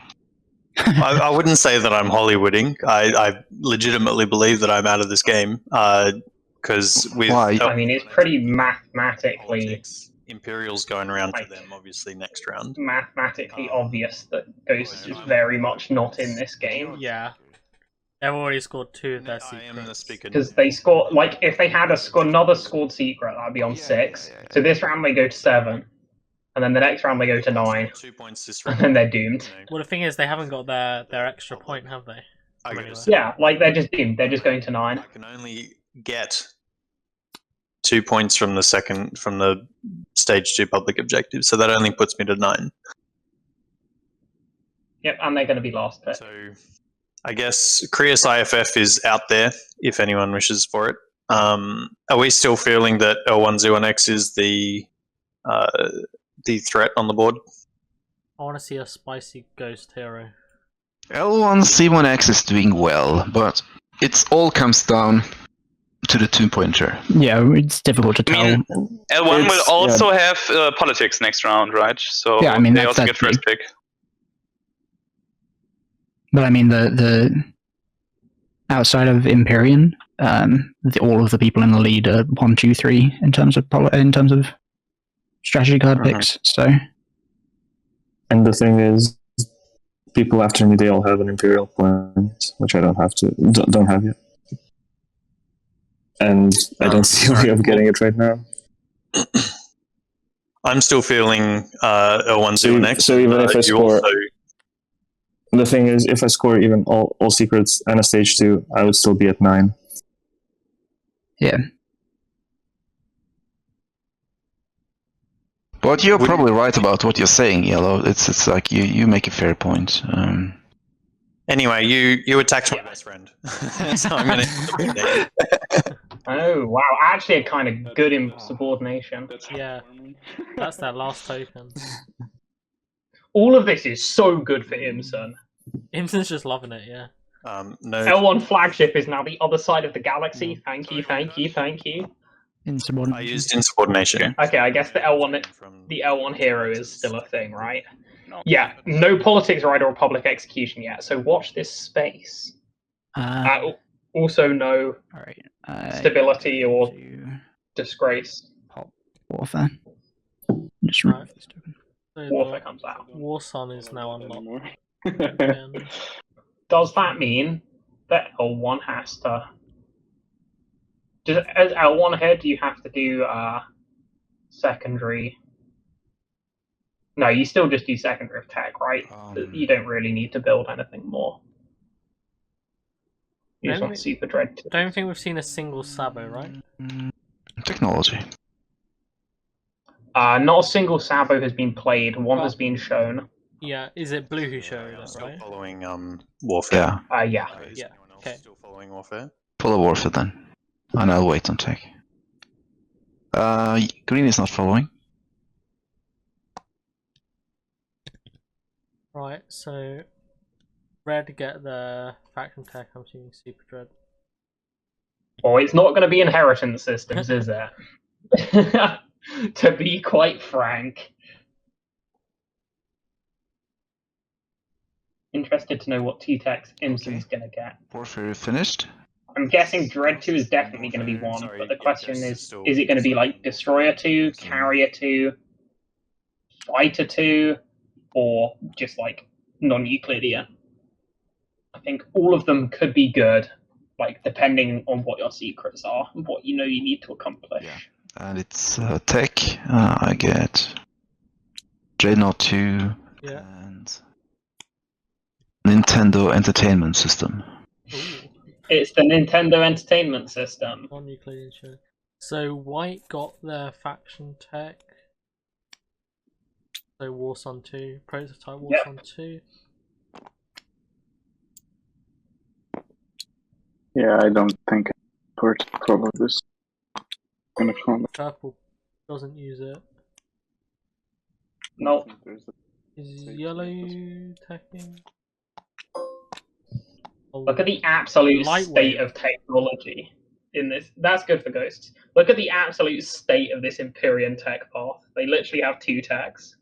I wouldn't say that I'm Hollywooding. I legitimately believe that I'm out of this game. Because with I mean, it's pretty mathematically Imperial's going around to them, obviously next round. Mathematically obvious that Ghost is very much not in this game. Yeah, they've already scored 2 of their secrets. Because they score, like, if they had another scored secret, that'd be on 6. So this round they go to 7, and then the next round they go to 9, 2 points this and round. then they're doomed. Well, the thing is, they haven't got their extra point, have they? Yeah, like they're just doomed. They're just going to 9. I can only get 2 points from the stage 2 public objective, so that only puts me to 9. Yep, and they're going to be last pick. So I guess Krios IFF is out there if anyone wishes for it. Are we still feeling that L1Z1X is the threat on the board? I want to see a spicy ghost hero. L1C1X is doing well, but it all comes down to the 2-pointer. Yeah, it's difficult to tell. L1 will also have politics next round, right? So yeah, I mean, they also get first pick. But I mean, the outside of Empyrean, all of the people in the lead are 1, 2, 3 in terms of strategy card picks. So, and the thing is, people after me, they all have an Imperial point, which I don't have yet. And I don't see a way of getting it right now. I'm still feeling L1Z1X. So even if I score... The thing is, if I score even all secrets and a stage 2, I would still be at 9. Yeah. But you're probably right about what you're saying, Yellow. It's like you make a fair point. Anyway, you attacked my best friend. So I'm gonna... Oh, wow. Actually a kind of good insubordination. Yeah, that's that last token. All of this is so good for Imsen. Imsen's just loving it, yeah. No. L1 flagship is now the other side of the galaxy. Thank you, thank you, thank you. I used insubordination. Okay, I guess the L1 hero is still a thing, right? Yeah, no politics, right, or public execution yet. So watch this space. Also, no stability or disgrace. Warfare. Just right. So Warfare comes out. War Sun is now unlocked. Does that mean that L1 has to? As L1 head, you have to do secondary. No, you still just do secondary of tech, right? You don't really need to build anything more. You just want Super Dread. Don't think we've seen a single Sabo, right? Technology. Not a single Sabo has been played. One has been shown. Yeah, is it Blue who showed it, Still right? following Warfare. Yeah. Yeah. Okay. Still following Warfare. Follow Warfare then. And I'll wait on tech. Green is not following. Right, so Red get the faction tech, I'm assuming Super Dread. Oh, it's not going to be inheritance systems, is it? To be quite frank. Interested to know what T-Tex Imsen's going to get. Warfare finished. I'm guessing Dread 2 is definitely going to be one, but the question is it going to be like Destroyer 2, Carrier 2, Fighter 2, or just like non-Euclidean? I think all of them could be good, like depending on what your secrets are and what you know you need to accomplish. Yeah. And it's tech. I get Dreadnought 2 and Nintendo Entertainment System. Ooh. It's the Nintendo Entertainment System. Non-Euclidean show. So White got their faction tech. So War Sun 2, prototype War Sun 2. Yeah, I don't think probably this gonna find it. Purple doesn't use it. No. Is yellow teching? Look at the absolute state of technology in this. That's good for Ghosts. Look at the absolute state of this Empyrean tech path. They literally have 2 techs.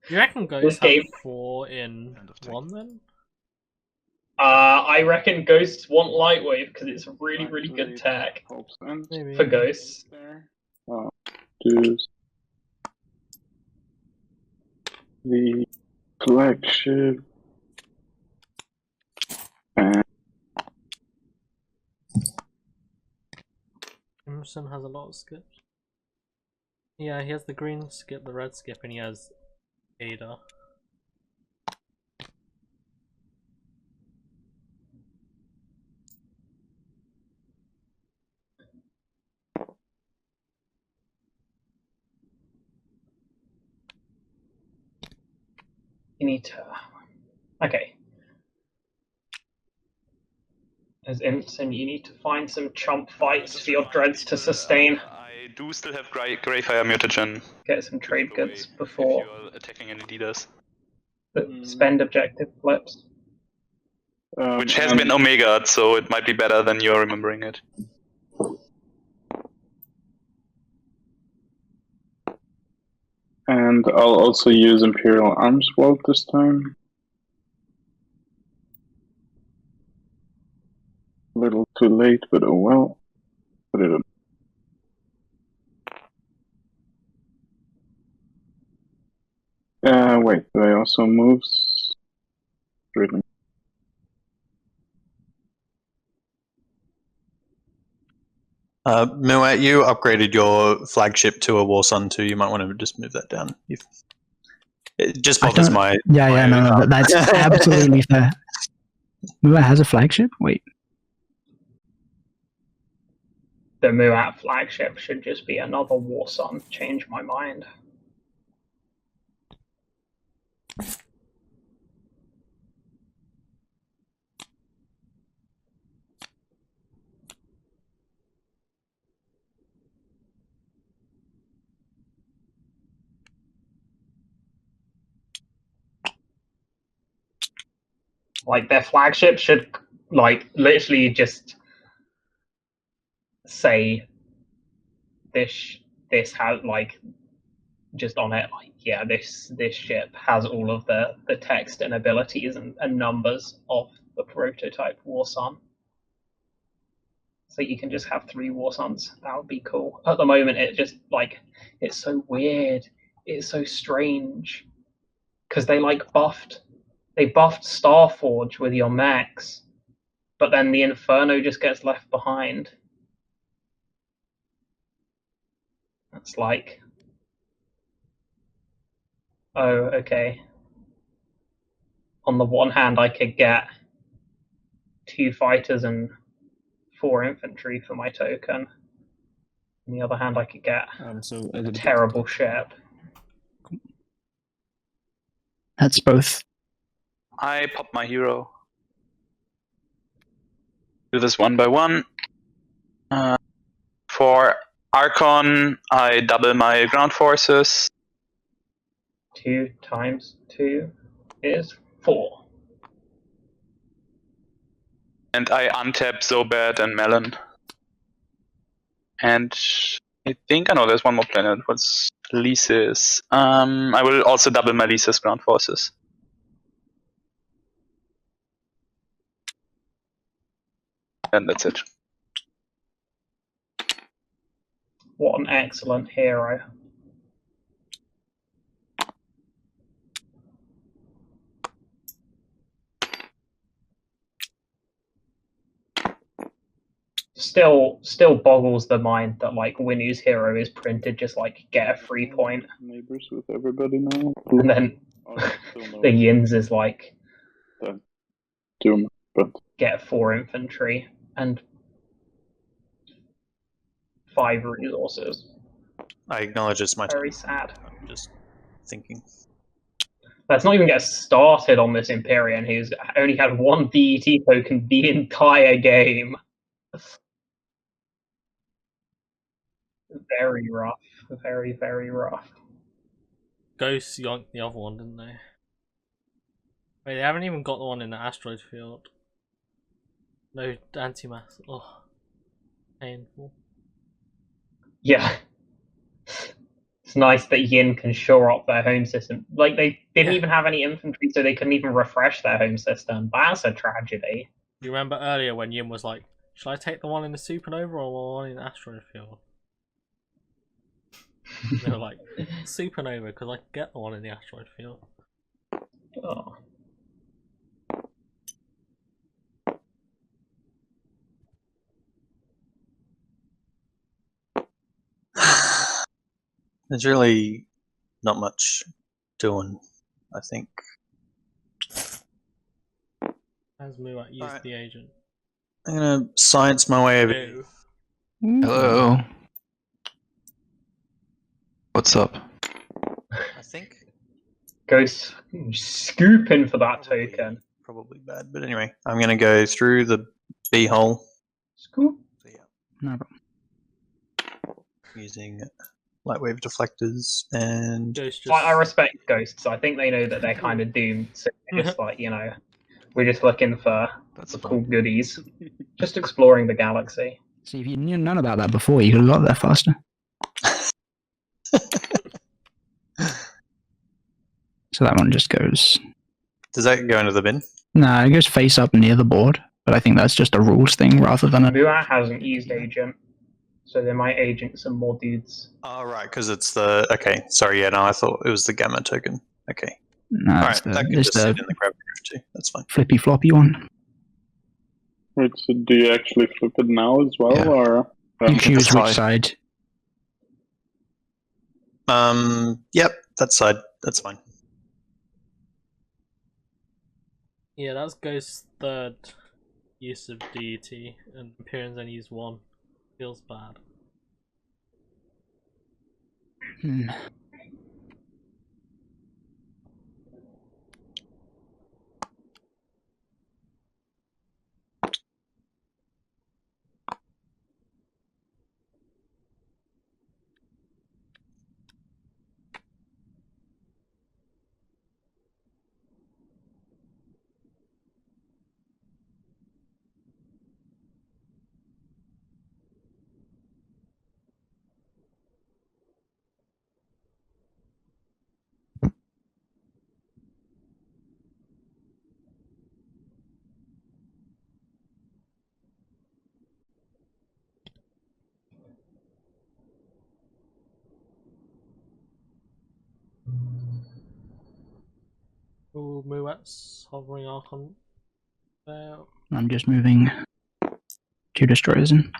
Do you reckon Ghosts have 4 in 1 then? I reckon Ghosts want Lightwave because it's really, really good tech for Ghosts. The flagship. Emerson has a lot of skips. Yeah, he has the green skip, the red skip, and he has Ada. You need to. Okay. As Imsen, you need to find some chump fights for your dreads to sustain. I do still have Greyfire mutagen. Get some trade goods before. If you're attacking any leaders. Spend objective flips. Which has been Omega, so it might be better than you're remembering it. And I'll also use Imperial Arms Vault this time. A little too late, but oh well. Put it up. Wait, do I also move? Really? Muat, you upgraded your flagship to a War Sun 2. You might want to just move that down. It just bothers my... No, that's absolutely fair. Muat has a flagship? Wait. The Muat flagship should just be another War Sun. Change my mind. Like their flagship should like literally just say this has like just on it like yeah this ship has all of the text and abilities and numbers of the prototype War Sun. So you can just have 3 War Suns. That would be cool. At the moment, it just like it's so weird. It's so strange because they buffed Starforge with your mechs, but then the Inferno just gets left behind. That's like, oh, okay. On the one hand, I could get 2 fighters and 4 infantry for my token. On the other hand, I could get a terrible ship. That's both. I pop my hero. Do this one by one. For Archon, I double my ground forces. 2 times 2 is 4. And I untap Zobat and Melon. And I think I know there's one more planet. What's Lisa's? I will also double my Lisa's ground forces. And that's it. What an excellent hero. Still boggles the mind that like Winu's hero is printed just like get a free point. Neighbors with everybody now. And then the Yin's is like Doom, but get 4 infantry and 5 resources. I acknowledge it's my Very turn. sad. I'm just thinking. Let's not even get started on this Empyrean who's only had 1 DET token the entire game. Very rough. Very, very rough. Ghosts yoinked the other one, didn't they? Wait, they haven't even got the one in the asteroid field. No anti-mass. Oh, painful. Yeah. It's nice that Yin can shore up their home system. Like, they didn't even have any infantry, so they couldn't even refresh their home system. That's a tragedy. You remember earlier when Yin was like, should I take the one in the supernova or the one in the asteroid field? They were like, supernova, because I can get the one in the asteroid field. Oh. There's really not much doing, I think. As Muat used the agent. I'm gonna science my way over. Hello. What's up? I think. Ghost scooping for that token. Probably bad, but anyway, I'm gonna go through the B hole. Scoop. So, yeah. No problem. Using light wave deflectors and. I respect ghosts. I think they know that they're kind of doomed. So they're just like, you know, we're just looking for cool goodies. Just exploring the galaxy. See, if you knew none about that before, you could have got there faster. So that one just goes... Does that go into the bin? No, it goes face up near the board, but I think that's just a rules thing rather than a... Muat hasn't used agent, so they might agent some more dudes. Oh, right, because it's the... Okay, sorry, yeah, no, I thought it was the gamma token. Okay. No, alright, that can just sit in the gravity drift too, that's fine. Flippy floppy one. Right, so do you actually flip it now as well, or... You choose which side. Yep, that side, that's fine. Yeah, that's Ghost's third use of DET, and Empyrean's only used 1. Feels bad. 2 Muats hovering Archon there. I'm just moving 2 destroyers in.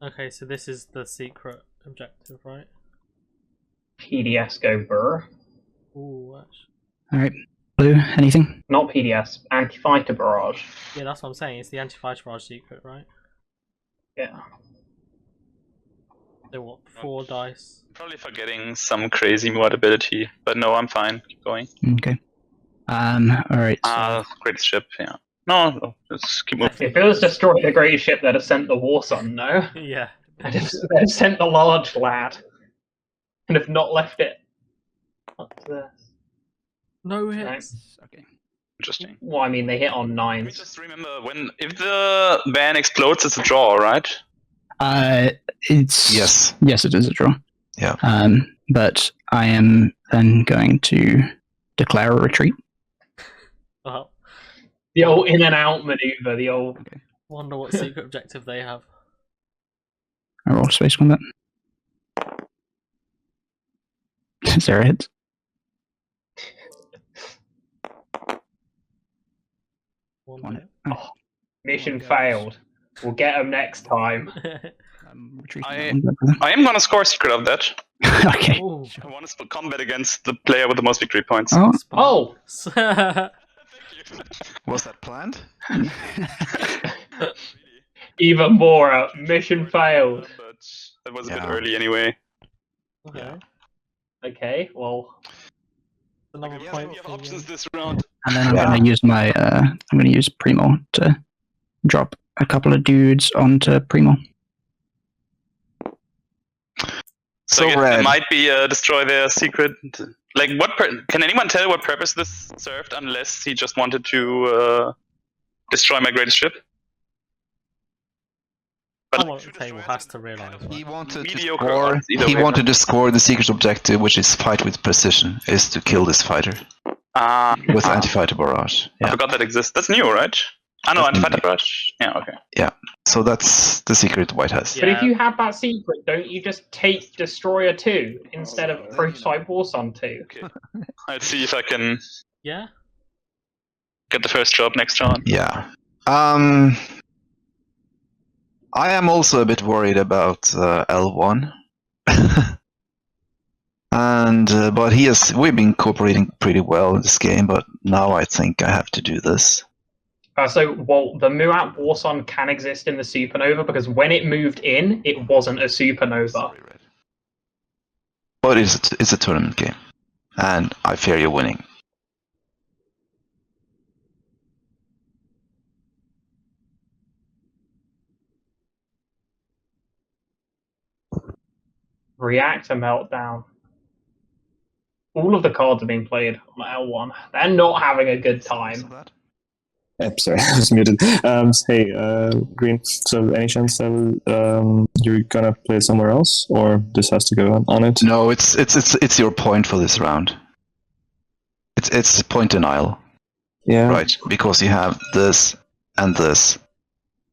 Okay, so this is the secret objective, right? PDS go burr. Ooh, actually. Alright. Blue, anything? Not PDS, anti-fighter barrage. Yeah, that's what I'm saying. It's the anti-fighter barrage secret, right? Yeah. So what? 4 dice. Probably forgetting some crazy mod ability, but no, I'm fine. Keep going. Okay. Alright. So... great ship, yeah. No, let's keep moving. If it was destroyed the great ship, they'd have sent the War Sun, no? Yeah. They'd have sent the large lad. And have not left it up to this. No hits. Okay. Interesting. Well, I mean, they hit on 9s. Just remember, if the van explodes, it's a draw, right? It's Yes, it is a draw. Yeah. But I am then going to declare a retreat. Oh, The old in and out maneuver, the old... Okay. wonder what secret objective they have. I roll space combat. 0 hits. One hit. Oh, mission failed. We'll get them next time. I am gonna score a secret of that. Okay. Ooh. I want to combat against the player with the most victory points. Oh. Oh! Was that planned? Even more, mission failed. But that was a bit early anyway. Okay. Okay, well... Another Yes, point we have for options you. this round. And then I'm going to use my I'm going to use Primo to drop a couple of dudes onto Primo. So I guess there might be a destroy their secret. Like, can anyone tell what purpose this served? Unless he just wanted to destroy my greatest ship. But Someone at the table has to realise. He wanted mediocre to score. odds either He way. wanted to score the secret objective, which is fight with precision, is to kill this fighter with anti-fighter barrage. I Yeah. forgot that exists. That's new, right? I know anti-fighter barrage. Yeah, okay. Yeah. So that's the secret White has. Yeah. But if you have that secret, don't you just take Destroyer 2 instead of Prototype War Sun 2? Okay. I'll see if I can Yeah? get the first job next turn. Yeah. I am also a bit worried about L1. And but we've been cooperating pretty well in this game, but now I think I have to do this. The Muat War Sun can exist in the supernova because when it moved in, it wasn't a supernova. But it's a tournament game, and I fear you're winning. Reactor meltdown. All of the cards are being played on L1. They're not having a good time. Sorry, I was muted. Hey, Green. So, any chance that you're gonna play somewhere else, or this has to go on it? No, it's your point for this round. It's point denial. Yeah. Right, because you have this and this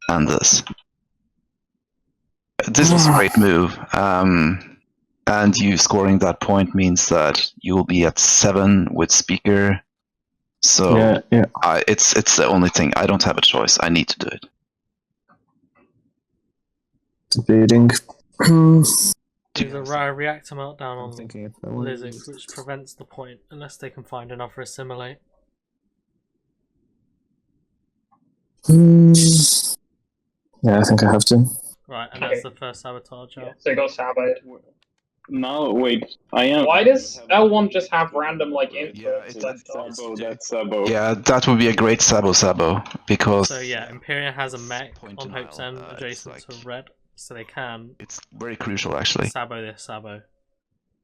and this. This was a great move. And you scoring that point means that you will be at 7 with speaker. So yeah. It's the only thing. I don't have a choice. I need to do it. Debating. There's a reactor meltdown on Lizard, which prevents the point unless they can find enough assimilate. Yeah, I think I have to. Right, and that's the first sabotage out. Yeah, so it got saboed. No, wait. I am. Why does L1 just have random inputs? That's Sabo. Yeah, that would be a great Sabo because. So yeah, Imperium has a mech on Hope's End adjacent to red, so they can. It's very crucial, actually. Sabo this Sabo.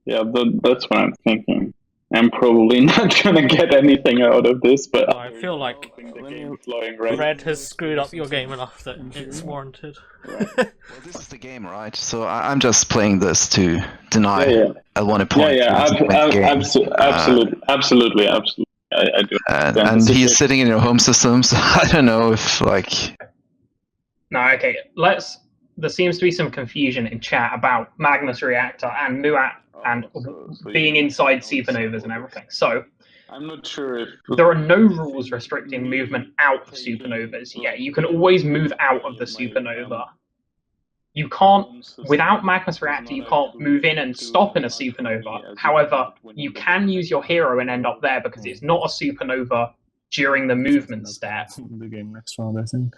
Yeah, that's what I'm thinking. I'm probably not gonna get anything out of this, but I feel like red. red has screwed up your game enough that it's warranted. Well, this is the game, right? So I'm just playing this to deny L1 a point. Absolutely. I do. And he's sitting in your home system, so I don't know if No, okay. There seems to be some confusion in chat about Magnus Reactor and Muat and being inside supernovas and everything. So I'm not sure if there are no rules restricting movement out of supernovas. Yeah, you can always move out of the supernova. You can't, without Magma's Reactor, you can't move in and stop in a supernova. However, you can use your hero and end up there because it's not a supernova during the movement step. The game next round, I think.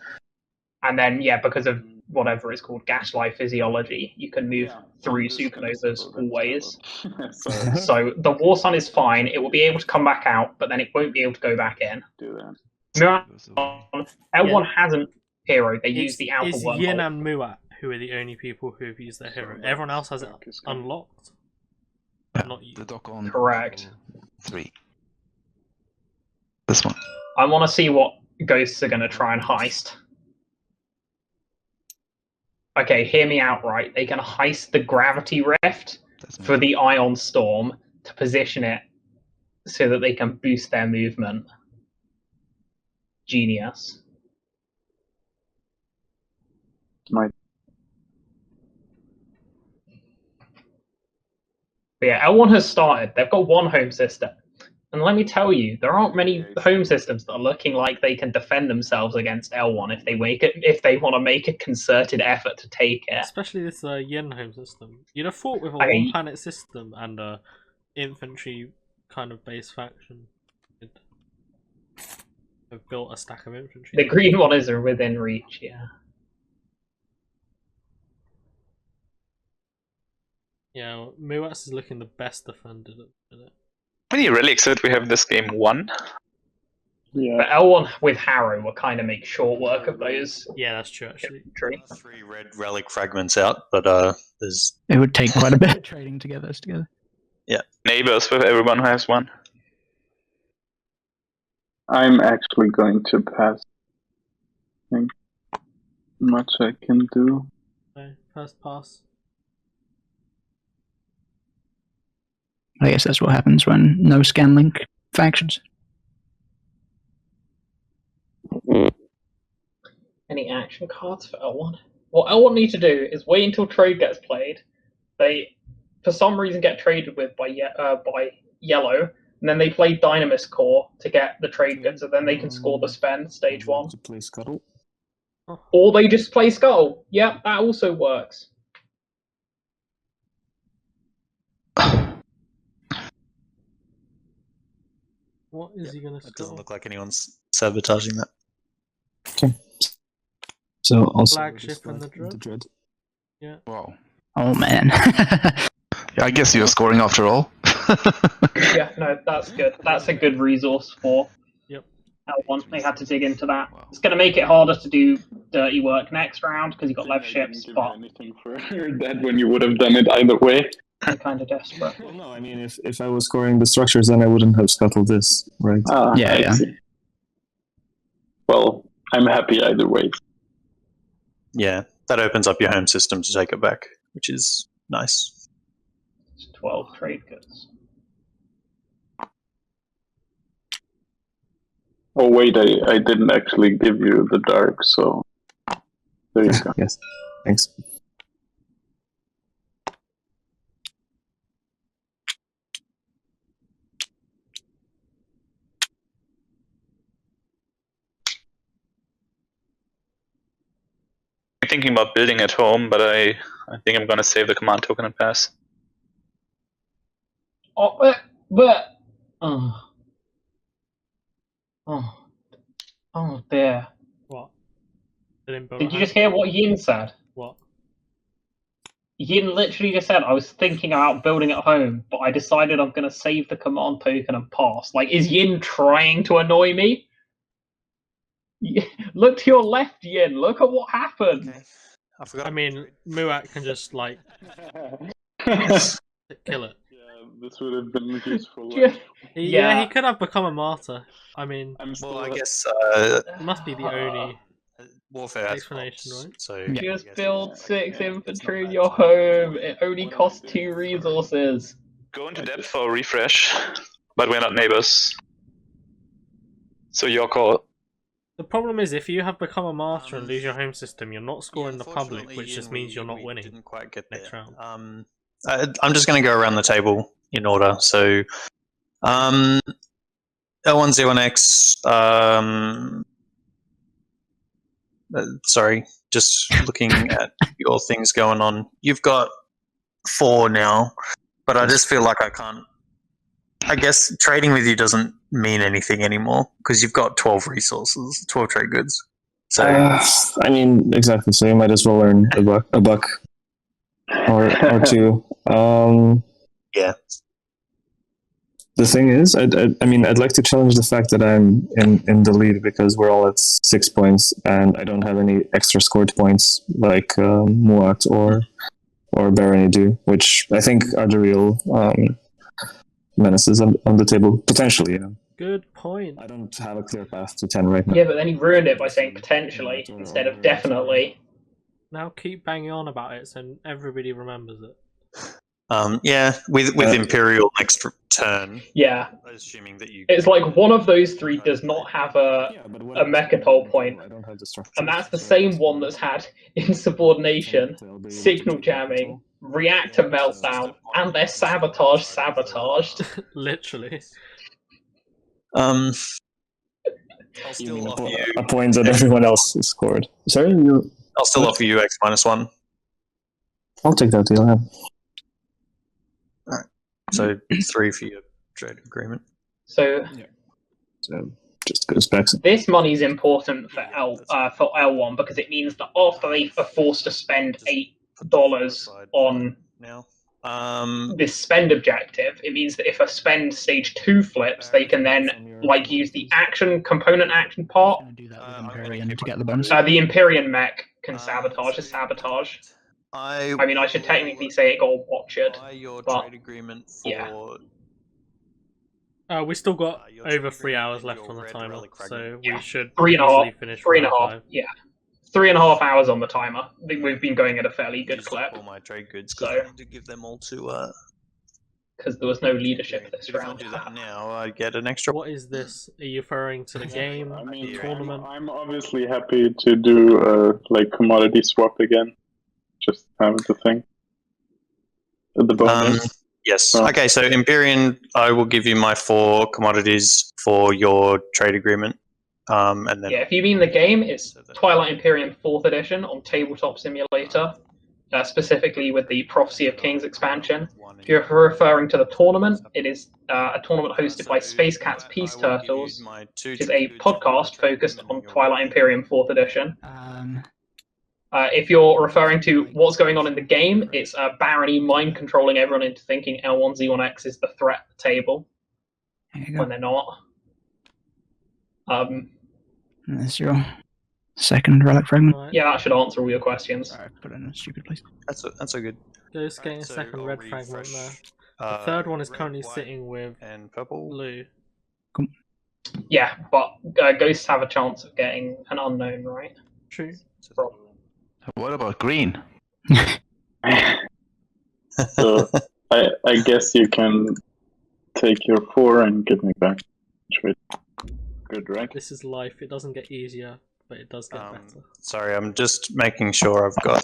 And then, yeah, because of whatever it's called, gaslight physiology, you can move through supernovas always. So the War Sun is fine. It will be able to come back out, but then it won't be able to go back in. L1 hasn't hero. They use the alpha wormhole. It's Yin and Muat who are the only people who have used their hero. Everyone else has it unlocked. Not you. The dock on. Correct. 3. This one. I want to see what ghosts are going to try and heist. Okay, hear me out, right? They can heist the gravity rift for the ion storm to position it so that they can boost their movement. Genius. But yeah, L1 has started. They've got one home system. And let me tell you, there aren't many home systems that are looking like they can defend themselves against L1 if they want to make a concerted effort to take it. Especially this Yin home system. You'd have thought with a one planet system and a infantry kind of base faction, you'd have built a stack of infantry. The green one is within reach, yeah. Yeah, Muats is looking the best defended at the minute. How many relics that we have this game? 1? Yeah. But L1 with Harrow will kind of make short work of those. Yeah, that's true, actually. 3 red relic fragments out, but there's... It would take quite a bit of trading to get those together. Yeah. Neighbors with everyone who has 1. I'm actually going to pass. I think much I can do. Okay, first pass. I guess that's what happens when no scanlink factions. Any action cards for L1? What L1 need to do is wait until trade gets played. They, for some reason, get traded with by yellow, and then they play Dynamis Core to get the trade goods, and then they can score the spend stage 1. To play Scuttle. Or they just play Scuttle. Yeah, that also works. What is he going to It doesn't look like anyone's sabotaging that. Okay. So also Flagship and the Dread. Yeah. Wow. Oh man. I guess you're scoring after all. Yeah, no, that's good. That's a good resource for L1. They had to dig into that. Wow. It's going to make it harder to do dirty work next round because you've got left ships, but anything for that when you would have done it either way. I'm kind of desperate. Well, no, I mean, if I was scoring the structures, then I wouldn't have scuttled this, right? Yeah. Well, I'm happy either way. Yeah, that opens up your home system to take it back, which is nice. It's 12 trade goods. Oh wait, I didn't actually give you the dark, so there you go. Yes, thanks. I'm thinking about building at home, but I think I'm gonna save the command token and pass. Oh, oh dear. What? Did you just hear what Yin said? What? Yin literally just said, I was thinking about building at home, but I decided I'm going to save the command token and pass. Like, is Yin trying to annoy me? Look to your left, Yin. Look at what happened. Okay. I forgot. I mean, Muat can just, like, kill it. Yeah, this would have been useful. Yeah. He could have become a martyr. I mean, Well, I guess it must be the only warfare has explanation, props, right? So Just build 6 infantry in your home. It only costs 2 resources. Go into depth for a refresh, but we're not neighbors. So your call. The problem is, if you have become a martyr and lose your home system, you're not scoring the public, which just means you're not winning. Didn't quite get next there. round. I'm just going to go around the table in order. So, L1Z1X. Sorry, just looking at your things going on. You've got 4 now, but I just feel like I can't. I guess trading with you doesn't mean anything anymore because you've got 12 resources, 12 trade goods. So I mean, exactly. So you might as well earn a buck or 2. Yeah. The thing is, I mean, I'd like to challenge the fact that I'm in the lead because we're all at 6 points and I don't have any extra scored points like Muat or Barony do, which I think are the real menaces on the table, potentially. Good point. I don't have a clear path to 10 right now. Yeah, but then he ruined it by saying potentially instead of definitely. Now keep banging on about it so everybody remembers it. Yeah, with Imperial next turn. Yeah. Assuming that you. It's like one of those 3 does not have a Mechatol point, and that's the same one that's had insubordination, signal jamming, reactor meltdown, and they're sabotaged. Literally. I'll still offer you a point that everyone else has scored. Sorry, you. I'll still offer you X-1. I'll take that deal. Yeah. Alright. So 3 for your trade agreement. So just goes back. This money's important for L1 because it means that after they are forced to spend $8 on now. This spend objective, it means that if a spend stage 2 flips, they can then use the component action part. Do that with Empyrean to get the bonus. The Empyrean mech can sabotage. I mean, I should technically say it got watched. But trade agreement for. Yeah. We still got over 3 hours left on the timer, so we should 3.5 finish. 3.5. Yeah. 3.5 hours on the timer. I think we've been going at a fairly good clip. All my trade goods, so I need to give them all to. Because there was no leadership this round. If I do that now, I get an extra. What is this? Are you referring to the game, the tournament? I'm obviously happy to do commodity swap again. Just have the thing. The bonus. Yes. Oh. Okay, so Empyrean, I will give you my 4 commodities for your trade agreement. And then if you mean the game, it's Twilight Imperium 4th edition on Tabletop Simulator, specifically with the Prophecy of Kings expansion. If you're referring to the tournament, it is a tournament hosted by Space Cats Peace Turtles, which is a podcast focused on Twilight Imperium 4th edition. If you're referring to what's going on in the game, it's Barony mind controlling everyone into thinking L1Z1X is the threat table when they're not. There's your second relic fragment. Right. Yeah, that should answer all your questions. Sorry, put it in a stupid place. That's so good. Ghost getting a second red fragment there. The third one is currently sitting with and purple. blue. Cool. Yeah, but ghosts have a chance of getting an unknown, right? True. What about green? So I guess you can take your 4 and give me back. Good, right? This is life. It doesn't get easier, but it does get better. Sorry, I'm just making sure I've got.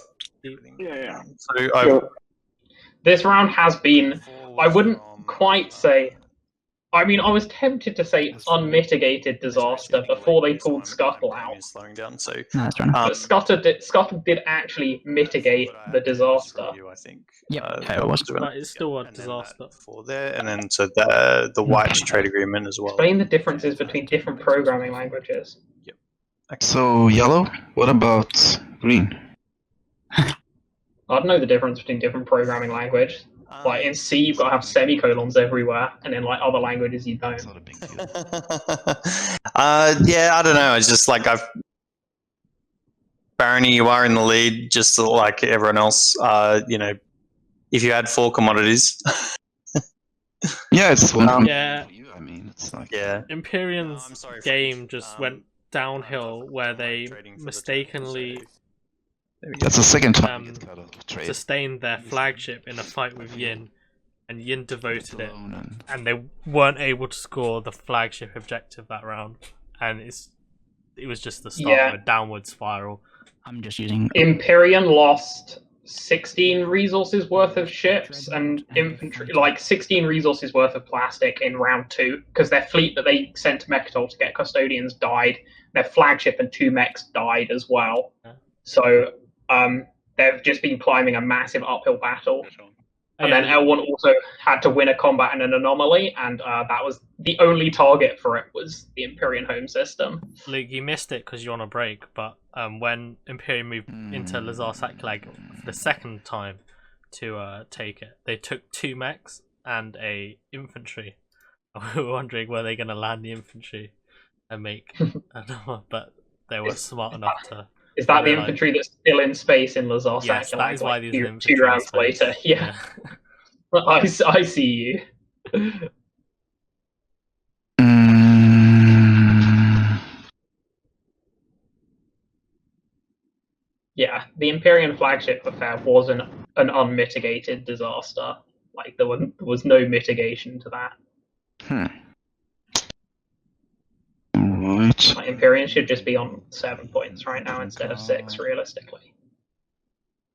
Yeah. So this round has been, I wouldn't quite say, I mean, I was tempted to say unmitigated disaster before they pulled Scuttle out. Slowing down, so but Scuttle did actually mitigate the disaster. I think. Yep, it was. But it's still a disaster. For there, and then so the white trade agreement as well. Explain the differences between different programming languages. Yep. Okay. So yellow. What about green? I don't know the difference between different programming languages. Like in C, you've got to have semicolons everywhere, and in other languages, you don't. It's not a big deal. Yeah, I don't know. It's just like Barony, you are in the lead, just like everyone else. If you had 4 commodities. Yeah, it's one. Yeah. I mean, it's like Empyrean's game just went downhill where they mistakenly. That's the second time sustained their flagship in a fight with Yin, and Yin devoted it, and they weren't able to score the flagship objective that round, and it was just the start of a downward spiral. I'm just using Empyrean lost 16 resources worth of ships and infantry, like 16 resources worth of plastic in round 2, because their fleet that they sent to Mechatol to get custodians died. Their flagship and 2 mechs died as well. So they've just been climbing a massive uphill battle. And then L1 also had to win a combat in an anomaly, and that was the only target for it was the Empyrean home system. Luke, you missed it because you're on a break, but when Empyrean moved into Lazar Saklag for the second time to take it, they took 2 mechs and a infantry. We were wondering were they going to land the infantry and make another, but they were smart enough to... Is that the infantry that's still in space in Lazar? Yes, that is why these infantry 2 rounds later. Yeah. I see you. Yeah, the Empyrean flagship affair was an unmitigated disaster. Like there was no mitigation to that. Right. Like, Empyrean should just be on 7 points right now instead of 6, realistically.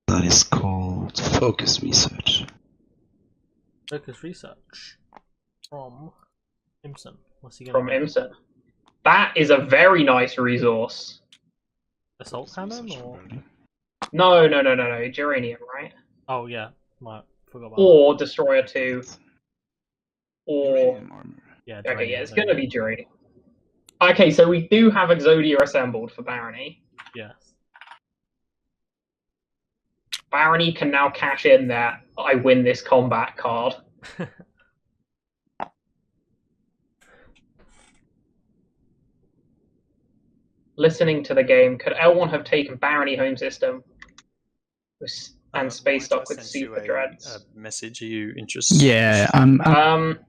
That is called focus research. Focus research from imsen. What's he From imsen. That is a very nice resource. Assault cannon or? No. Geranium, right? Oh yeah, forgot about or that. Destroyer 2. Or yeah. Okay, yeah, it's gonna be Geranium. Okay, so we do have Exodia assembled for Barony. Yes. Barony can now cash in that I win this combat card. Listening to the game, could L1 have taken Barony home system and spaced up with Super Dreads? Message, are you interested? Yeah,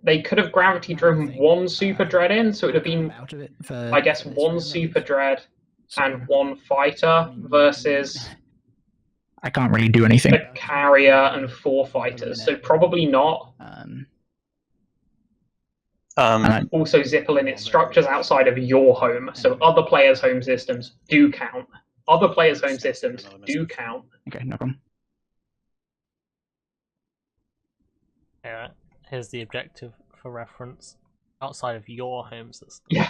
they could have gravity driven 1 Super Dread in, so it would have been, I guess, 1 Super Dread and 1 fighter versus... I can't really do anything. A carrier and 4 fighters, so probably not. Also, Zippelin, it structures outside of your home, so other players' home systems do count. Other players' home systems do count. Okay, no problem. Alright, here's the objective for reference. Outside of your home system. Yeah.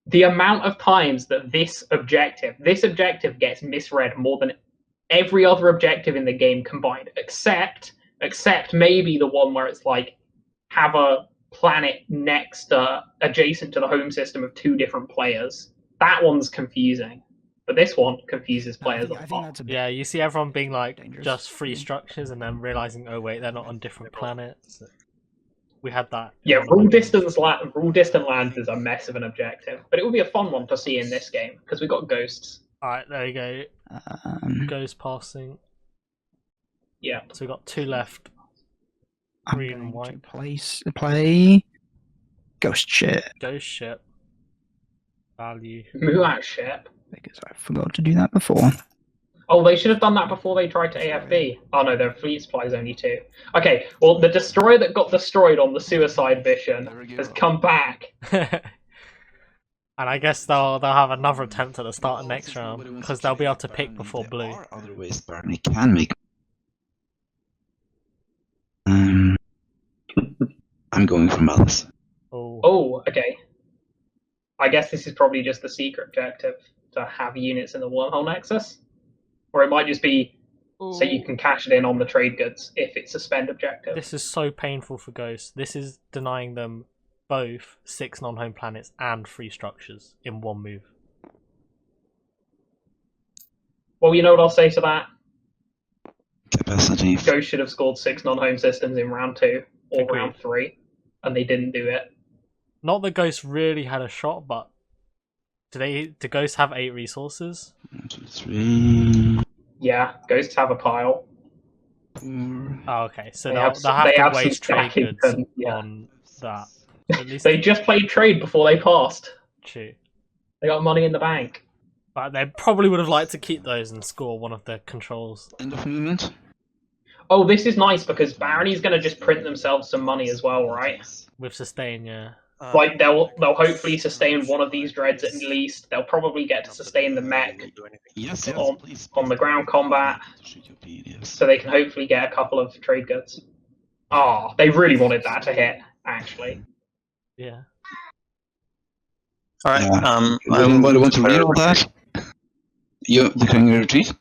The amount of times that this objective gets misread more than every other objective in the game combined, except maybe the one where it's like, have a planet next adjacent to the home system of 2 different players. That one's confusing, but this one confuses players a lot. Yeah, you see everyone being like dangerous. Just 3 structures and then realizing, oh wait, they're not on different planets. We had that. Yeah, rule distant land is a mess of an objective, but it would be a fun one to see in this game because we got ghosts. Alright, there you go. Ghost passing. Yeah. So we got 2 left. Green and white. Play ghost ship. Ghost ship. Value. Muat ship. Because I forgot to do that before. Oh, they should have done that before they tried to AFB. Oh no, their fleet supply is only 2. Okay, well the destroyer that got destroyed on the suicide mission has come back. And I guess they'll have another attempt at the start of next round because they'll be able to pick before blue. There are other ways Barony can make. I'm going for Malice. Oh, okay. I guess this is probably just the secret objective to have units in the wormhole nexus, or it might just be so you can cash it in on the trade goods if it's a spend objective. This is so painful for Ghosts. This is denying them both 6 non-home planets and 3 structures in one move. Well, you know what I'll say to that? Capacity. Ghost should have scored 6 non-home systems in round 2 or round 3, and they didn't do it. Not that Ghosts really had a shot, but do Ghosts have 8 resources? 1, 2, 3. Yeah, Ghosts have a pile. Oh, okay, so they'll have to waste trade goods on that. At least they just played trade before they passed. True. They got money in the bank. But they probably would have liked to keep those and score one of their controls. End of movement. Oh, this is nice because Barony's going to just print themselves some money as well, right? With sustain, yeah. Like they'll hopefully sustain one of these dreads at least. They'll probably get to sustain the mech on the ground combat, so they can hopefully get a couple of trade goods. Oh, they really wanted that to hit, actually. Yeah. All right. Would anybody want to read all that? You can retreat?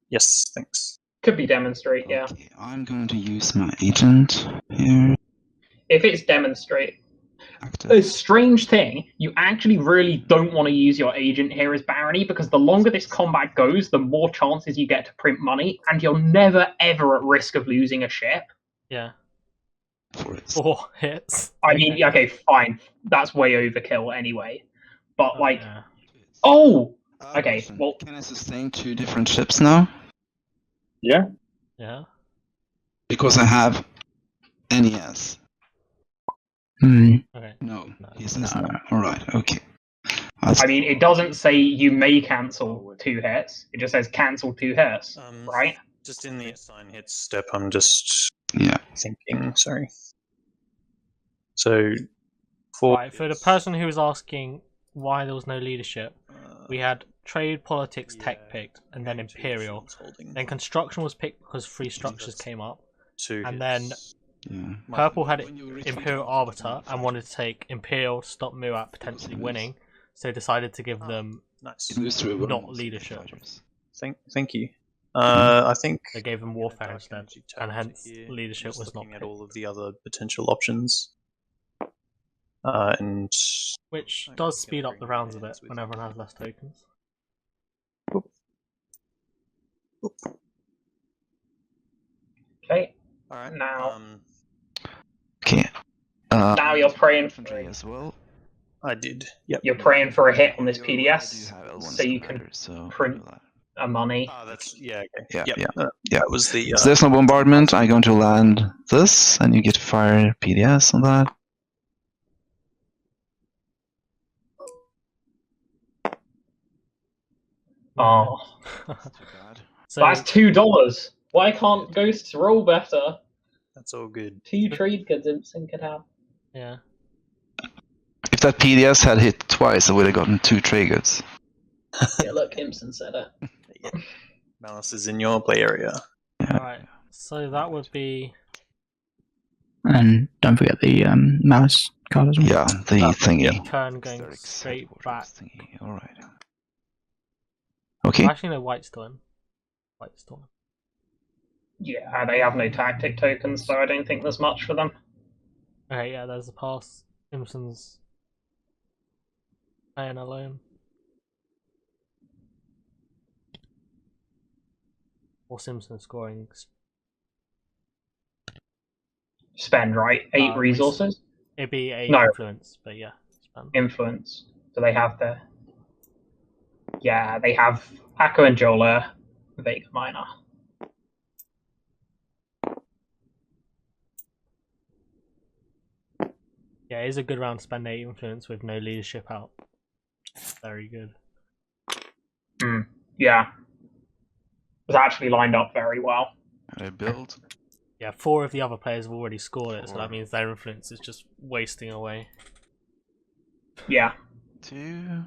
Yes, thanks. Could be demonstrate, yeah. Okay, I'm going to use my agent here. If it's demonstrate, a strange thing, you actually really don't want to use your agent here as barony, because the longer this combat goes, the more chances you get to print money, and you're never ever at risk of losing a ship. Yeah. 4 hits. I mean, okay, fine. That's way overkill anyway. But like, oh, okay. Well, can I sustain 2 different ships now? Yeah. Yeah. Because I have NES. Okay. No, he says no. Alright, okay. I mean, it doesn't say you may cancel 2 hits. It just says cancel 2 hits, right? Just in the assign hits step, I'm just thinking. Sorry. So, for the person who was asking why there was no leadership, we had trade, politics, tech picked, and then imperial. Then construction was picked because 3 structures came up, and then purple had imperial arbiter and wanted to take imperial to stop Muat potentially winning, so decided to give them not leadership. Thank you. I think they gave them warfare instead, and hence leadership was not at all of the other potential options. And which does speed up the rounds a bit when everyone has less tokens. Okay. All right. Now. Okay. Now you're praying for as well. I did. Yep. You're praying for a hit on this PDS, so you can print a money. Oh, that's okay. Yeah. That was the. So there's no bombardment. I'm going to land this, and you get to fire PDS on that. Oh, so that's $2. Why can't ghosts roll better? That's all good. 2 trade goods imsen could have. Yeah. If that PDS had hit twice, I would have gotten 2 trade goods. Yeah, look, imsen said it. Yeah. Malice is in your play area. Yeah. Alright, so that would be. And don't forget the Malice card as well. Yeah, the thingy. Turn going straight back. Alright. Okay. Actually, no, white's still in. White's still in. Yeah, they have no tactic tokens, so I don't think there's much for them. Okay, yeah, there's the pass. Imsen's playing alone. Or Simpson scoring. Spend, right? 8 resources? It'd be a influence, but yeah. Spend. Influence. Do they have the... Yeah, they have Paco and Jola, Vega Minor. Yeah, it is a good round to spend 8 influence with no leadership out. Very good. Yeah. It was actually lined up very well. I build. Yeah, 4 of the other players have already scored it, so that means their influence is just wasting away. Yeah. 2.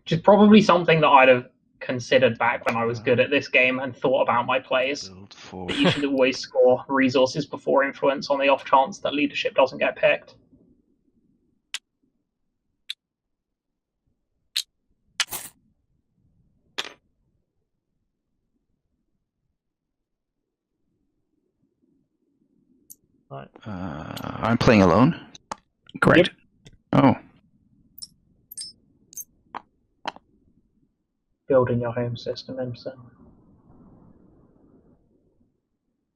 Which is probably something that I'd have considered back when I was good at this game and thought about my plays. That you should always score resources before influence on the off chance that leadership doesn't get picked. Right. I'm playing alone. Correct. Yep. Oh. Building your home system, imsen.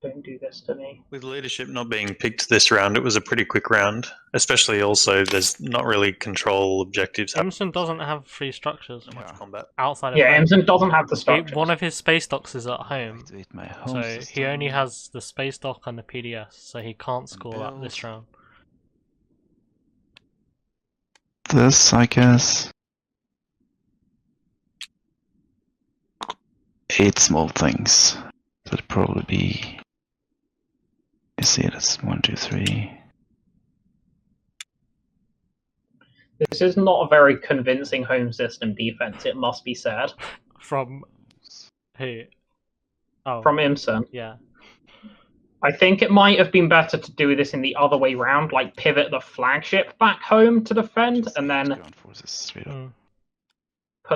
Don't do this to me. With leadership not being picked this round, it was a pretty quick round. Especially also, there's not really control objectives. Imsen doesn't have 3 structures. Much combat. Outside of yeah, home. Imsen doesn't have the structures. One of his space docks is at home. So system. he only has the space dock and the PDS, so he can't score that this round. This, I guess. 8 small things. That'd probably be. You see, that's 1, 2, 3. This is not a very convincing home system defense, it must be said. From who? Oh. From imsen. Yeah. I think it might have been better to do this in the other way round, like pivot the flagship back home to defend, and then put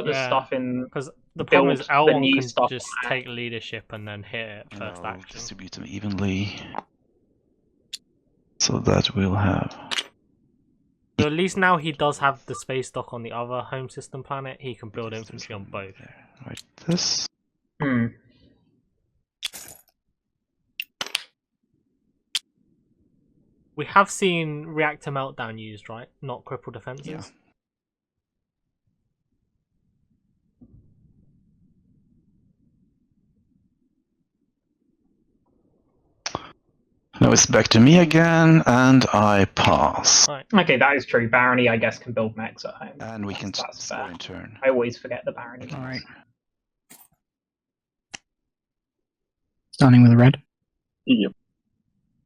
the stuff in. Because the problem is L1 can just take leadership and then hit it first action. Distribute them evenly, so that we'll have. So at least now he does have the space dock on the other home system planet. He can build infantry on both. Right, this. We have seen reactor meltdown used, right? Not cripple defenses. Yeah. Now it's back to me again, and I pass. Right. Okay, that is true. Barony, I guess, can build mechs at home. And we can score in turn. I always forget the Barony. Alright. Starting with red. Yep.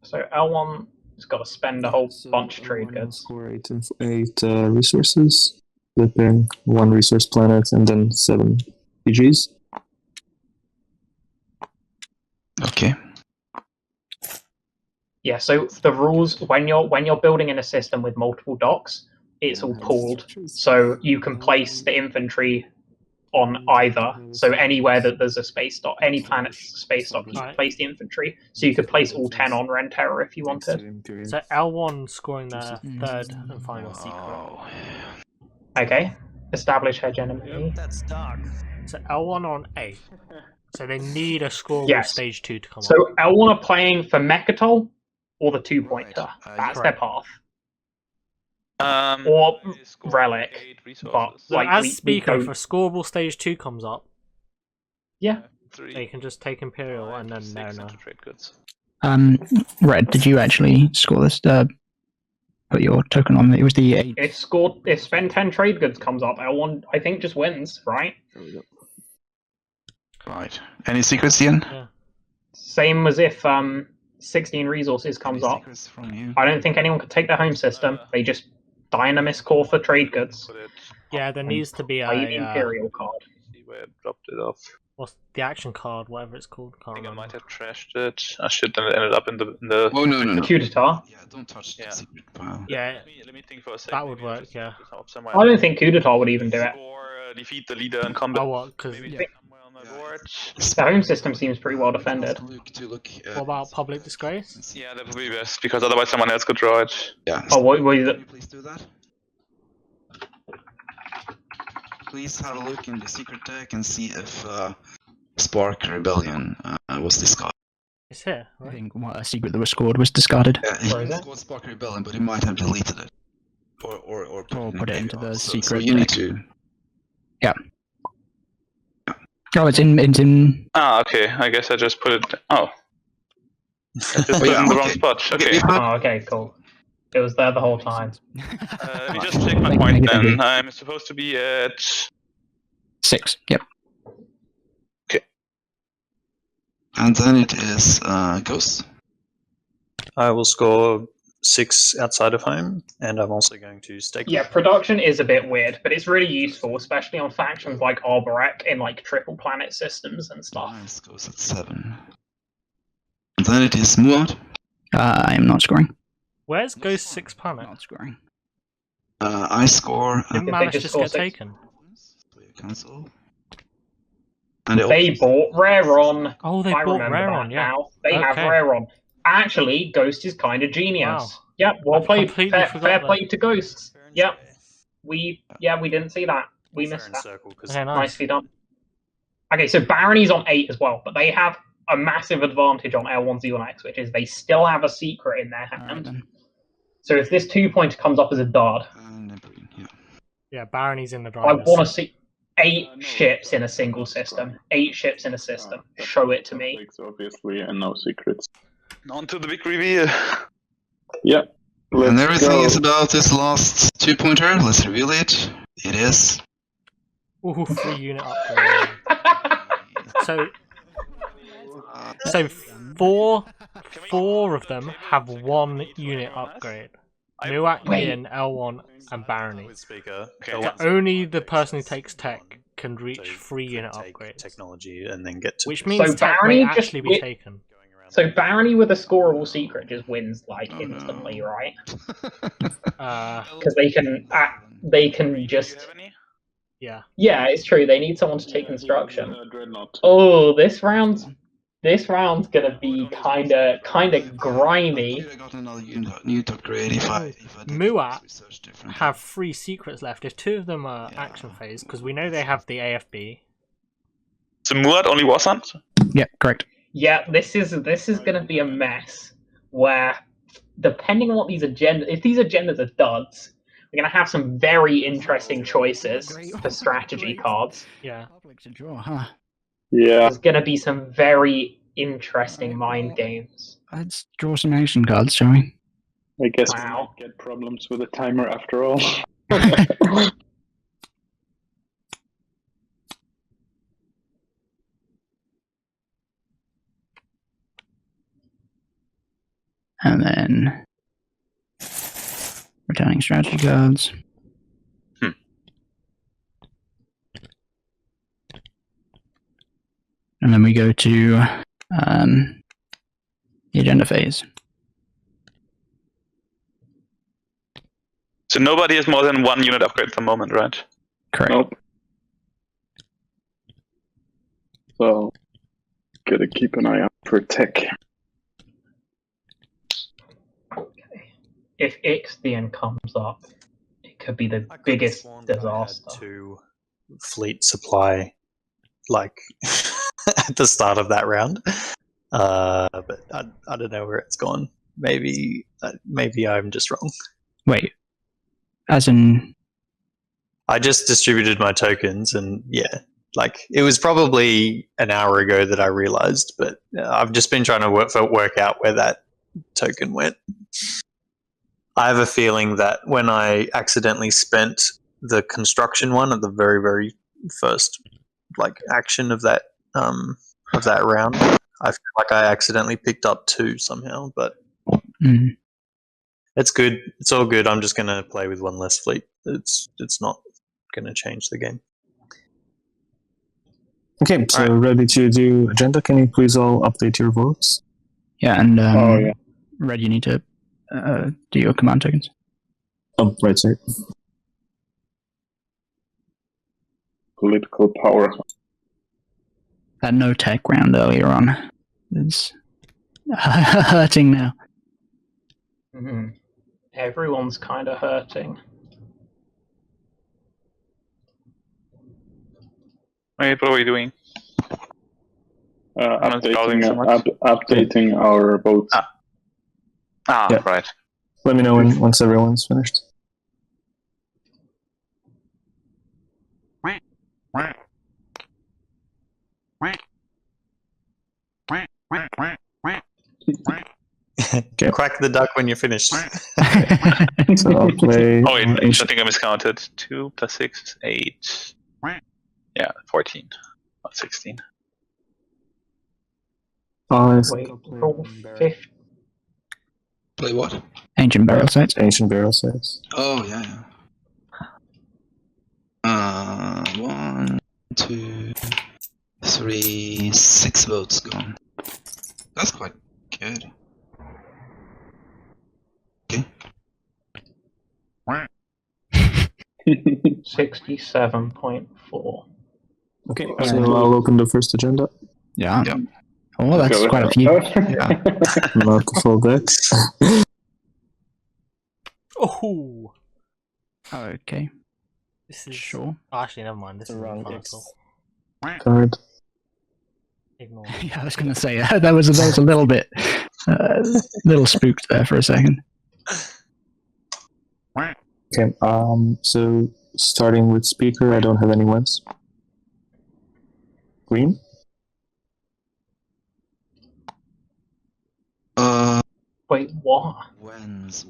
So L1 has got to spend a whole bunch of trade goods. Score 8 resources, flipping 1 resource planet, and then 7 PGs. Okay. Yeah, so the rules when you're building in a system with multiple docks, it's all pooled. So you can place the infantry on either. So anywhere that there's a space dock, any planet's space dock, you can place the infantry. So you could place all 10 on Ren Terror if you wanted. So L1 scoring their third and final secret. Okay. Establish hegemony. That's dark. So L1 on 8. So they need a scorable stage 2 to come So up. L1 are playing for Mechatol or the 2-pointer. That's their path. Or Relic. But So like, as speaker, if a scorable stage 2 comes up, they can just take Imperial and then they're enough. Red, did you actually score this? Put your token on it. It was the 8. If spend 10 trade goods comes up, L1 I think just wins, right? Right. Any secrets, Ian? Yeah. Same as if 16 resources comes up. I don't think anyone could take their home system. They just Dynamis core for trade goods. Yeah, there needs to be a Imperial card. See where I dropped it off. What's the action card, whatever it's called? I think I might have trashed it. I should then it ended up in the. Oh no. Coup d'etat. Yeah, don't touch the secret pile. Yeah, let me think for a second. that would work. Yeah. I don't think coup d'etat would even do it. Or defeat the leader in combat. Oh, what? Because The home system seems pretty well defended. what about public disgrace? Yeah, that would be best because otherwise someone else could draw it. Yeah. Oh, what is it? Please do that. Please have a look in the secret deck and see if Spark Rebellion was discarded. It's here, I right? think a secret that was scored was discarded. Yeah, he scored Spark Rebellion, but he might have deleted it. Or put it into the secret So you need deck. to. Yeah. Oh, it's in. Ah, okay. I guess I just put it. Oh. I just put it in the wrong spot. Okay. Oh, okay, cool. It was there the whole time. Let me just check my point then. I'm supposed to be at 6. Yep. And then it is Ghost. I will score 6 outside of home, and I'm also going to stake. Yeah, production is a bit weird, but it's really useful, especially on factions like Arborek in like triple planet systems and stuff. Nice, goes at 7. And then it is Muad. I am not scoring. Where's Ghost 6 planet? Not scoring. I score. Didn't Malice just get taken? Cancel. And they bought Rareon. Oh, they bought Rareon, yeah. Now. They have Rareon. Actually, Ghost is kind of genius. Wow. Yep, well played. Fair play to Ghosts. Yep. We didn't see that. We missed that. Okay, nice. Nicely done. Okay, so Barony's on 8 as well, but they have a massive advantage on L1 Xeonex, which is they still have a secret in their hand. Right, so if this 2-pointer comes up as a dard, yeah, Barony's in the I drivers. want to see 8 ships in a single system. 8 ships in a system. Show it to me. Obviously, and no secrets. on to the big reveal. Yeah. And everything is about this last 2-pointer. Let's reveal it. It is. Ooh, 3 unit upgrade. So 4 of them have 1 unit upgrade. Muat, Yin, L1, and Barony. Speaker. So only the person who takes tech can reach 3 unit upgrades. Technology and then get to which means tech may actually be taken. So Barony with a scoreable secret just wins like instantly, right? Because they can just. Yeah. Yeah, it's true. They need someone to take construction. Oh, this round's gonna be kind of grimy. Muat have 3 secrets left. If 2 of them are action phase, because we know they have the AFB. So Muat only Warsand? Yeah, correct. Yeah, this is gonna be a mess. Where, depending on what if these agendas are duds, we're gonna have some very interesting choices for strategy cards. Yeah. Yeah. There's gonna be some very interesting mind games. Let's draw some action cards, shall we? I guess we might get problems with the timer after all. And then returning strategy cards. And then we go to the agenda phase. So nobody has more than 1 unit upgrade at the moment, right? Correct. Nope. So, gotta keep an eye out for tech. Okay. If Ixthian comes up, it could be the biggest disaster. To fleet supply, like at the start of that round, but I don't know where it's gone. Maybe I'm just wrong. Wait, as in, I just distributed my tokens, and yeah, like it was probably an hour ago that I realized, but I've just been trying to work out where that token went. I have a feeling that when I accidentally spent the construction one at the very, very first like action of that round, I feel like I accidentally picked up 2 somehow, but it's good. It's all good. I'm just gonna play with 1 less fleet. It's not gonna change the game. Okay, so ready to do agenda. Can you please all update your votes? Yeah, and Red, you need to do your command tokens. Oh, right, sorry. Political power. That no tech round earlier on is hurting now. Mm-hmm. Everyone's kind of hurting. Wait, what are we doing? Updating our votes. Yeah. Right. Let me know once everyone's finished. Okay. Quack the duck when you're finished. So I'll play. Oh wait, I think I miscounted. 2 + 6 is 8. Yeah, 14. Not 16. Wait, Play what? Ancient burial sites. Ancient burial sites. Oh yeah. 1, 2, 3, 6 votes gone. That's quite good. Okay. 67.4. Okay, so I'll open the first agenda. Yeah. Oh, that's quite a few. Yeah. Not the full decks. Oh. Okay. This is sure. Oh, actually, never mind. This is Infernal. Card. Ignore. Yeah, I was going to say that was a little bit, little spooked there for a second. Okay. So starting with speaker, I don't have any wins. Green. Wait, what? Wins.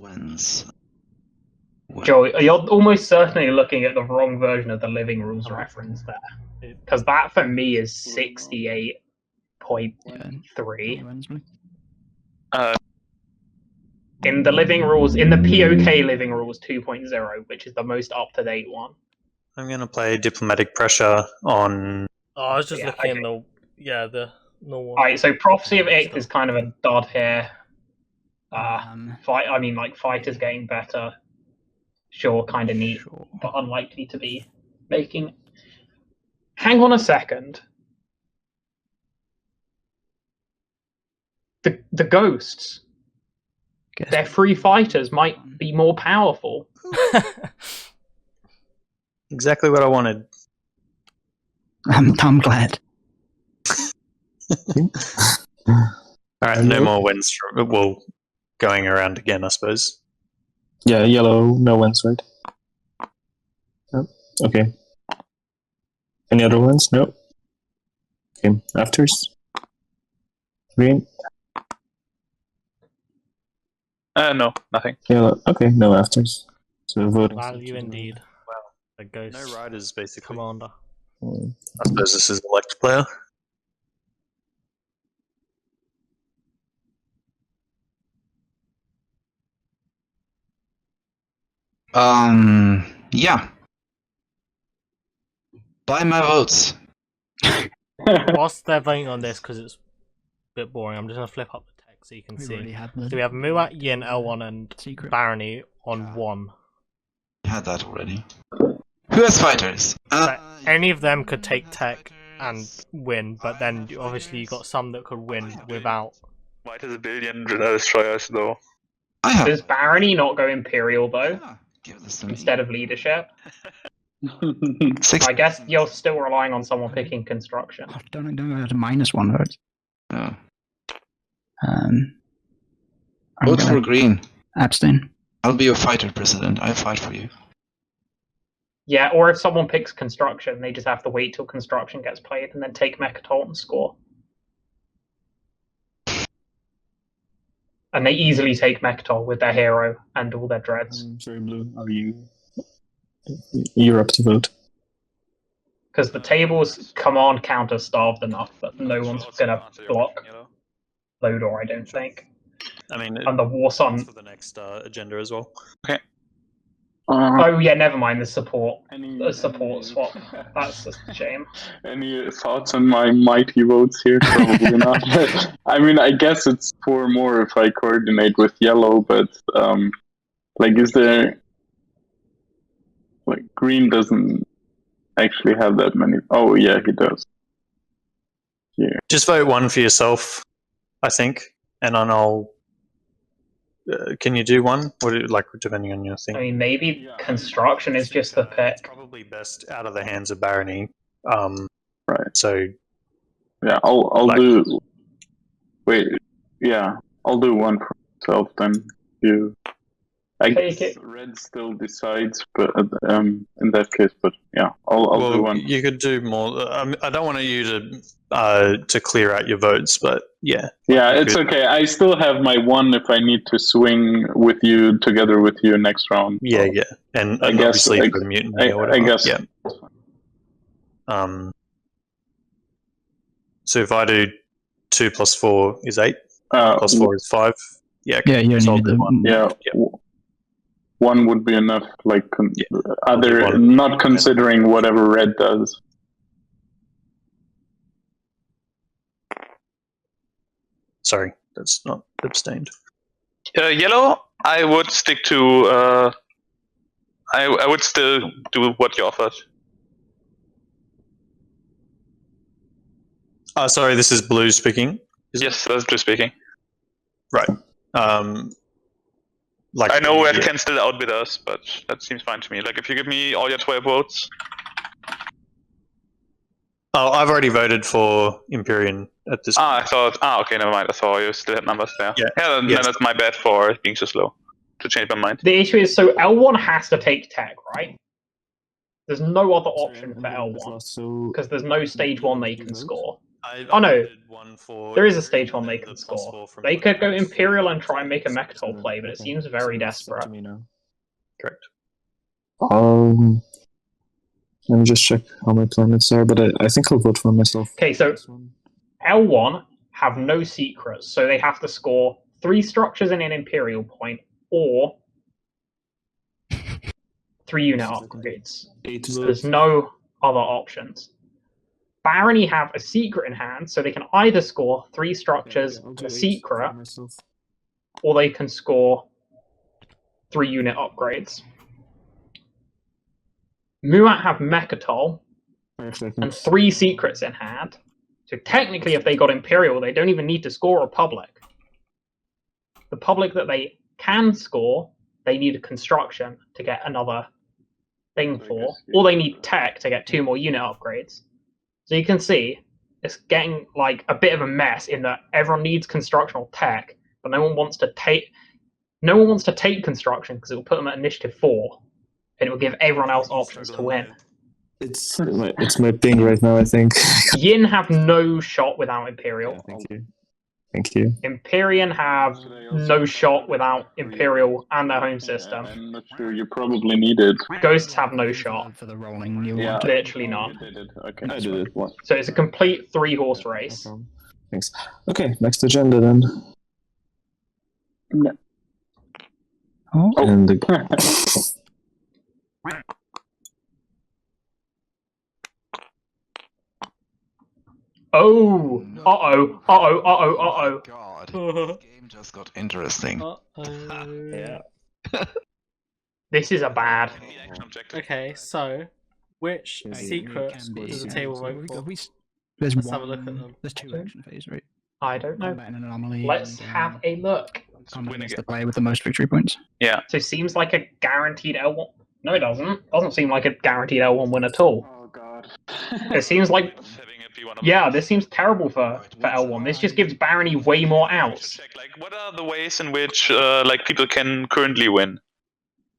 Joey, you're almost certainly looking at the wrong version of the Living Rules reference there. Because that for me is 68.3. in the living rules, in the POK living rules 2.0, which is the most up-to-date one. I'm going to play diplomatic pressure on... Oh, I was just looking at the normal. Alright, so Prophecy of Ix is kind of a dud here. Fighters getting better. Sure, kind of neat, but unlikely to be making... Hang on a second. The ghosts, their free fighters might be more powerful. Exactly what I wanted. I'm glad. Alright, no more wins from, well, going around again, I suppose. Yeah, yellow, no wins, right? No? Okay. Any other ones? No. Okay, afters. Green. No, nothing. Yellow. Okay, no afters. So voting. Value indeed. Wow. The ghost. No riders, basically. Commander. I suppose this is elect player. Yeah. Buy my votes. Whilst they're voting on this, because it's a bit boring, I'm just going to flip up the text so you can see. So we have Muat, Yin, L1, and Barony on 1. We had that already. Who has fighters? Any of them could take tech and win, but then obviously you got some that could win without. White has a billion destroyers, though. Does Barony not go Imperial, though? Give this to me. Instead of leadership? 6. I guess you're still relying on someone picking construction. Oh, don't go to -1 votes. No. Vote for green. Abstain. I'll be your fighter president. I fight for you. Yeah, or if someone picks construction, they just have to wait till construction gets played and then take Mechatol and score. And they easily take Mechatol with their hero and all their dreads. Sorry, Blue. Are you? You're up to vote. Because the table's command counter starved enough that no one's gonna block Lodor, I don't think. I mean, and the War Sun for the next agenda as well. Okay. Oh yeah, never mind the support. Support swap. That's a shame. Any thoughts on my mighty votes here? Probably not. I mean, I guess it's 4 more if I coordinate with yellow, but is there green doesn't actually have that many? Oh yeah, he does. Yeah. Just vote 1 for yourself, I think, and then I'll. Can you do 1? Depending on your thing? I mean, maybe construction is just the pick. It's probably best out of the hands of Barony. Right. So. Yeah, I'll do. Wait. Yeah, I'll do 1 for myself then. I guess red still decides, but in that case, but yeah, I'll do 1. You could do more. I don't want you to clear out your votes, but yeah. Yeah, it's okay. I still have my 1 if I need to swing with you together with you next round. Yeah, yeah, and I guess obviously for the mutiny or whatever. I guess. Yeah. So if I do 2 + 4 is 8. + 4 is 5. Yeah. Yeah, you so need the 1. Yeah. 1 would be enough, other not considering whatever red does. Sorry, that's not abstained. Yellow, I would stick to. I would still do what you offered. Sorry, this is Blue speaking. Yes, that's Blue speaking. Right. I know Red can still outbid us, but that seems fine to me. If you give me all your 12 votes. Oh, I've already voted for Empyrean at this point. I thought. Okay, never mind. I thought you still had numbers there. Yeah. Then that's my bad for being so slow to change my mind. The issue is, so L1 has to take tech, right? There's no other option for L1 because there's no stage 1 they can score. There is a stage 1 they can score. They could go Imperial and try and make a Mechatol play, but it seems very desperate. Correct. Let me just check how my planets are, but I think I'll vote for myself. Okay, so L1 have no secrets, so they have to score 3 structures in an Imperial point, or 3 unit upgrades. There's no other options. Barony have a secret in hand, so they can either score 3 structures and a secret, or they can score 3 unit upgrades. Muat have Mechatol and 3 secrets in hand. So technically, if they got Imperial, they don't even need to score Republic. The Public that they can score, they need a construction to get another thing for, or they need tech to get 2 more unit upgrades. So you can see it's getting like a bit of a mess in that everyone needs construction or tech, but no one wants to take construction because it will put them at initiative 4, and it will give everyone else options to win. It's my ping right now, I think. Yin have no shot without Imperial. Yeah, thank you. Thank you. Imperian have no shot without Imperial and their home system. I'm not sure you probably need it. Ghosts have no shot. For the rolling new Yeah. one. Literally not. You did it. Okay, I did it once. So it's a complete 3-horse race. Thanks. Okay, next agenda then. Yeah. Oh, And Oh! Uh-oh. God, this game just got interesting. Yeah. This is a bad. Okay, so which secret does the table vote for? There's Let's one, have a look at them. There's 2 action phase, right? I don't know. Combat and anomaly. Let's and, have a look. combat is the player with the most victory points. So it seems like a guaranteed L1. No, it doesn't. Doesn't seem like a guaranteed L1 win at all. Oh god. It seems like... Yeah, this seems terrible for L1. This just gives Barony way more outs. Like, what are the ways in which like people can currently win?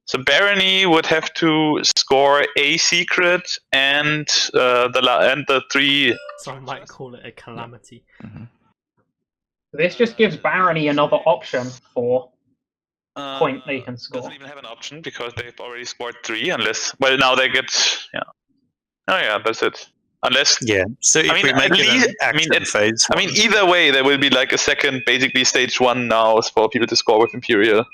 So Barony would have to score a secret and the 3. Some might call it a calamity. This just gives Barony another option for point they can score. Doesn't even have an option because they've already scored 3. Unless, well, now they get Oh yeah, that's it. Unless So if we make it an action phase, either way, there will be like a second, basically stage 1 now for people to score with Imperial.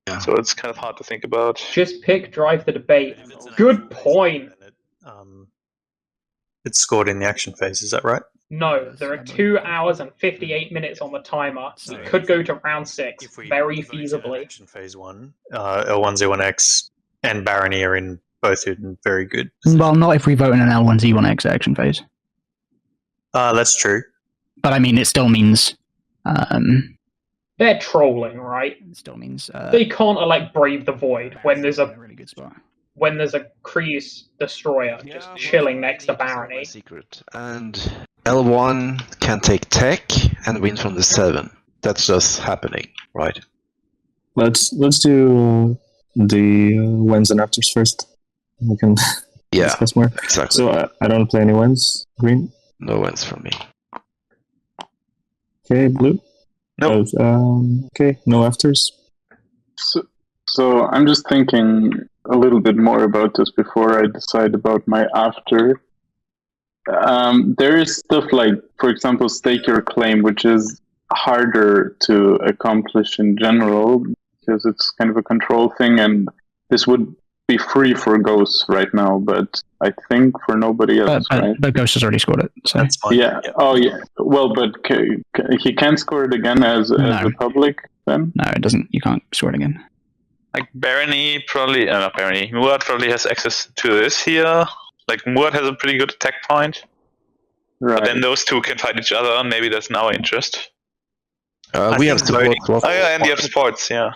Yeah. So it's kind of hard to think about. Just pick drive the debate. Good point. It's scored in the action phase, is that right? No, there are 2 hours and 58 minutes on the timer. So it could go to round 6 very feasibly. Action phase 1, L1Z1X and Barony are in both in very good. Well, not if we vote in an L1Z1X action phase. That's true. But I mean, it still means. They're trolling, right? It still means. They can't elect Brave the Void when there's a really good spot. when there's a Kreese destroyer just chilling next to Barony. Secret. And L1 can take tech and win from the 7. That's just happening, right? Let's do the wins and afters first. We can discuss more. Exactly. So I don't play any wins. Green. No wins from me. Okay, blue. No. Okay, no afters. So I'm just thinking a little bit more about this before I decide about my after. There is stuff like, for example, stake your claim, which is harder to accomplish in general because it's kind of a control thing, and this would be free for Ghosts right now, but I think for nobody else, right? But Ghost has already scored it, so That's fine. Yeah. Oh, yeah. Well, but he can score it again as a public then? no, it doesn't. You can't score it again. Like Barony probably, not Barony. Muad probably has access to this here. Like Muad has a pretty good attack point. Right. But then those 2 can fight each other. Maybe that's in our interest. We have support. Oh yeah, and you have sports. Yeah.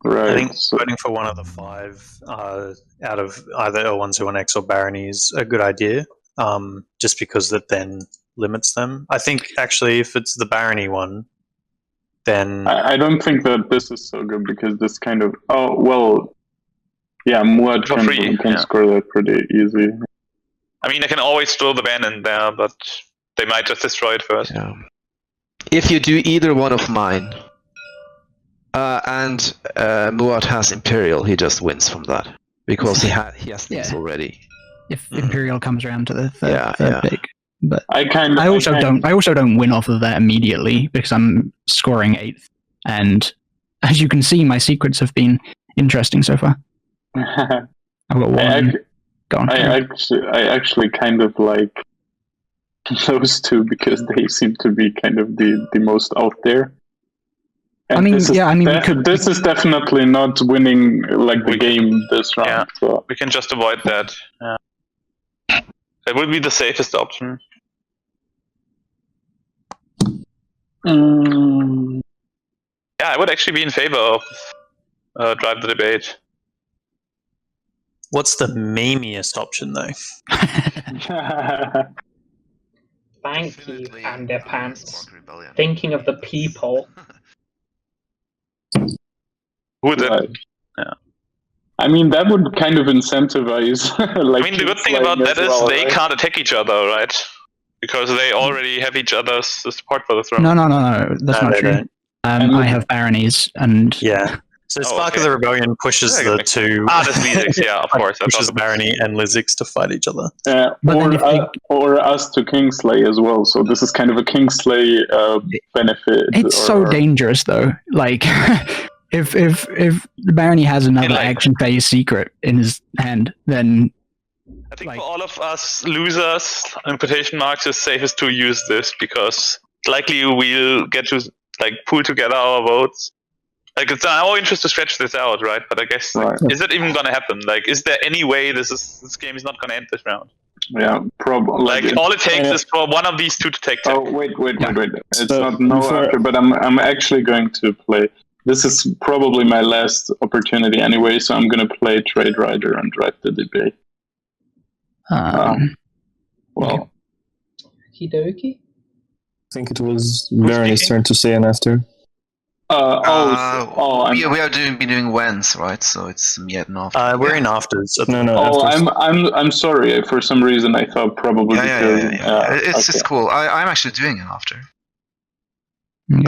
Right. I think voting for one of the 5 out of either L1Z1X or Barony is a good idea, just because that then limits them. I think actually if it's the Barony one, then... I don't think that this is so good because this kind of... Oh, well... Yeah, Muad can score that pretty easy. I mean, I can always throw the ban in there, but they might just destroy it first. Yeah. If you do either one of mine, and Muad has Imperial, he just wins from that because he has these already. If Imperial comes around to the third pick, but I also don't win off of that immediately because I'm scoring 8th And as you can see, my secrets have been interesting so far. I've got one. I actually kind of like those two because they seem to be kind of the most out there. And this is definitely not winning like the game this round. Yeah, so. we can just avoid that. Yeah. It would be the safest option. Yeah, I would actually be in favor of drive the debate. What's the memeiest option, though? Thank you, Underpants. Thinking of the people. Who would that? Yeah. I mean, that would kind of incentivize. Like, I mean, the good thing about that is they can't attack each other, right? Because they already have each other's support for the throne. No, that's not true. I have baronies, and yeah. So Spark of the Rebellion pushes the two. There's Lizix, yeah, of course. Pushes Barony and Lizix to fight each other. Or us to Kingsley as well. So this is kind of a Kingsley benefit. It's so dangerous, though. Like, if the Barony has another action phase secret in his hand, then I think for all of us losers, in quotation marks, it's safest to use this because likely we'll get to pool together our votes. Like, it's in our interest to stretch this out, right? But I guess, is it even going to happen? Like, is there any way this game is not going to end this round? Yeah, probably. Like, all it takes is for one of these two to take tech. Oh, wait. It's not after, but I'm actually going to play. This is probably my last opportunity anyway, so I'm going to play Trade Rider and drive the debate. Okie dokie. I think it was Barony's turn to say an after. We are doing wins, right? So it's yet an after. We're in afters. I'm sorry. For some reason, I thought probably It's just cool. I'm actually doing an after. Okay.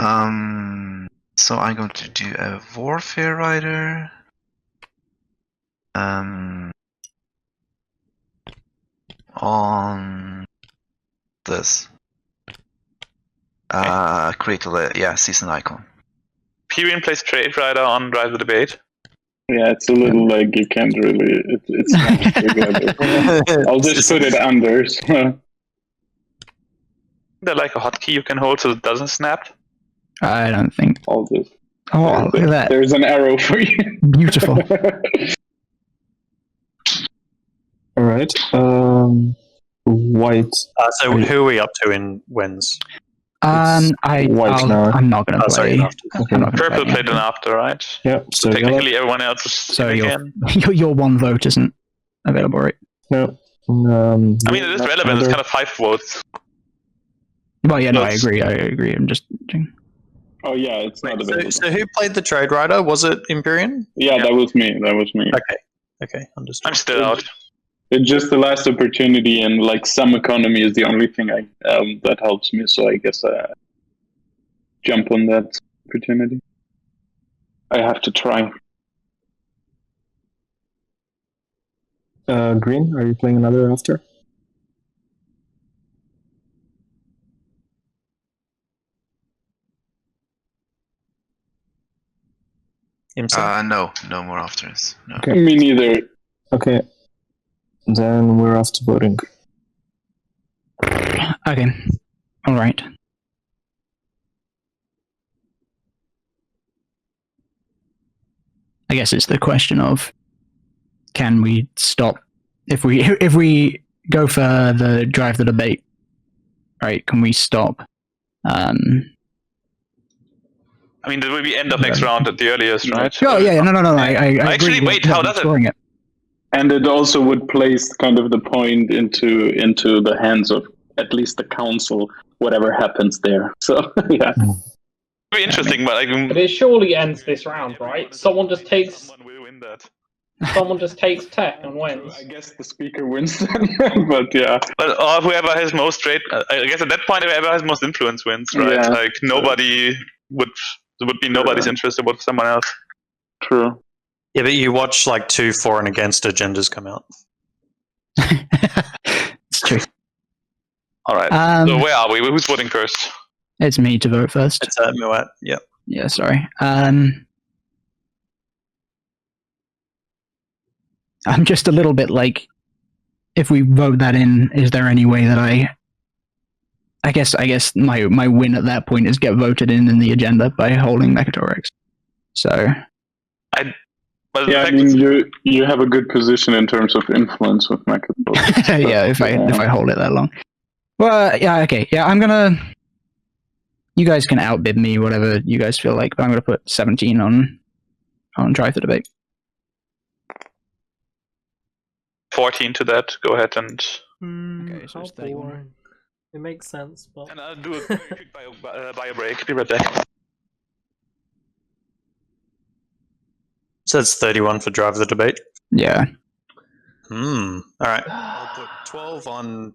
So I'm going to do a Warfare Rider. On this. Create a season icon. Pyrian plays Trade Rider on Drive the Debate. Yeah, it's a little like you can't really. It's not together. I'll just put it under. So. There like a hotkey you can hold so it doesn't snap? I don't think. I'll just. Oh, look at that! There's an arrow for you. Beautiful. All right. White. So who are we up to in wins? White now. I'm not going to play. Purple played an after, right? Yep. So technically everyone else is so your one vote isn't available, right? No. I mean, it is relevant. It's kind of 5 votes. Well, yeah, no, I agree. I'm just. Oh yeah, it's not available. So who played the Trade Rider? Was it Empyrean? Yeah, that was me. Okay, understood. I'm still out. It's just the last opportunity, and like some economy is the only thing that helps me. So I guess I jump on that opportunity. I have to try. Green, are you playing another after? No more afters. No. Okay. Me neither. Okay. Then we're off to voting. Okay. All right. I guess it's the question of, can we stop if we go for the drive the debate? Right? Can we stop? I mean, it will be end of next round at the earliest, right? Oh yeah, no. I actually agree. wait. How does it? And it also would place kind of the point into the hands of at least the council, whatever happens there. So yeah, very interesting. But it surely ends this round, right? Someone just takes. Someone will win that. Someone just takes tech and wins. I guess the speaker wins then, but yeah. But whoever has most trade, I guess at that point, whoever has most influence wins, right? Yeah. Like nobody would be nobody's interest about someone else. True. Yeah, but you watch like 2 for and against agendas come out. It's true. All right. So where are we? Who's voting first? It's me to vote first. It's Moet. Yep. Yeah, sorry. I'm just a little bit like, if we vote that in, is there any way that I guess my win at that point is get voted in the agenda by holding Mechatorex. So I mean, you have a good position in terms of influence with Mechatorex. Yeah, if I hold it that long. Well, yeah, okay, yeah, I'm gonna. You guys can outbid me, whatever you guys feel like. But I'm gonna put 17 on drive the debate. 14 to that. Go ahead and. Okay, so it's 31. It makes sense, but. And I'll do a very quick bio break. Be right back. So it's 31 for drive the debate. Yeah. All right. I'll put 12 on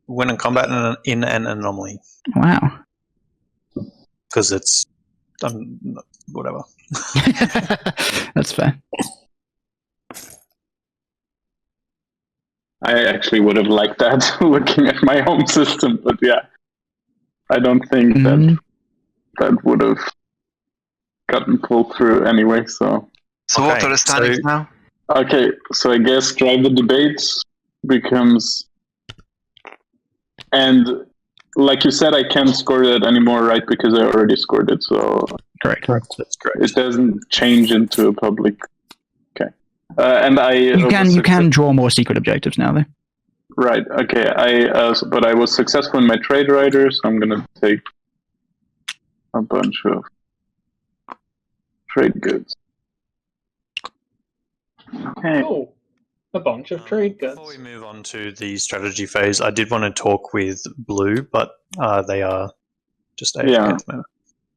win and combat in an anomaly. Wow. Because it's whatever. That's fair. I actually would have liked that looking at my home system, but yeah, I don't think that would have gotten pulled through anyway. So what are the standings now? Okay, so I guess drive the debates becomes, and like you said, I can't score that anymore, right? Because I already scored it. So correct. That's correct. It doesn't change into a public. Okay, and you can draw more secret objectives now, though. Right. Okay. But I was successful in my trade rider, so I'm gonna take a bunch of trade goods. Okay. Cool. A bunch of trade goods. Before we move on to the strategy phase, I did want to talk with Blue, but they are just AFK at the moment.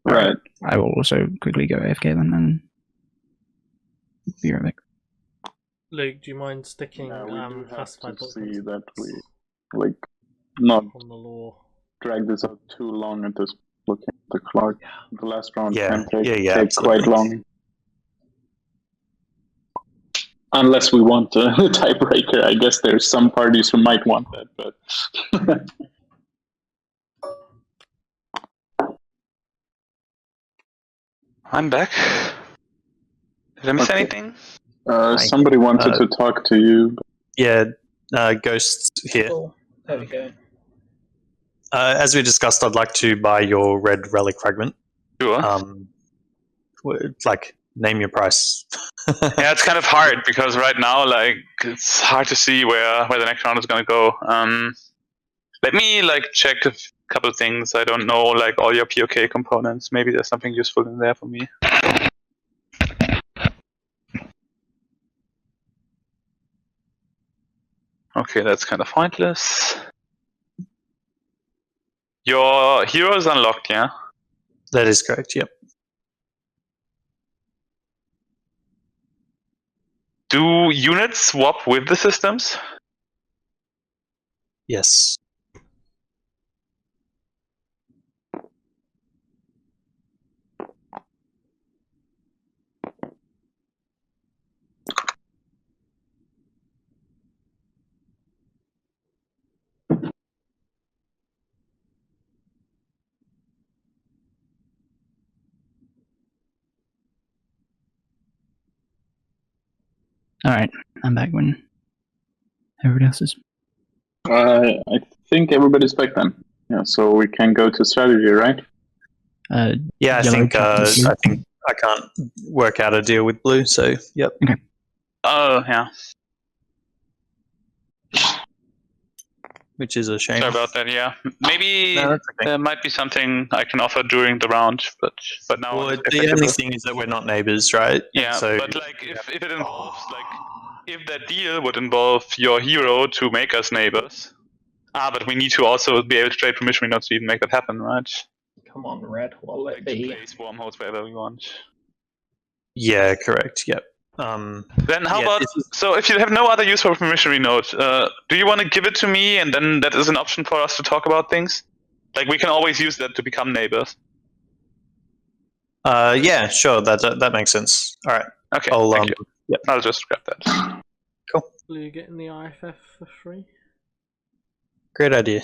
Right. I will also quickly go AFK then and be right back. Luke, do you mind sticking We do have classified to documents see that we not on the law? drag this out too long at this looking at the clock. The last round can take absolutely. quite long. Unless we want a tiebreaker, I guess there's some parties who might want that, but I'm back. Did I miss anything? Somebody wanted to talk to you. Yeah, Ghost here. Cool. There we go. As we discussed, I'd like to buy your red relic fragment. Sure. Name your price. Yeah, it's kind of hard because right now, it's hard to see where the next round is going to go. Let me check a couple of things. I don't know all your POK components. Maybe there's something useful in there for me. Okay, that's kind of pointless. Your hero is unlocked, yeah? That is correct, yep. Do units swap with the systems? Yes. Alright, I'm back when everybody else is. I think everybody's back then. Yeah, so we can go to strategy, right? I think I can't work out a deal with Blue, so yep. Okay. Oh, yeah. Which is a shame. Sorry about that, yeah. Maybe there might be something I can offer during the round, but now... Well, the only thing is that we're not neighbors, right? Yeah, so, but if it involves, if that deal would involve your hero to make us neighbors, but we need to also be able to trade permission notes to even make that happen, right? Come on, Red. What'll it be? To place wormholes wherever we want. Yeah, correct, yep. Then how about, so if you have no other use for a permission note, do you want to give it to me and then that is an option for us to talk about things? We can always use that to become neighbors. Yeah, sure, that makes sense. Alright. Okay, thank you. Yep. I'll just grab that. Cool. Will you get in the IFF for free? Great idea.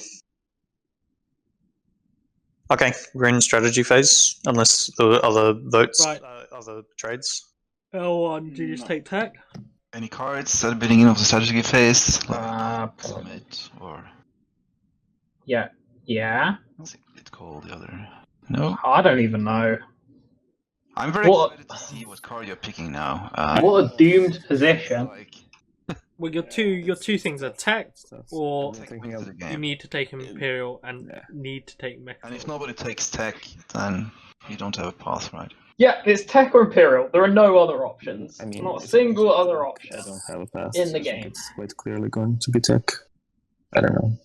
Okay, we're in strategy phase, unless there are other votes, Right. other trades. L1, do you just take tech? Any cards at the beginning of the strategy phase? Summit or... Yeah. What's it called, the other? No? I don't even know. I'm very excited to see what card you're picking now. What a doomed position. Well, your two things are tech, or you you need to take Imperial and need to take Mecha. And if nobody takes tech, then you don't have a path, right? Yeah, it's tech or Imperial. There are no other options. I mean, Not a single other option I don't have a path in the I game. think it's quite clearly going to be tech. I don't know.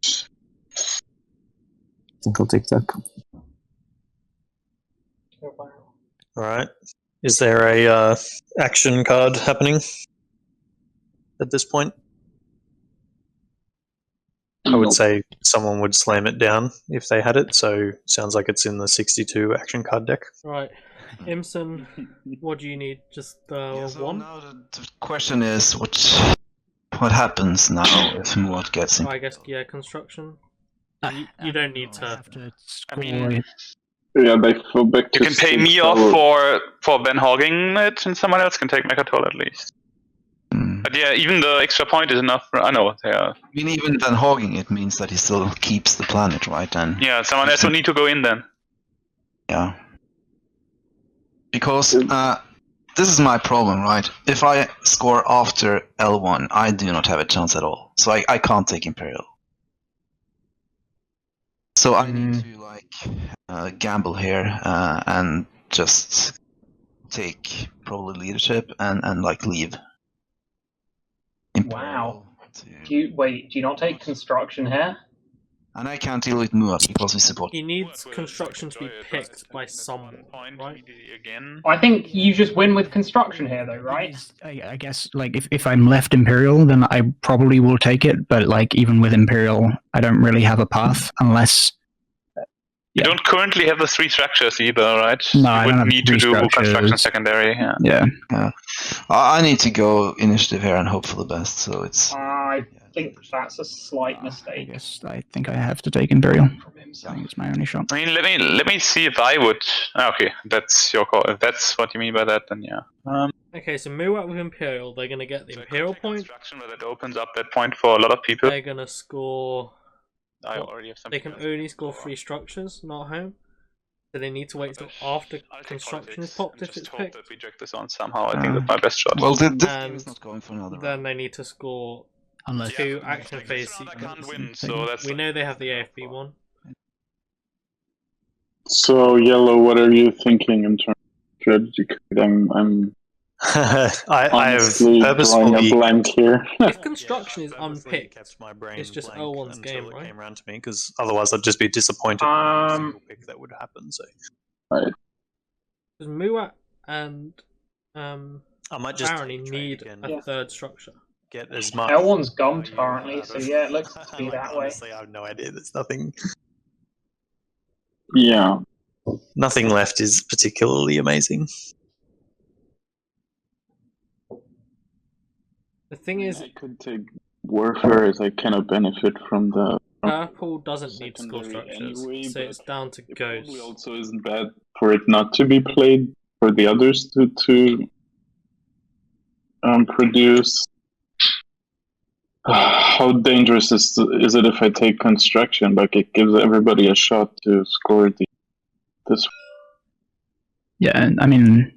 I think I'll take tech. Oh, wow. Alright. Is there a action card happening at this point? I would say someone would slam it down if they had it, so sounds like it's in the 62 action card deck. Right. Imsen, what do you need? Just one? Now the question is, what happens now if Muad gets in? I guess, yeah, construction. You don't need to... I mean, Yeah, they fall back you to can pay me 6 off or- for Ben hogging it, and someone else can take Mechatol at least. But yeah, even the extra point is enough. I know. Yeah. I mean, even then hogging it means that he still keeps the planet, right? And Yeah, someone else will need to go in then. yeah. Because this is my problem, right? If I score after L1, I do not have a chance at all. So I can't take Imperial. So I need to gamble here and just take probably leadership and leave. Wow. Do you not take construction here? And I can't deal with Muad because we support. He needs construction to be picked by someone, right? I think you just win with construction here, though, right? I guess, like, if I'm left Imperial, then I probably will take it, but, like, even with Imperial, I don't really have a path unless... You don't currently have the 3 structures either, right? No, you I don't would have need to 3 do construction structures. secondary. Yeah. I need to go initiative here and hope for the best. So it's. I think that's a slight mistake. I think I have to take Imperial. I think it's my only shot. I mean, let me see if I would. Okay, that's your call. If that's what you mean by that, then yeah. Okay, so Muat with Imperial, they're gonna get the Imperial point. That opens up that point for a lot of people. They're gonna score. I already have something. They can only score 3 structures, not home. So they need to wait till after construction is popped if it's picked. That we check this on somehow. I think that's my best shot. Well, this game is not going for another. Then they need to score 2 action phase sequences. Can't win, so that's we know they have the AFB one. So, Yellow, what are you thinking in terms of strategy? I'm I have drawing purposefully a blank here. If construction is unpicked, it's just L1's game, right? Came around to me because otherwise I'd just be disappointed. With every single pick that would happen. So, right. Because Muat and I might just Barony need a 3rd structure. Get as much. L1's gummed currently, so yeah, it looks to be that way. Honestly, I have no idea. There's nothing. Yeah. Nothing left is particularly amazing. The thing is, I could take warfare as I cannot benefit from the. Purple doesn't need to score structures, anyway, so it's down to it Ghost. probably also isn't bad for it not to be played for the others to produce. How dangerous is it if I take construction? Like, it gives everybody a shot to score this. Yeah, I mean...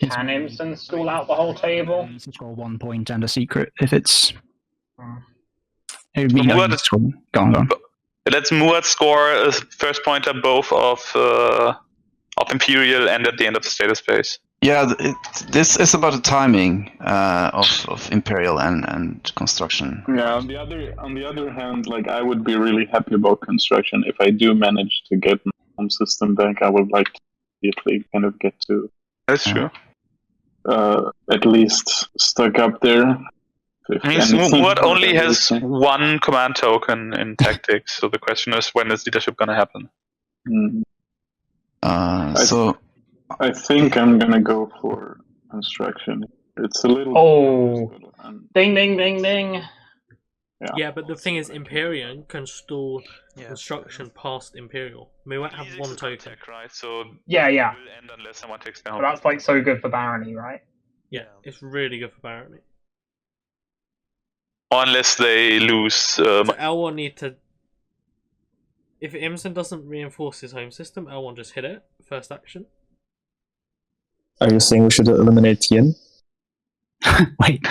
Can Imsen stall out the whole table? He can score 1 point and a secret if it's... Let's Muad score a first pointer both of Imperial and at the end of the status phase. Yeah, this is about the timing of Imperial and construction. Yeah, on the other hand, like, I would be really happy about construction if I do manage to get my home system back. I would like to immediately kind of get to. That's true. At least stuck up there. I mean, Muad only has 1 command token in tactics, so the question is, when is leadership going to happen? I think I'm gonna go for construction. It's a little. Oh! Ding, ding, ding, ding! Yeah, but the thing is, Empyrean can stall construction past Imperial. Muat have one token. Tech, right? So yeah. Will end unless someone takes down. But that's like so good for Barony, right? Yeah, it's really good for Barony. Or unless they lose. So L1 need to. If imsen doesn't reinforce his home system, L1 just hit it first action. Are you saying we should eliminate Yin? Wait.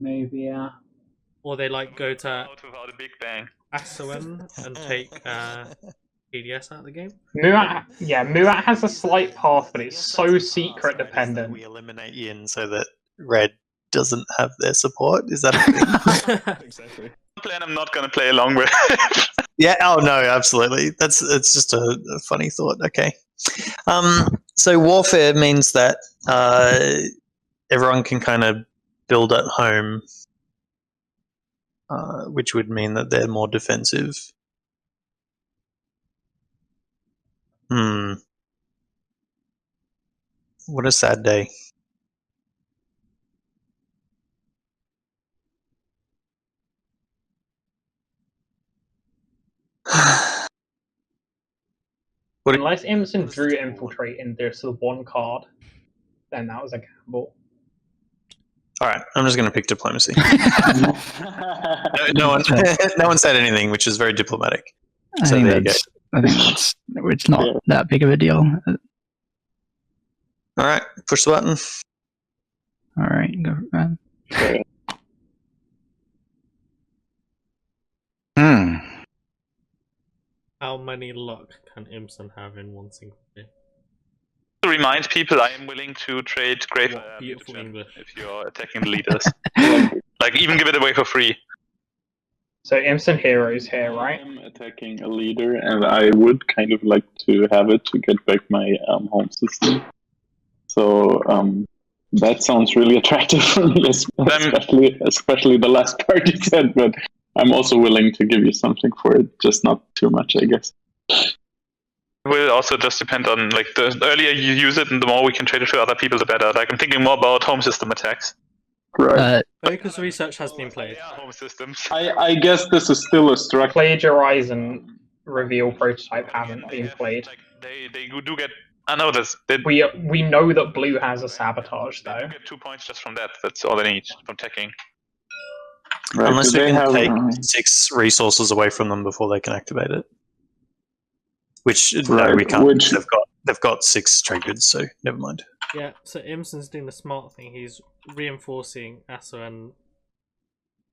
Maybe, yeah. Or they like go to without a big bang. Asoen and take PDS out of the game. Muat has a slight path, but it's so secret dependent. We eliminate Yin so that Red doesn't have their support. Is that a thing? Exactly. Plan I'm not going to play along with. Yeah. Oh no, absolutely. It's just a funny thought. Okay. So warfare means that everyone can kind of build at home, which would mean that they're more defensive. What a sad day. Unless imsen drew Infiltrate in this one card, then that was a gamble. Alright, I'm just going to pick Diplomacy. no one said anything, which is very diplomatic. So there you go. I think it's not that big of a deal. Alright, push the button. Alright, go for it. How many luck can imsen have in one single day? To remind people, I am willing to trade Grave beautiful English if you're attacking the leaders. Like, even give it away for free. So imsen heroes here, right? I'm attacking a leader, and I would kind of like to have it to get back my home system. So that sounds really attractive for me, especially the last part you said. But I'm also willing to give you something for it, just not too much, I guess. It will also just depend on, like, the earlier you use it and the more we can trade it to other people, the better. Like, I'm thinking more about home system attacks. Right. Focus research has been played. Home systems. I guess this is still a structure. Plagiarize and reveal prototype haven't been played. Like, they do get. I know this. We know that blue has a sabotage though. They do get 2 points just from that. That's all they need from teching. Right, unless we can take 6 resources away from them before they can activate it. Which no, we can't. They've got 6 trade goods, so never mind. Yeah, so imsen's doing the smart thing. He's reinforcing Asoen,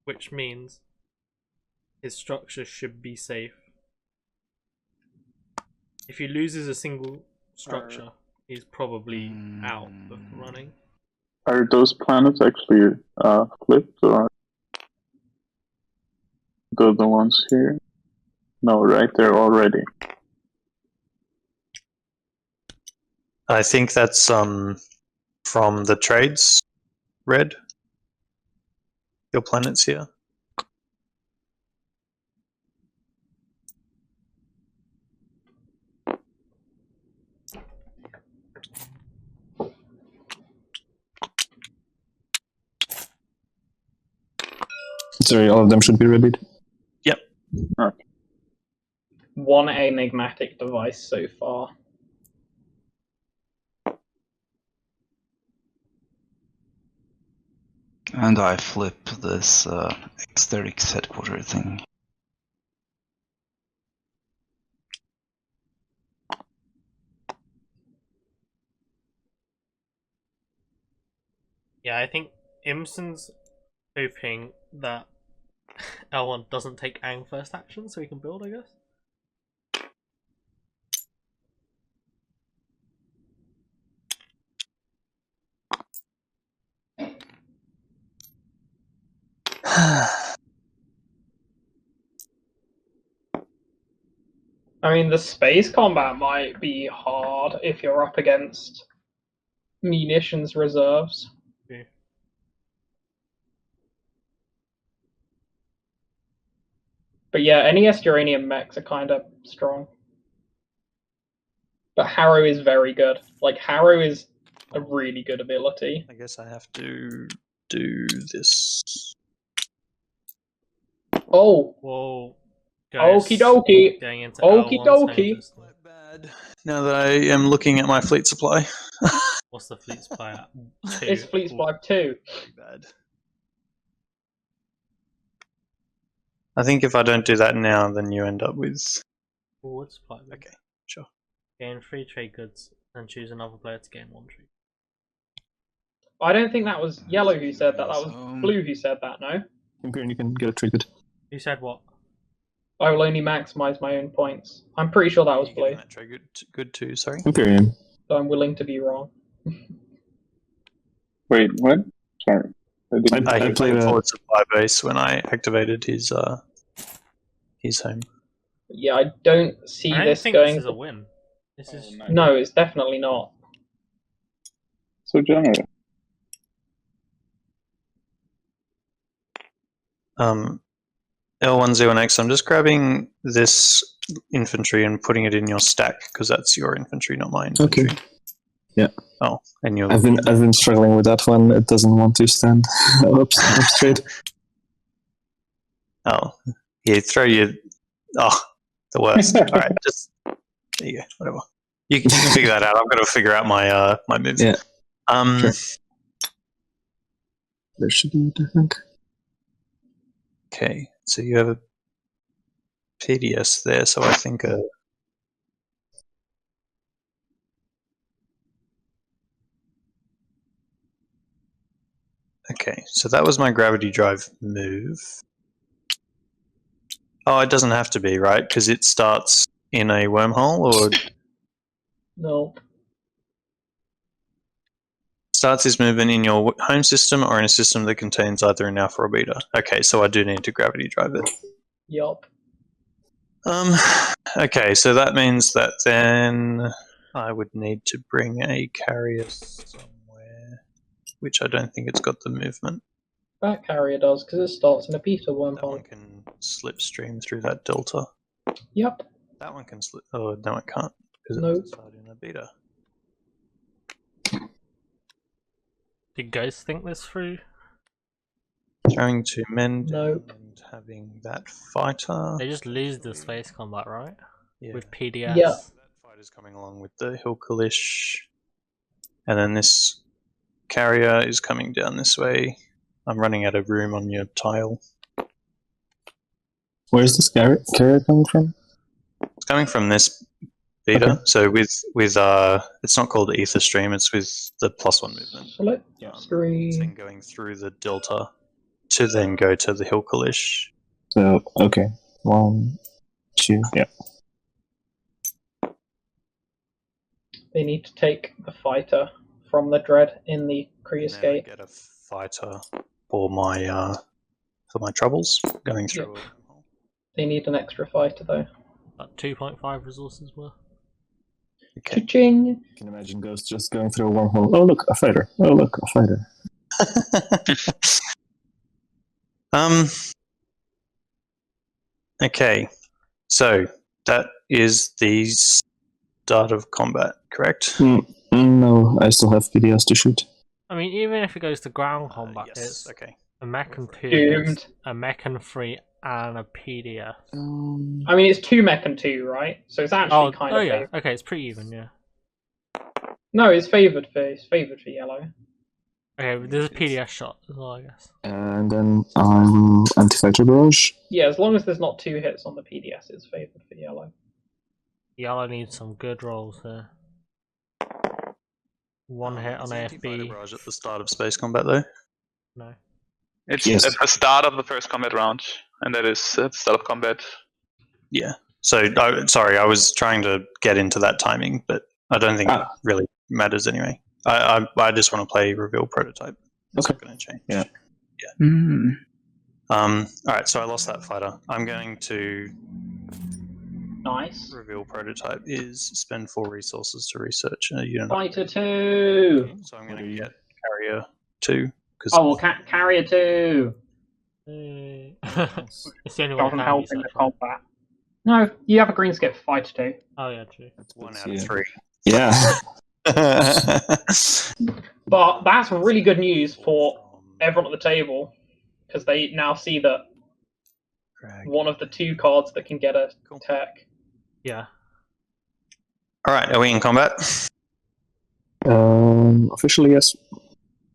which means his structure should be safe. If he loses a single structure, he's probably out of running. Are those planets actually flipped, or the ones here? No, right? They're already. I think that's from the trades, Red. Your planets here. Sorry, all of them should be readied. Yep. Okay. One enigmatic device so far. And I flip this Exterix headquarter thing. Yeah, I think imsen's hoping that L1 doesn't take Ang first action so he can build, I guess. I mean, the space combat might be hard if you're up against munitions reserves. Yeah. But yeah, NES uranium mechs are kind of strong. But Harrow is very good. Like, Harrow is a really good ability. I guess I have to do this. Oh. Whoa. Okie dokie. Okie dokie. Bad. Now that I am looking at my fleet supply. What's the fleet supply at? 2. It's fleet supply 2. Bad. I think if I don't do that now, then you end up with... Forward supply. Okay, sure. Gain 3 trade goods and choose another player to gain 1 trade. I don't think that was Yellow who said that. That was Blue who said that, no? Imperium, you can get a trade good. Who said what? I will only maximize my own points. I'm pretty sure that was Blue. That trade good too, sorry. Imperium. So I'm willing to be wrong. Wait, what? Sorry. I played forward supply base when I activated his home. Yeah, I don't see this think going. This is a win. This is no, it's definitely not. So generous. L10X, I'm just grabbing this infantry and putting it in your stack because that's your infantry, not my infantry. Okay. Yeah. Oh, and you're. I've been struggling with that one. It doesn't want to stand up straight. Oh, yeah. Throw your. Oh, the worst. All right, just there you go. Whatever. You can figure that out. I've got to figure out my my move. Yeah. Sure. There should be it, I think. Okay, so you have a PDS there, so I think okay, so that was my gravity drive move. Oh, it doesn't have to be, right? Because it starts in a wormhole, or no. Starts his movement in your home system or in a system that contains either an alpha or beta. Okay, so I do need to gravity drive it. Yup. Okay, so that means that then I would need to bring a carrier somewhere, which I don't think it's got the movement. That carrier does, because it starts in a beta wormhole. That one can slipstream through that delta. Yep. That one can slip. Oh, no, it can't, because nope. it's started in a beta. Did you guys think this through? Trying to mend nope. and having that fighter. They just lose the space combat, right? Yeah. With PDS. Yeah. That fighter's coming along with the Hilkalish. And then this carrier is coming down this way. I'm running out of room on your tile. Where is this carrier coming from? It's coming from this beta. Okay. So with it's not called Ether Stream, it's with the +1 movement. Select screen. It's then going through the delta to then go to the Hilkalish. So okay. 1, 2, yeah. They need to take the fighter from the dread in the Kriya's Gate. Get a fighter for my troubles going through. Yep. They need an extra fighter though. About 2.5 resources worth. Okay. Cha-ching! You can imagine Ghost just going through a wormhole. Oh look, a fighter. Oh look, a fighter. Okay. So that is the start of combat, correct? No, I still have PDS to shoot. I mean, even if it goes to ground combat, yes, it's okay. a mech and 2, a mech and 3, and a PDS. I mean, it's 2 mech and 2, right? So it's actually kind of. Oh yeah, okay, it's pretty even, yeah. No, it's favoured for yellow. Okay, there's a PDS shot as well, I guess. And then anti-fighter barrage. Yeah, as long as there's not 2 hits on the PDS, it's favoured for yellow. Yellow needs some good rolls there. 1 hit on AFB. Barrage at the start of space combat, though. No. It's at the start of the first combat round, and that is at the start of combat. Yeah. So, sorry, I was trying to get into that timing, but I don't think it really matters anyway. I just want to play reveal prototype. It's not going to change. Yeah. All right, so I lost that fighter. I'm going to. Nice. Reveal prototype is spend 4 resources to research a unit. Fighter 2! So I'm going to get carrier 2. Oh, well, carrier 2! It's the only one doesn't help in the combat. No, you have a green skip fighter 2. Oh, yeah, true. That's 1 out of 3. Yeah. But that's really good news for everyone at the table, because they now see that one of the 2 cards that can get a tech. Yeah. All right, are we in combat? Officially, yes.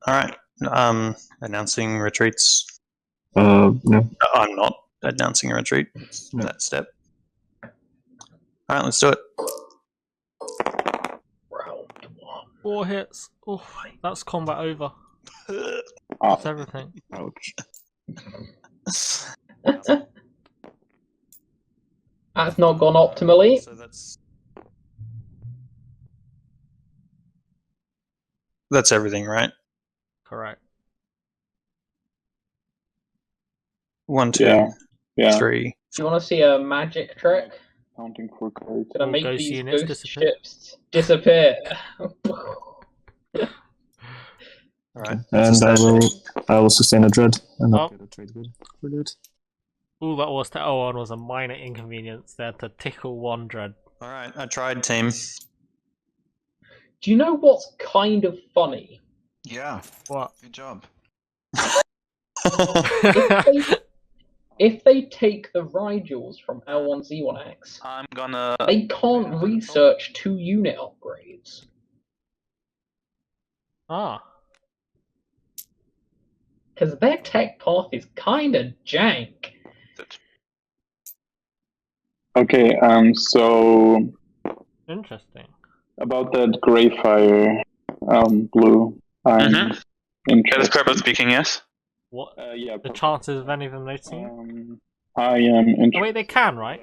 All right. Announcing retreats. No. I'm not announcing a retreat. No. That step. All right, let's do it. Round 1. 4 hits. Oh, that's combat over. That's everything. Ouch. That's not gone optimally. So that's everything, right? Correct. 1, 2, Yeah. 3. Do you want to see a magic trick? Counting for cards. Did I make ghost these units ghost disappear? ships disappear? All right. And I will sustain a dread and not get a trade good for that. All that was to L1 was a minor inconvenience. They had to tickle 1 dread. All right, I tried, team. Do you know what's kind of funny? Yeah. What? Good job. If they take the Rigels from L1Z1X, I'm gonna. they can't research 2 unit upgrades. Ah. Because their tech path is kind of jank. Okay, so Interesting. about that Greyfire blue, I'm That is interested. Purple speaking, yes? What? Yeah, The chances of any of them noticing it? I am interested. Oh, wait, they can, right?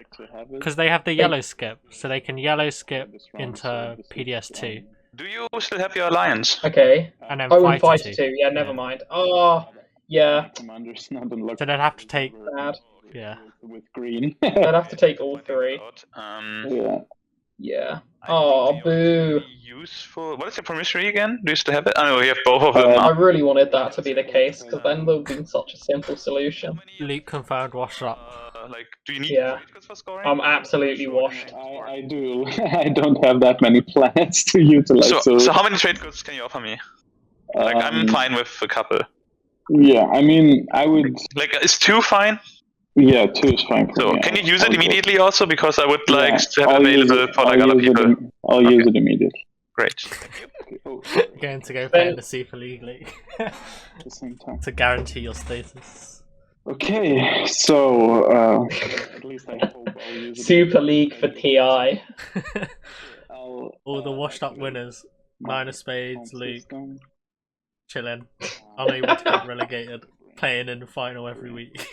Because they have the yellow skip, so they can yellow skip into PDS2. Do you still have your alliance? Okay. And then Oh, fight and fight to 2. Yeah, never mind. Oh, yeah. Commander's not unlocked. So they'd have to take. Bad. Yeah. With green. They'd have to take all 3. Yeah. Yeah. I Oh, think they would boo. be useful. What is your promissory again? Do you still have it? Oh no, you have both of them I now. really wanted that to be the case, because then there would have been such a simple solution. Luke confirmed wash up. Like, do you need Yeah. trade codes for scoring? I'm absolutely washed. I do. I don't have that many planets to utilize. So how many trade codes can you offer me? Like, I'm fine with a couple. Yeah, I mean, I would. Like, is 2 fine? Yeah, 2 is fine for So me. can you use it immediately also? Because I would like to have it I'll available for like other people. I'll use it immediately. Great. Going to go play in the Super League At the same time. to guarantee your status. Okay, so at least I hope I'll use it. Super League for TI. All the washed up winners. 9 of spades, Luke. Chilling. Unable to get relegated. Playing in the final every week.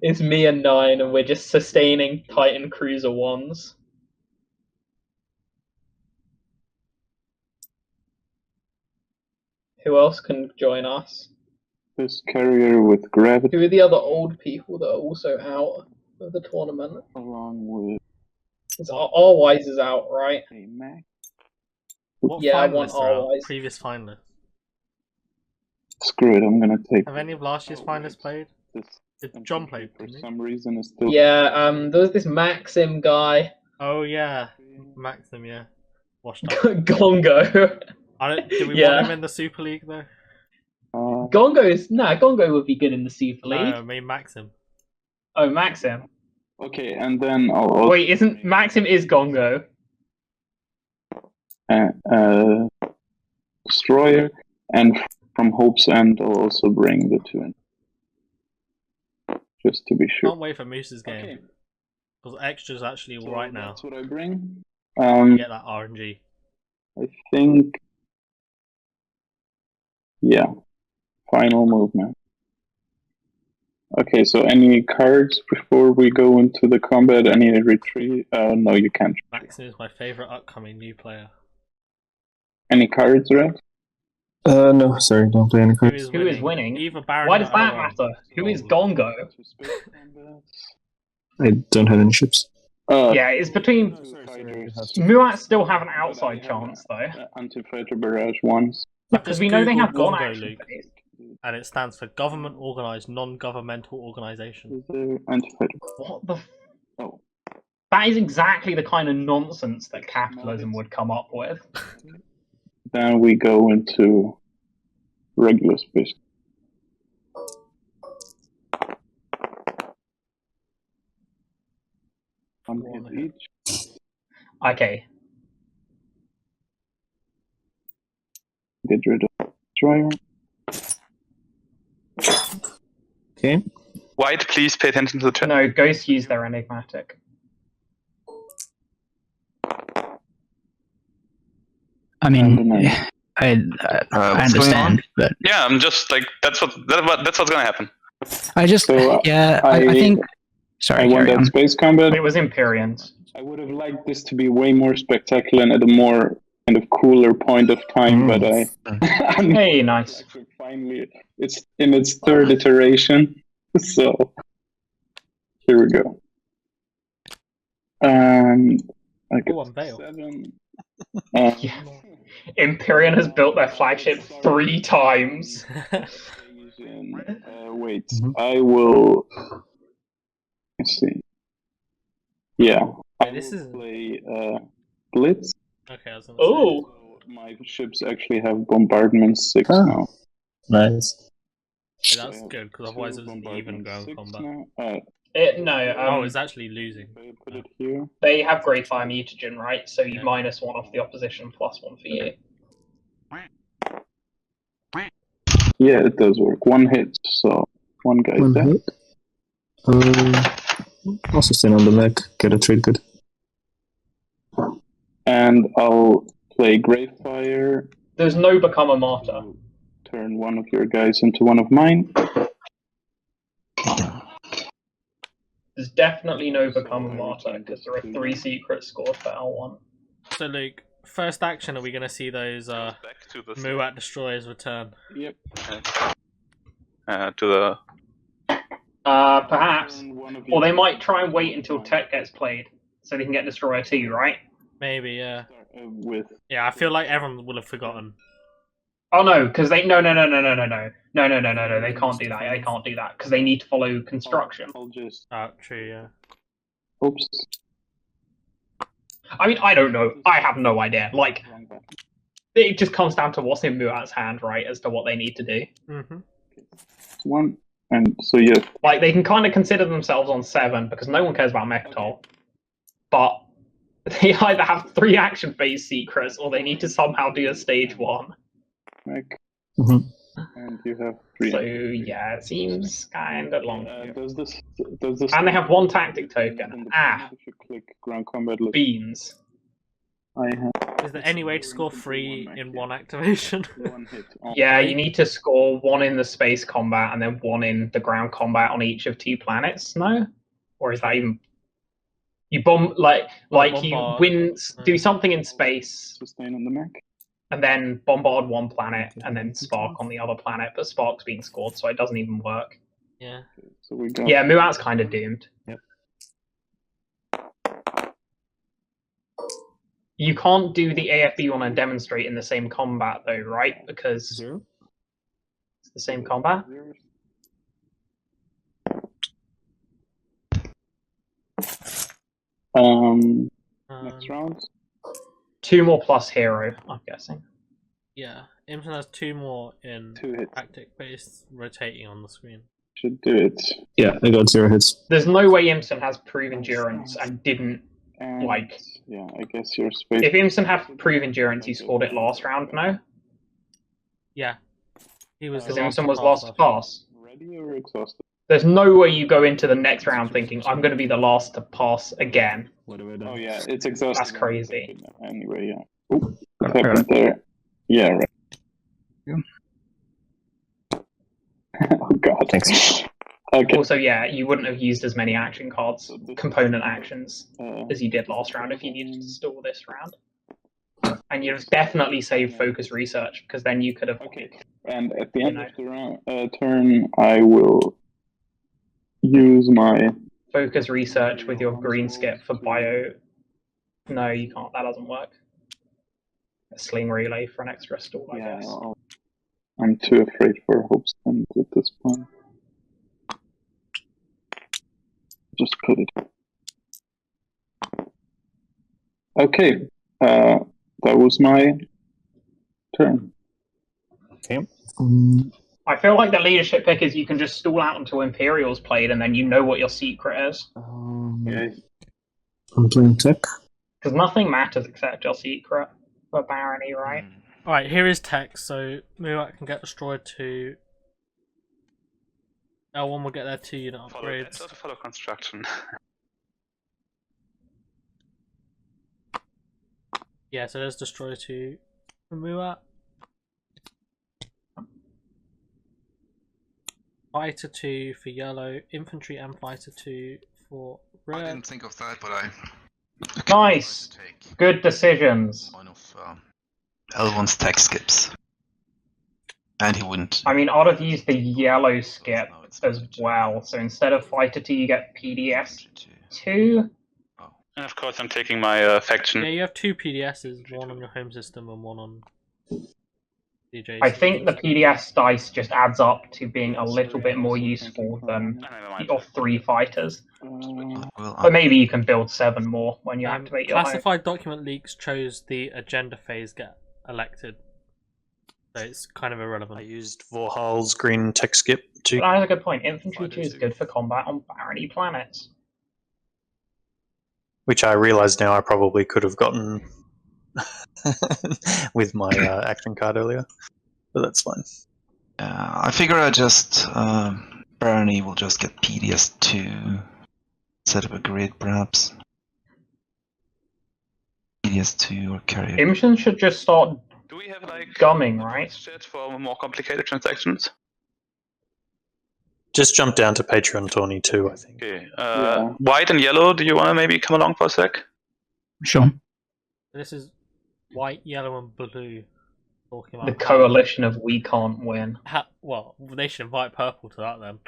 It's me and 9, and we're just sustaining Titan Cruiser 1s. Who else can join us? This carrier with gravity. Who are the other old people that are also out of the tournament? Along with All-Wise is out, right? a Mac. What Yeah, I want finalists are out? All-Wise. Previous finalists. Screw it, I'm gonna take. Have any of last year's finalists played? This. Did John play? For some reason, it's still. Yeah, there was this Maxim guy. Oh yeah, Maxim. Yeah, washed up. Gongo. Did we Yeah. want him in the Super League though? Gongo would be good in the Super League. No, I mean Maxim. Oh, Maxim. Okay, and then I'll also. Wait, isn't Maxim is Gongo? Destroyer, and from Hope's End, I'll also bring the 2 in. Just to be sure. Can't wait for Moose's game. Because extra's actually alright now. That's what I bring. You get that RNG. I think. Yeah. Final movement. Okay, so any cards before we go into the combat? Any retreat? No, you can't. Maxim is my favourite upcoming new player. Any cards, Red? No, sorry, don't play any cards. Who is winning? Either Baron Why or does that Elrond. matter? Who is Gongo? I don't have any ships. Yeah, it's between. Muat still have an outside chance though, Anti-fighter barrage ones. because we know they have one Gongo, action Luke. phase. And it stands for Government Organised Non-Governmental Organisation. Is there anti-fighter? What the? Oh. That is exactly the kind of nonsense that capitalism would come up with. Then we go into regular space. One hit each. Okay. Get rid of Destroyer. Okay. White, please pay attention to the chat. No, ghosts use their enigmatic. I mean, I understand, but yeah, I'm just like that's what's gonna happen. I just I think. Sorry, I want that space combat. It was Empyreans. I would have liked this to be way more spectacular and at a more kind of cooler point of time, but hey, nice. Finally, it's in its third iteration, so here we go. And Unveil. 7. Yeah. Empyrean has built their flagship 3 times. Wait, I will. Let's see. Yeah, I will play Blitz. Okay, I was gonna say. So my ships actually have bombardment 6 now. Nice. Yeah, that's good because otherwise it was an even ground combat. No. It's actually losing. Put it here. They have Grey Fire Mutagen, right? So you -1 off the opposition, +1 for you. Yeah, it does work. 1 hit, so 1 guy dead. Also stand on the mech, get a trade good. And I'll play Grey Fire. There's no Become a Martyr. Turn one of your guys into one of mine. There's definitely no Become a Martyr because there are 3 secrets scored for L1. So, Luke, first action, are we going to see those Muat destroyers return? Yep. To the. Perhaps. Or they might try and wait until Tech gets played so they can get Destroyer 2, right? Maybe, yeah. Yeah, I feel like everyone will have forgotten. Oh no, because they no, they can't do that. They can't do that because they need to follow construction. I'll just. True, yeah. Oops. I mean, I don't know. I have no idea. Like, it just comes down to what's in Muat's hand, right, as to what they need to do. Mm-hmm. 1, and so yeah. Like, they can kind of consider themselves on 7 because no one cares about Mechatol, but they either have 3 action phase secrets or they need to somehow do a stage 1. And you have 3. So yeah, it seems kind of long. Does this and they have 1 tactic token. If you click ground combat list. Beans. Is there any way to score 3 in 1 activation? 1 hit. Yeah, you need to score 1 in the space combat and then 1 in the ground combat on each of 2 planets. No, or is that even? You bomb like you win, do something in space. Sustain on the mech. And then bombard 1 planet, and then spark on the other planet, but spark's being scored, so it doesn't even work. Yeah. So we got. Yeah, Muat's kind of doomed. Yep. You can't do the AFB you want to demonstrate in the same combat, though, right? Because it's the same combat. Next round. 2 more plus hero, I'm guessing. Yeah, imsen has 2 more in 2 hits. tactic based rotating on the screen. Should do it. Yeah, I got 0 hits. There's no way imsen has prove endurance and didn't like. Yeah, I guess your space. If imsen had prove endurance, he scored it last round. No. Yeah, he was. Because imsen was last to pass. Ready or exhausted? There's no way you go into the next round thinking I'm going to be the last to pass again. Oh yeah, it's exhausted. That's crazy. Anyway, yeah. Ooh, what happened there? Yeah, right. Yeah. Oh god. Thanks. Okay. Also, yeah, you wouldn't have used as many action cards, component actions, as you did last round if you needed to stall this round. And you'd have definitely saved focus research because then you could have. Okay. And at the end of the turn, I will use my focus research with your green skip for bio. No, you can't. That doesn't work. A sling relay for an extra stall, I guess. I'm too afraid for hopes at this point. Just put it. Okay. That was my turn. Okay. I feel like the leadership pick is you can just stall out until Imperial's played and then you know what your secret is. Yeah. I'm playing tech. Because nothing matters except your secret for Barony, right? Alright, here is text, so Muat can get destroyed to L1 will get their 2-unit upgrades. Follow construction. Yeah, so there's destroy 2 for Muat. Fighter 2 for yellow, infantry and fighter 2 for red. I didn't think of that, but I... Nice! Good decisions. One of L1's tech skips. And he wouldn't... I mean, I'd have used the yellow skip as well, so instead of fighter 2 you get PDS 2. And of course I'm taking my faction. Yeah, you have 2 PDSs, one on your home system and one on DJ's. I think the PDS dice just adds up to being a little bit more useful than your 3 fighters. But maybe you can build 7 more when you activate your classified document leaks chose the agenda phase get elected. So it's kind of irrelevant. I used Vorhal's green tech skip too. But that is a good point. Infantry 2 is good for combat on barony planets. Which I realise now I probably could have gotten with my action card earlier. But that's fine. I figure I just... Barony will just get PDS 2. Set up a grid, perhaps. PDS 2 or carrier. Imsen should just start Do we have like gumming, right? For more complicated transactions? Just jump down to Patreon Tawny too, I think. Okay. White and yellow, do you want to maybe come along for a sec? Sure. This is white, yellow, and blue. Talking about The coalition of we can't win. well, they should invite purple to that then.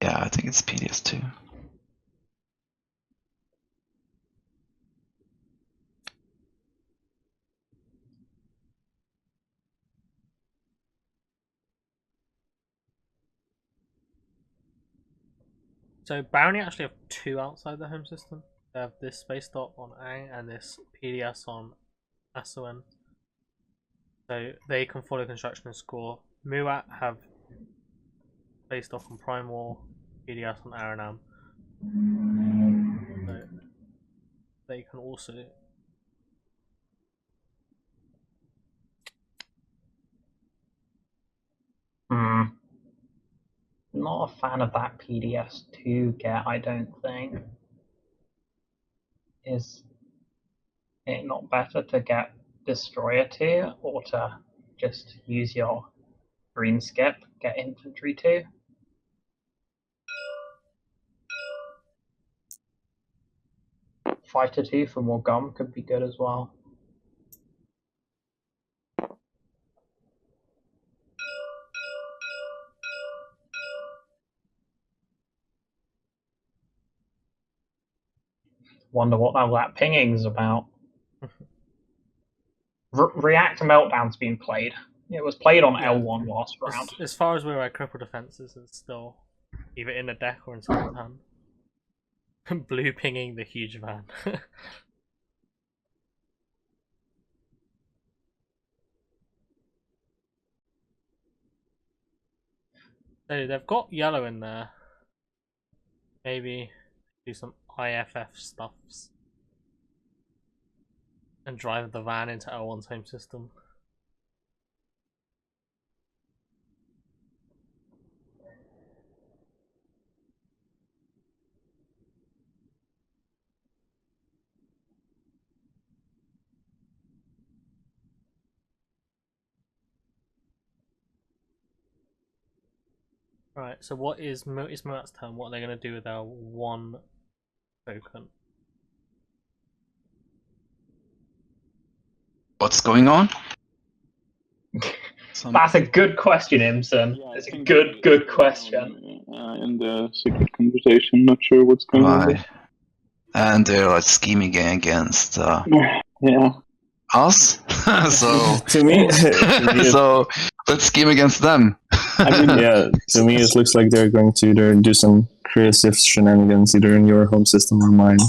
Yeah, I think it's PDS 2. So Barony actually have 2 outside the home system. They have this space dot on A and this PDS on SON. So they can follow construction and score. Muat have space dot on Prime War, PDS on Aranam. So they can also Not a fan of that PDS 2 get, I don't think. Is it not better to get Destroyer 2 or to just use your green skip, get Infantry 2? Fighter 2 for more gum could be good as well. Wonder what that pinging's about. Reactor Meltdown's been played. It was played on L1 last round. As far as we're aware, Cripple Defenses is still either in the deck or in someone's hand. Blue pinging the huge van. So they've got yellow in there. Maybe do some IFF stuffs and drive the van into L1's home system. Right, so what is Murat's turn? What are they going to do with their 1 token? What's going on? That's a good question, Imsen. Yeah, it's a good question. In the secret conversation, not sure what's going on. And they're like scheming against yeah. us. So to me, so let's scheme against them. I mean, yeah, to me it looks like they're going to either do some creative shenanigans either in your home system or mine.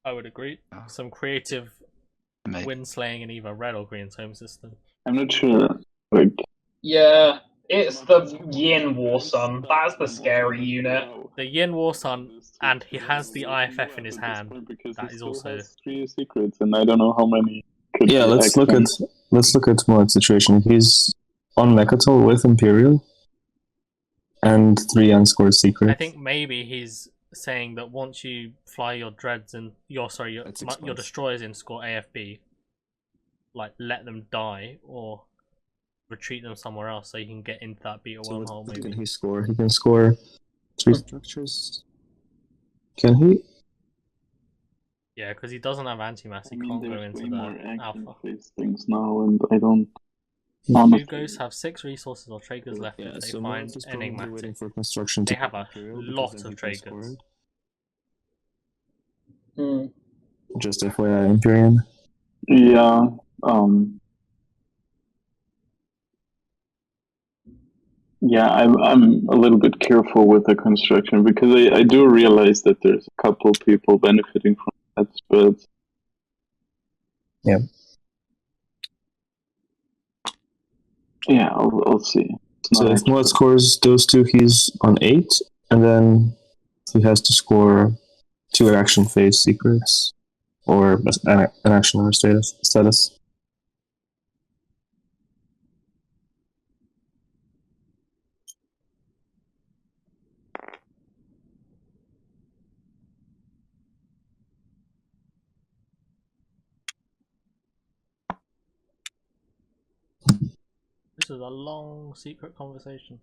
I would agree. Some creative wind slaying in either red or green's home system. I'm not sure. Like, yeah, it's the Yin War Sun. That's the scary unit. The Yin War Sun, and he has the IFF in his hand. That is also 3 secrets, and I don't know how many. Let's look at Moat's situation. He's on Mechatol with Imperial and 3 unscored secrets. I think maybe he's saying that once you fly your dreads and your destroyers in score AFB, like let them die or retreat them somewhere else so you can get into that beta wormhole. Maybe he score. He can score 3 structures. Can he? Yeah, because he doesn't have anti-mass. He can't go into the alpha. Things now, and I don't. Lugos have 6 resources or triggers left if they so find Moat is probably enigmatic. waiting for construction They to have a Imperial, lot because then of he can score triggers. it. Just FYI, Imperial. Yeah. Yeah, I'm a little bit careful with the construction because I do realize that there's a couple people benefiting from that, but yeah, I'll see. So if Moat scores those 2, he's on 8, and then he has to score 2 action phase secrets or an action or status. This is a long secret conversation.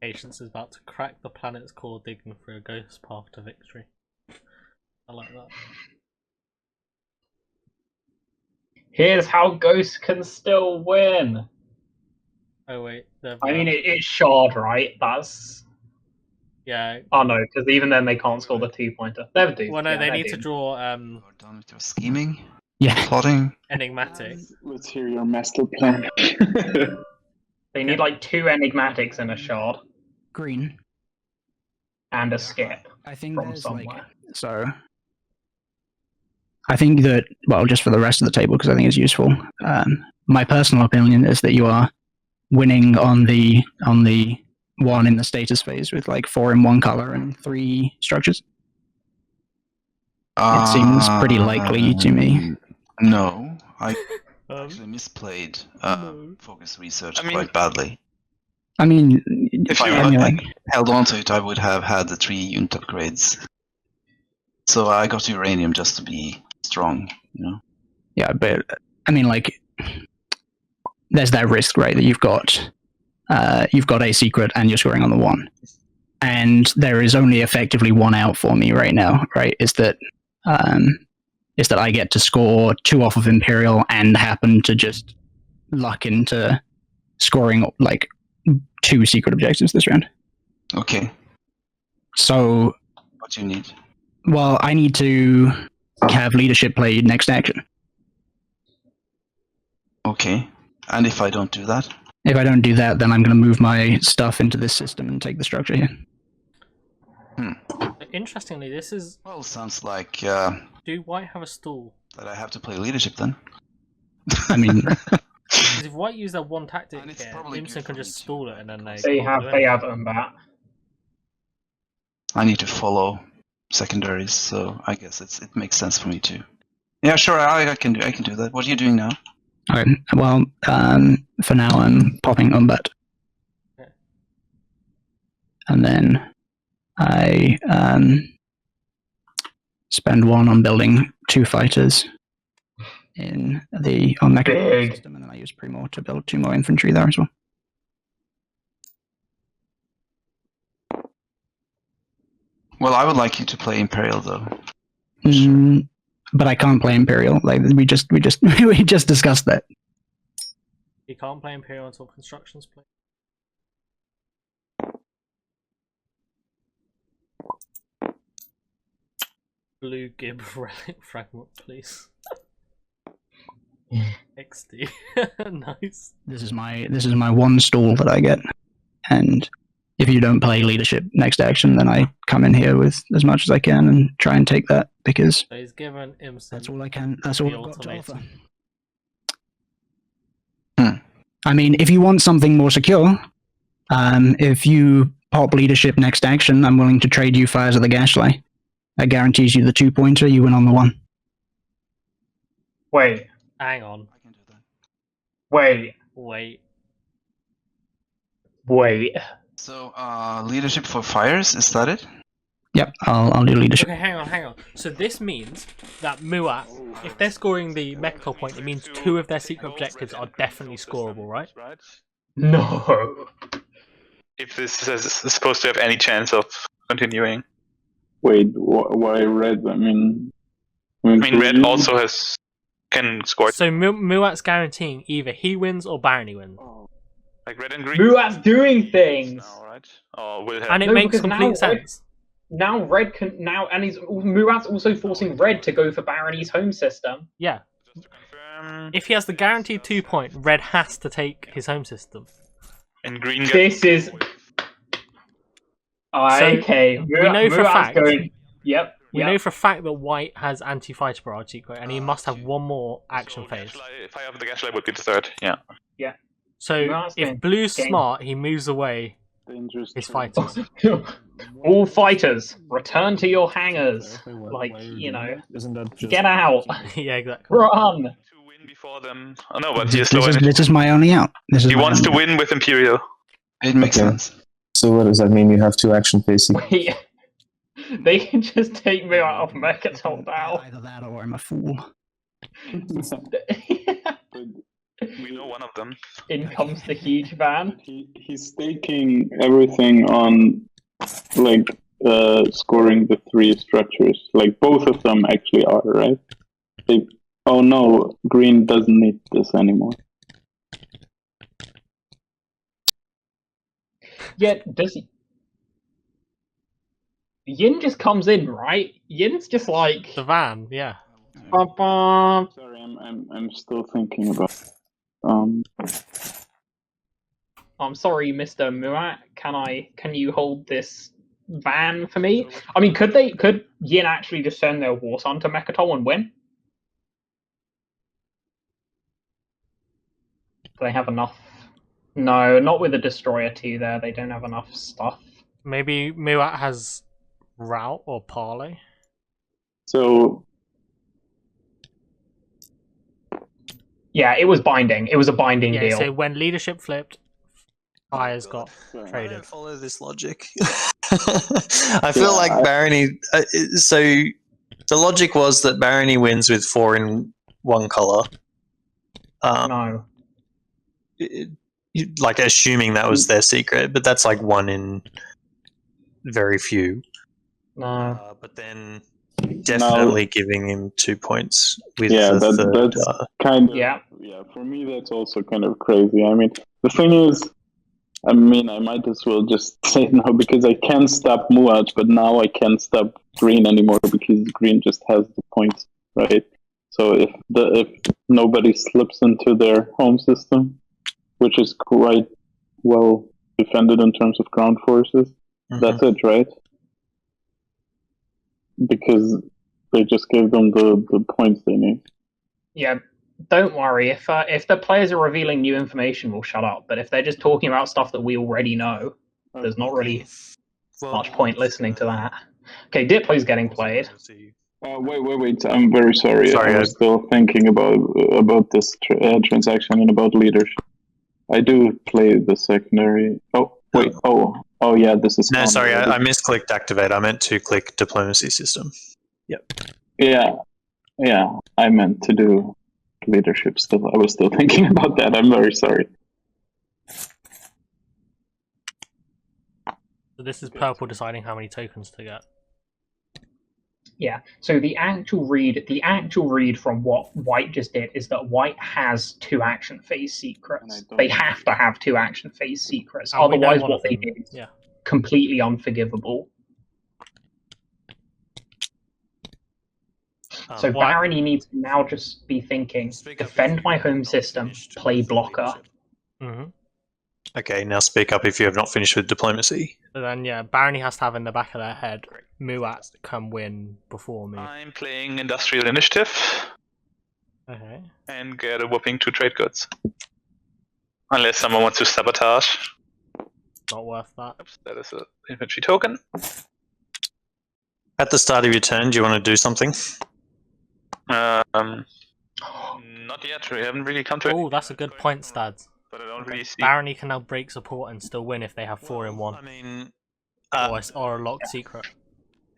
Patience is about to crack the planet's core, digging through a ghost path to victory. I like that. Here's how Ghost can still win. Oh wait, I mean it's shard, right? That's yeah. Oh no, because even then they can't score the 2-pointer. They're doomed. Well, no, they need to draw Done with your scheming. Yeah. Plotting. enigmatic. Let's hear your master plan. They need like 2 enigmatics in a shard. Green. And a skip. I think from there's somewhere. so. I think that, well, just for the rest of the table, because I think it's useful. My personal opinion is that you are winning on the 1 in the status phase with like 4 in 1 color and 3 structures. It seems pretty likely to me. No, I actually misplayed focus research quite badly. I mean, if I held on to it, I would have had the 3 unit upgrades. So I got uranium just to be strong, you know. Yeah, but I mean, like, there's that risk, right? That you've got a secret and you're scoring on the 1, and there is only effectively 1 out for me right now, right? Is that I get to score 2 off of Imperial and happen to just luck into scoring like 2 secret objectives this round. Okay. So what do you need? Well, I need to have leadership play next action. Okay. And if I don't do that? If I don't do that, then I'm going to move my stuff into this system and take the structure here. Interestingly, this is... Well, sounds like... do White have a stall? That I have to play leadership then. I mean... Because if White use their 1 tactic here, imsen can just stall it and then they have Umbat. I need to follow secondaries, so I guess it makes sense for me too. Yeah, sure, I can do that. What are you doing now? Okay, well, for now I'm popping Umbat. Okay. And then I spend 1 on building 2 fighters on Mecha system, and then I use Primo to build 2 more infantry there as well. Well, I would like you to play Imperial though. But I can't play Imperial. Like we just discussed that. You can't play Imperial until construction's played. Blue Gib relic fragment, please. XD. Nice. This is my one stall that I get, and if you don't play leadership next action, then I come in here with as much as I can and try and take that because so he's given imsen. That's all I can. That's all I've got to offer. I mean, if you want something more secure, if you pop leadership next action, I'm willing to trade you Fires of the Gaslight. That guarantees you the 2-pointer. You win on the 1. Wait. Hang on. I can do that. Wait. So, leadership for fires, is that it? Yep, I'll do leadership. Okay, hang on. So this means that Muat, if they're scoring the Mechatol point, it means 2 of their secret objectives are definitely scoreable, right? No. If this is supposed to have any chance of continuing. Wait, why red? I mean red also can score. So Muat's guaranteeing either he wins or Barony wins. Like red and green. Muat's doing things. Now, right? Or will have. And it makes complete sense. Now red can and Muat's also forcing red to go for Barony's home system. Yeah. If he has the guaranteed 2-point, red has to take his home system. And green. This is okay. We know for a fact. Yep. We know for a fact that white has anti-fighter barrage secret, and he must have one more action phase. If I have the Gaslight, would be the 3rd. Yeah. Yeah. So if blue's smart, he moves away his fighters. All fighters, return to your hangars. Get out. Yeah, exactly. Run. To win before them. Oh no, but this is my only out. He wants to win with Imperial. It makes sense. So what does that mean? You have 2 action phase. Wait. They can just take me out of Mechatol now. Either that or I'm a fool. We know one of them. In comes the huge van. He's staking everything on scoring the 3 structures. Like both of them actually are, right? Oh no, green doesn't need this anymore. Yeah, does he? Yin just comes in, right? Yin's just like the van, yeah. Sorry, I'm still thinking about. I'm sorry, Mr. Muat. Can you hold this van for me? I mean, could Yin actually just send their Warsun to Mechatol and win? Do they have enough? No, not with the Destroyer 2 there. They don't have enough stuff. Maybe Muat has Route or Parley. So yeah, it was binding. It was a binding deal. So when leadership flipped, Fires got traded. I don't follow this logic. I feel like Barony. So the logic was that Barony wins with 4 in 1 color. No. Like assuming that was their secret, but that's like 1 in very few. No. But then definitely giving him 2 points with that's kind of yeah. For me, that's also kind of crazy. I mean, the thing is, I might as well just say no because I can stop Muat, but now I can't stop green anymore because green just has the points, right? So if nobody slips into their home system, which is quite well defended in terms of ground forces, that's it, right? Because they just gave them the points they need. Yeah, don't worry. If the players are revealing new information, we'll shut up. But if they're just talking about stuff that we already know, there's not really much point listening to that. Okay, Diplo's getting played. Wait. I'm very sorry. I was still thinking about this transaction and about leadership. I do play the secondary. Oh, wait. Oh, yeah, this is... No, sorry, I misclicked activate. I meant to click diplomacy system. Yep. Yeah, I meant to do leadership still. I was still thinking about that. I'm very sorry. So this is purple deciding how many tokens to get. Yeah, so the actual read from what white just did is that white has 2 action phase secrets. They have to have 2 action phase secrets. Otherwise what they did is completely unforgivable. So Barony needs to now just be thinking, defend my home system, play blocker. Mm-hmm. Okay, now speak up if you have not finished with diplomacy. So then, yeah, Barony has to have in the back of their head, Muat can win before me. I'm playing Industrial Initiative. Okay. And get a whopping 2 trade goods. Unless someone wants to sabotage. Not worth that. Oops, that is an infantry token. At the start of your turn, do you want to do something? Not yet. We haven't really come to it. Oh, that's a good point, Stads. But I don't really see. Barony can now break support and still win if they have 4 in 1. I mean, or a locked secret.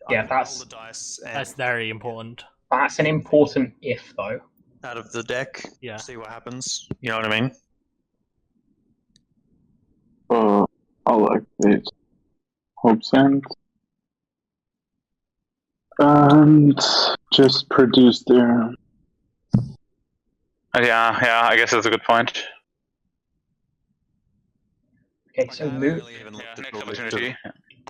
Yeah, that's very important. That's an important if, though. Out of the deck, yeah. See what happens. You know what I mean? I'll activate Hope Sand. And just produce there. Yeah, I guess that's a good point. Okay, so next opportunity.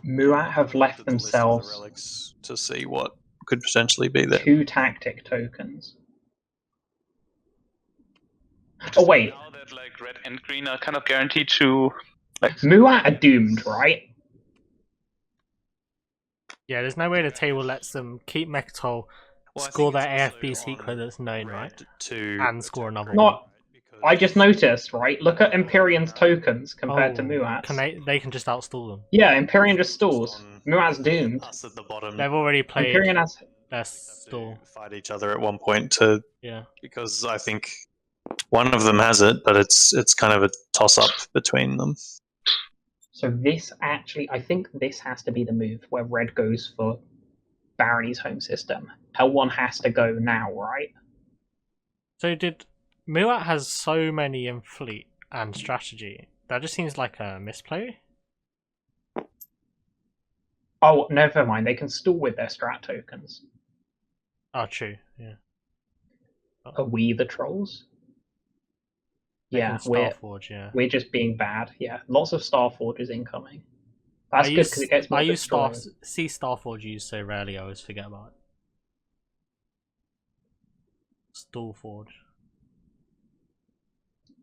Muat have left themselves to see what could potentially be there. 2 tactic tokens. Oh wait. Now that like red and green are kind of guaranteed to. Muat are doomed, right? Yeah, there's no way the table lets them keep Mechatol, score their AFB secret that's known, right? And score another one. I just noticed, right? Look at Empyrean's tokens compared to Muat's. They can just outstall them. Yeah, Empyrean just stalls. Muat's doomed. Us at the bottom. They've already played Empyrean has their stall. Fight each other at one point to. Yeah. Because I think one of them has it, but it's kind of a toss-up between them. So this actually, I think this has to be the move where red goes for Barony's home system. L1 has to go now, right? So Muat has so many in fleet and strategy. That just seems like a misplay. Oh, never mind. They can stall with their strat tokens. Oh, true. Yeah. Are we the trolls? Yeah, we're just being bad. Yeah, lots of Starforges incoming. That's good because it gets more. I use Starforge used so rarely. I always forget about it. Stallforge.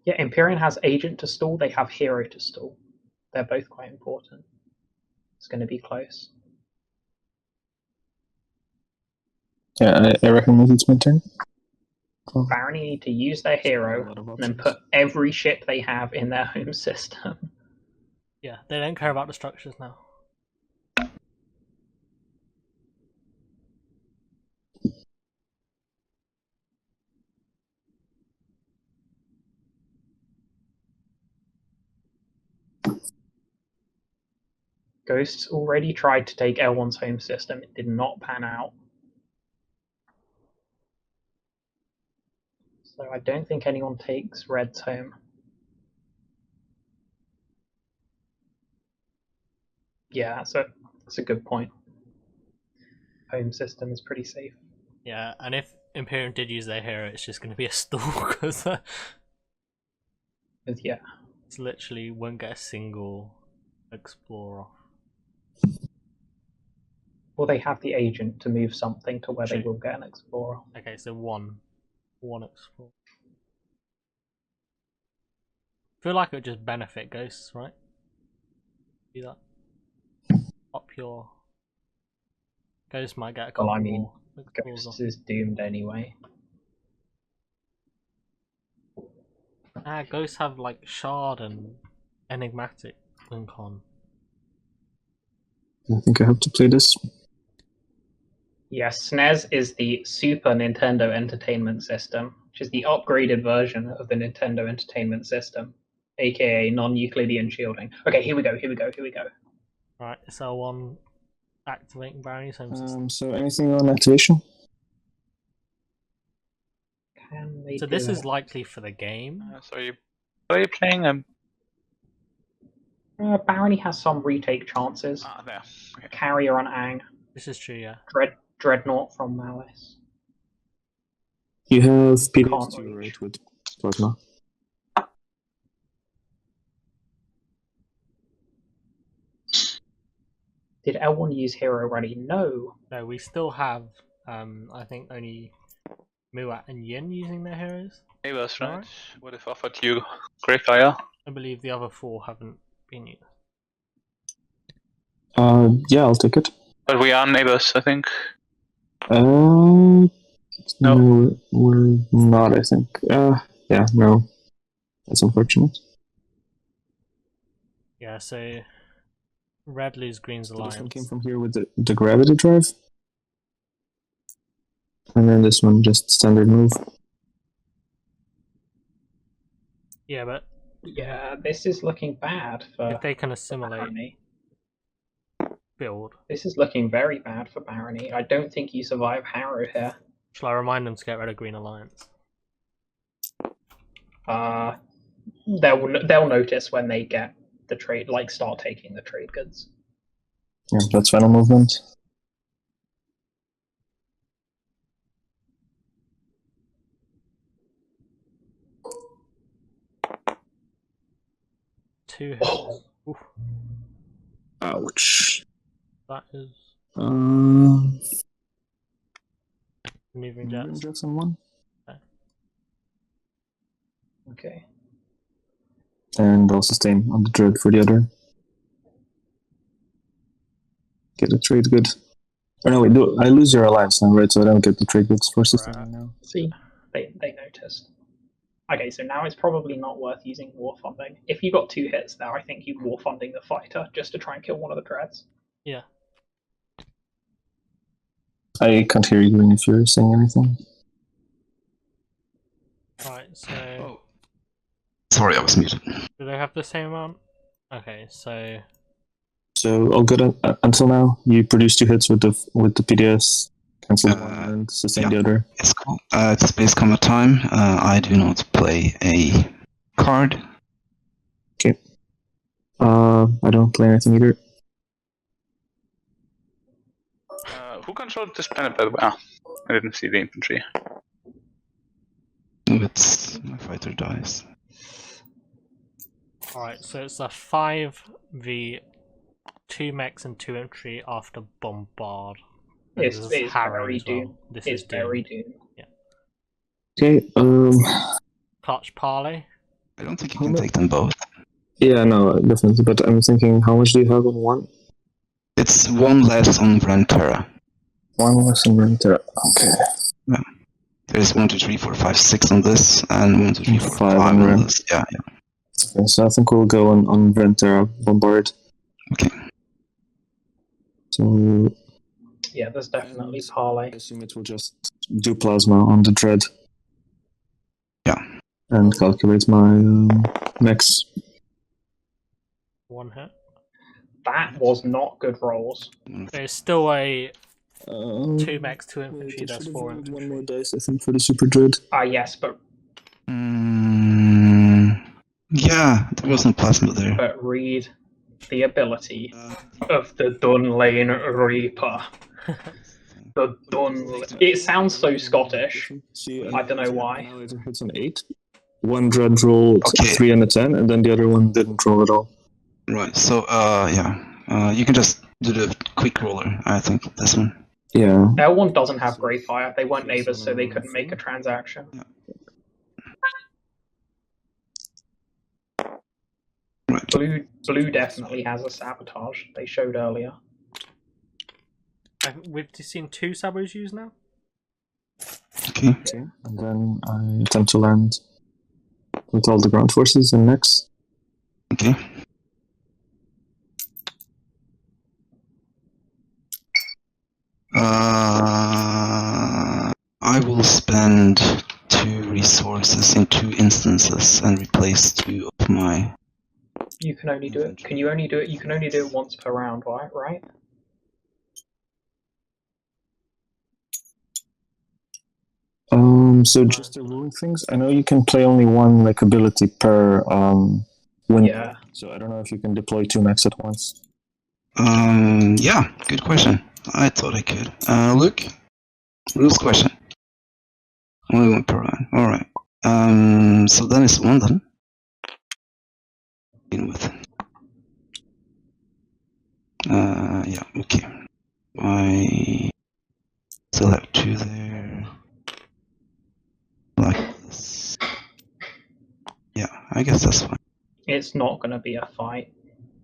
Yeah, Empyrean has agent to stall. They have hero to stall. They're both quite important. It's going to be close. Yeah, I recommend it's my turn. Barony need to use their hero and then put every ship they have in their home system. Yeah, they don't care about the structures now. Ghosts already tried to take L1's home system. It did not pan out. So I don't think anyone takes Red's home. Yeah, that's a good point. Home system is pretty safe. Yeah, and if Imperium did use their hero, it's just going to be a stall because yeah, it's literally won't get a single explorer. Or they have the agent to move something to where they will get an explorer. Okay, so one explorer. I feel like it would just benefit ghosts, right? Do that. Up your ghost might get a couple more. Ghosts is doomed anyway. Ghosts have like Shard and Enigmatic Wincon. I think I have to play this. Yes, SNES is the Super Nintendo Entertainment System, which is the upgraded version of the Nintendo Entertainment System, aka non-Euclidean shielding. Okay, here we go. Right, so on activating Barony's home system. So anything on activation? So this is likely for the game. Are you playing Barony has some retake chances. There. Okay. Carrier on Ang. This is true, yeah. Dreadnought from Malice. You have PDS2, right, with Plasma. Did L1 use hero already? No. No, we still have I think only Muat and Yin using their heroes. Neighbors, right? What if offered you Great Fire? I believe the other 4 haven't been used. Yeah, I'll take it. But we are neighbors, I think. No, we're not, I think. Yeah, no. That's unfortunate. Yeah, so red lose green's alliance. This one came from here with the gravity drive. And then this one just standard move. Yeah, but yeah, this is looking bad for. If they can assimilate Barony. Build. This is looking very bad for Barony. I don't think you survive Harrow here. Shall I remind them to get rid of Green Alliance? They'll notice when they get the trade, like start taking the trade goods. Yeah, that's final movement. Two hits. Oof. Ouch. That is. Moving jets. On one. Okay. And I'll sustain on the dread for the other. Get a trade good. Oh no, wait, I lose your alliance now, right? So I don't get the trade goods for sustaining now. See, they noticed. Okay, so now it's probably not worth using war funding. If you got 2 hits there, I think you war funding the fighter just to try and kill one of the dreads. Yeah. I can't hear you if you're saying anything. Right, so. Sorry, I was muted. Do they have the same amount? Okay, so. So all good until now. You produced 2 hits with the PDS. Cancel one and sustain the other. It's cool. It's Space Combat time. I do not play a card. Okay. I don't play anything either. Who controlled this planet, by the way? Ah, I didn't see the infantry. It's my fighter dies. Alright, so it's a 5v 2 mechs and 2 infantry after bombard. It's very doomed. It's very doomed. Yeah. Okay, Clutch Parley. I don't think you can take them both. Yeah, no, definitely. But I'm thinking, how much do you have on one? It's 1 less on Rentera. 1 less on Rentera. Okay. Yeah. There's 1, 2, 3, 4, 5, 6 on this, and 1, 2, 3, 4, 5 on this. Yeah, yeah. Okay, so I think we'll go on Rentera Bombard. Okay. So. Yeah, there's definitely Parley. I assume it will just do plasma on the dread. Yeah. And calculate my mechs. 1 hit. That was not good rolls. There's still a 2 mechs, 2 infantry, that's 4 infantry. 1 more dice, I think, for the super dread. Yes, but. Yeah, there was no plasma there. But read the ability of the Dunlane Reaper. The Dunlane. It sounds so Scottish. I don't know why. Now it hits an 8. 1 dread rolled 3 and a 10, and then the other one didn't roll at all. Right, so, yeah. You can just do the quick roller, I think, this one. Yeah. L1 doesn't have Great Fire. They weren't neighbors, so they couldn't make a transaction. Yeah. Right. Blue definitely has a sabotage. They showed earlier. We've seen 2 sabos used now. Okay. And then I attempt to land with all the ground forces and mechs. Okay. I will spend 2 resources in 2 instances and replace 2 of my. You can only do it. Can you only do it? You can only do it once per round, right? So just to ruin things, I know you can play only 1 like ability per win. Yeah. So I don't know if you can deploy 2 mechs at once. Yeah, good question. I thought I could. Luke, rules question. Only 1 per round. All right. So then it's 1 then. Begin with. Yeah. Okay. I still have 2 guess that's fine. It's not going to be a fight.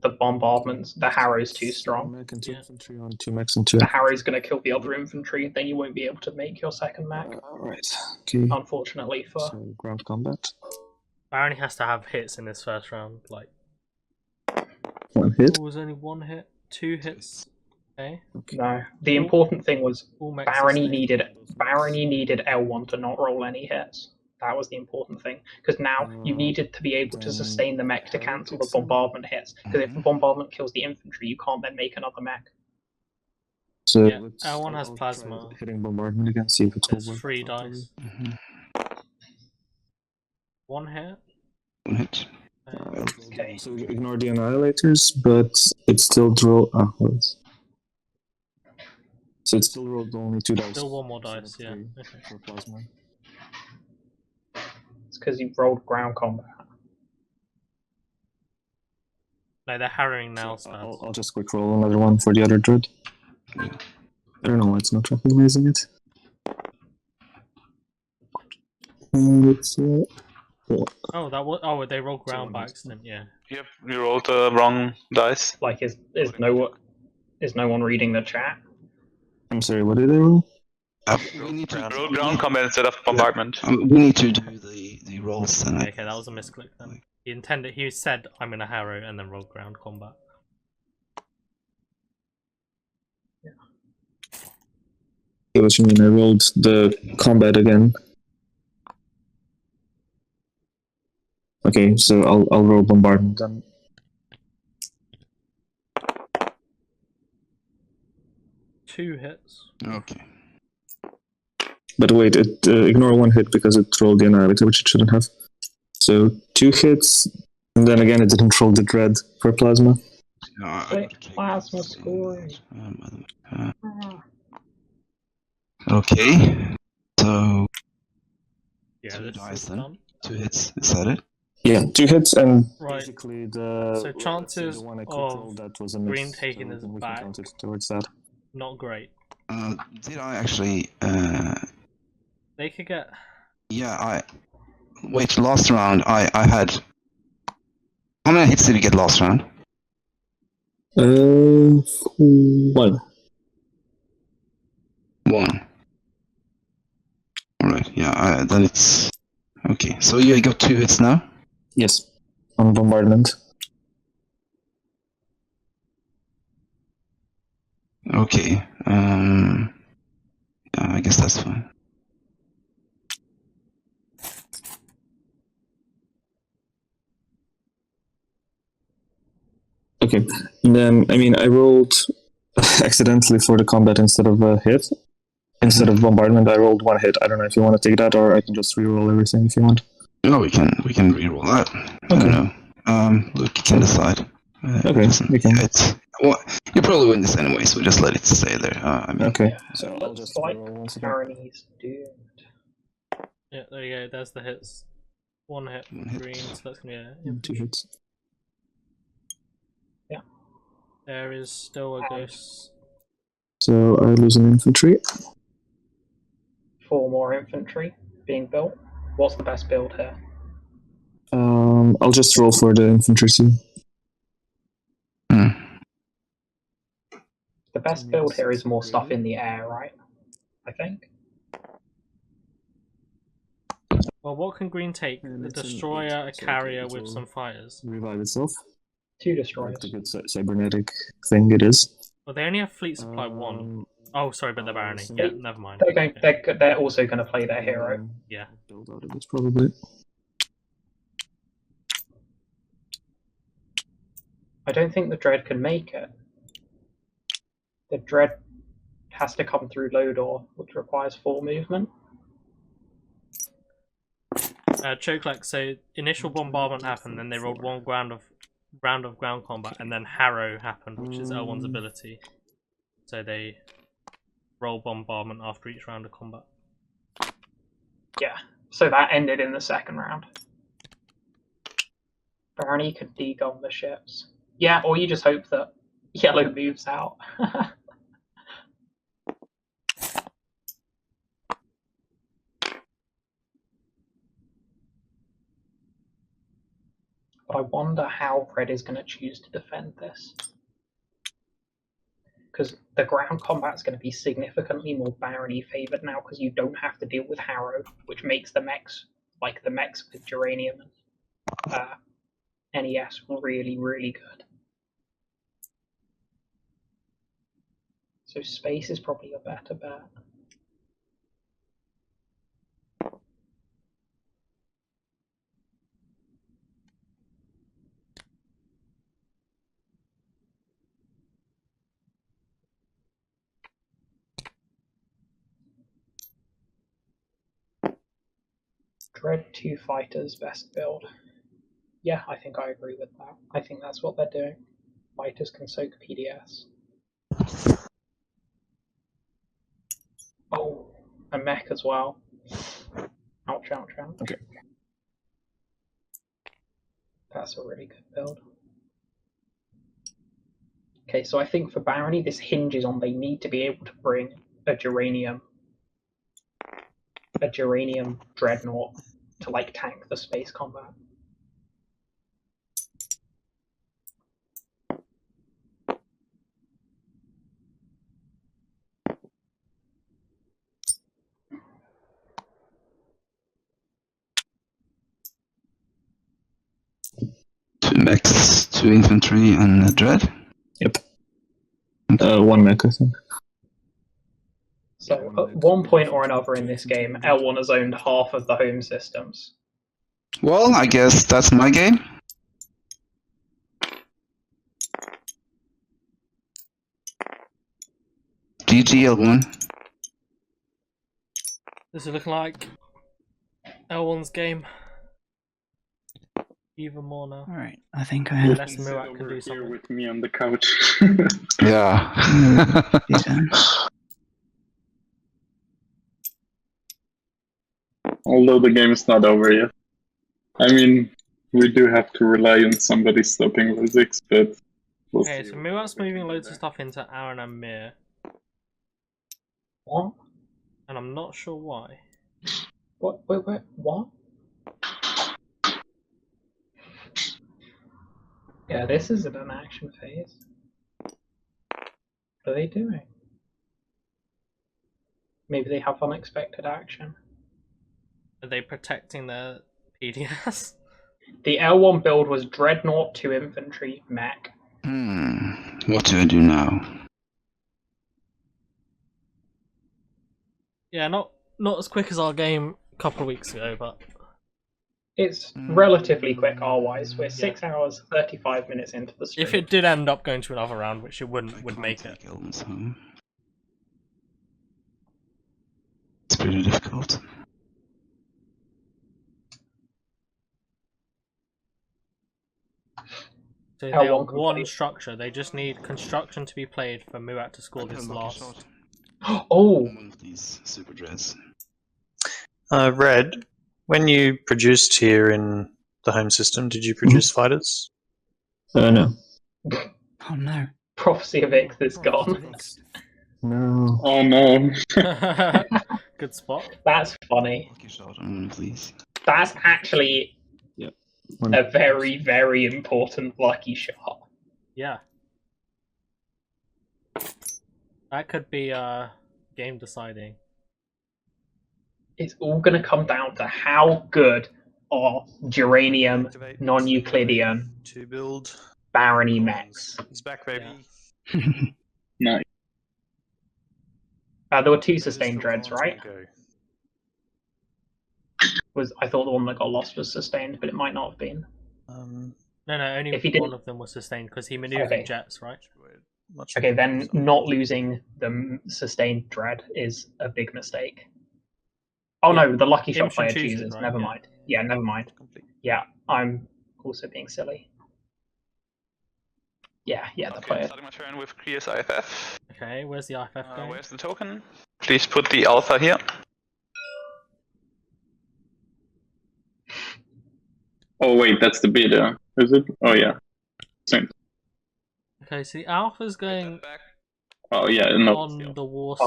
The bombardments, the Harrow's too strong. Infantry on 2 mechs and 2. The Harrow's going to kill the other infantry, then you won't be able to make your second mech. Right. Okay. Unfortunately for. So ground combat. Barony has to have hits in this first round. Like 1 hit. was only 1 hit, 2 hits. Okay. No, the important thing was All mechs Barony sustain. needed L1 to not roll any hits. That was the important thing, because now you needed to be able to sustain the mech to cancel the bombardment hits. Because if the bombardment kills the infantry, you can't then make another mech. So Yeah, L1 has plasma. hitting bombardment again. See if it's There's over. 3 dice. 1 hit. 1 hit. Okay. So ignore the annihilators, but it still rolled. So it still rolled only 2 dice. Still 1 more dice. Yeah. Okay. For plasma. It's because you rolled ground combat. No, they're harrowing now. So I'll just quick roll another one for the other druid. I don't know why it's not recognizing it. It's, Oh, that was. Oh, they rolled ground by accident. Yeah. Yep, you rolled the wrong dice. Like, is no one reading the chat? I'm sorry, what did I roll? We need to Roll ground combat instead of bombardment. we need to do the rolls. And Okay, that was a misclick then. He intended. He said, "I'm gonna harrow," and then roll ground combat. Okay, what you mean? I rolled the combat again. Okay, so I'll roll bombardment then. Two hits. Okay. But wait, ignore 1 hit because it rolled the annihilator, which it shouldn't have. So 2 hits, and then again it didn't roll the dread for plasma. Plasma scoring. Okay. So Yeah, 2 this dice is then. done. 2 hits. Is that it? Yeah, 2 hits and Right. basically the So chances the one I quick of rolled that was a green miss, taking so his we can back. count it towards that. Not great. Did I actually? They could get. Yeah. Wait. Last round, I had. How many hits did you get last round? 1. 1. Alright, yeah, then it's... Okay, so you got 2 hits now? Yes, on bombardment. Okay, yeah, I guess that's fine. Okay, and then, I mean, I rolled accidentally for the combat instead of a hit. Instead of bombardment, I rolled 1 hit. I don't know if you want to take that, or I can just reroll everything if you want. No, we can reroll that. Okay. I don't know. Luke, you can decide. Okay, we can. Well, you probably win this anyway, so just let it stay there. I mean, okay, so I'll just reroll once again. Barony's doomed. Yeah, there you go. There's the hits. 1 hit green, so that's gonna be 2 hits. Yeah. There is still a ghost. So I lose an infantry. 4 more infantry being built. What's the best build here? I'll just roll for the infantry scene. The best build here is more stuff in the air, right? I think. Well, what can green take? A destroyer, a carrier with some fighters. Revive itself. 2 destroyers. Like the good cybernetic thing it is. Well, they only have fleet supply 1. Oh, sorry, but they're barony. Yeah, never mind. They're also going to play their hero. Yeah. Build out of this probably. I don't think the Dread can make it. The Dread has to come through Lodor, which requires 4 movement. Chokelek, so initial bombardment happened, then they rolled 1 round of ground combat, and then Harrow happened, which is L1's ability. So they roll bombardment after each round of combat. Yeah, so that ended in the second round. Barony could degun the ships. Yeah, or you just hope that yellow moves out. But I wonder how Red is going to choose to defend this. Because the ground combat's going to be significantly more barony favoured now because you don't have to deal with Harrow, which makes the mechs, like the mechs with Geranium and NES, really, really good. So space is probably a better bet. Dread 2 fighters, best build. Yeah, I think I agree with that. I think that's what they're doing. Fighters can soak PDS. Oh, a mech as well. Ouch, ouch, ouch. Okay. That's a really good build. Okay, so I think for Barony, this hinges on they need to be able to bring a Geranium Dreadnought to like tank the space combat. Two mechs, 2 infantry, and a dread? Yep. One mech, I think. So at one point or another in this game, L1 has owned half of the home systems. Well, I guess that's my game. GG L1. This is looking like L1's game. Even more now. Alright, I think I have. Unless Murat can do Here something. with me on the couch. Yeah. Although the game is not over yet. I mean, we do have to rely on somebody stopping Rosix, but we'll Okay, see. so Murat's moving loads of stuff into Aaron and Mir. What? And I'm not sure why. What? Wait, what? Yeah, this isn't an action phase. What are they doing? Maybe they have unexpected action. Are they protecting their PDS? The L1 build was Dreadnought 2 infantry mech. What do I do now? Yeah, not as quick as our game a couple of weeks ago, but It's relatively quick R-wise. We're 6 hours, 35 minutes into the stream. if it did end up going to another round, which it would make it. It's pretty difficult. So they are one structure. They just need construction to be played for Murat to score this last. Oh! One of these super dreads. Red, when you produced here in the home system, did you produce fighters? No. Oh no. Prophecy of Ix is gone. No. Oh no. Good spot. That's funny. Lucky shot on one, please. That's actually a very, very important lucky shot. Yeah. That could be game deciding. It's all going to come down to how good are Geranium, non-Euclidean, to build Barony mechs. He's back, baby. Yeah. Nice. There were 2 sustained dreads, right? I thought the one that got lost was sustained, but it might not have been. No, only if he one of them was sustained because he maneuvered jets, right? Okay, then not losing the sustained dread is a big mistake. Oh no, the lucky shot player chooses. Right? Never mind. Yeah, never mind. Yeah, I'm also being silly. Yeah, the player. Starting my turn with Kriya's IFF. Okay, where's the IFF going? Where's the token? Please put the alpha here. Oh wait, that's the beta, is it? Oh yeah. Same. Okay, so the alpha's going Oh yeah, no. on the war side.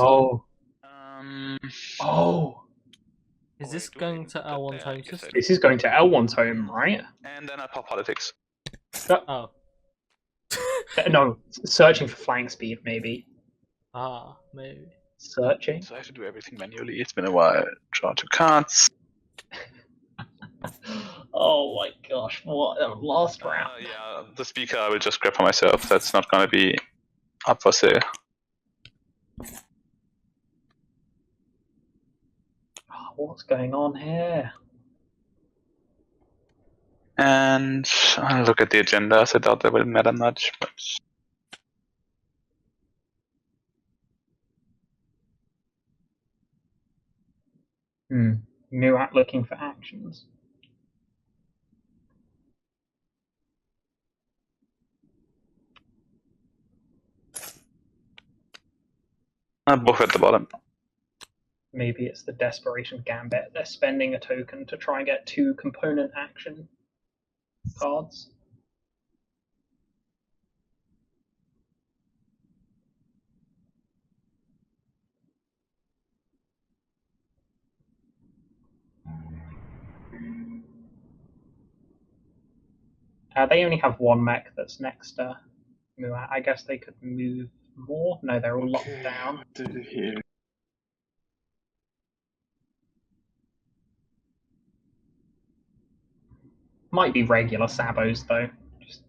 Oh. Is this going to L1's home system? This is going to L1's home, right? And then I pop politics. Oh. No, searching for flying speed, maybe. Ah, maybe. Searching. So I have to do everything manually. It's been a while. Draw 2 cards. Oh my gosh, what a last round. Yeah, the speaker I will just grab for myself. That's not going to be up for sale. Oh, what's going on here? And I'll look at the agendas. I doubt that will matter much, but Muat looking for actions. both at the bottom. Maybe it's the Desperation Gambit. They're spending a token to try and get 2 component action cards. They only have 1 mech that's next to Muat. I guess they could move more. No, they're all locked down. What did I hear? Might be regular sabos though. Just,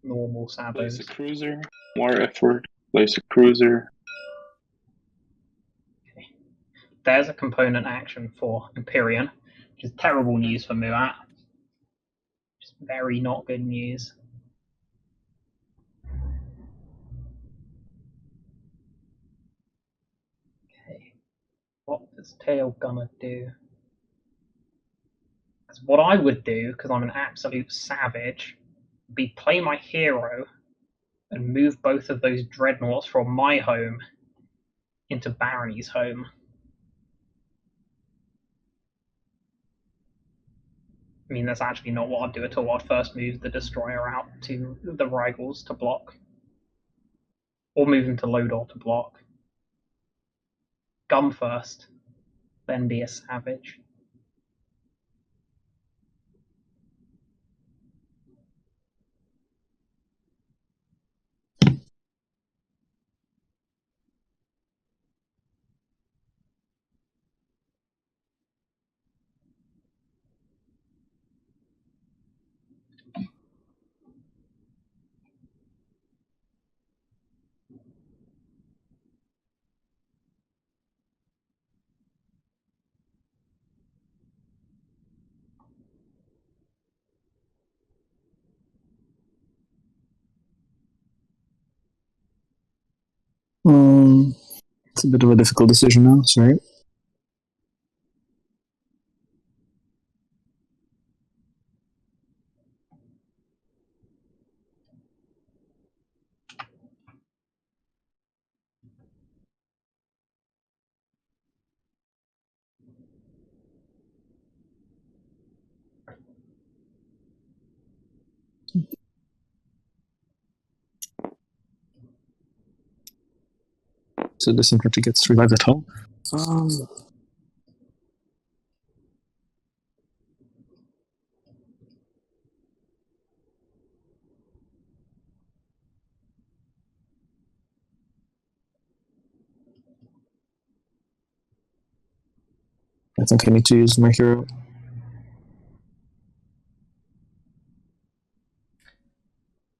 normal sabos. Place a cruiser. More effort. Place a cruiser. Okay. There's a component action for Empyrean, which is terrible news for Muat. Just very not good news. Okay. What does Tailgunner do? Because what I would do, because I'm an absolute savage, would be play my hero and move both of those dreadnoughts from my home into Barony's home. I mean, that's actually not what I'd do at all. I'd first move the Destroyer out to the Rigels to block. Or move them to Lodor to block. Gun first, then be a savage. It's a bit of a difficult decision now, sorry. So this infantry gets revived at home. I think I need to use my hero.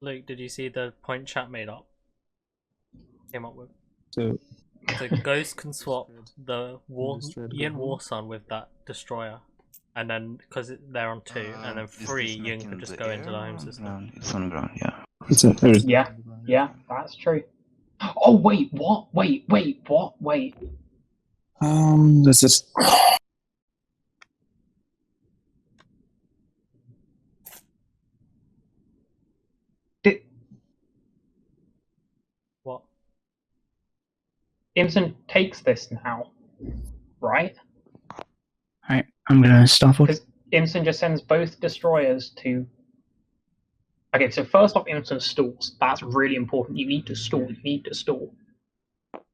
Luke, did you see the point chat made up? Came up with. So Ghost can swap the Yin Warsun with that Destroyer. And then, because they're on 2, and then 3, Yin could just go into the home system. It's on the ground, yeah. Yeah, that's true. Oh, wait, what? Wait, what? Wait. This is... What? Imsen takes this now, right? Alright, I'm gonna start for. Because Imsen just sends both destroyers to. Okay, so first off, Imsen stalls. That's really important. You need to stall.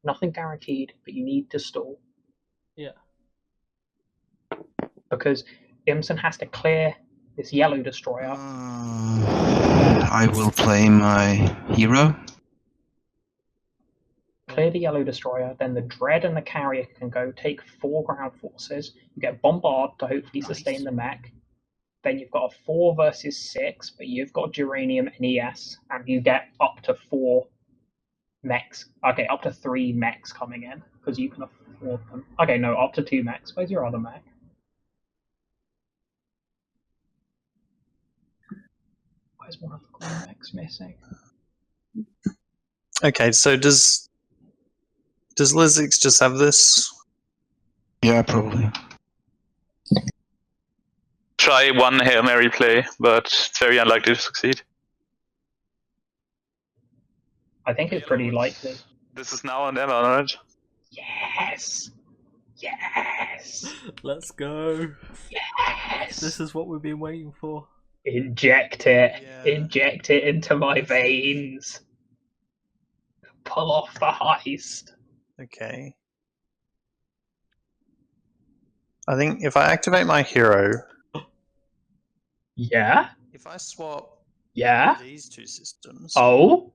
Nothing guaranteed, but you need to stall. Yeah. Because Imsen has to clear this yellow destroyer. I will play my hero. Clear the yellow destroyer, then the Dread and the Carrier can go take 4 ground forces. You get Bombard to hopefully sustain the mech. Then you've got a 4 versus 6, but you've got Geranium and ES, and you get up to 4 mechs. Okay, up to 3 mechs coming in, because you can afford them. Okay, no, up to 2 mechs. Where's your other mech? Where's one of the green mechs missing? Okay, so does Lizix just have this? Yeah, probably. Try one Hail Mary play, but it's very unlikely to succeed. I think it's pretty likely. This is now or never, right? Yes! Yes! Let's go. Yes! This is what we've been waiting for. Inject it. Yeah. Inject it into my veins. Pull off the heist. Okay. I think if I activate my hero... Yeah? If I swap these 2 systems... Oh?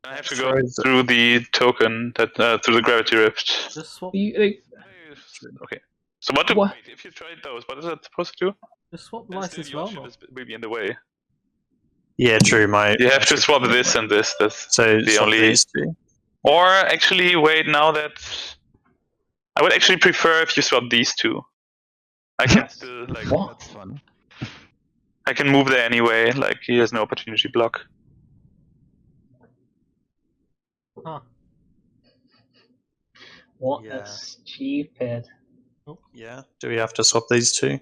I have to go through the token, that through the gravity rift. Just swap... Okay. So what? Wait, if you tried those, what is that supposed to do? Just swap the license as well. Will be in the way. Yeah, true. You have to swap this and this. That's so the only. Or actually, wait. Now that I would actually prefer if you swap these 2. I can still like. What? That's fun. I can move there anyway. Like he has no opportunity block. Huh. What a stupid. Yeah. Do we have to swap these 2?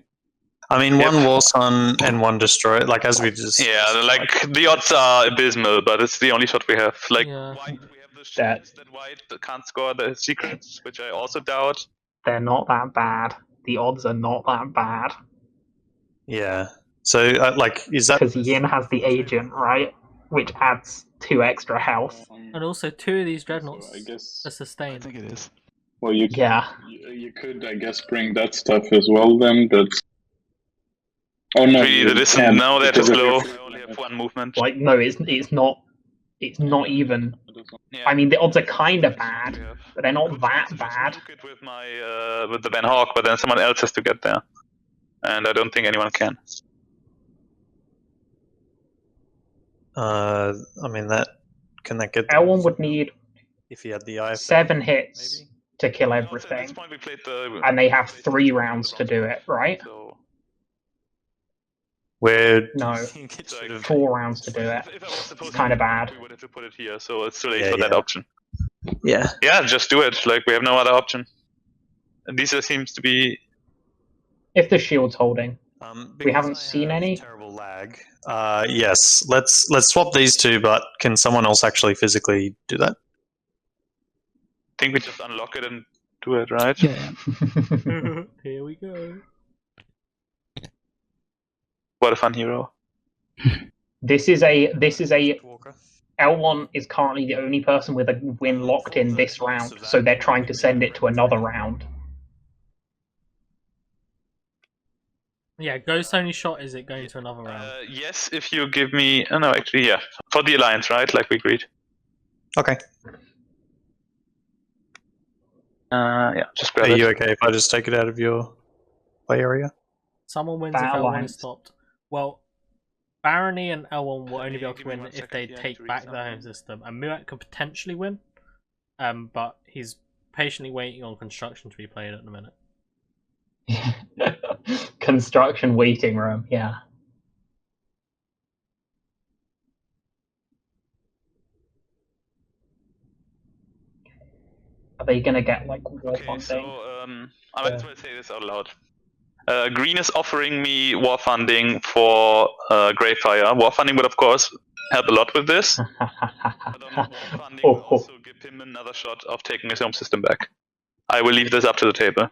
I mean, one War Sun and one Destroy. Like as we just. Yeah, like the odds are abysmal, but it's the only shot we have. Like white, we have the shots that white can't score the secrets, which I also doubt. They're not that bad. The odds are not that bad. Yeah. So, like, is that because Yin has the agent, right? Which adds 2 extra health. And also 2 of these dreadnoughts are sustained. I think it is. Well, you could, I guess, bring that stuff as well. Then that's. Oh no! Really, the distance now they're too slow. I only have 1 movement. Like no, it's not. It's not even. Yeah. I mean, the odds are kind of bad, but they're not that bad. With my with the Van Hawk, but then someone else has to get there, and I don't think anyone can. I mean that get L1 would need if he had the eye 7 hits to kill everything, and they have 3 rounds to do it, right? Where no, 4 rounds to do it. It's kind of bad. We would have to put it here, so it's too late for that option. Yeah, just do it. Like we have no other option. And these seems to be. If the shield's holding, we haven't seen any. Terrible lag. Yes, let's swap these 2, but can someone else actually physically do that? I think we just unlock it and do it, right? Yeah. Here we go. What a fun hero. This is a L1 is currently the only person with a win locked in this round, so they're trying to send it to another round. Yeah, Ghost only shot, is it going to another round? Yes, if you give me... Oh, no, actually, yeah. For the Alliance, right? Like we agreed. Okay. Yeah, just grab it. Are you okay if I just take it out of your play area? Someone wins if L1 is stopped. Well, Barony and L1 will only be able to win if they take back their home system. And Muat could potentially win, but he's patiently waiting on construction to be played at the minute. Construction waiting room, yeah. Are they gonna get like war funding? So I might as well say this out loud. Green is offering me war funding for Greyfire. War funding would of course help a lot with this. But war funding will also give him another shot of taking his home system back. I will leave this up to the table.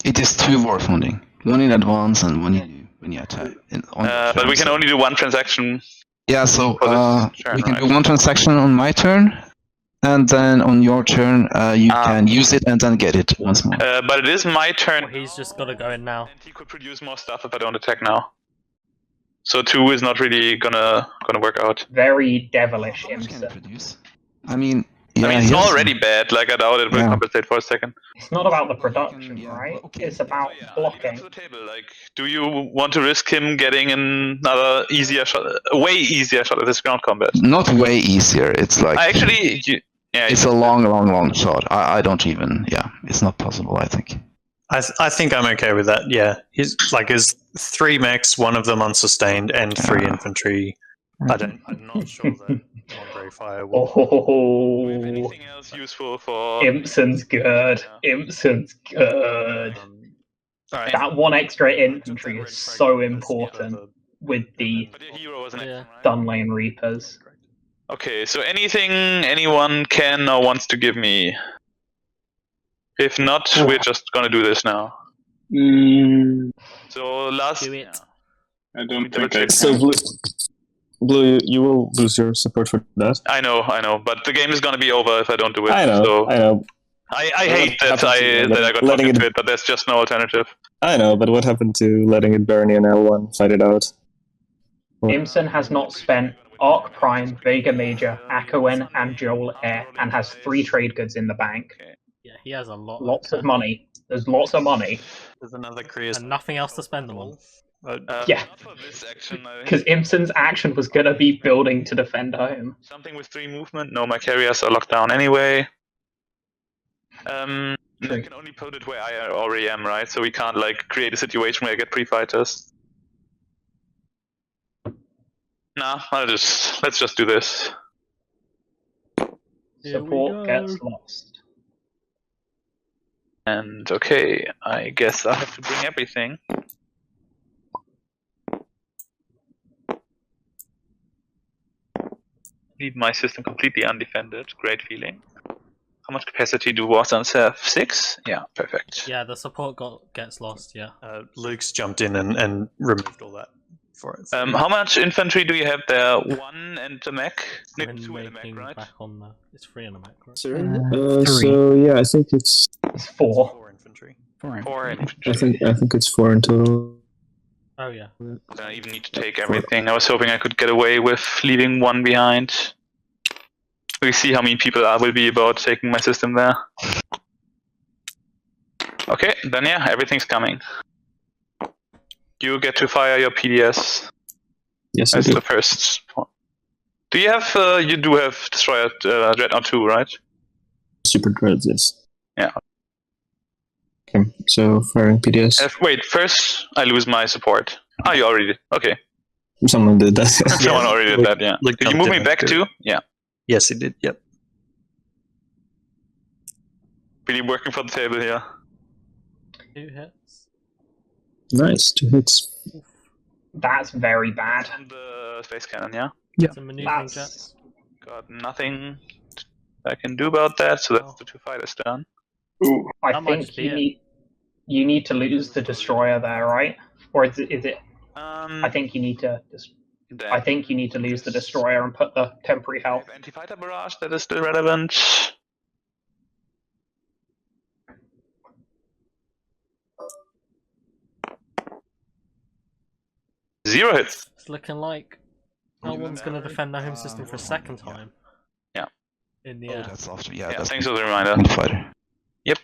It is 2 war funding. One in advance and one when you attack. But we can only do 1 transaction. Yeah, so turn, we can do 1 transaction on my turn, and then on your turn, you can use it and then get it once more. But it is my turn. Well, he's just got to go in now. And he could produce more stuff if I don't attack now. So 2 is not really gonna work out. Very devilish, How much can it imsen. produce? I mean, yeah, it's already bad. Like I doubt it will compensate for a second. It's not about the production, right? It's about blocking. The table. Like, do you want to risk him getting another easier shot, a way easier shot at this ground combat? Not way easier. It's like it's a long shot. I don't even. Yeah, it's not possible. I think. I think I'm okay with that. Yeah, his 3 mechs, 1 of them unsustained, and 3 infantry. I'm not sure that Andre Fire will. Oh, anything else useful for Imsen's good. Imsen's good. Right. That 1 extra infantry is so important with the Dunlane Reapers. Okay, so anything anyone can or wants to give me? If not, we're just gonna do this now. So last. Do it. I don't think I So Blue, you will lose your support for that. I know, but the game is gonna be over if I don't do it. I know. I hate that I got talked into it, but there's just no alternative. I know, but what happened to letting it Bernie and L1 fight it out? Imsen has not spent Arc Prime, Vega Major, Akoen, and Joel Air, and has 3 trade goods in the bank. Yeah, he has a lot. Lots of money. There's lots of money. There's another Krios. And nothing else to spend them on. Yeah. Because Imsen's action was going to be building to defend home. Something with 3 movement. No, my carriers are locked down anyway. I can only put it where I already am, right? So we can't create a situation where I get pre-fighters. Nah, let's just do this. Support gets lost. And okay, I guess I have to bring everything. Leave my system completely undefended. Great feeling. How much capacity do Warsons have? 6? Yeah, perfect. Yeah, the support gets lost, yeah. Luke's jumped in and removed all that for it. How much infantry do you have there? 1 and a mech? 2 and a mech, right? Back on the... It's 3 and a mech, right? So yeah, I think it's 4. 4 infantry. 4 infantry. I think it's 4 in total. Oh yeah. I even need to take everything. I was hoping I could get away with leaving 1 behind. We see how many people will be about taking my system there. Okay, then yeah, everything's coming. You get to fire your PDS. Yes, as the first one. Do you have? You do have Destroyer Dreadnought 2, right? Super Dreads, yes. Yeah. Okay, so firing PDS. Wait, first I lose my support. Oh, you already did. Okay. Someone did that. Someone already did that, yeah. Did you move me back too? Yeah. Yes, he did, yep. Really working for the table here. 2 hits. Nice, 2 hits. That's very bad. On the space cannon, yeah? Yeah. Some maneuvering jets. Got nothing I can do about that, so that's the 2 fighters done. Ooh, I think you need to lose the destroyer there, right? Or is it? I think you need to. I think you need to lose the destroyer and put the temporary health. Anti-fighter barrage that is still relevant. Zero hits. It's looking like no one's going to defend their home system for a second time. Yeah. In the air. That's after, Thanks for the reminder. Fighter. Yep.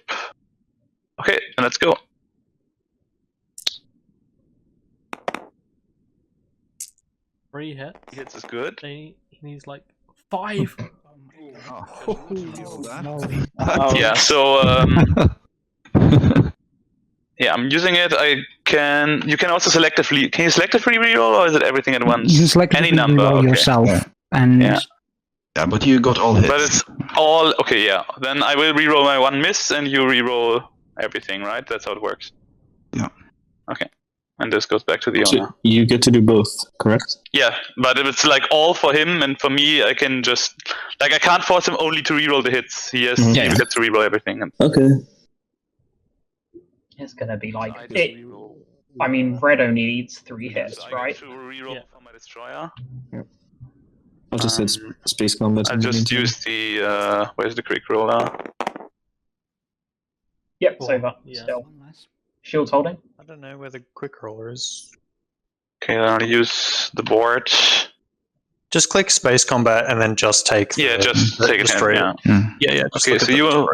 Okay, then let's go. Three hits. 3 hits is good. He needs like 5. Yeah, so yeah, I'm using it. You can also selectively. Can you selectively reroll, or is it everything at once? You can select any number yourself, and yeah, but you got all hits. But it's all okay. Yeah, then I will reroll my 1 miss, and you reroll everything. Right? That's how it works. Yeah. Okay. And this goes back to the So owner. you get to do both, correct? Yeah, but if it's like all for him, and for me, I can just I can't force him only to reroll the hits. He gets to reroll everything. Okay. It's gonna be like it. I mean, red only needs 3 hits, so right? I get to reroll for my destroyer. Yep. I'll just hit space combat. I'll just use the where's the quick roller? Yep, it's over. Still. Shield's holding. I don't know where the quick roller is. Okay, then I'll use the board. Just click space combat and then just take. Just take it. Yeah. Yeah. Okay, so you will.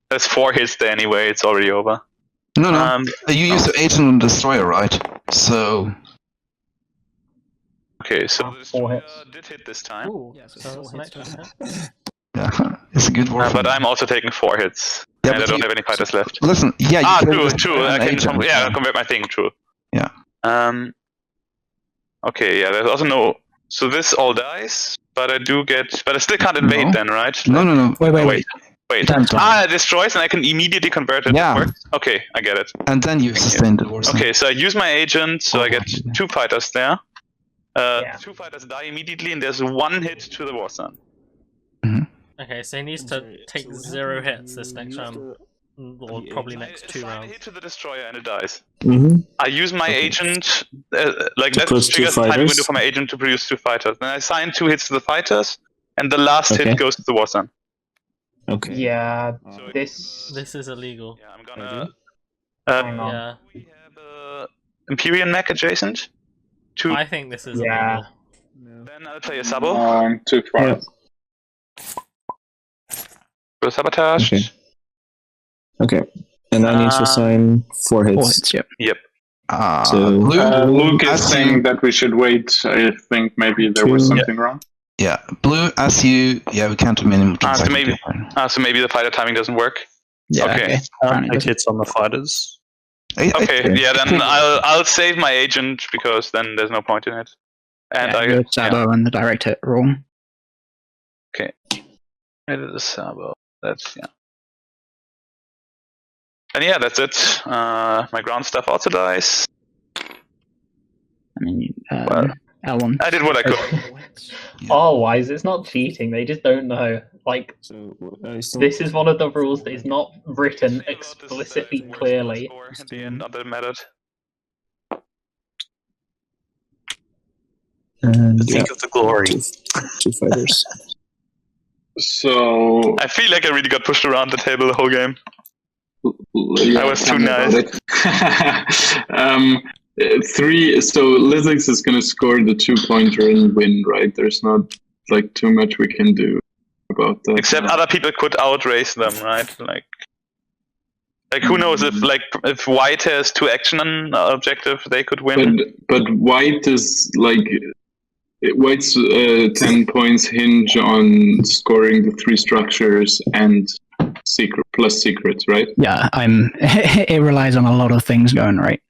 There's 4 hits there anyway. It's already over. No. You use the agent on destroyer, right? So. Okay, so this 4 hits. did hit this time. Ooh, so that's an extra hit. Yeah, it's a good war. But I'm also taking 4 hits. Yeah, and I don't have any fighters left. Listen, yeah, you true. I can convert my thing, true. Yeah. Okay, yeah, there's also no. So this all dies, but I still can't invade then, right? No. Wait. It destroys and I can immediately convert it. Yeah. Okay, I get it. And then you sustain the war. Okay, so I use my agent, so I get 2 fighters there. 2 fighters die immediately, and there's 1 hit to the war sun. Okay, so he needs to take 0 hits this next round, or probably next 2 rounds. I hit to the destroyer and it dies. Mm-hmm. I use my agent, that triggers the timing window for my agent to produce 2 fighters. Then I assign 2 hits to the fighters, and the last hit goes to the war sun. Okay. Yeah, this is illegal. Yeah, I'm gonna. Yeah. We have Empyrean mech adjacent. I think this is illegal. Then I'll play a Sabo. I'm too far. Yeah. For sabotage. Okay. And I need to assign 4 hits. 4 hits, yep. Yep. So Luke is saying that we should wait. I think maybe there was something wrong. Yeah, Blue, we can't do minimum. So maybe the fighter timing doesn't work. Yeah, okay. Take hits on the fighters. Okay, yeah, then I'll save my agent because then there's no point in it. And I get Sabo and the direct hit roll. Okay. I did the Sabo. That's And yeah, that's it. My ground stuff also dies. I mean, L1. I did what I could. Otherwise, it's not cheating. They just don't know. Like, this is one of the rules that is not written explicitly clearly. At the end, other method. And Think of the glory. 2 fighters. So I feel like I really got pushed around the table the whole game. I was too nice. 3. So Lizix is going to score the 2-pointer and win, right? There's not like too much we can do about that. Except other people could outrace them, right? Like who knows if White has 2 action objective, they could win. But White is White's 10 points hinge on scoring the 3 structures and plus secrets, right? Yeah, it relies on a lot of things going right,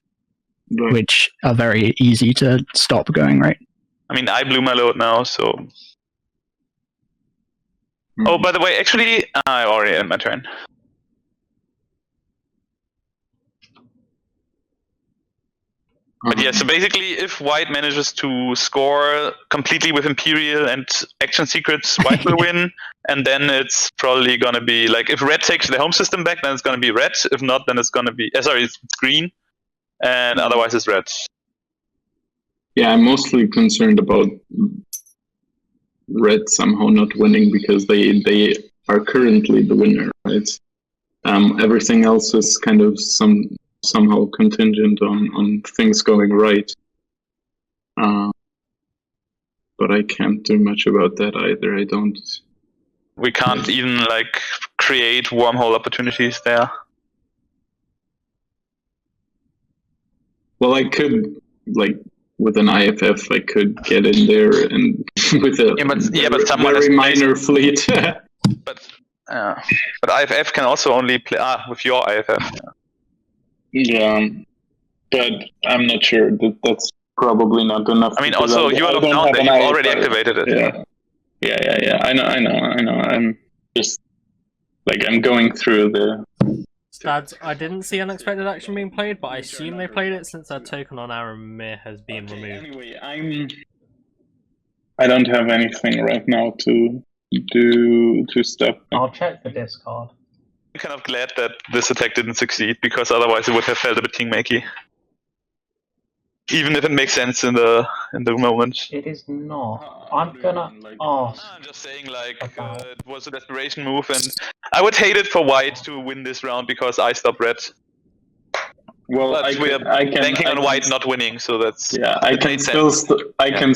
which are very easy to stop going right. I mean, I blew my load now, so. Oh, by the way, actually, I already had my turn. But yeah, so basically, if White manages to score completely with Imperial and action secrets, White will win. And then it's probably going to be, like, if Red takes the home system back, then it's going to be Red. If not, then it's going to be, it's Green. And otherwise it's Red. Yeah, I'm mostly concerned about Red somehow not winning because they are currently the winner, right? Everything else is kind of somehow contingent on things going right. But I can't do much about that either. I don't. We can't even create wormhole opportunities there. Well, I could with an IFF, I could get in there and with a very minor fleet. But IFF can also only play with your IFF. Yeah, but I'm not sure that's probably not enough. I mean, also you are down there. You've already activated it. Yeah. I know. I'm just I'm going through the. Stads, I didn't see unexpected action being played, but I assume they played it since our token on Aramir has been removed. Anyway, I don't have anything right now to stop. I'll check the discard. I'm kind of glad that this attack didn't succeed, because otherwise it would have felt a bit kingmakey. even if it makes sense in the moment. It is not. I'm gonna ask. I'm just saying, like, it was a desperation move, and I would hate it for white to win this round because I stop red. Well, but we are banking on white not winning, so that's I can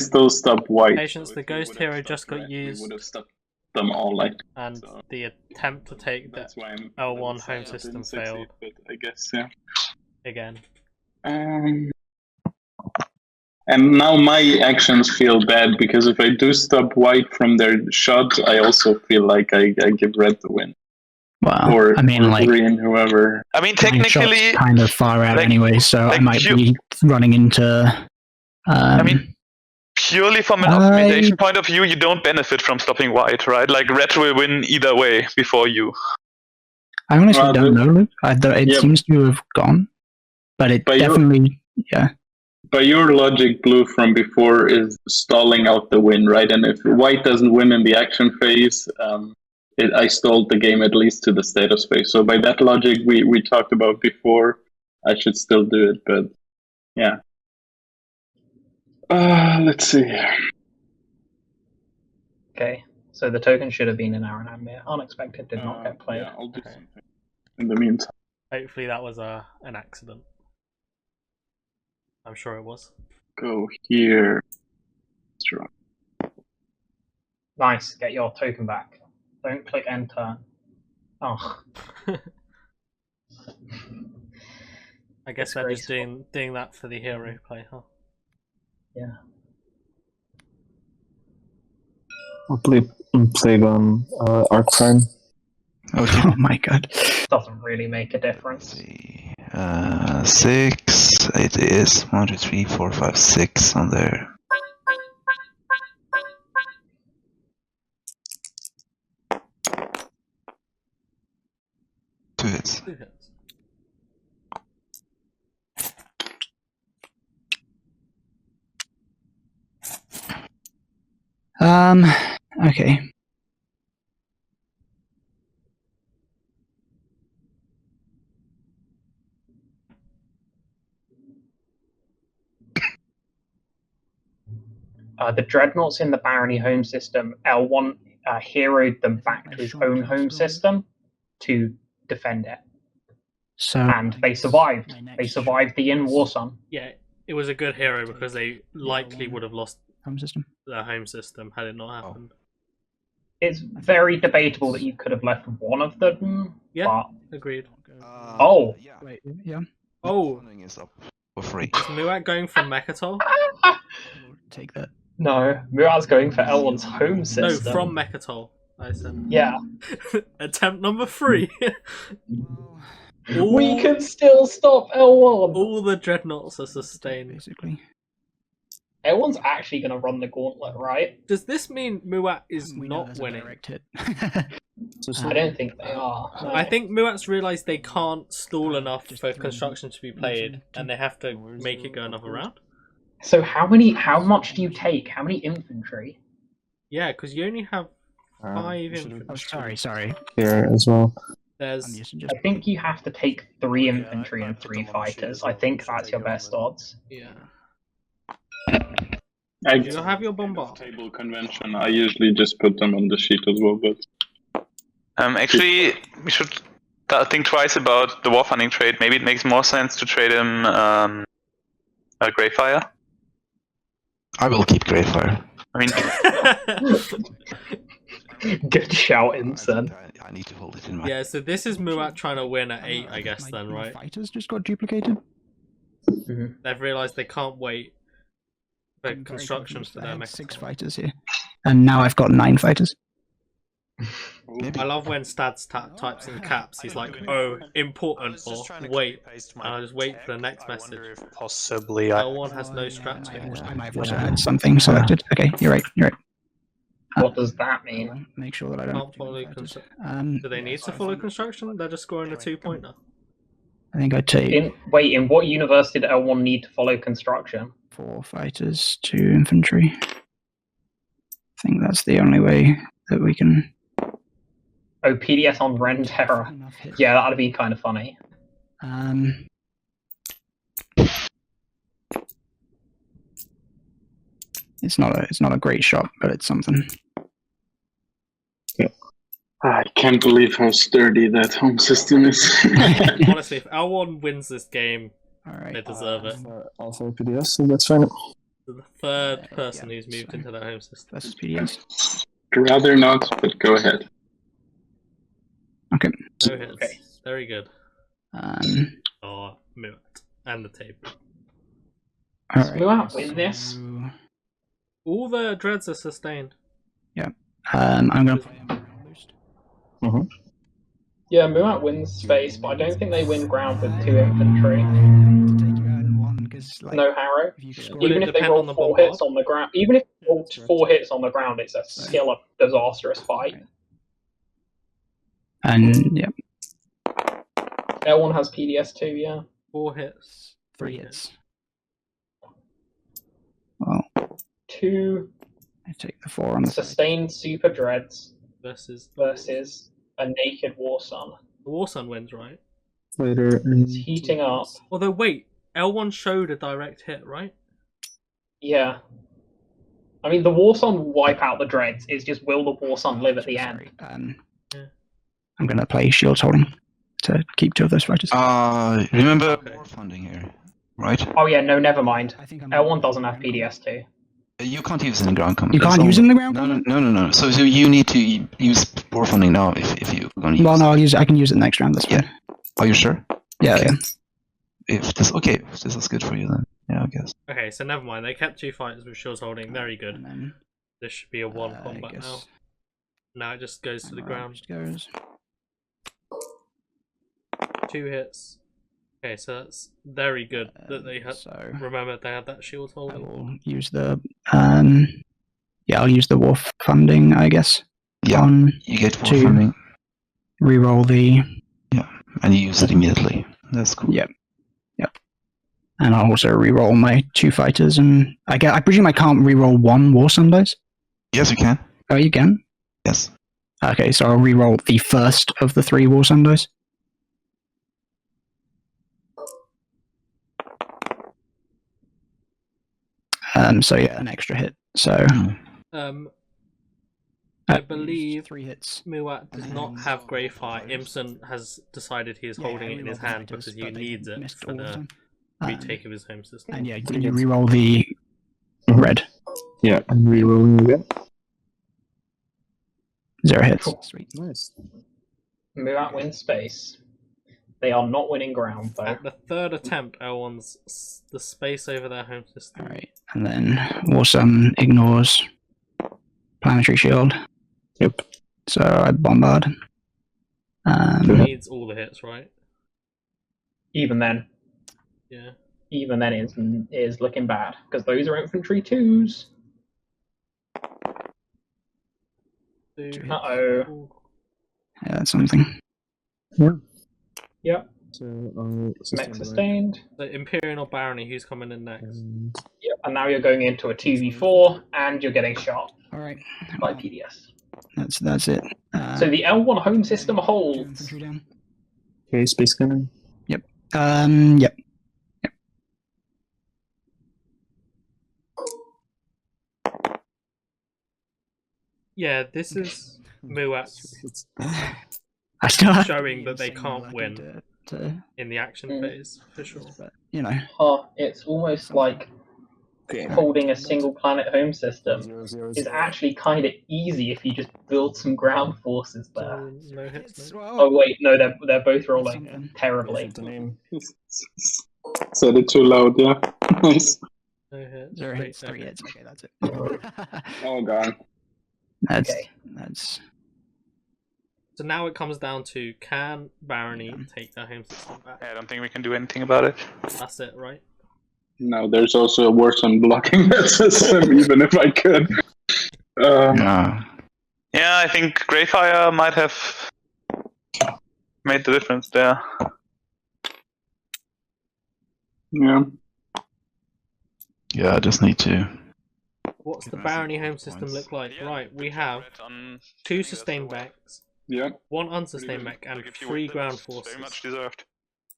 still stop white. Patience, the ghost hero just got used. Would have stopped them all, like. And the attempt to take the L1 home system failed. But I guess Again. And now my actions feel bad because if I do stop white from their shot, I also feel like I give red the win. Well, or like green, whoever. I mean, technically, kind of far out anyway, so I might be running into. I mean, purely from an optimization point of view, you don't benefit from stopping white, right? Like red will win either way before you. I honestly don't know, Luke. It seems to have gone, but it definitely, But your logic, Blue, from before is stalling out the win, right? And if white doesn't win in the action phase, I stalled the game at least to the status phase. So by that logic we talked about before, I should still do it, but yeah. Let's see. Okay, so the token should have been an Aaron Amir. Unexpected did not get played. Yeah, I'll do something in the meantime. Hopefully that was an accident. I'm sure it was. Go here. Nice, get your token back. Don't click enter. Oh. I guess they're just doing that for the hero play, huh? Yeah. I'll play Plague on Arc Prime. Okay. Oh my god. Doesn't really make a difference. 6. It is 1, 2, 3, 4, 5, 6 on there. Two hits. Okay. The dreadnoughts in the Barony home system, L1 heroed them back to his own home system to defend it. So, and they survived. They survived the in-war sun. Yeah, it was a good hero because they likely would have lost home system. Their home system had it not happened. It's very debatable that you could have left one of them. Yeah, agreed. Wait, yeah. Oh, is up for free. Is Muat going for Mechatol? Take that. No, Muat's going for L1's home system. No, from Mechatol, I said. Yeah. Attempt number 3. We can still stop L1. All the dreadnoughts are sustained. Basically. L1's actually going to run the gauntlet, right? Does this mean Muat is not winning? I don't think they are. No. I think Muat's realised they can't stall enough for construction to be played, and they have to make it go another round. So how much do you take? How many infantry? Yeah, because you only have 5 infantry. Oh, sorry. Here as well. I think you have to take 3 infantry and 3 fighters. I think that's your best odds. Yeah. I do you have your bombard? Table convention. I usually just put them on the sheet as well, but actually, we should think twice about the warfunding trade. Maybe it makes more sense to trade him a Greyfire. I will keep Greyfire. I mean, good shout, imsen. I need to hold it in my. Yeah, so this is Muat trying to win at 8, I guess. Then, right? Fighters just got duplicated. Mm-hmm. They've realised they can't wait for construction for their mechs. 6 fighters here, and now I've got 9 fighters. I love when Stads types in caps. He's like, "Oh, important," or "Wait," and I just wait for the next message. Possibly, L1 has no strat. I might have something selected. Okay, you're right. What does that mean? Make sure that I don't follow construction. Do they need to follow construction? They're just scoring a 2-pointer. I think I'd take. In what universe did L1 need to follow construction? 4 fighters, 2 infantry. I think that's the only way that we can. Oh, PDS on Ren Terror. Yeah, that'd be kind of funny. It's not a great shot, but it's something. I can't believe how sturdy that home system is. Honestly, if L1 wins this game, they deserve it. Also PDS, so that's fine. The third person who's moved into their home system. Versus PDS. I'd rather not, but go ahead. Okay. No hits. Okay. Very good. Oh, Muat. And the table. Muat win this. All the dreads are sustained. Yeah. I'm gonna play him boost. Yeah, Muat wins space, but I don't think they win ground with 2 infantry. No Harrow. Even if they roll 4 hits on the ground, even if they roll 4 hits on the ground, it's a still a disastrous fight. And yeah. L1 has PDS too, yeah. 4 hits. 3 hits. Well, 2. I take the 4 on the sustained super dreads versus a naked war sun. The war sun wins, right? Later. It's heating up. Although wait, L1 showed a direct hit, right? Yeah. I mean, the war sun will wipe out the dreads. It's just will the war sun live at the end? I'm gonna play Shields Holding to keep 2 of those fighters. Remember war funding here, right? Oh yeah, no, never mind. L1 doesn't have PDS too. You can't use it in ground combat. You can't use it in the ground combat? No. So you need to use war funding now if you're going to use it. Well, no, I can use it next round, that's fine. Are you sure? Yeah. If this is good for you then. Yeah, I guess. Okay, so never mind. They kept 2 fighters with Shields Holding. Very good. This should be a 1 combat now. Now it just goes to the ground. 2 hits. Okay, so that's very good that they had. Remember, they had that Shield Holding. I will use the I'll use the war funding, I guess. Yeah, you get war funding. Reroll the. Yeah, and you use it immediately. That's cool. Yep. And I'll also reroll my 2 fighters, and I presume I can't reroll 1 war sun dice. Yes, you can. Oh, you can. Yes. Okay, so I'll reroll the first of the 3 war sun dice. So yeah, an extra hit. So I believe 3 hits. Muat does not have Grey Fire. Imsen has decided he is holding it in his hand because he needs it for the retake of his home system. And yeah, can you reroll the red? Yeah, I'm rerolling again. 0 hits. Cool. Sweet. Nice. Muat wins space. They are not winning ground though. At the 3rd attempt, L1's the space over their home system. Alright, and then war sun ignores planetary shield. Yep. So I bombard. He needs all the hits, right? Even then. Yeah. Even then is looking bad because those are infantry 2s. Uh-oh. Yeah, that's something. Yeah. Yep. So Mech sustained. The Imperial or Barony, who's coming in next? Yep. And now you're going into a 2v4 and you're getting shot. Alright. By PDS. That's it. So the L1 home system holds. Okay, Space Gunner. Yep. Yep. Yeah, this is Muat's I still have showing that they can't win in the action phase, for sure. But, you know. It's almost like holding a single planet home system is actually kind of easy if you just build some ground forces there. No hits, no. Oh wait, no, they're both rolling terribly. Said it too loud, yeah. Nice. No hits. 0 hits, 3 hits. Okay, that's it. Oh god. That's. So now it comes down to, can Barony take their home system back? I don't think we can do anything about it. That's it, right? No, there's also a worse on blocking that system, even if I could. Yeah, I think Greyfire might have made the difference there. Yeah. Yeah, I just need to. What's the Barony home system look like? Right, we have 2 sustained mechs, 1 unsustained mech, and 3 ground forces. Very much deserved.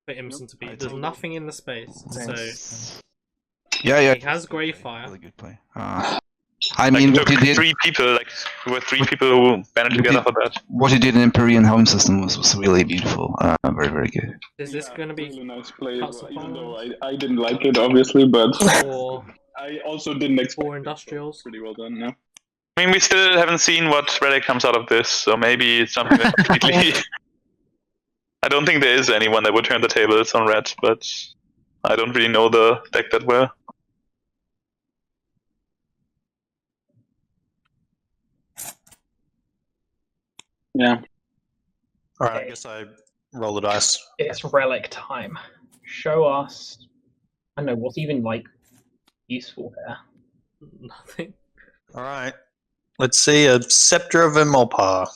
For Imsen to beat. There's nothing in the space, so Yeah. he has Grey Fire. Really good play. I mean, what you did, three people, we were three people who banded together for that. What you did in Empyrean Home System was really beautiful. Very, very good. Is this going to be really nice play? Even though I didn't like it, obviously, but I also didn't expect 4 industrials. Pretty well done, no? I mean, we still haven't seen what relic comes out of this, so maybe it's something that completely... I don't think there is anyone that would turn the tables on red, but I don't really know the deck that well. Yeah. Alright, I guess I roll the dice. It's relic time. Show us. I don't know what's even useful here. Nothing. Alright. Let's see a Scepter of Imolpa.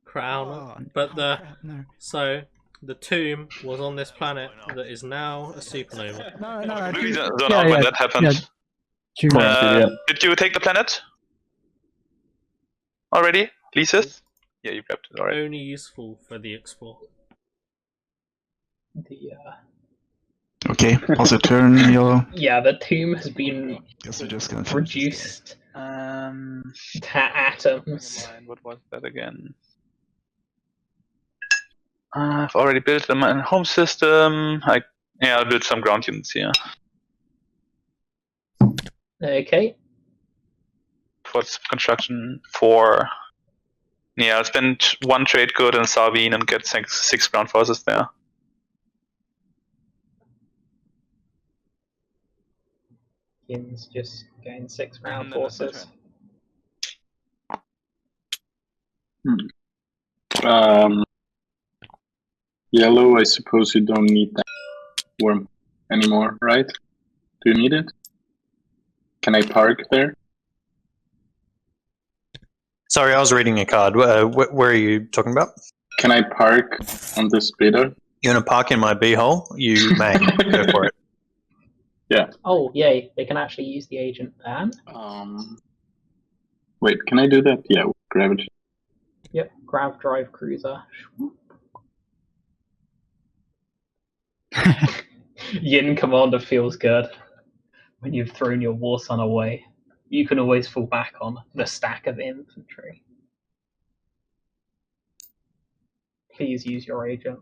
Crown. But so the tomb was on this planet that is now a supernova. No, don't know when that happened. Did you take the planet? Already? Lysis? Yeah, you grabbed it already. Only useful for the explore. Okay, also turn your... Yeah, the tomb has been reduced to atoms. What was that again? I've already built a home system. I'll build some ground units here. Okay. For construction 4. Yeah, I'll spend 1 trade good in Sarvine and get 6 ground forces there. Yin's just gain 6 ground forces. Yellow, I suppose you don't need that worm anymore, right? Do you need it? Can I park there? Sorry, I was reading a card. Where are you talking about? Can I park on this bidder? You want to park in my b-hole? You may. Go for it. Yeah. Oh, yay. They can actually use the agent then. Wait, can I do that? Yeah, gravity. Yep, grav drive cruiser. Yin Commander feels good. When you've thrown your war son away, you can always fall back on the stack of infantry. Please use your agent.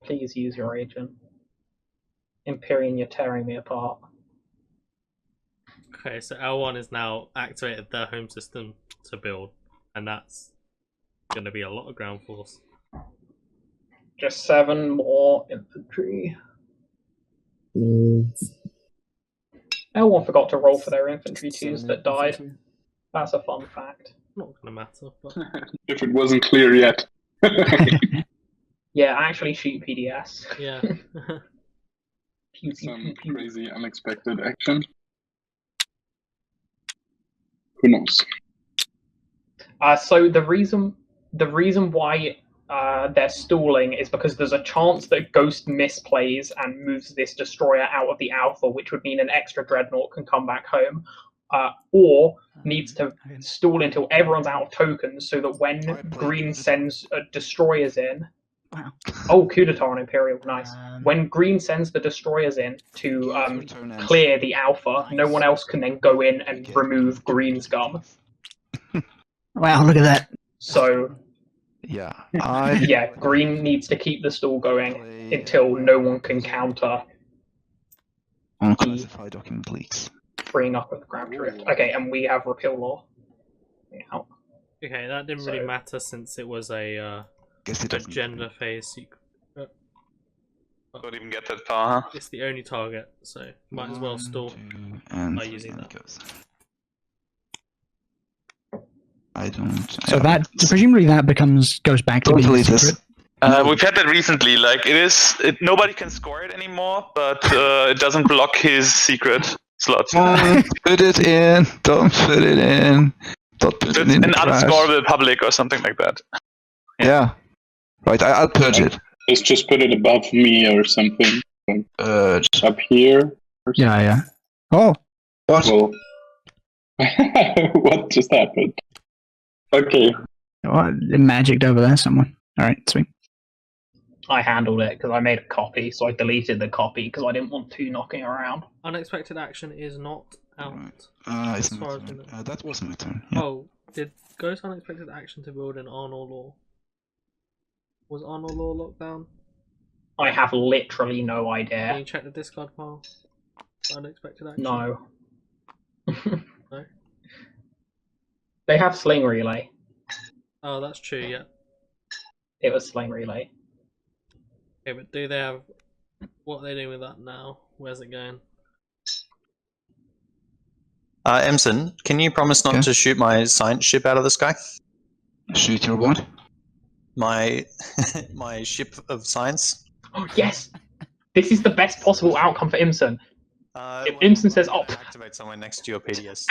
Please use your agent. Empyrean, you're tearing me apart. Okay, so L1 is now activated their home system to build, and that's going to be a lot of ground force. Just 7 more infantry. L1 forgot to roll for their infantry twos that died. That's a fun fact. Not going to matter, but... If it wasn't clear yet. Yeah, actually shoot PDS. Yeah. Some crazy unexpected action. Who knows? So the reason why they're stalling is because there's a chance that Ghost misplays and moves this destroyer out of the alpha, which would mean an extra dreadnought can come back home, or needs to stall until everyone's out of tokens so that when green sends destroyers in. Wow. Oh, coup d'etat on Imperial, nice. When green sends the destroyers in to clear the alpha, no one else can then go in and remove green's gun. Wow, look at that. So, yeah, yeah, green needs to keep the stall going until no one can counter unclassified document leaks. Freeing up of the ground drift. Okay, and we have repeal law. Yeah. Okay, that didn't really matter since it was a gender phase secret. Don't even get that far, huh? It's the only target, so might as well stall by using that. I don't. So that presumably that goes back to being a secret. We've had that recently. Like nobody can score it anymore, but it doesn't block his secret slot. Don't put it in. Don't put it in. Don't put it in. An unscoreable public or something like that. Yeah. Right. I'll purge it. Let's just put it above me or something. Up here. Yeah. Oh. What? Well, what just happened? Okay. Oh, it magicked over there somewhere. Alright, sweet. I handled it because I made a copy, so I deleted the copy because I didn't want 2 knocking around. Unexpected action is not out. Right. It's my turn. That was my turn. Yeah. Oh, did Ghost Unexpected Action to build in Arnor Law? Was Arnor Law locked down? I have literally no idea. Can you check the discard pile? Unexpected action? No. No? They have Sling Relay. Oh, that's true, yeah. It was Sling Relay. Okay, but do they have... What are they doing with that now? Where's it going? Imsen, can you promise not to shoot my science ship out of the sky? Shoot your what? My my ship of science. Oh, yes! This is the best possible outcome for Imsen. If Imsen says, "Oh, activate somewhere next to your PDS."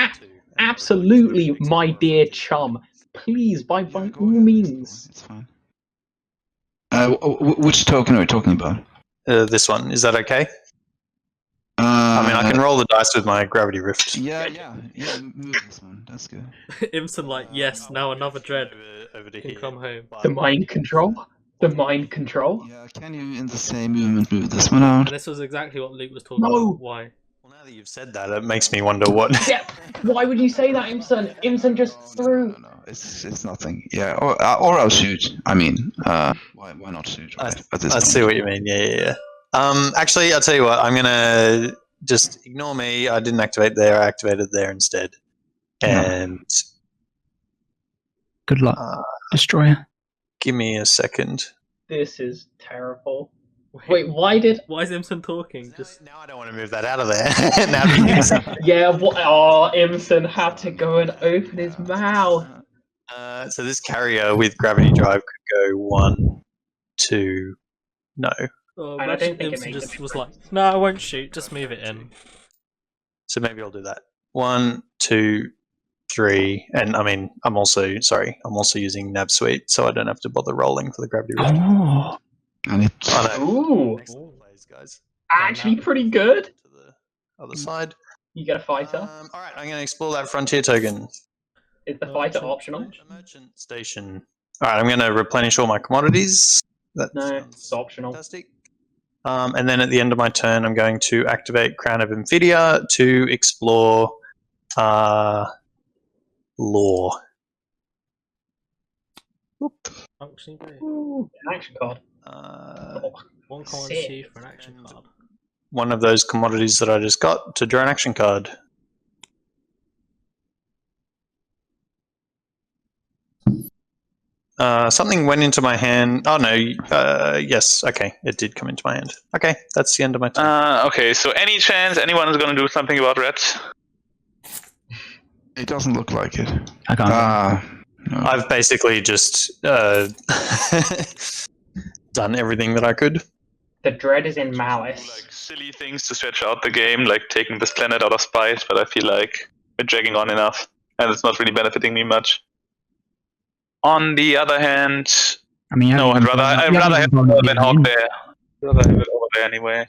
Absolutely, my dear chum. Please, by all means. It's fine. Which token are we talking about? This one. Is that okay? I mean, I can roll the dice with my gravity rift. Yeah. Move this one. That's good. Imsen, like, yes, now another dread over to can here. come home. The mind control. The mind control. Yeah, can you in the same movement move this one out? And this was exactly what Luke was talking about. Why? Well, now that you've said that, it makes me wonder what. Yeah. Why would you say that, Imsen? Imsen just threw. No. It's nothing. Yeah, or I'll shoot. I mean, why not shoot? Right, at this I point. see what you mean. Yeah. Actually, I'll tell you what. I'm gonna just ignore me. I didn't activate there. I activated there instead. And good luck, Destroyer. Give me a second. This is terrible. Wait, why is Imsen talking? Now I don't want to move that out of there. Now yeah, Imsen had to go and open his mouth. So this carrier with gravity drive could go 1, 2, no. Oh, I don't think Imsen just was like, no, I won't shoot, just move it in. So maybe I'll do that. 1, 2, 3, and I mean, I'm also using Nav Suite, so I don't have to bother rolling for the gravity rift. Oh, and it's ooh, plays, guys. Actually pretty good. To the other side. You get a fighter. All right, I'm going to explore that frontier token. Is the fighter optional? A merchant station. All right, I'm going to replenish all my commodities. No, it's optional. Fantastic. And then at the end of my turn, I'm going to activate Crown of Amphidia to explore lore. Ooh, an action card. One commodity for an action card. One of those commodities that I just got to draw an action card. Something went into my hand. Oh no, yes, okay, it did come into my hand. Okay, that's the end of my turn. Okay, so any chance anyone is going to do something about reds? It doesn't look like it. I can't. No. I've basically just done everything that I could. The dread is in Malice. Like silly things to stretch out the game, like taking this planet out of spite, but I feel like we're dragging on enough, and it's not really benefiting me much. On the other hand, I mean, no, I'd rather have it than Hawk there. I'd rather have it over there anyway.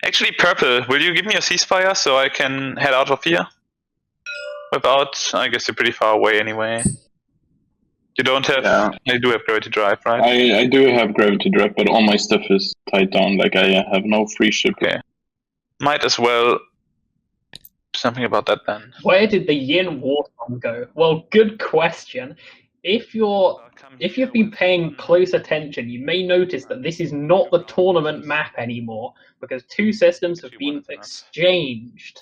Actually, Purple, will you give me a ceasefire so I can head out of here? Without, I guess you're pretty far away anyway. You don't have, I do have gravity drive, right? I do have gravity drive, but all my stuff is tied down, like I have no free ship. Okay. Might as well do something about that then. Where did the Yin War Song go? Well, good question. If you've been paying close attention, you may notice that this is not the tournament map anymore, because 2 systems have been exchanged.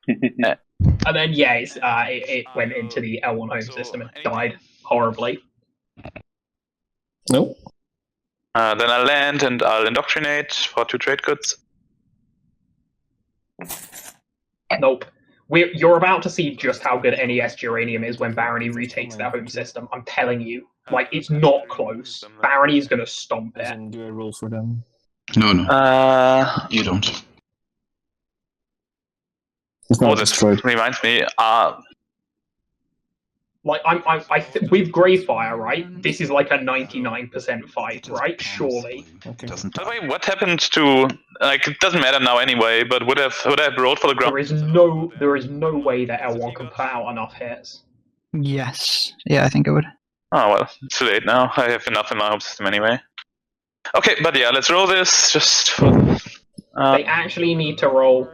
And then, it went into the L1 home system and died horribly. Nope. Then I'll land and I'll indoctrinate for 2 trade goods. Nope. You're about to see just how good NES Geranium is when Barony retakes their home system. I'm telling you. Like, it's not close. Barony's going to stomp it. Do I roll for them? No. You don't. It's not this destroyed. reminds me, Like, with Gravefire, right? This is like a 99% fight, right? Surely. Okay. by the way, what happened to, like, it doesn't matter now anyway, but would I have rolled for the ground? There is no way that L1 can put out enough hits. Yes. Yeah, I think it would. Oh well, it's too late now. I have enough in my home system anyway. Okay, but yeah, let's roll this just for. They actually need to roll.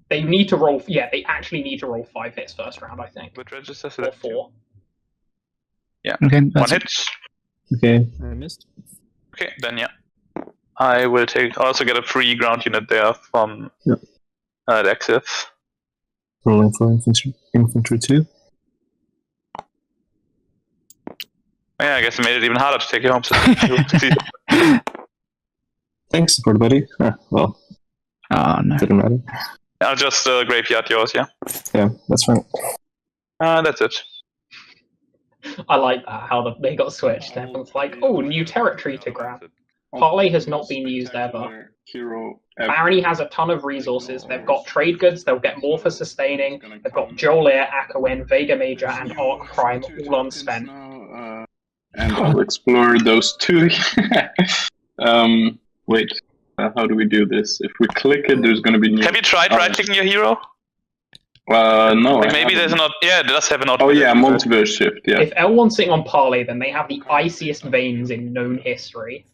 They need to roll. Yeah, they actually need to roll 5 hits first round, I think. Which registers or 4. Yeah. Okay. One hit. Okay, I missed. Okay, then yeah. I will also get a free ground unit there from the Exif. Rolling for infantry 2. Yeah, I guess it made it even harder to take you home. So Thanks, everybody. Well, no. didn't matter. I'll just graveyard yours, yeah? Yeah, that's fine. That's it. I like that, how they got switched. Everyone's like, oh, new territory to grab. Parley has not been used ever. Barony has a ton of resources. They've got trade goods. They'll get more for sustaining. They've got Jolier, Akowin, Vega Major, and Arc Prime all unspent. And I'll explore those 2. Wait, how do we do this? If we click it, there's going to be new... Have you tried right-clicking your hero? No. Like maybe there's not. Yeah, it does have an auto. Oh yeah, multiverse shift. Yeah. If L1's sitting on Parley, then they have the iciest veins in known history.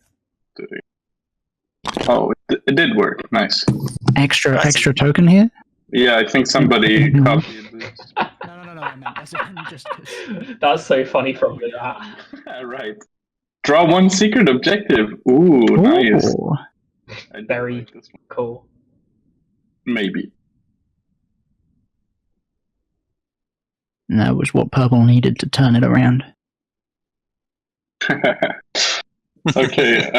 Oh, it did work. Nice. Extra token here? Yeah, I think somebody copied this. No, I meant just... That's so funny from that. Right. Draw 1 secret objective. Ooh, nice. Very like this one. Cool. Maybe. And that was what purple needed to turn it around. Okay,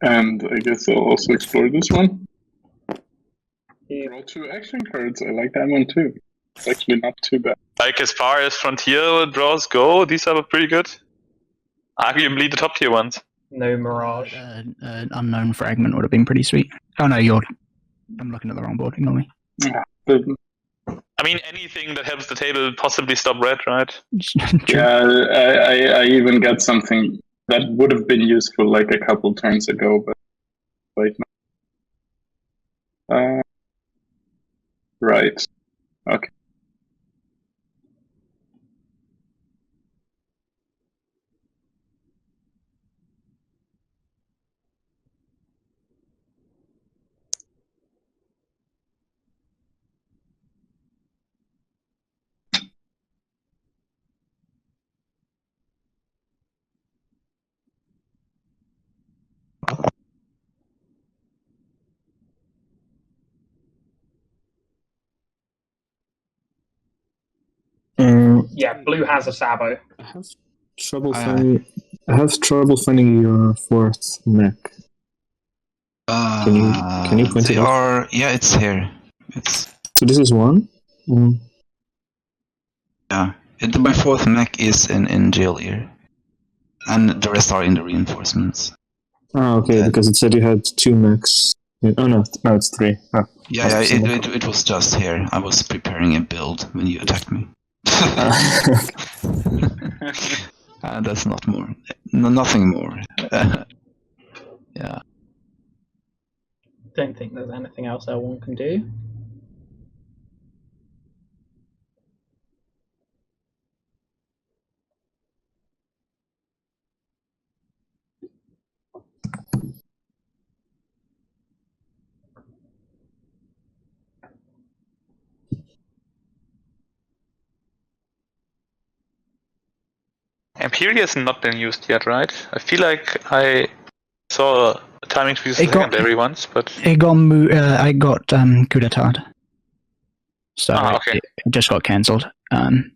and I guess I'll also explore this one. Draw 2 action cards. I like that one too. It's actually not too bad. Like as far as frontier draws go, these are pretty good. Arguably the top tier ones. No Mirage. Unknown Fragment would have been pretty sweet. Oh no, I'm looking at the wrong board, ignore me. Yeah, I mean, anything that helps the table possibly stop red, right? yeah, I even got something that would have been useful like a couple turns ago, but right now. Right. Okay. Yeah, blue has a Sabo. I have trouble finding your 4th mech. Can you point it out? Yeah, it's here. So this is 1? Yeah. My 4th mech is in jail here. And the rest are in the reinforcements. Oh, okay, because it said you had 2 mechs. Oh no, it's 3. Oh, yeah, it was just here. I was preparing a build when you attacked me. That's not more. Nothing more. Yeah. Don't think there's anything else L1 can do. Imperia has not been used yet, right? I feel like I saw a timing to use secondary once, but I got coup d'etat, so okay. it just got cancelled. And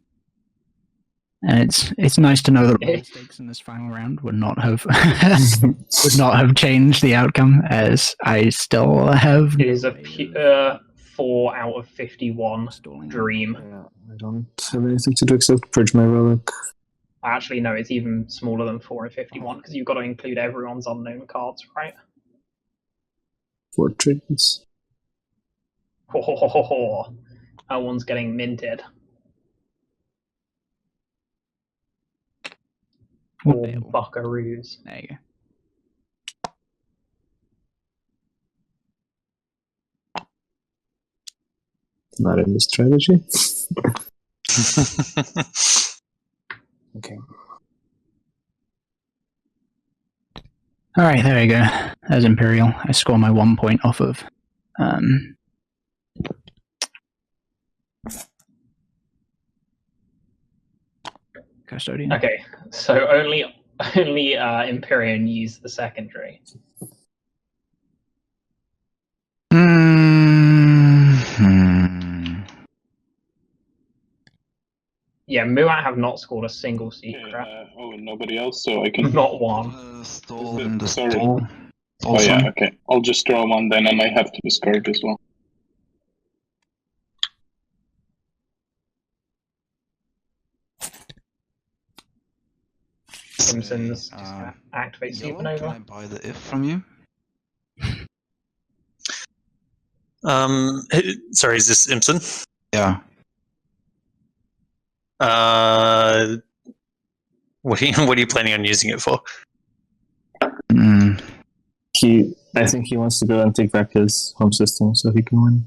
it's nice to know that the mistakes in this final round would not have changed the outcome, as I still have. It is a pure 4 out of 51 dream. Yeah, I don't have anything to do except purge my relic. Actually, no, it's even smaller than 4 of 51 because you've got to include everyone's unknown cards, right? 4 trades. That one's getting minted. Buckaroos. There you go. Not in the strategy. Okay. Alright, there we go. There's Imperial. I score my 1 point off of Custodian. Okay, so only Empyrean used the secondary. Yeah, Muat have not scored a single secret. Nobody else, so I can... Not one. Sorry. Oh yeah, okay. I'll just draw one then, and I have to discard as well. Simpsons activate Supernova. Can I buy the if from you? Sorry, is this Imsen? Yeah. What are you planning on using it for? I think he wants to go and take back his home system so he can win.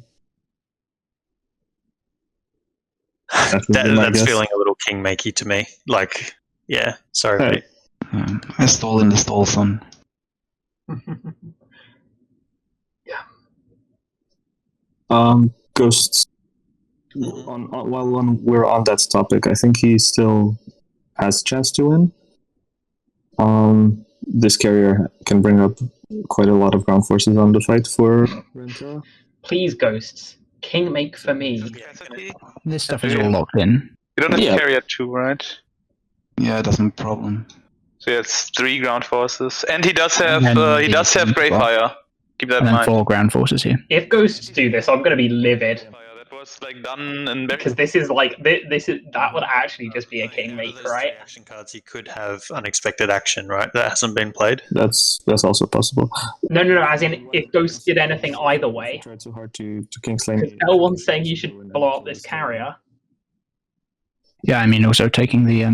That's feeling a little kingmakey to me. Like, yeah, sorry, mate. I stole in the stall, son. Yeah. Ghosts. While we're on that topic, I think he still has a chance to win. This carrier can bring up quite a lot of ground forces on the fight for Renta. Please, Ghosts. King make for me. This stuff is all locked in. You don't have carrier 2, right? Yeah, that's no problem. So it's 3 ground forces, and he does have Great Fire. Keep that in mind. 4 ground forces here. If Ghosts do this, I'm going to be livid. That was like done and because this is like that would actually just be a kingmaker, right? Action cards, he could have unexpected action, right? That hasn't been played. That's also possible. No. As in, if Ghosts did anything either way. Tried too hard to Kingslay. Because L1's saying you should blow up this carrier. Yeah, I mean, also taking the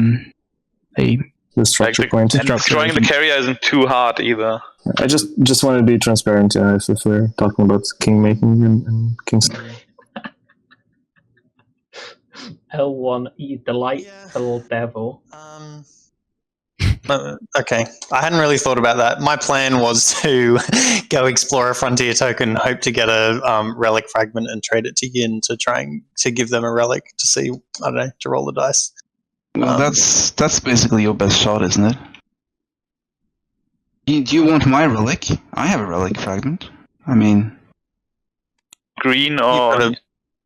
structure point. Destroying the carrier isn't too hard either. I just want to be transparent if we're talking about king making and Kingslay. L1, you delightful devil. Okay, I hadn't really thought about that. My plan was to go explore a frontier token, hope to get a relic fragment and trade it to Yin to to give them a relic to see, I don't know, to roll the dice. Well, that's basically your best shot, isn't it? Do you want my relic? I have a relic fragment. I mean... Green or...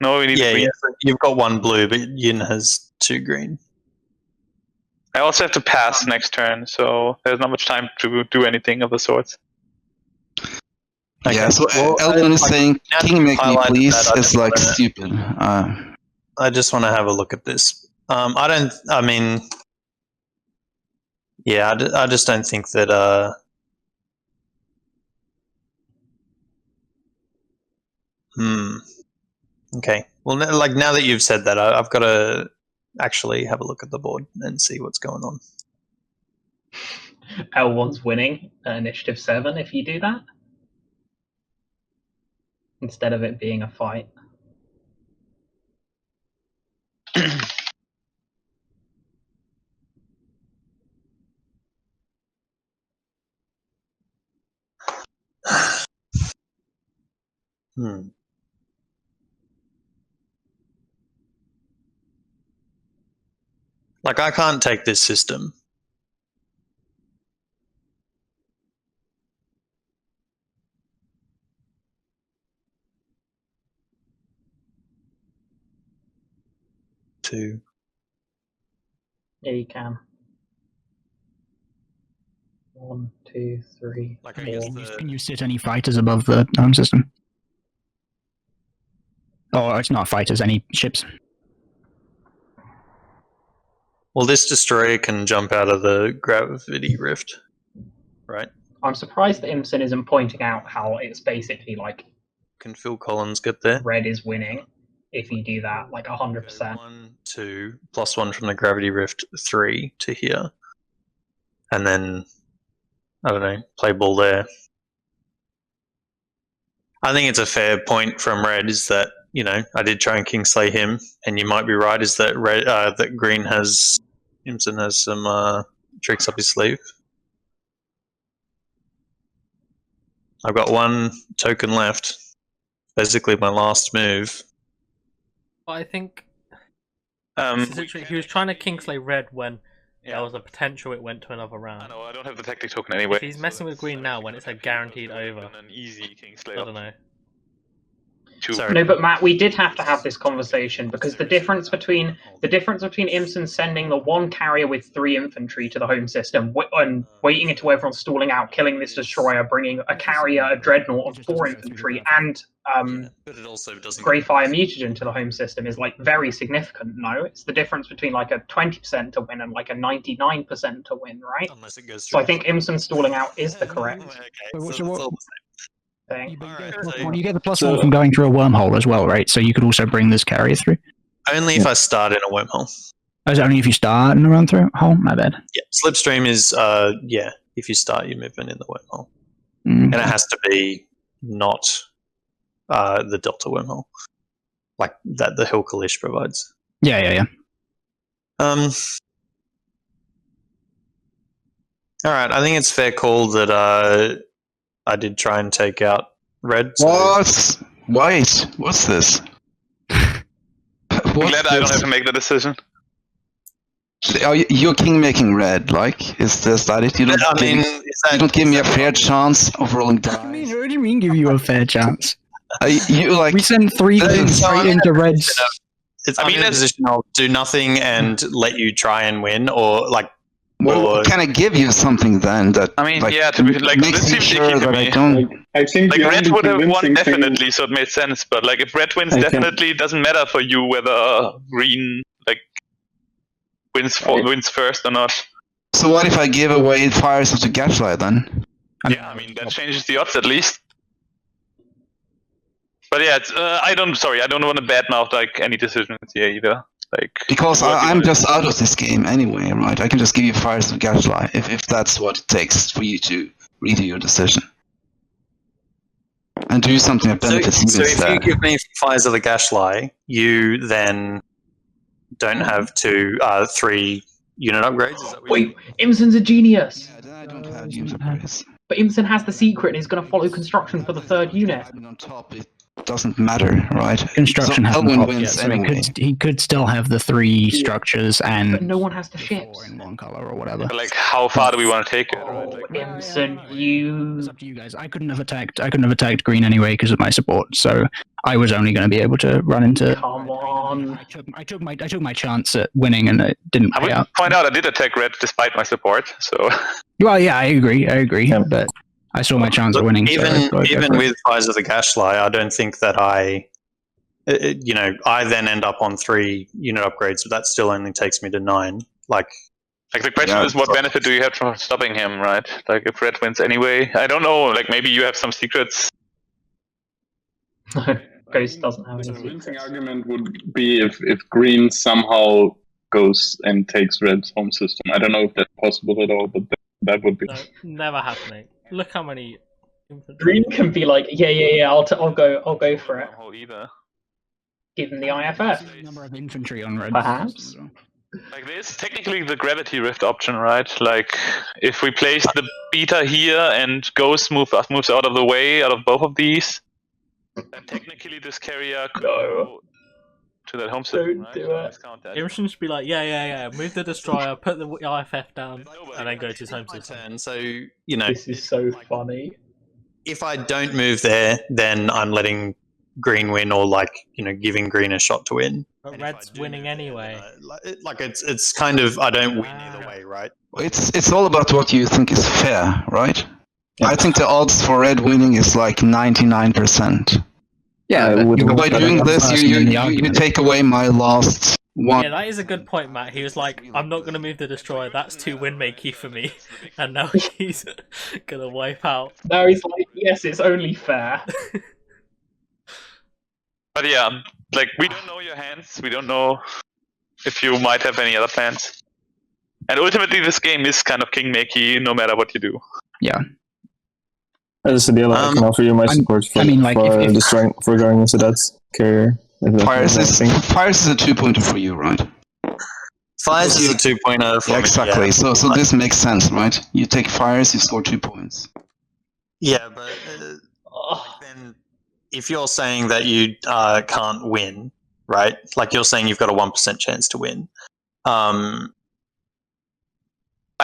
No, we need green. Yeah, you've got 1 blue, but Yin has 2 green. I also have to pass next turn, so there's not much time to do anything of the sorts. Okay. Yeah, so Elton is saying, "King make me please," is like stupid. I just want to have a look at this. I just don't think that... Okay. Well, now that you've said that, I've got to actually have a look at the board and see what's going on. L1's winning initiative 7 if you do that. Instead of it being a fight. Like, I can't take this system. Two. Yeah, you can. 1, 2, 3. Like, I guess Can you sit any fighters above the home system? Oh, it's not fighters, any ships. Well, this destroyer can jump out of the gravity rift, right? I'm surprised that Imsen isn't pointing out how it's basically like... Can Phil Collins get there? Red is winning if you do that, like 100%. 1, 2, +1 from the gravity rift, 3 to here. And then, I don't know, play ball there. I think it's a fair point from Red is that, you know, I did try and Kingslay him, and you might be right, is that that Green Imsen has some tricks up his sleeve. I've got one token left. Basically, my last move. I think he was trying to Kingsley red when there was a potential it went to another round. I know, I don't have the tactic token anyway. If he's messing with green now when it's a guaranteed over. An easy Kingsley. I don't know. No, but Matt, we did have to have this conversation because the difference between imsen sending the one carrier with 3 infantry to the home system and waiting until everyone's stalling out, killing this destroyer, bringing a carrier, a dreadnought, and 4 infantry, and but it also doesn't Greyfire mutagen to the home system is like very significant. No, it's the difference between like a 20% to win and like a 99% to win, right? Unless it goes So I think imsen stalling out is the correct thing. You get the +1 from going through a wormhole as well, right? So you could also bring this carrier through. Only if I start in a wormhole. Oh, is it only if you start in a run through hole? My bad. Yeah, slipstream is if you start your movement in the wormhole, and it has to be not the Delta wormhole, like that the Hill Kalish provides. Yeah. All right, I think it's fair call that I did try and take out red. So. What? Wait, what's this? I'm glad I don't have to make the decision. Are you're king making red, like? Is that it? You don't give me a fair chance of rolling dice. What do you mean give you a fair chance? You like we send 3 things straight into reds. I mean, position I'll do nothing and let you try and win, or like. Well, can I give you something then that? I mean, like, yeah, to be like makes this me seems sure icky to that me. I don't. I think like red would have won definitely, thing... so it made sense. But like if red wins definitely, it doesn't matter for you whether green like wins first or not. So what if I give away Fires of the Gaslight then? Yeah, I mean that changes the odds at least. But yeah, it's, I don't want to badmouth like any decisions here either. Like because I'm just out of this game anyway, right? I can just give you Fires of Gaslight if that's what it takes for you to redo your decision and do something that benefits you instead. So if you give me Fires of the Gaslight, you then don't have 3 unit upgrades. Is that what Wait, imsen's a genius. Yeah, I don't have unit upgrades. But imsen has the secret and is going to follow construction for the 3rd unit. On top, it doesn't matter, right? Construction so hasn't popped yet, wins so anyway. he could still have the 3 structures and. But no one has the ships. 4 in one color or whatever. But like, how far do we want to take it? Right? Oh, like, imsen, It's up to you guys. I couldn't have attacked green anyway because of my support, so I was only going to be able to run into. Come on. I took my chance at winning, and it didn't I pay would out. point out I did attack red despite my support. So. Well, yeah, I agree, but I saw my chance at winning. Even with Fires of the Gaslight, I don't think that I then end up on 3 unit upgrades, but that still only takes me to 9. Like the question is, what benefit do you have from stopping him, right? Like, if red wins anyway, I don't know. Like, maybe you have some secrets. Ghost doesn't have any The secrets. convincing argument would be if green somehow goes and takes red's home system. I don't know if that's possible at all, but that would be. No, never happening. Look how many. Green can be like, yeah, I'll go for it. Either. Give him the IFF. Number of infantry on red. Perhaps. Like, there's technically the gravity rift option, right? Like, if we place the beta here and Ghost moves out of the way, out of both of these, then technically this carrier could go to that home system, right? Don't do it. Imsen should be like, yeah, move the destroyer, put the IFF down, and then go to his home system. So, This is so funny. If I don't move there, then I'm letting green win, or giving green a shot to win. But red's winning anyway. It's kind of, I don't win either way, right? It's all about what you think is fair, right? I think the odds for red winning is like 99%. Yeah, by doing this, you take away my last one. Yeah, that is a good point, Matt. He was like, I'm not going to move the destroyer, that's too win-makey for me. And now he's going to wipe out. Now he's like, yes, it's only fair. But yeah, like, we don't know your hands, we don't know if you might have any other plans. And ultimately, this game is kind of king-makey no matter what you do. Yeah. As a deal, I can offer you my support for going into that carrier. Fires is a 2-pointer for you, right? Fires is a 2-pointer for me. Exactly. Yeah. So this makes sense, right? You take Fires, you score 2 points. Yeah, but then if you're saying that you can't win, right? Like you're saying you've got a 1% chance to win. I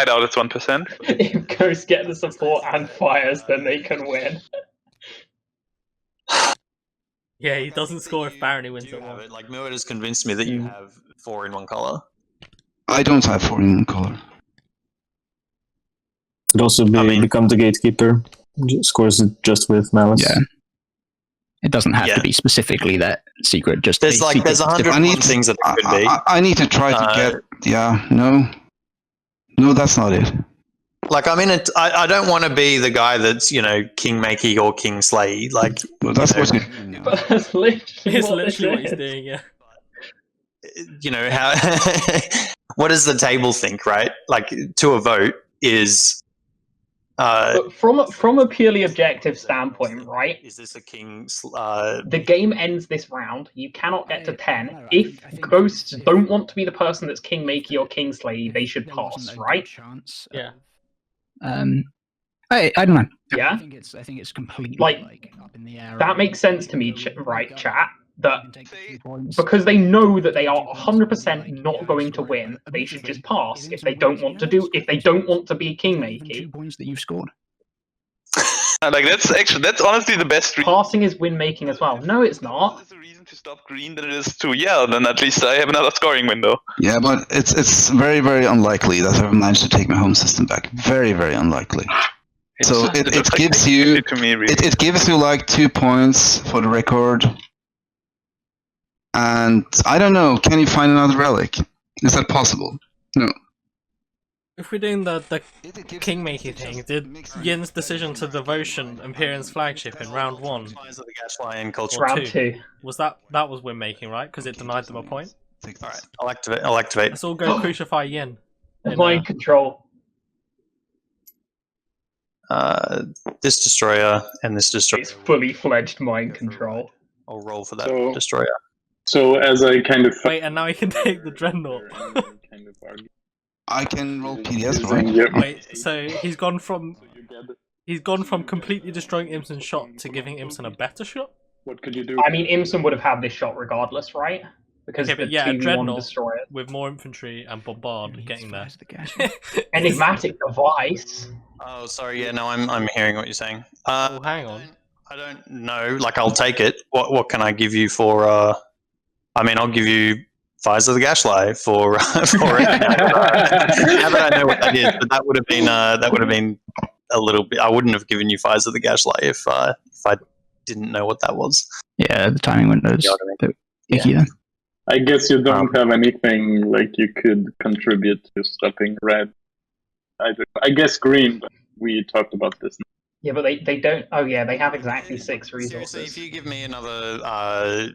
doubt it's 1%. If Ghost get the support and fires, then they can win. Yeah, he doesn't score if Barony wins at 1. Like Muad has convinced me that you have 4 in one color. I don't have 4 in one color. Could also become the gatekeeper. Scores it just with malice. Yeah. It doesn't have to be specifically that secret. Just there's 101 things that it could be. I need to try to get. Yeah, no, that's not it. Like I mean, I don't want to be the guy that's king makey or king slay. Like that's what's good. But that's literally what he's doing. Yeah. How? What does the table think? Right? Like to a vote is. But from a purely objective standpoint, right? Is this a king? The game ends this round. You cannot get to 10. If ghosts don't want to be the person that's king makey or king slay, they should pass, right? Yeah. I don't know. Yeah. I think it's completely up in the air. That makes sense to me, right, chat? That because they know that they are 100% not going to win, they should just pass if they don't want to be king makey. 2 points that you've scored. That's honestly the best reason. Passing is win making as well. No, it's not. It's a reason to stop green than it is to yell. Then at least I have another scoring window. Yeah, but it's very, very unlikely that I've managed to take my home system back. Very, very unlikely. So it gives you it gives you like 2 points for the record. And I don't know, can you find another relic? Is that possible? No. If we're doing the king-making thing, did Yin's decision to devotion Empyrean's flagship in round 1 round 2 was that was win-making, right? Because it denied them a point? Alright, I'll activate. Let's all go crucify Yin. Mind control. This destroyer and this destroyer. It's fully fledged mind control. I'll roll for that destroyer. So as I kind of wait, and now he can take the dreadnought. I can roll PDS, right? Wait, so he's gone from completely destroying Imsen's shot to giving Imsen a better shot? What could you do? I mean, Imsen would have had this shot regardless, right? Because a dreadnought destroyer with more infantry and bombard getting there. Enigmatic device. Oh, sorry. Yeah, no, I'm hearing what you're saying. Oh, hang on. I don't know. Like, I'll take it. What can I give you for? I mean, I'll give you Fires of the Gaslight for it. Now that I know what that is, but that would have been a little bit. I wouldn't have given you Fires of the Gaslight if I didn't know what that was. Yeah, the timing windows. You know what I mean? Yeah. I guess you don't have anything like you could contribute to stopping red. I guess green, but we talked about this. Yeah, but they don't. Oh yeah, they have exactly 6 resources. So if you give me another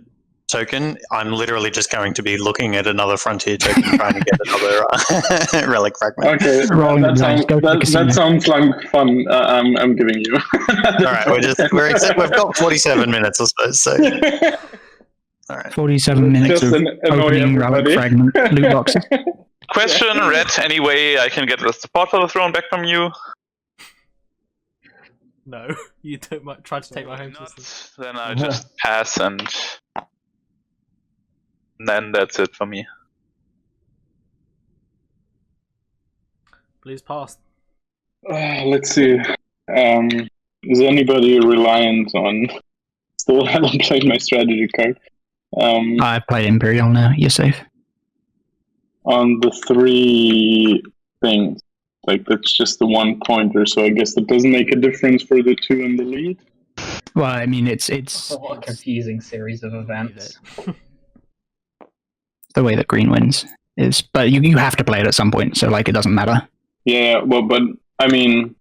token, I'm literally just going to be looking at another frontier token trying to get another relic fragment. Okay, that sounds like fun. I'm giving you. All right, we've got 47 minutes, I suppose. So, all right, 47 minutes of opening relic fragment loot boxes. Question, Red. Anyway, I can get the support for the throne back from you. No, you don't try to take my home system. Then I just pass and then that's it for me. Please pass. Let's see. Is anybody reliant on... Still haven't played my strategy card. I played Imperial now, you're safe. On the 3 things. Like, that's just the 1 pointer, so I guess that doesn't make a difference for the 2 in the lead. Well, I mean, it's what a confusing series of events. The way that green wins is, but you have to play it at some point, so like it doesn't matter. Yeah, well, but I mean,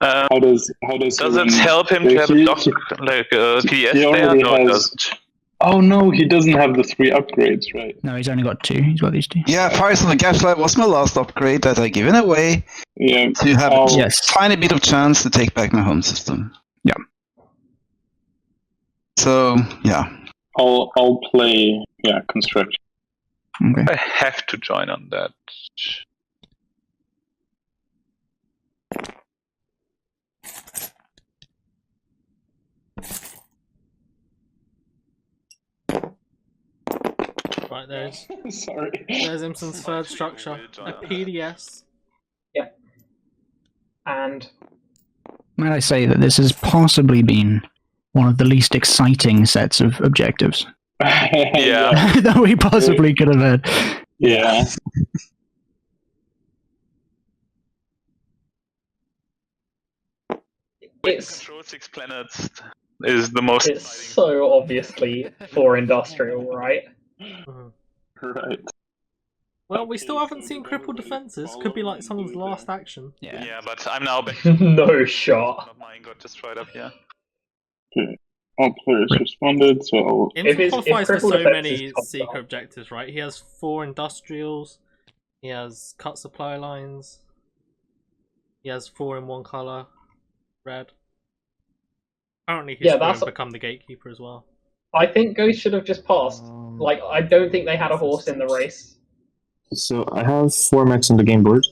how does it help him to have a doc, like PS there? No, it doesn't. Oh no, he doesn't have the 3 upgrades, right? No, he's only got 2. He's got these 2. Yeah, Fires of the Gaslight was my last upgrade that I given away. Yeah. To have a tiny bit of chance to take back my home system. Yeah. So yeah. I'll play construction. Okay. I have to join on that. Right, there's Sorry. there's imsen's third structure, a PDS. Yeah. And might I say that this has possibly been one of the least exciting sets of objectives Yeah. that we possibly could have had. Yeah. it's Control 6 planets is the most it's exciting. so obviously for industrial, right? Right. Well, we still haven't seen crippled defenses. Could be like someone's last action. Yeah, but I'm now back. No shot. Of mine got destroyed up here. Okay. All players responded, so Imsen qualifies for crippled so defense many is top secret dog. objectives, right? He has 4 industrials. He has cut supply lines. He has 4 in one color, red. Apparently, he's going to become the gatekeeper as well. I think Ghost should have just passed. Like, I don't think they had a horse in the race. So I have 4 mechs on the game board.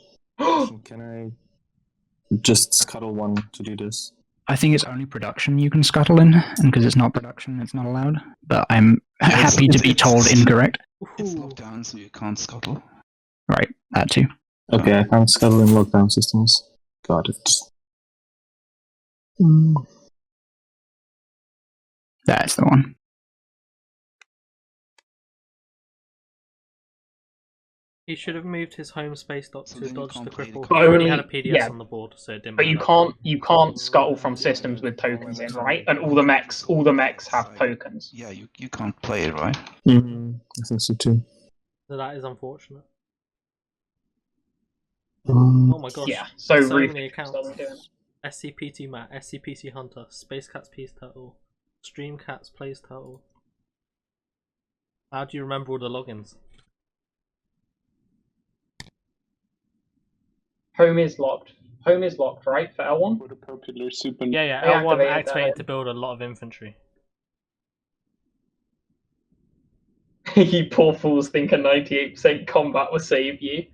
Can I just scuttle one to do this? I think it's only production you can scuttle in, and because it's not production, it's not allowed. But I'm happy to be told incorrect. It's locked down, so you can't scuttle. Right, that too. Okay, I can't scuttle in lockdown systems. Got it. That's the one. He should have moved his home space dot So to then you dodge can't the play the cripple. card. He already Only- had a PDS yeah. on the board, so it didn't But matter. you can't scuttle from systems with tokens in, right? And all the mechs have tokens. Yeah, you can't play it, right? I think so too. So that is unfortunate. Um, Oh my gosh. Yeah, so so Reef many accounts. doesn't do it. SCPT Matt, SCPT Hunter, Space Cats Peace Turtle, Stream Cats Plays Turtle. How do you remember all the logins? Home is locked. Home is locked, right? For L1? for the popular super. Yeah, They L1 activated activated that. to build a lot of infantry. You poor fools think a 98% combat will save you.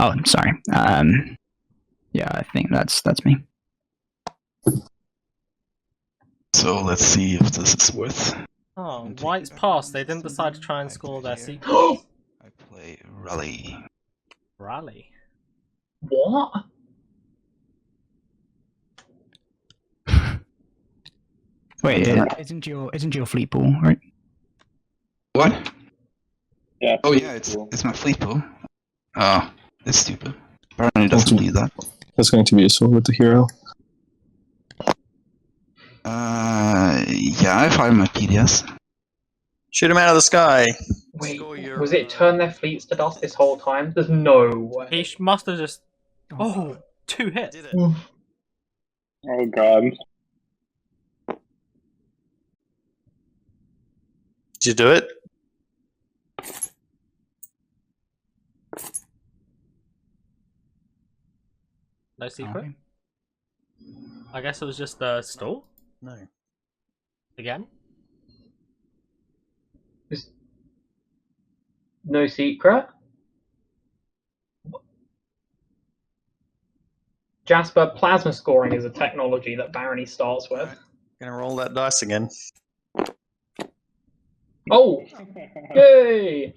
Oh, sorry. Yeah, I think that's me. So let's see if this is worth. Oh, White's passed. They didn't decide to try and score their secret. I play Rally. Rally. What? Wait, isn't your fleet pool right? What? Yeah. Oh yeah, it's my fleet pool. Oh, it's stupid. Apparently it doesn't need that. That's going to be useful with the hero. Yeah, I fired my PDS. Shoot him out of the sky. Wait, was it turn their fleets to dust this whole time? There's no way. He must have just. Oh, 2 hits. Did it. Oh god. Did you do it? No secret? I guess it was just a stall? No. Again? No secret? Jasper, plasma scoring is a technology that Barony starts with. Gonna roll that dice again. Oh! Yay!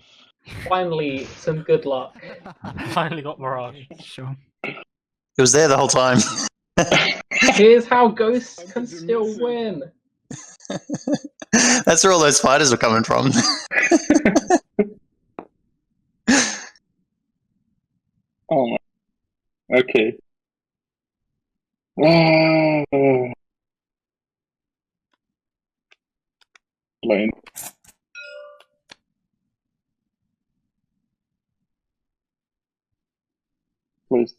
Finally, some good luck. Finally got Mirage. Sure. It was there the whole time. Here's how Ghosts can still win. That's where all those fighters were coming from. Oh my. Okay. Oh. Lane. Please.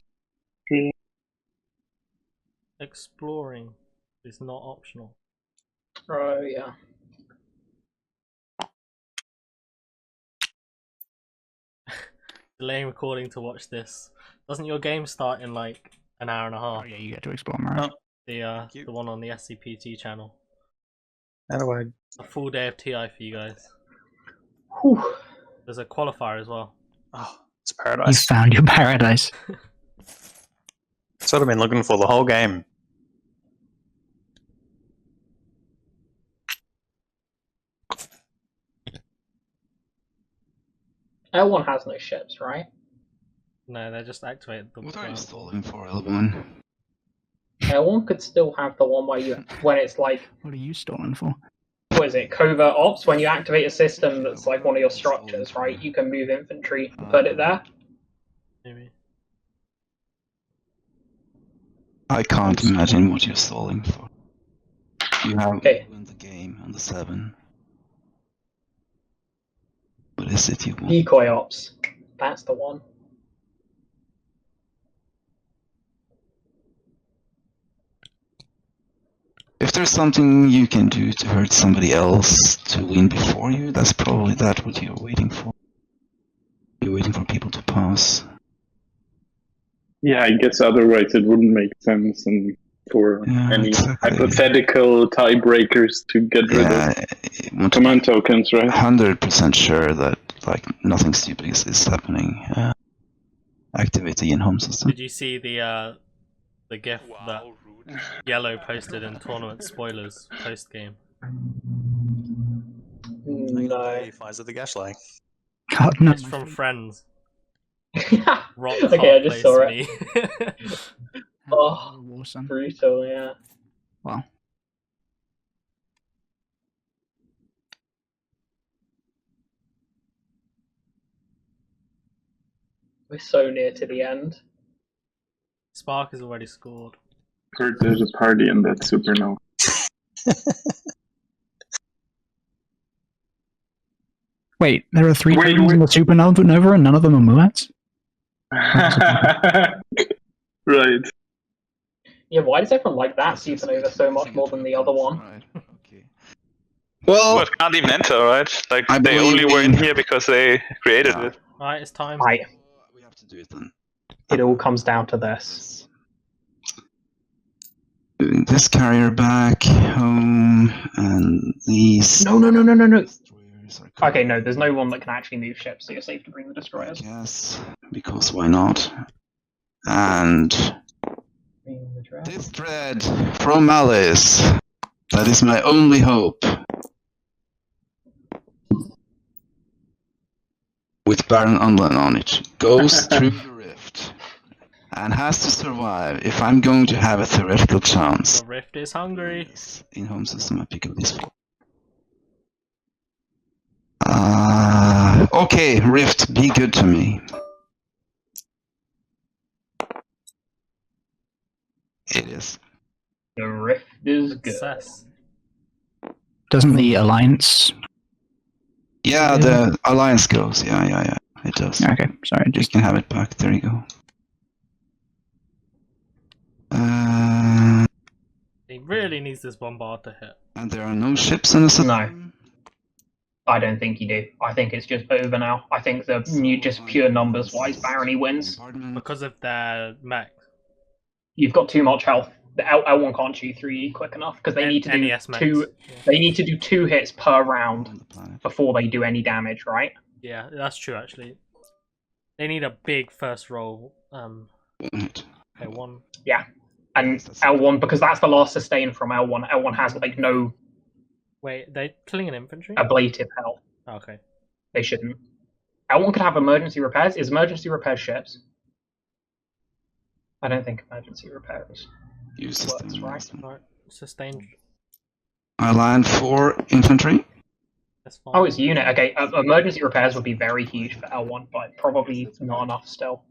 Exploring is not optional. Oh, yeah. Delaying recording to watch this. Doesn't your game start in like an hour and a half? Oh yeah, you get to explore Mirage. The one on the SCPT channel. How do I? A full day of TI for you guys. Whew. There's a qualifier as well. Oh, it's You paradise. found your paradise. That's what I've been looking for the whole game. L1 has no ships, right? No, they just activate the. What are you stalling for, L1? L1 could still have the one where you, when it's like. What are you stalling for? What is it? Covert ops. When you activate a system that's like one of your structures, right? You can move infantry and put it there. Maybe. I can't imagine what you're stalling for. You have Okay. win the game on the 7. What is it you want? Decoy ops. That's the one. If there's something you can do to hurt somebody else to win before you, that's probably what you're waiting for. You're waiting for people to pass. Yeah, I guess otherwise it wouldn't make sense, and for any hypothetical tiebreakers to get rid of command tokens, right? 100% sure that like nothing stupid is happening. Activate the in-home system. Did you see the GIF that Yellow posted in tournament spoilers post game? No. Flies of the Gaslight. God, no. It's from Friends. Rock Okay, I just saw me. Oh, brutal, yeah. Wow. We're so near to the end. Spark has already scored. Heard there's a party in that supernova. Wait, there are 3 Titans in the supernova and none of them are Muats? Right. Yeah, why does everyone like that supernova so much more than the other one? Right. Okay. Well, it can't even enter, right? Like, they only were in here because they created it. Alright, it's time. Right. We have to do it then. It all comes down to this. Moving this carrier back home, and these. No. Okay, no, there's no one that can actually move ships, so you're safe to bring the destroyers. Yes, because why not? And this thread from Alice. That is my only hope. With Baron Unland on it, goes through the rift and has to survive if I'm going to have a theoretical chance. The rift is hungry. In home system, I pick up these 4. Okay, rift, be good to me. It is. The rift is good. Success. Doesn't the Alliance... Yeah, the Alliance goes. Yeah. It does. Okay, sorry. You can have it back. There you go. He really needs this bombard to hit. And there are no ships in the system? No. I don't think you do. I think it's just over now. I think the just pure numbers-wise, Barony wins. Because of their mech. You've got too much health. The L1 can't shoot through you quick enough because they need to do They need to do 2 hits per round before they do any damage, right? Yeah, that's true actually. They need a big first roll. Okay, 1. Yeah, and L1 because that's the last sustain from L1. L1 has like no. Wait, they're killing an infantry? Ablative health. Okay. They shouldn't. L1 could have emergency repairs. Is emergency repairs ships? I don't think emergency repairs. Use works, right? Sustained. I land 4 infantry. That's fine. Oh, it's unit. Okay, emergency repairs would be very huge for L1, but probably not enough still.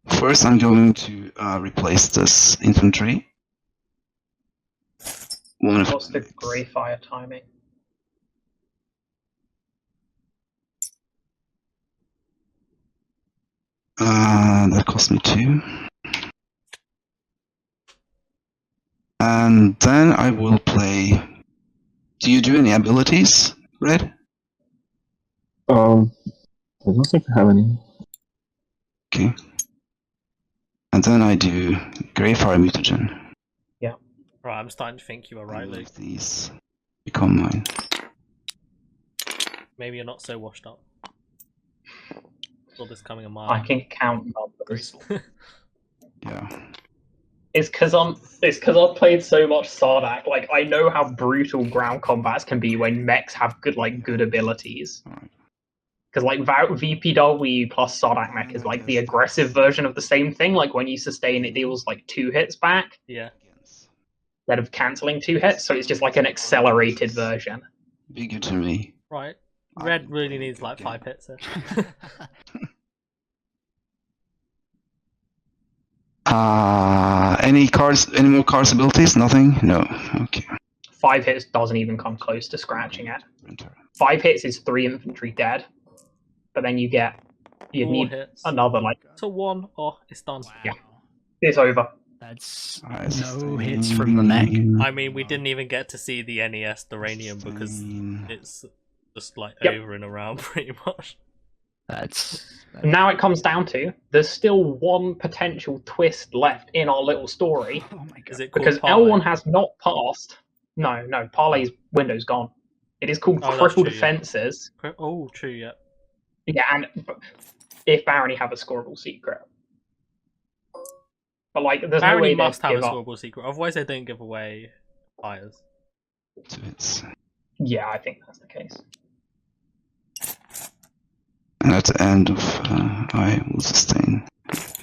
First I'm going to replace this infantry. What's the grey fire timing? That cost me 2. And then I will play... Do you do any abilities, Red? I don't think I have any. Okay. And then I do Grey Fire Mutagen. Yeah. Right, I'm starting to think you were right, Luke. These become mine. Maybe you're not so washed up. Saw this coming a mile. I can count numbers. Yeah. It's because I've played so much Sardak. Like, I know how brutal ground combats can be when mechs have good abilities. Because like VPW plus Sardak mech is like the aggressive version of the same thing. Like when you sustain, it deals like 2 hits back. Yeah. Instead of cancelling 2 hits, so it's just like an accelerated version. Bigger to me. Right. Red really needs like 5 hits. Any more cards abilities? Nothing? No. Okay. 5 hits doesn't even come close to scratching it. 5 hits is 3 infantry dead, but then you need hits. another like. So 1, it's done. Wow. Yeah, it's over. That's no hits from the mech. I mean, we didn't even get to see the NES Duranium because it's just like over and around pretty much. Now it comes down to there's still one potential twist left in our little story. Oh my god! Is it because L1 has not passed. No, Parley's window's gone. It is called crippled defenses. Yeah. Oh, true, yeah. Yeah, and if Barony have a scoreable secret. But like, there's no way must have a scoreable secret, otherwise they don't give away fires. Yeah, I think that's the case. And at the end of, I will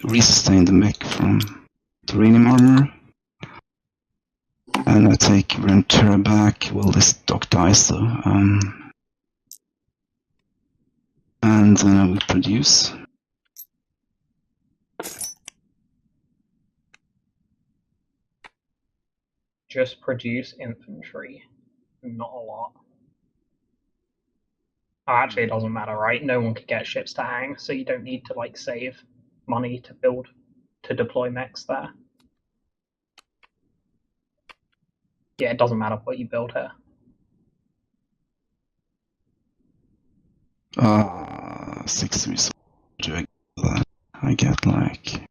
resustain the mech from Duranium armor. And I take Rentura back. Well, this doc dies though. And then I will produce. Just produce infantry, not a lot. Oh, actually, it doesn't matter, right? No one could get ships to hang, so you don't need to like save money to deploy mechs there. Yeah, it doesn't matter what you build here. 6 resources. Do I get that? I get like.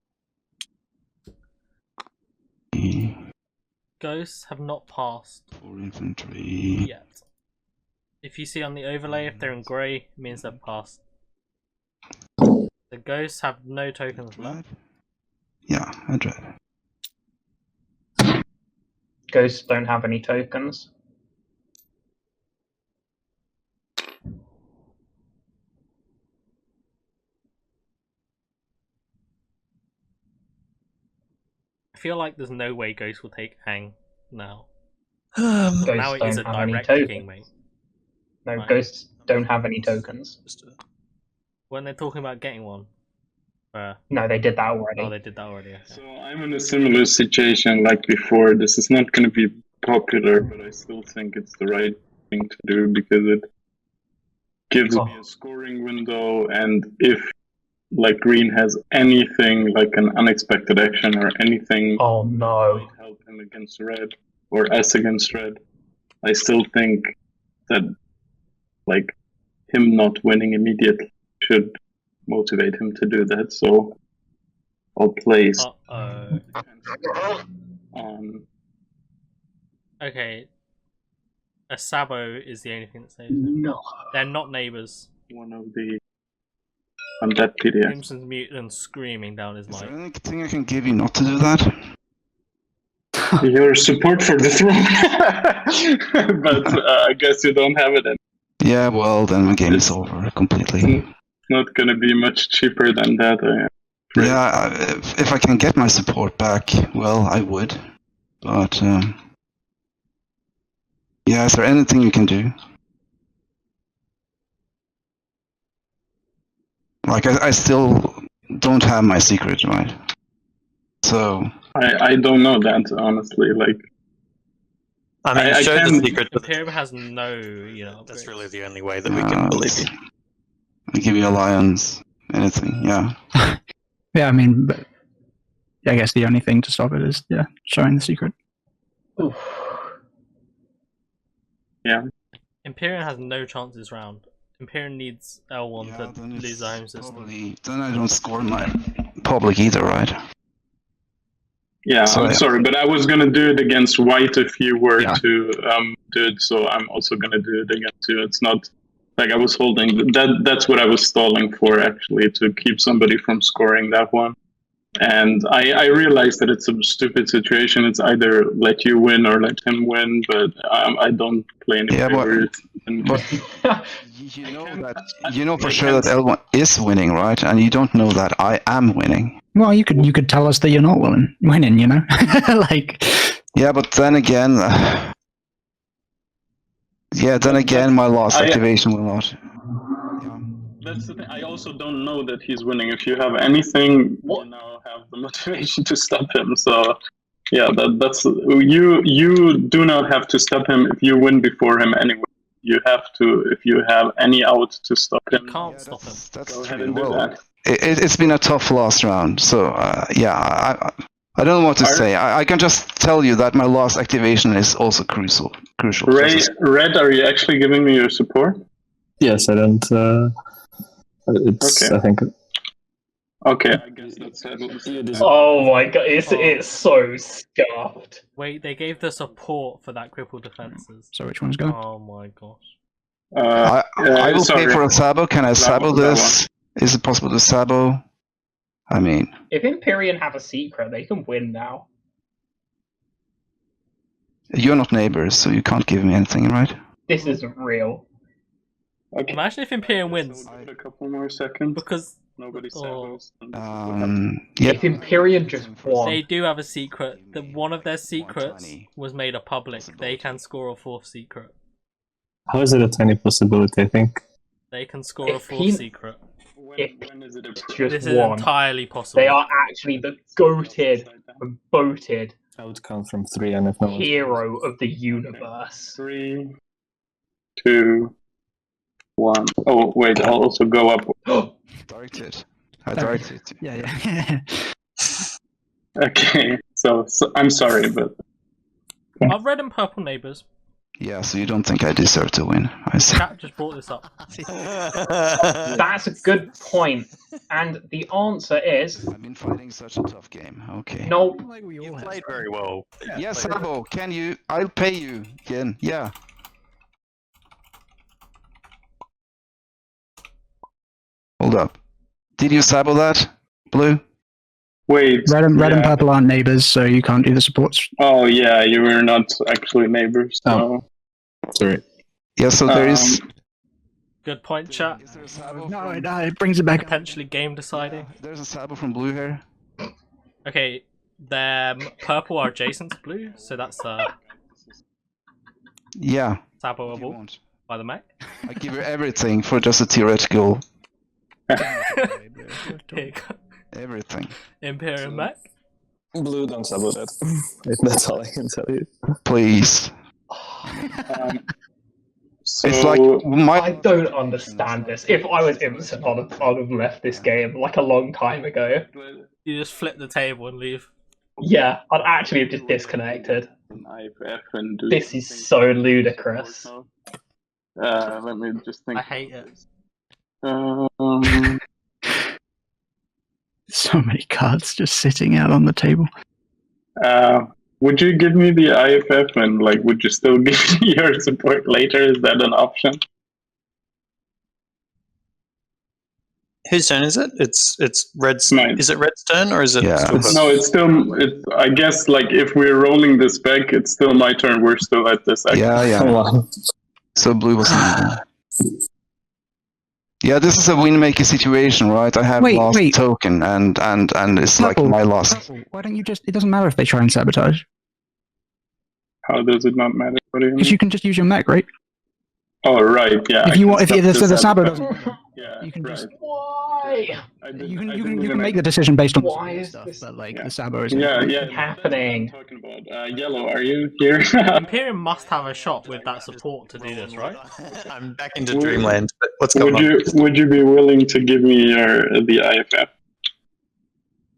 Ghosts have not passed 4 infantry yet. If you see on the overlay, if they're in grey, it means they've passed. The ghosts have no tokens left. Yeah, I dread. Ghosts don't have any tokens. I feel like there's no way Ghost will take Hang now. Now it is a direct king, mate. No, right. Ghosts don't have any tokens. When they're talking about getting one? No, they did that already. Oh, they did that already. Okay. So I'm in a similar situation like before. This is not going to be popular, but I still think it's the right thing to do because it gives me a scoring window, and if like green has anything like an unexpected action or anything that might help him against red or S against red, I still think that like him not winning immediately should motivate him to do that. So I'll place okay. A Sabo is the only thing that saves him. No. They're not neighbours. One of the undead PDF. Imsen's mute and screaming down his mic. Is there anything I can give you not to do that? Your support for the throne. But I guess you don't have it in. Yeah, well, then the game is over completely. Not gonna be much cheaper than that. Yeah, if I can get my support back, well, I would. But, yeah, is there anything you can do? Like, I still don't have my secret, right? So... I don't know that, honestly, like... I mean, show the secret. The Pyramid has no, That's really the only way that we can believe you. I give you alliance, anything, yeah. Yeah, I mean, but I guess the only thing to stop it is, showing the secret. Oof. Yeah. Imperium has no chance this round. Imperium needs L1 to lose the home system. Then I don't score my public either, right? Yeah, so, I'm sorry, but I was gonna do it against white if you were to do it, so I'm also gonna do it against you. It's not like I was holding that's what I was stalling for, actually, to keep somebody from scoring that one. And I realize that it's a stupid situation. It's either let you win or let him win, but I don't play any favorites. But you know for sure that L1 is winning, right? And you don't know that I am winning. Well, you could tell us that you're not winning, you know? Like. Yeah, but then again, my last activation will not. That's the thing. I also don't know that he's winning. If you have anything, you now have the motivation to stop him. So, yeah, that's you do not have to stop him if you win before him anyway. You have to if you have any out to stop him. You can't stop him. That's Go ahead true. and do that. It's been a tough last round. So I don't know what to say. I can just tell you that my last activation is also crucial. Red, are you actually giving me your support? Yes, I don't. It's okay. I think. Okay, I guess that's it. Oh my god, it's so scuffed. Wait, they gave the support for that crippled defenses. So which one's going? Oh my gosh. I will pay for a sabo. Can I sabo this? Is it possible to sabo? I mean, if Empyrean have a secret, they can win now. You're not neighbors, so you can't give me anything, right? This isn't real. Okay. Imagine if Empyrean wins. A couple more seconds. Because nobody sabos. If Empyrean just won. They do have a secret. One of their secrets was made a public. They can score a fourth secret. How is it a tiny possibility? I think they can score a fourth secret. When is it this is entirely possible. They are actually the goated and voted outcome from 3, and if no hero of the universe. 3, 2, 1. Oh wait, I'll also go up. Directed. I directed. Yeah. Okay, so I'm sorry, but I've red and purple neighbors. Yeah, so you don't think I deserve to win? I see. Chat just brought this up. That's a good point, and the answer is. I've been fighting such a tough game. Okay. No. You played very well. Yeah, Sabo, can you? I'll pay you again. Yeah. Hold up. Did you sabo that, Blue? Wait. Red and purple aren't neighbors, so you can't do the supports. Oh yeah, you were not actually neighbors. So. Oh. Sorry. Yeah, so there is. Good point, chat. No, it brings it back. Potentially game deciding. There's a sabo from Blue here. Okay, their purple are adjacent to blue, so that's yeah. Saboable by the mech. I give you everything for just a theoretical. Everything. Imperial mech. Blue, don't sabo that. That's all I can tell you. Please. So it's like I don't understand this. If I was imsen, I'd have left this game like a long time ago. You just flip the table and leave. Yeah, I'd actually have just disconnected. This is so ludicrous. Let me just think. I hate it. So many cards just sitting out on the table. Would you give me the IFF and would you still give me your support later? Is that an option? Whose turn is it? It's Red's. Mine. Is it Red's turn or is it? Yeah. No, it's still. I guess if we're rolling this back, it's still my turn. We're still at this. Yeah. So Blue was. Yeah, this is a win-maker situation, right? I have lost token, and it's like my loss. Why don't you just? It doesn't matter if they try and sabotage. How does it not matter? Because you can just use your mech, right? Oh, right. Yeah. If the sabo doesn't, yeah, you can just. Why? You can make the decision based on why stuff, is this? but the sabo is. Happening. Talking about Yellow, are you here? Imperium must have a shot with that support to do this, right? I'm back into Dreamland. What's going on? Would you be willing to give me the IFF?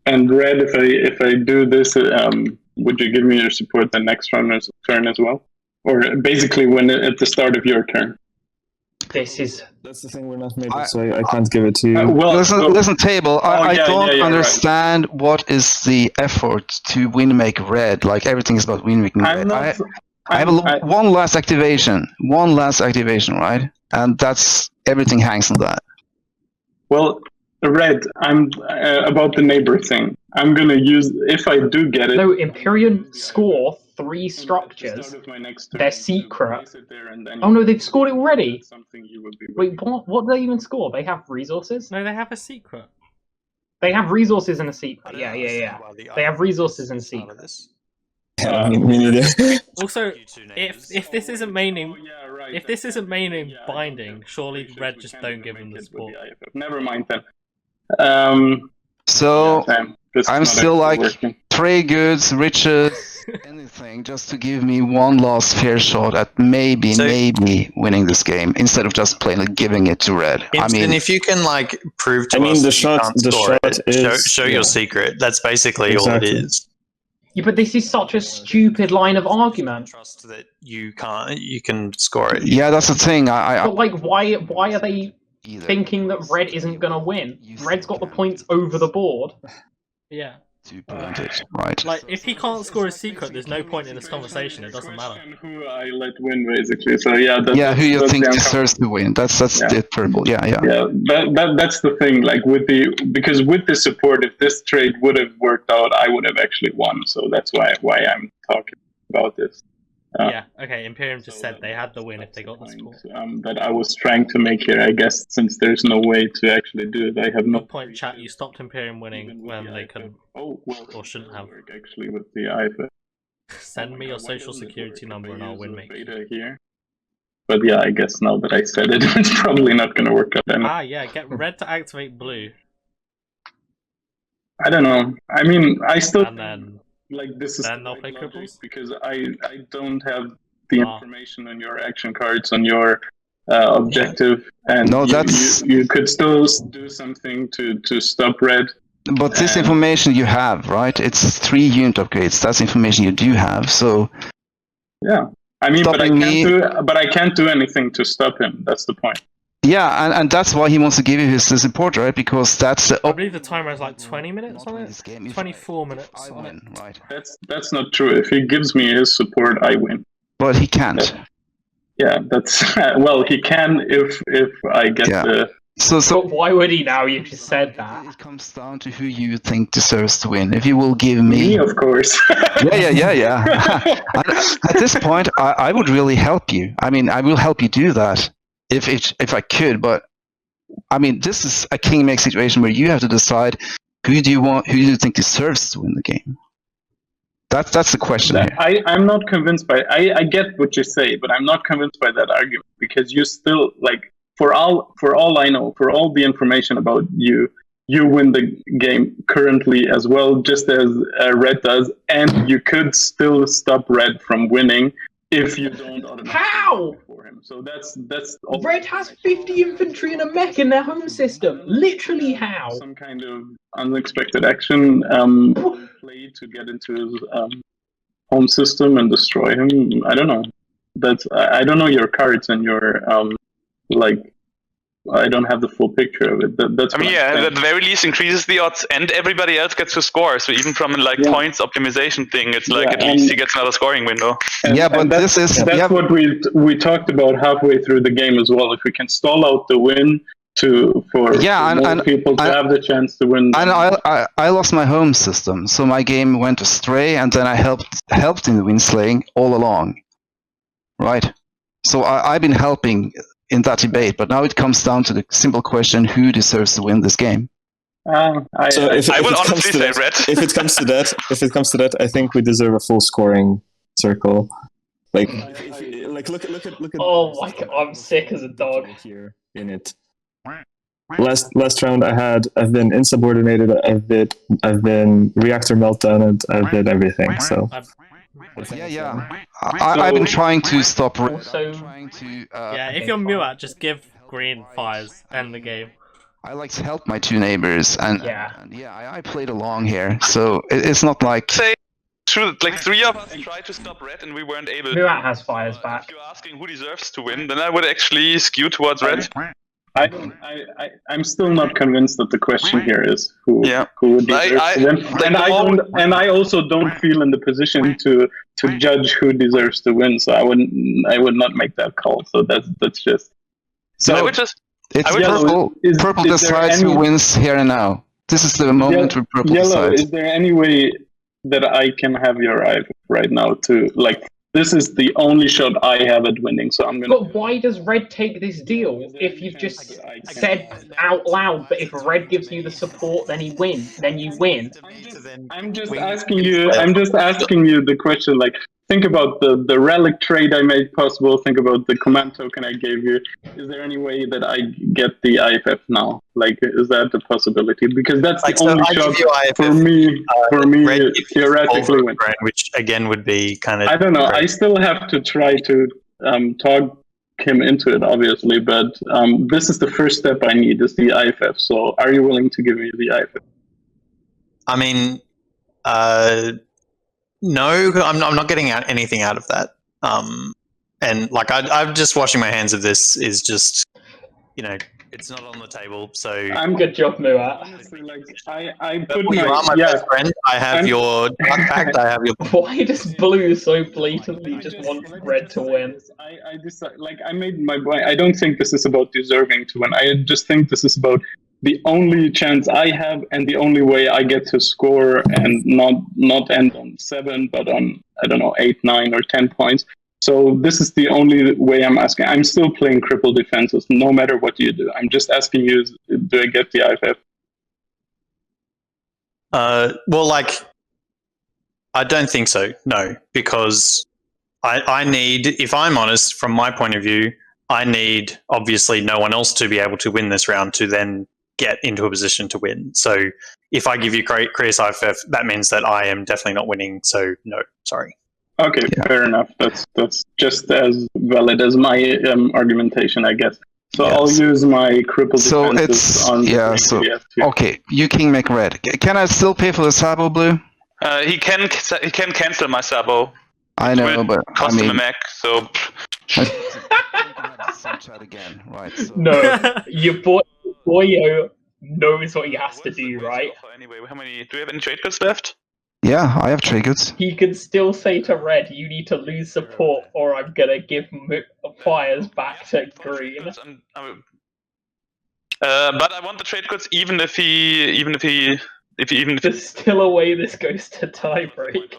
And Red, if I do this, would you give me your support the next turn as well, or basically at the start of your turn? That's the thing, we're not made it, so I can't give it to you. Listen, Table, I don't understand what is the effort to win-make Red. Like, everything is about win-making Red. I have one last activation, right? And that's everything hangs on that. Well, Red, I'm about the neighbor thing. I'm gonna use, if I do get it. No, Empyrean score 3 structures. They're secret. Oh no, they've scored it already. Wait, what do they even score? They have resources? No, they have a secret. They have resources and a secret. Yeah. They have resources and secret. Also, if this isn't maining, if this isn't maining binding, surely Red just don't give them the support. Never mind then. So yeah, I'm still like trade goods, riches, anything, just to give me one last fair shot at maybe winning this game instead of just plainly giving it to Red. I mean, if you can like prove to us the shot is show your secret. That's basically all it is. Yeah, but this is such a stupid line of argument. Trust that you can score it. Yeah, that's the thing. But like, why are they thinking that Red isn't gonna win? Red's got the points over the board. Yeah. Right. Like, if he can't score a secret, there's no point in this conversation. It doesn't matter. Who I let win, basically. So yeah. Who you think deserves to win? That's the purple. Yeah. Yeah, that's the thing. Like because with the support, if this trade would have worked out, I would have actually won. So that's why I'm talking about this. Yeah. Okay. Imperium just said they had the win if they got the support. That I was trying to make here. I guess since there's no way to actually do it, I have no point. Chat. You stopped Imperium winning when they couldn't or shouldn't have. Actually, with the IFA. Send me your social security number and I'll win make here. But yeah, I guess now that I said it, it's probably not going to work out. Yeah. Get Red to activate blue. I don't know. I mean, I still. And then. Like this is then they'll play cripples? Because I don't have the information on your action cards on your objective, and you could still do something to stop Red. But this information you have, right? It's 3 unit upgrades. That's information you do have. So yeah, I mean, but I can't do anything to stop him. That's the point. Yeah, and that's why he wants to give you his support, right? Because that's the. I believe the timer is like 20 minutes on it. 24 minutes on it. Right. That's not true. If he gives me his support, I win. But he can't. Yeah, that's well. He can if I get the. So but why would he now? You just said that. It comes down to who you think deserves to win. If you will give me, of course. Yeah. At this point, I would really help you. I mean, I will help you do that. If I could, but I mean, this is a king make situation where you have to decide who do you think deserves to win the game. That's the question here. I'm not convinced by. I get what you say, but I'm not convinced by that argument because you still like for all I know, for all the information about you win the game currently as well, just as Red does, and you could still stop Red from winning. If you don't automatically for him. So that's Red has 50 infantry and a mech in their home system. Literally how? Some kind of unexpected action play to get into his home system and destroy him. I don't know. I don't know your cards and your I don't have the full picture of it. That's at the very least increases the odds, and everybody else gets to score. So even from points optimization thing, it's at least he gets another scoring window. But that's what we talked about halfway through the game as well. If we can stall out the win for people to have the chance to win. And I lost my home system, so my game went astray, and then I helped in the win slaying all along, right? So I've been helping in that debate, but now it comes down to the simple question: who deserves to win this game? I would honestly say Red. If it comes to that, I think we deserve a full scoring circle. Look at. Oh my god, I'm sick as a dog. Here in it. Last round I've been insubordinated. I've been reactor meltdown, and I've did everything. So. I've been trying to stop. Also, if you're Muat, just give green fires, end the game. I like to help my 2 neighbors, and I played along here, so it's not like. Say, true, 3 of us tried to stop Red, and we weren't able. Muat has fires back. If you're asking who deserves to win, then I would actually skew towards Red. I'm still not convinced that the question here is who deserves to win. And I also don't feel in the position to judge who deserves to win. So I would not make that call. So that's just. So I would just It's purple decides who wins here and now. This is the moment where purple decides. Is there any way that I can have your IF right now to, like, this is the only shot I have at winning, so I'm gonna... But why does red take this deal if you've just said out loud that if red gives you the support, then you win? I'm just asking you the question, like, think about the relic trade I made possible, think about the command token I gave you. Is there any way that I get the IFF now? Like, is that a possibility? Because that's the only shot for me theoretically win. Which again would be kind of... I don't know, I still have to try to talk him into it, obviously, but this is the first step I need, is the IFF. So are you willing to give me the IFF? I mean, no, I'm not getting anything out of that. And like, I'm just washing my hands of this. Is just, you know, it's not on the table. So good job, Muat. Honestly, like, I put you are my best friend. I have your Dark Pact. I have your... Why does blue so blatantly just want red to win? I decided, like, I made my point. I don't think this is about deserving to win. I just think this is about the only chance I have and the only way I get to score and not end on 7, but on, I don't know, 8, 9, or 10 points. So this is the only way I'm asking. I'm still playing cripple defenses, no matter what you do. I'm just asking you, do I get the IFF? Well, like, I don't think so, no, because I need, if I'm honest, from my point of view, I need, obviously, no one else to be able to win this round to then get into a position to win. So if I give you Chris IFF, that means that I am definitely not winning, so no, sorry. Okay, fair enough. That's just as valid as my argumentation, I guess. So I'll use my cripple defenses on the okay, you make red. Can I still pay for the Sabo blue? He can cancel my Sabo. I know, but cost him a mech, so... again, right? So. No, Yauboio knows what he has to do, right? Anyway, do we have any trade goods left? Yeah, I have trade goods. He can still say to red, you need to lose support or I'm gonna give fires back to green. But I want the trade goods even if There's still a way this goes to tiebreak.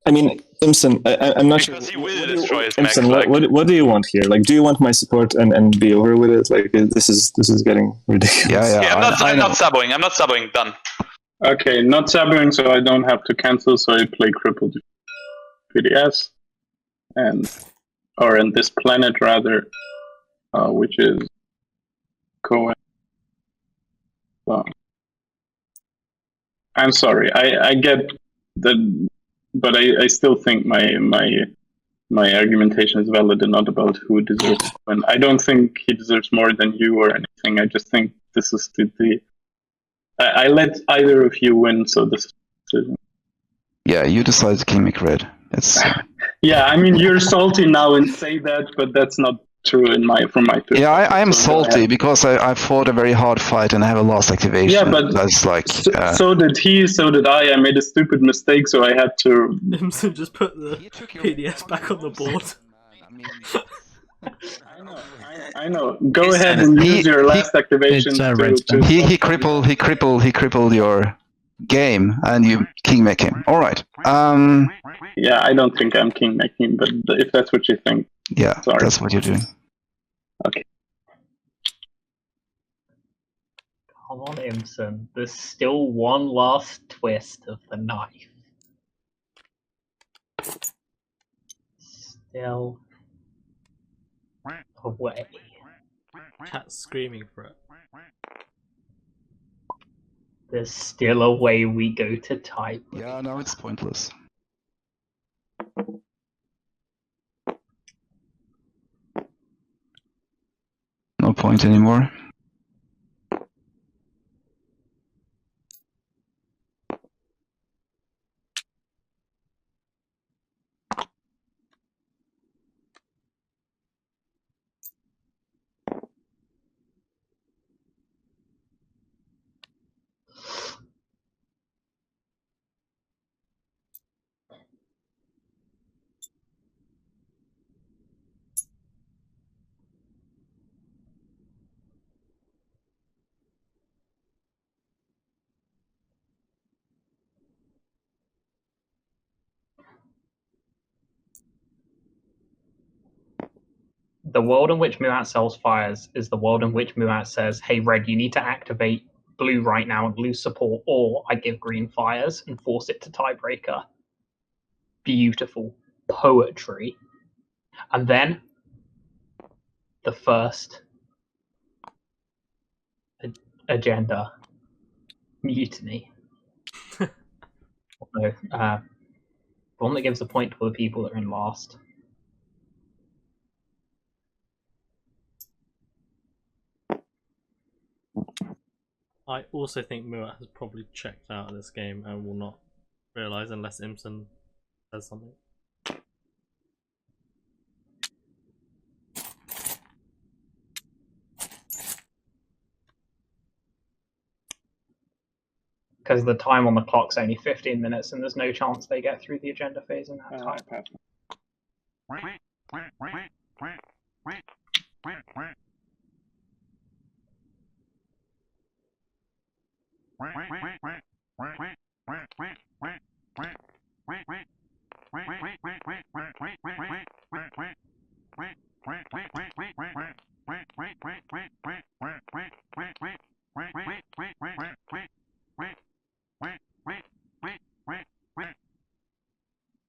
I mean, imsen, I'm not because sure. He will destroy his imsen, mech, what do you want here? Like, do you want my support and be over with it? Like, this is getting ridiculous. Yeah, I'm not saboing. I'm not saboing. Done. Okay, not saboing, so I don't have to cancel. So I play crippled PDS, or in this planet rather, which is Cohen. So, I'm sorry. I get that. But I still think my argumentation is valid and not about who deserves to win. I don't think he deserves more than you or anything. I just think this is I let either of you win, so this is... Yeah, you decide to make red. It's... Yeah, I mean, you're salty now and say that, but that's not true from my perspective. Yeah, I am salty because I fought a very hard fight and I have a lost activation. Yeah, but that's like so did he, so did I. I made a stupid mistake, so I had to... Imsen just put the PDS back on the board. I know. Go ahead and use your last activation. He crippled your game and you king-make him. All right. Yeah, I don't think I'm king-making, but if that's what you think. Yeah, sorry. That's what you're doing. Okay. Come on, Imsen. There's still one last twist of the knife. Still away. Cat's screaming for it. There's still a way we go to tie. Yeah, no, it's pointless. No point anymore. The world in which Muat sells fires is the world in which Muat says, hey, Red, you need to activate blue right now and lose support, or I give green fires and force it to tiebreaker. Beautiful poetry. And then the first agenda, mutiny. No, the one that gives a point to the people that are in last. I also think Muat has probably checked out of this game and will not realise unless Imsen says something. Because the time on the clock's only 15 minutes and there's no chance they get through the agenda phase in that time.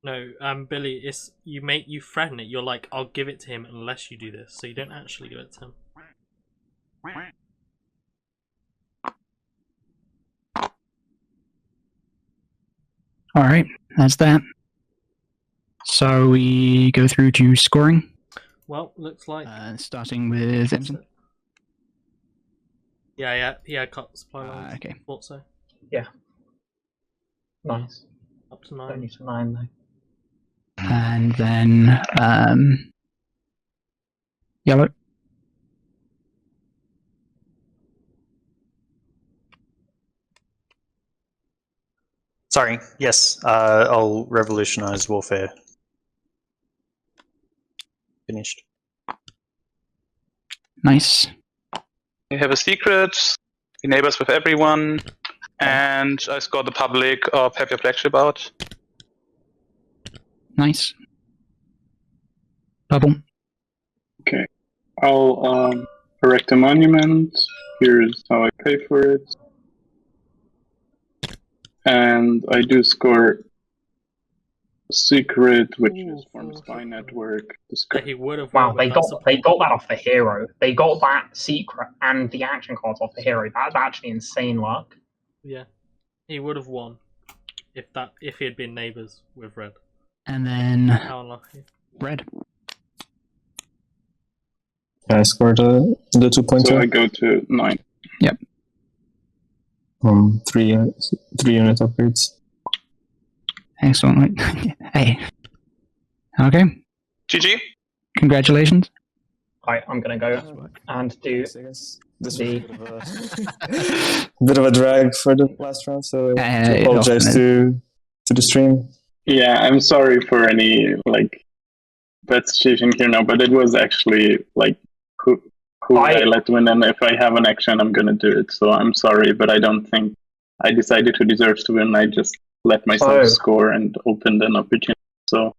No, Billy, it's you threaten it. You're like, I'll give it to him unless you do this, so you don't actually give it to him. All right, that's that. So we go through to scoring. Well, looks like starting with Imsen. Yeah, cut supply lines. Okay. Thought so. Yeah. Nice. Up to 9. Only to 9 though. And then yellow. Sorry, yes, I'll revolutionize warfare. Finished. Nice. We have a secret, we neighbors with everyone, and I scored the public of Have Your Flagship out. Nice. Bubble. Okay. I'll erect a monument. Here's how I pay for it. And I do score secret, which is from Spy Network. He would have. Wow, they got that off the hero. They got that secret and the action cards off the hero. That's actually insane luck. Yeah, he would have won if he had been neighbors with Red. And then how unlucky. Red. I scored the 2.2. So I go to 9. Yep. 3 unit upgrades. Excellent. Hey. Okay. GG. Congratulations. I'm going to go and do this bit of a drag for the last round, so I apologize to the stream. Yeah, I'm sorry for any bad situation here now, but it was actually who I let win, and if I have an action, I'm gonna do it. So I'm sorry, but I don't think I decided who deserves to win. I just let myself score and opened an opportunity. So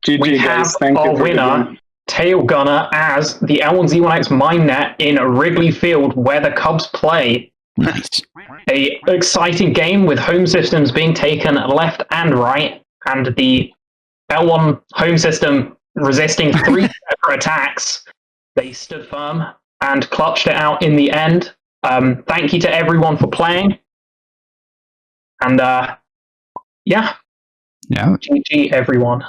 GG guys, thank you for winner, Tailgunner, as the L1Z1X Minenet in Wrigley Field, where the Cubs play. Nice. A exciting game with home systems being taken left and right, and the L1 home system resisting 3 separate attacks. They stood firm and clutched it out in the end. Thank you to everyone for playing. And yeah. Yeah. GG everyone.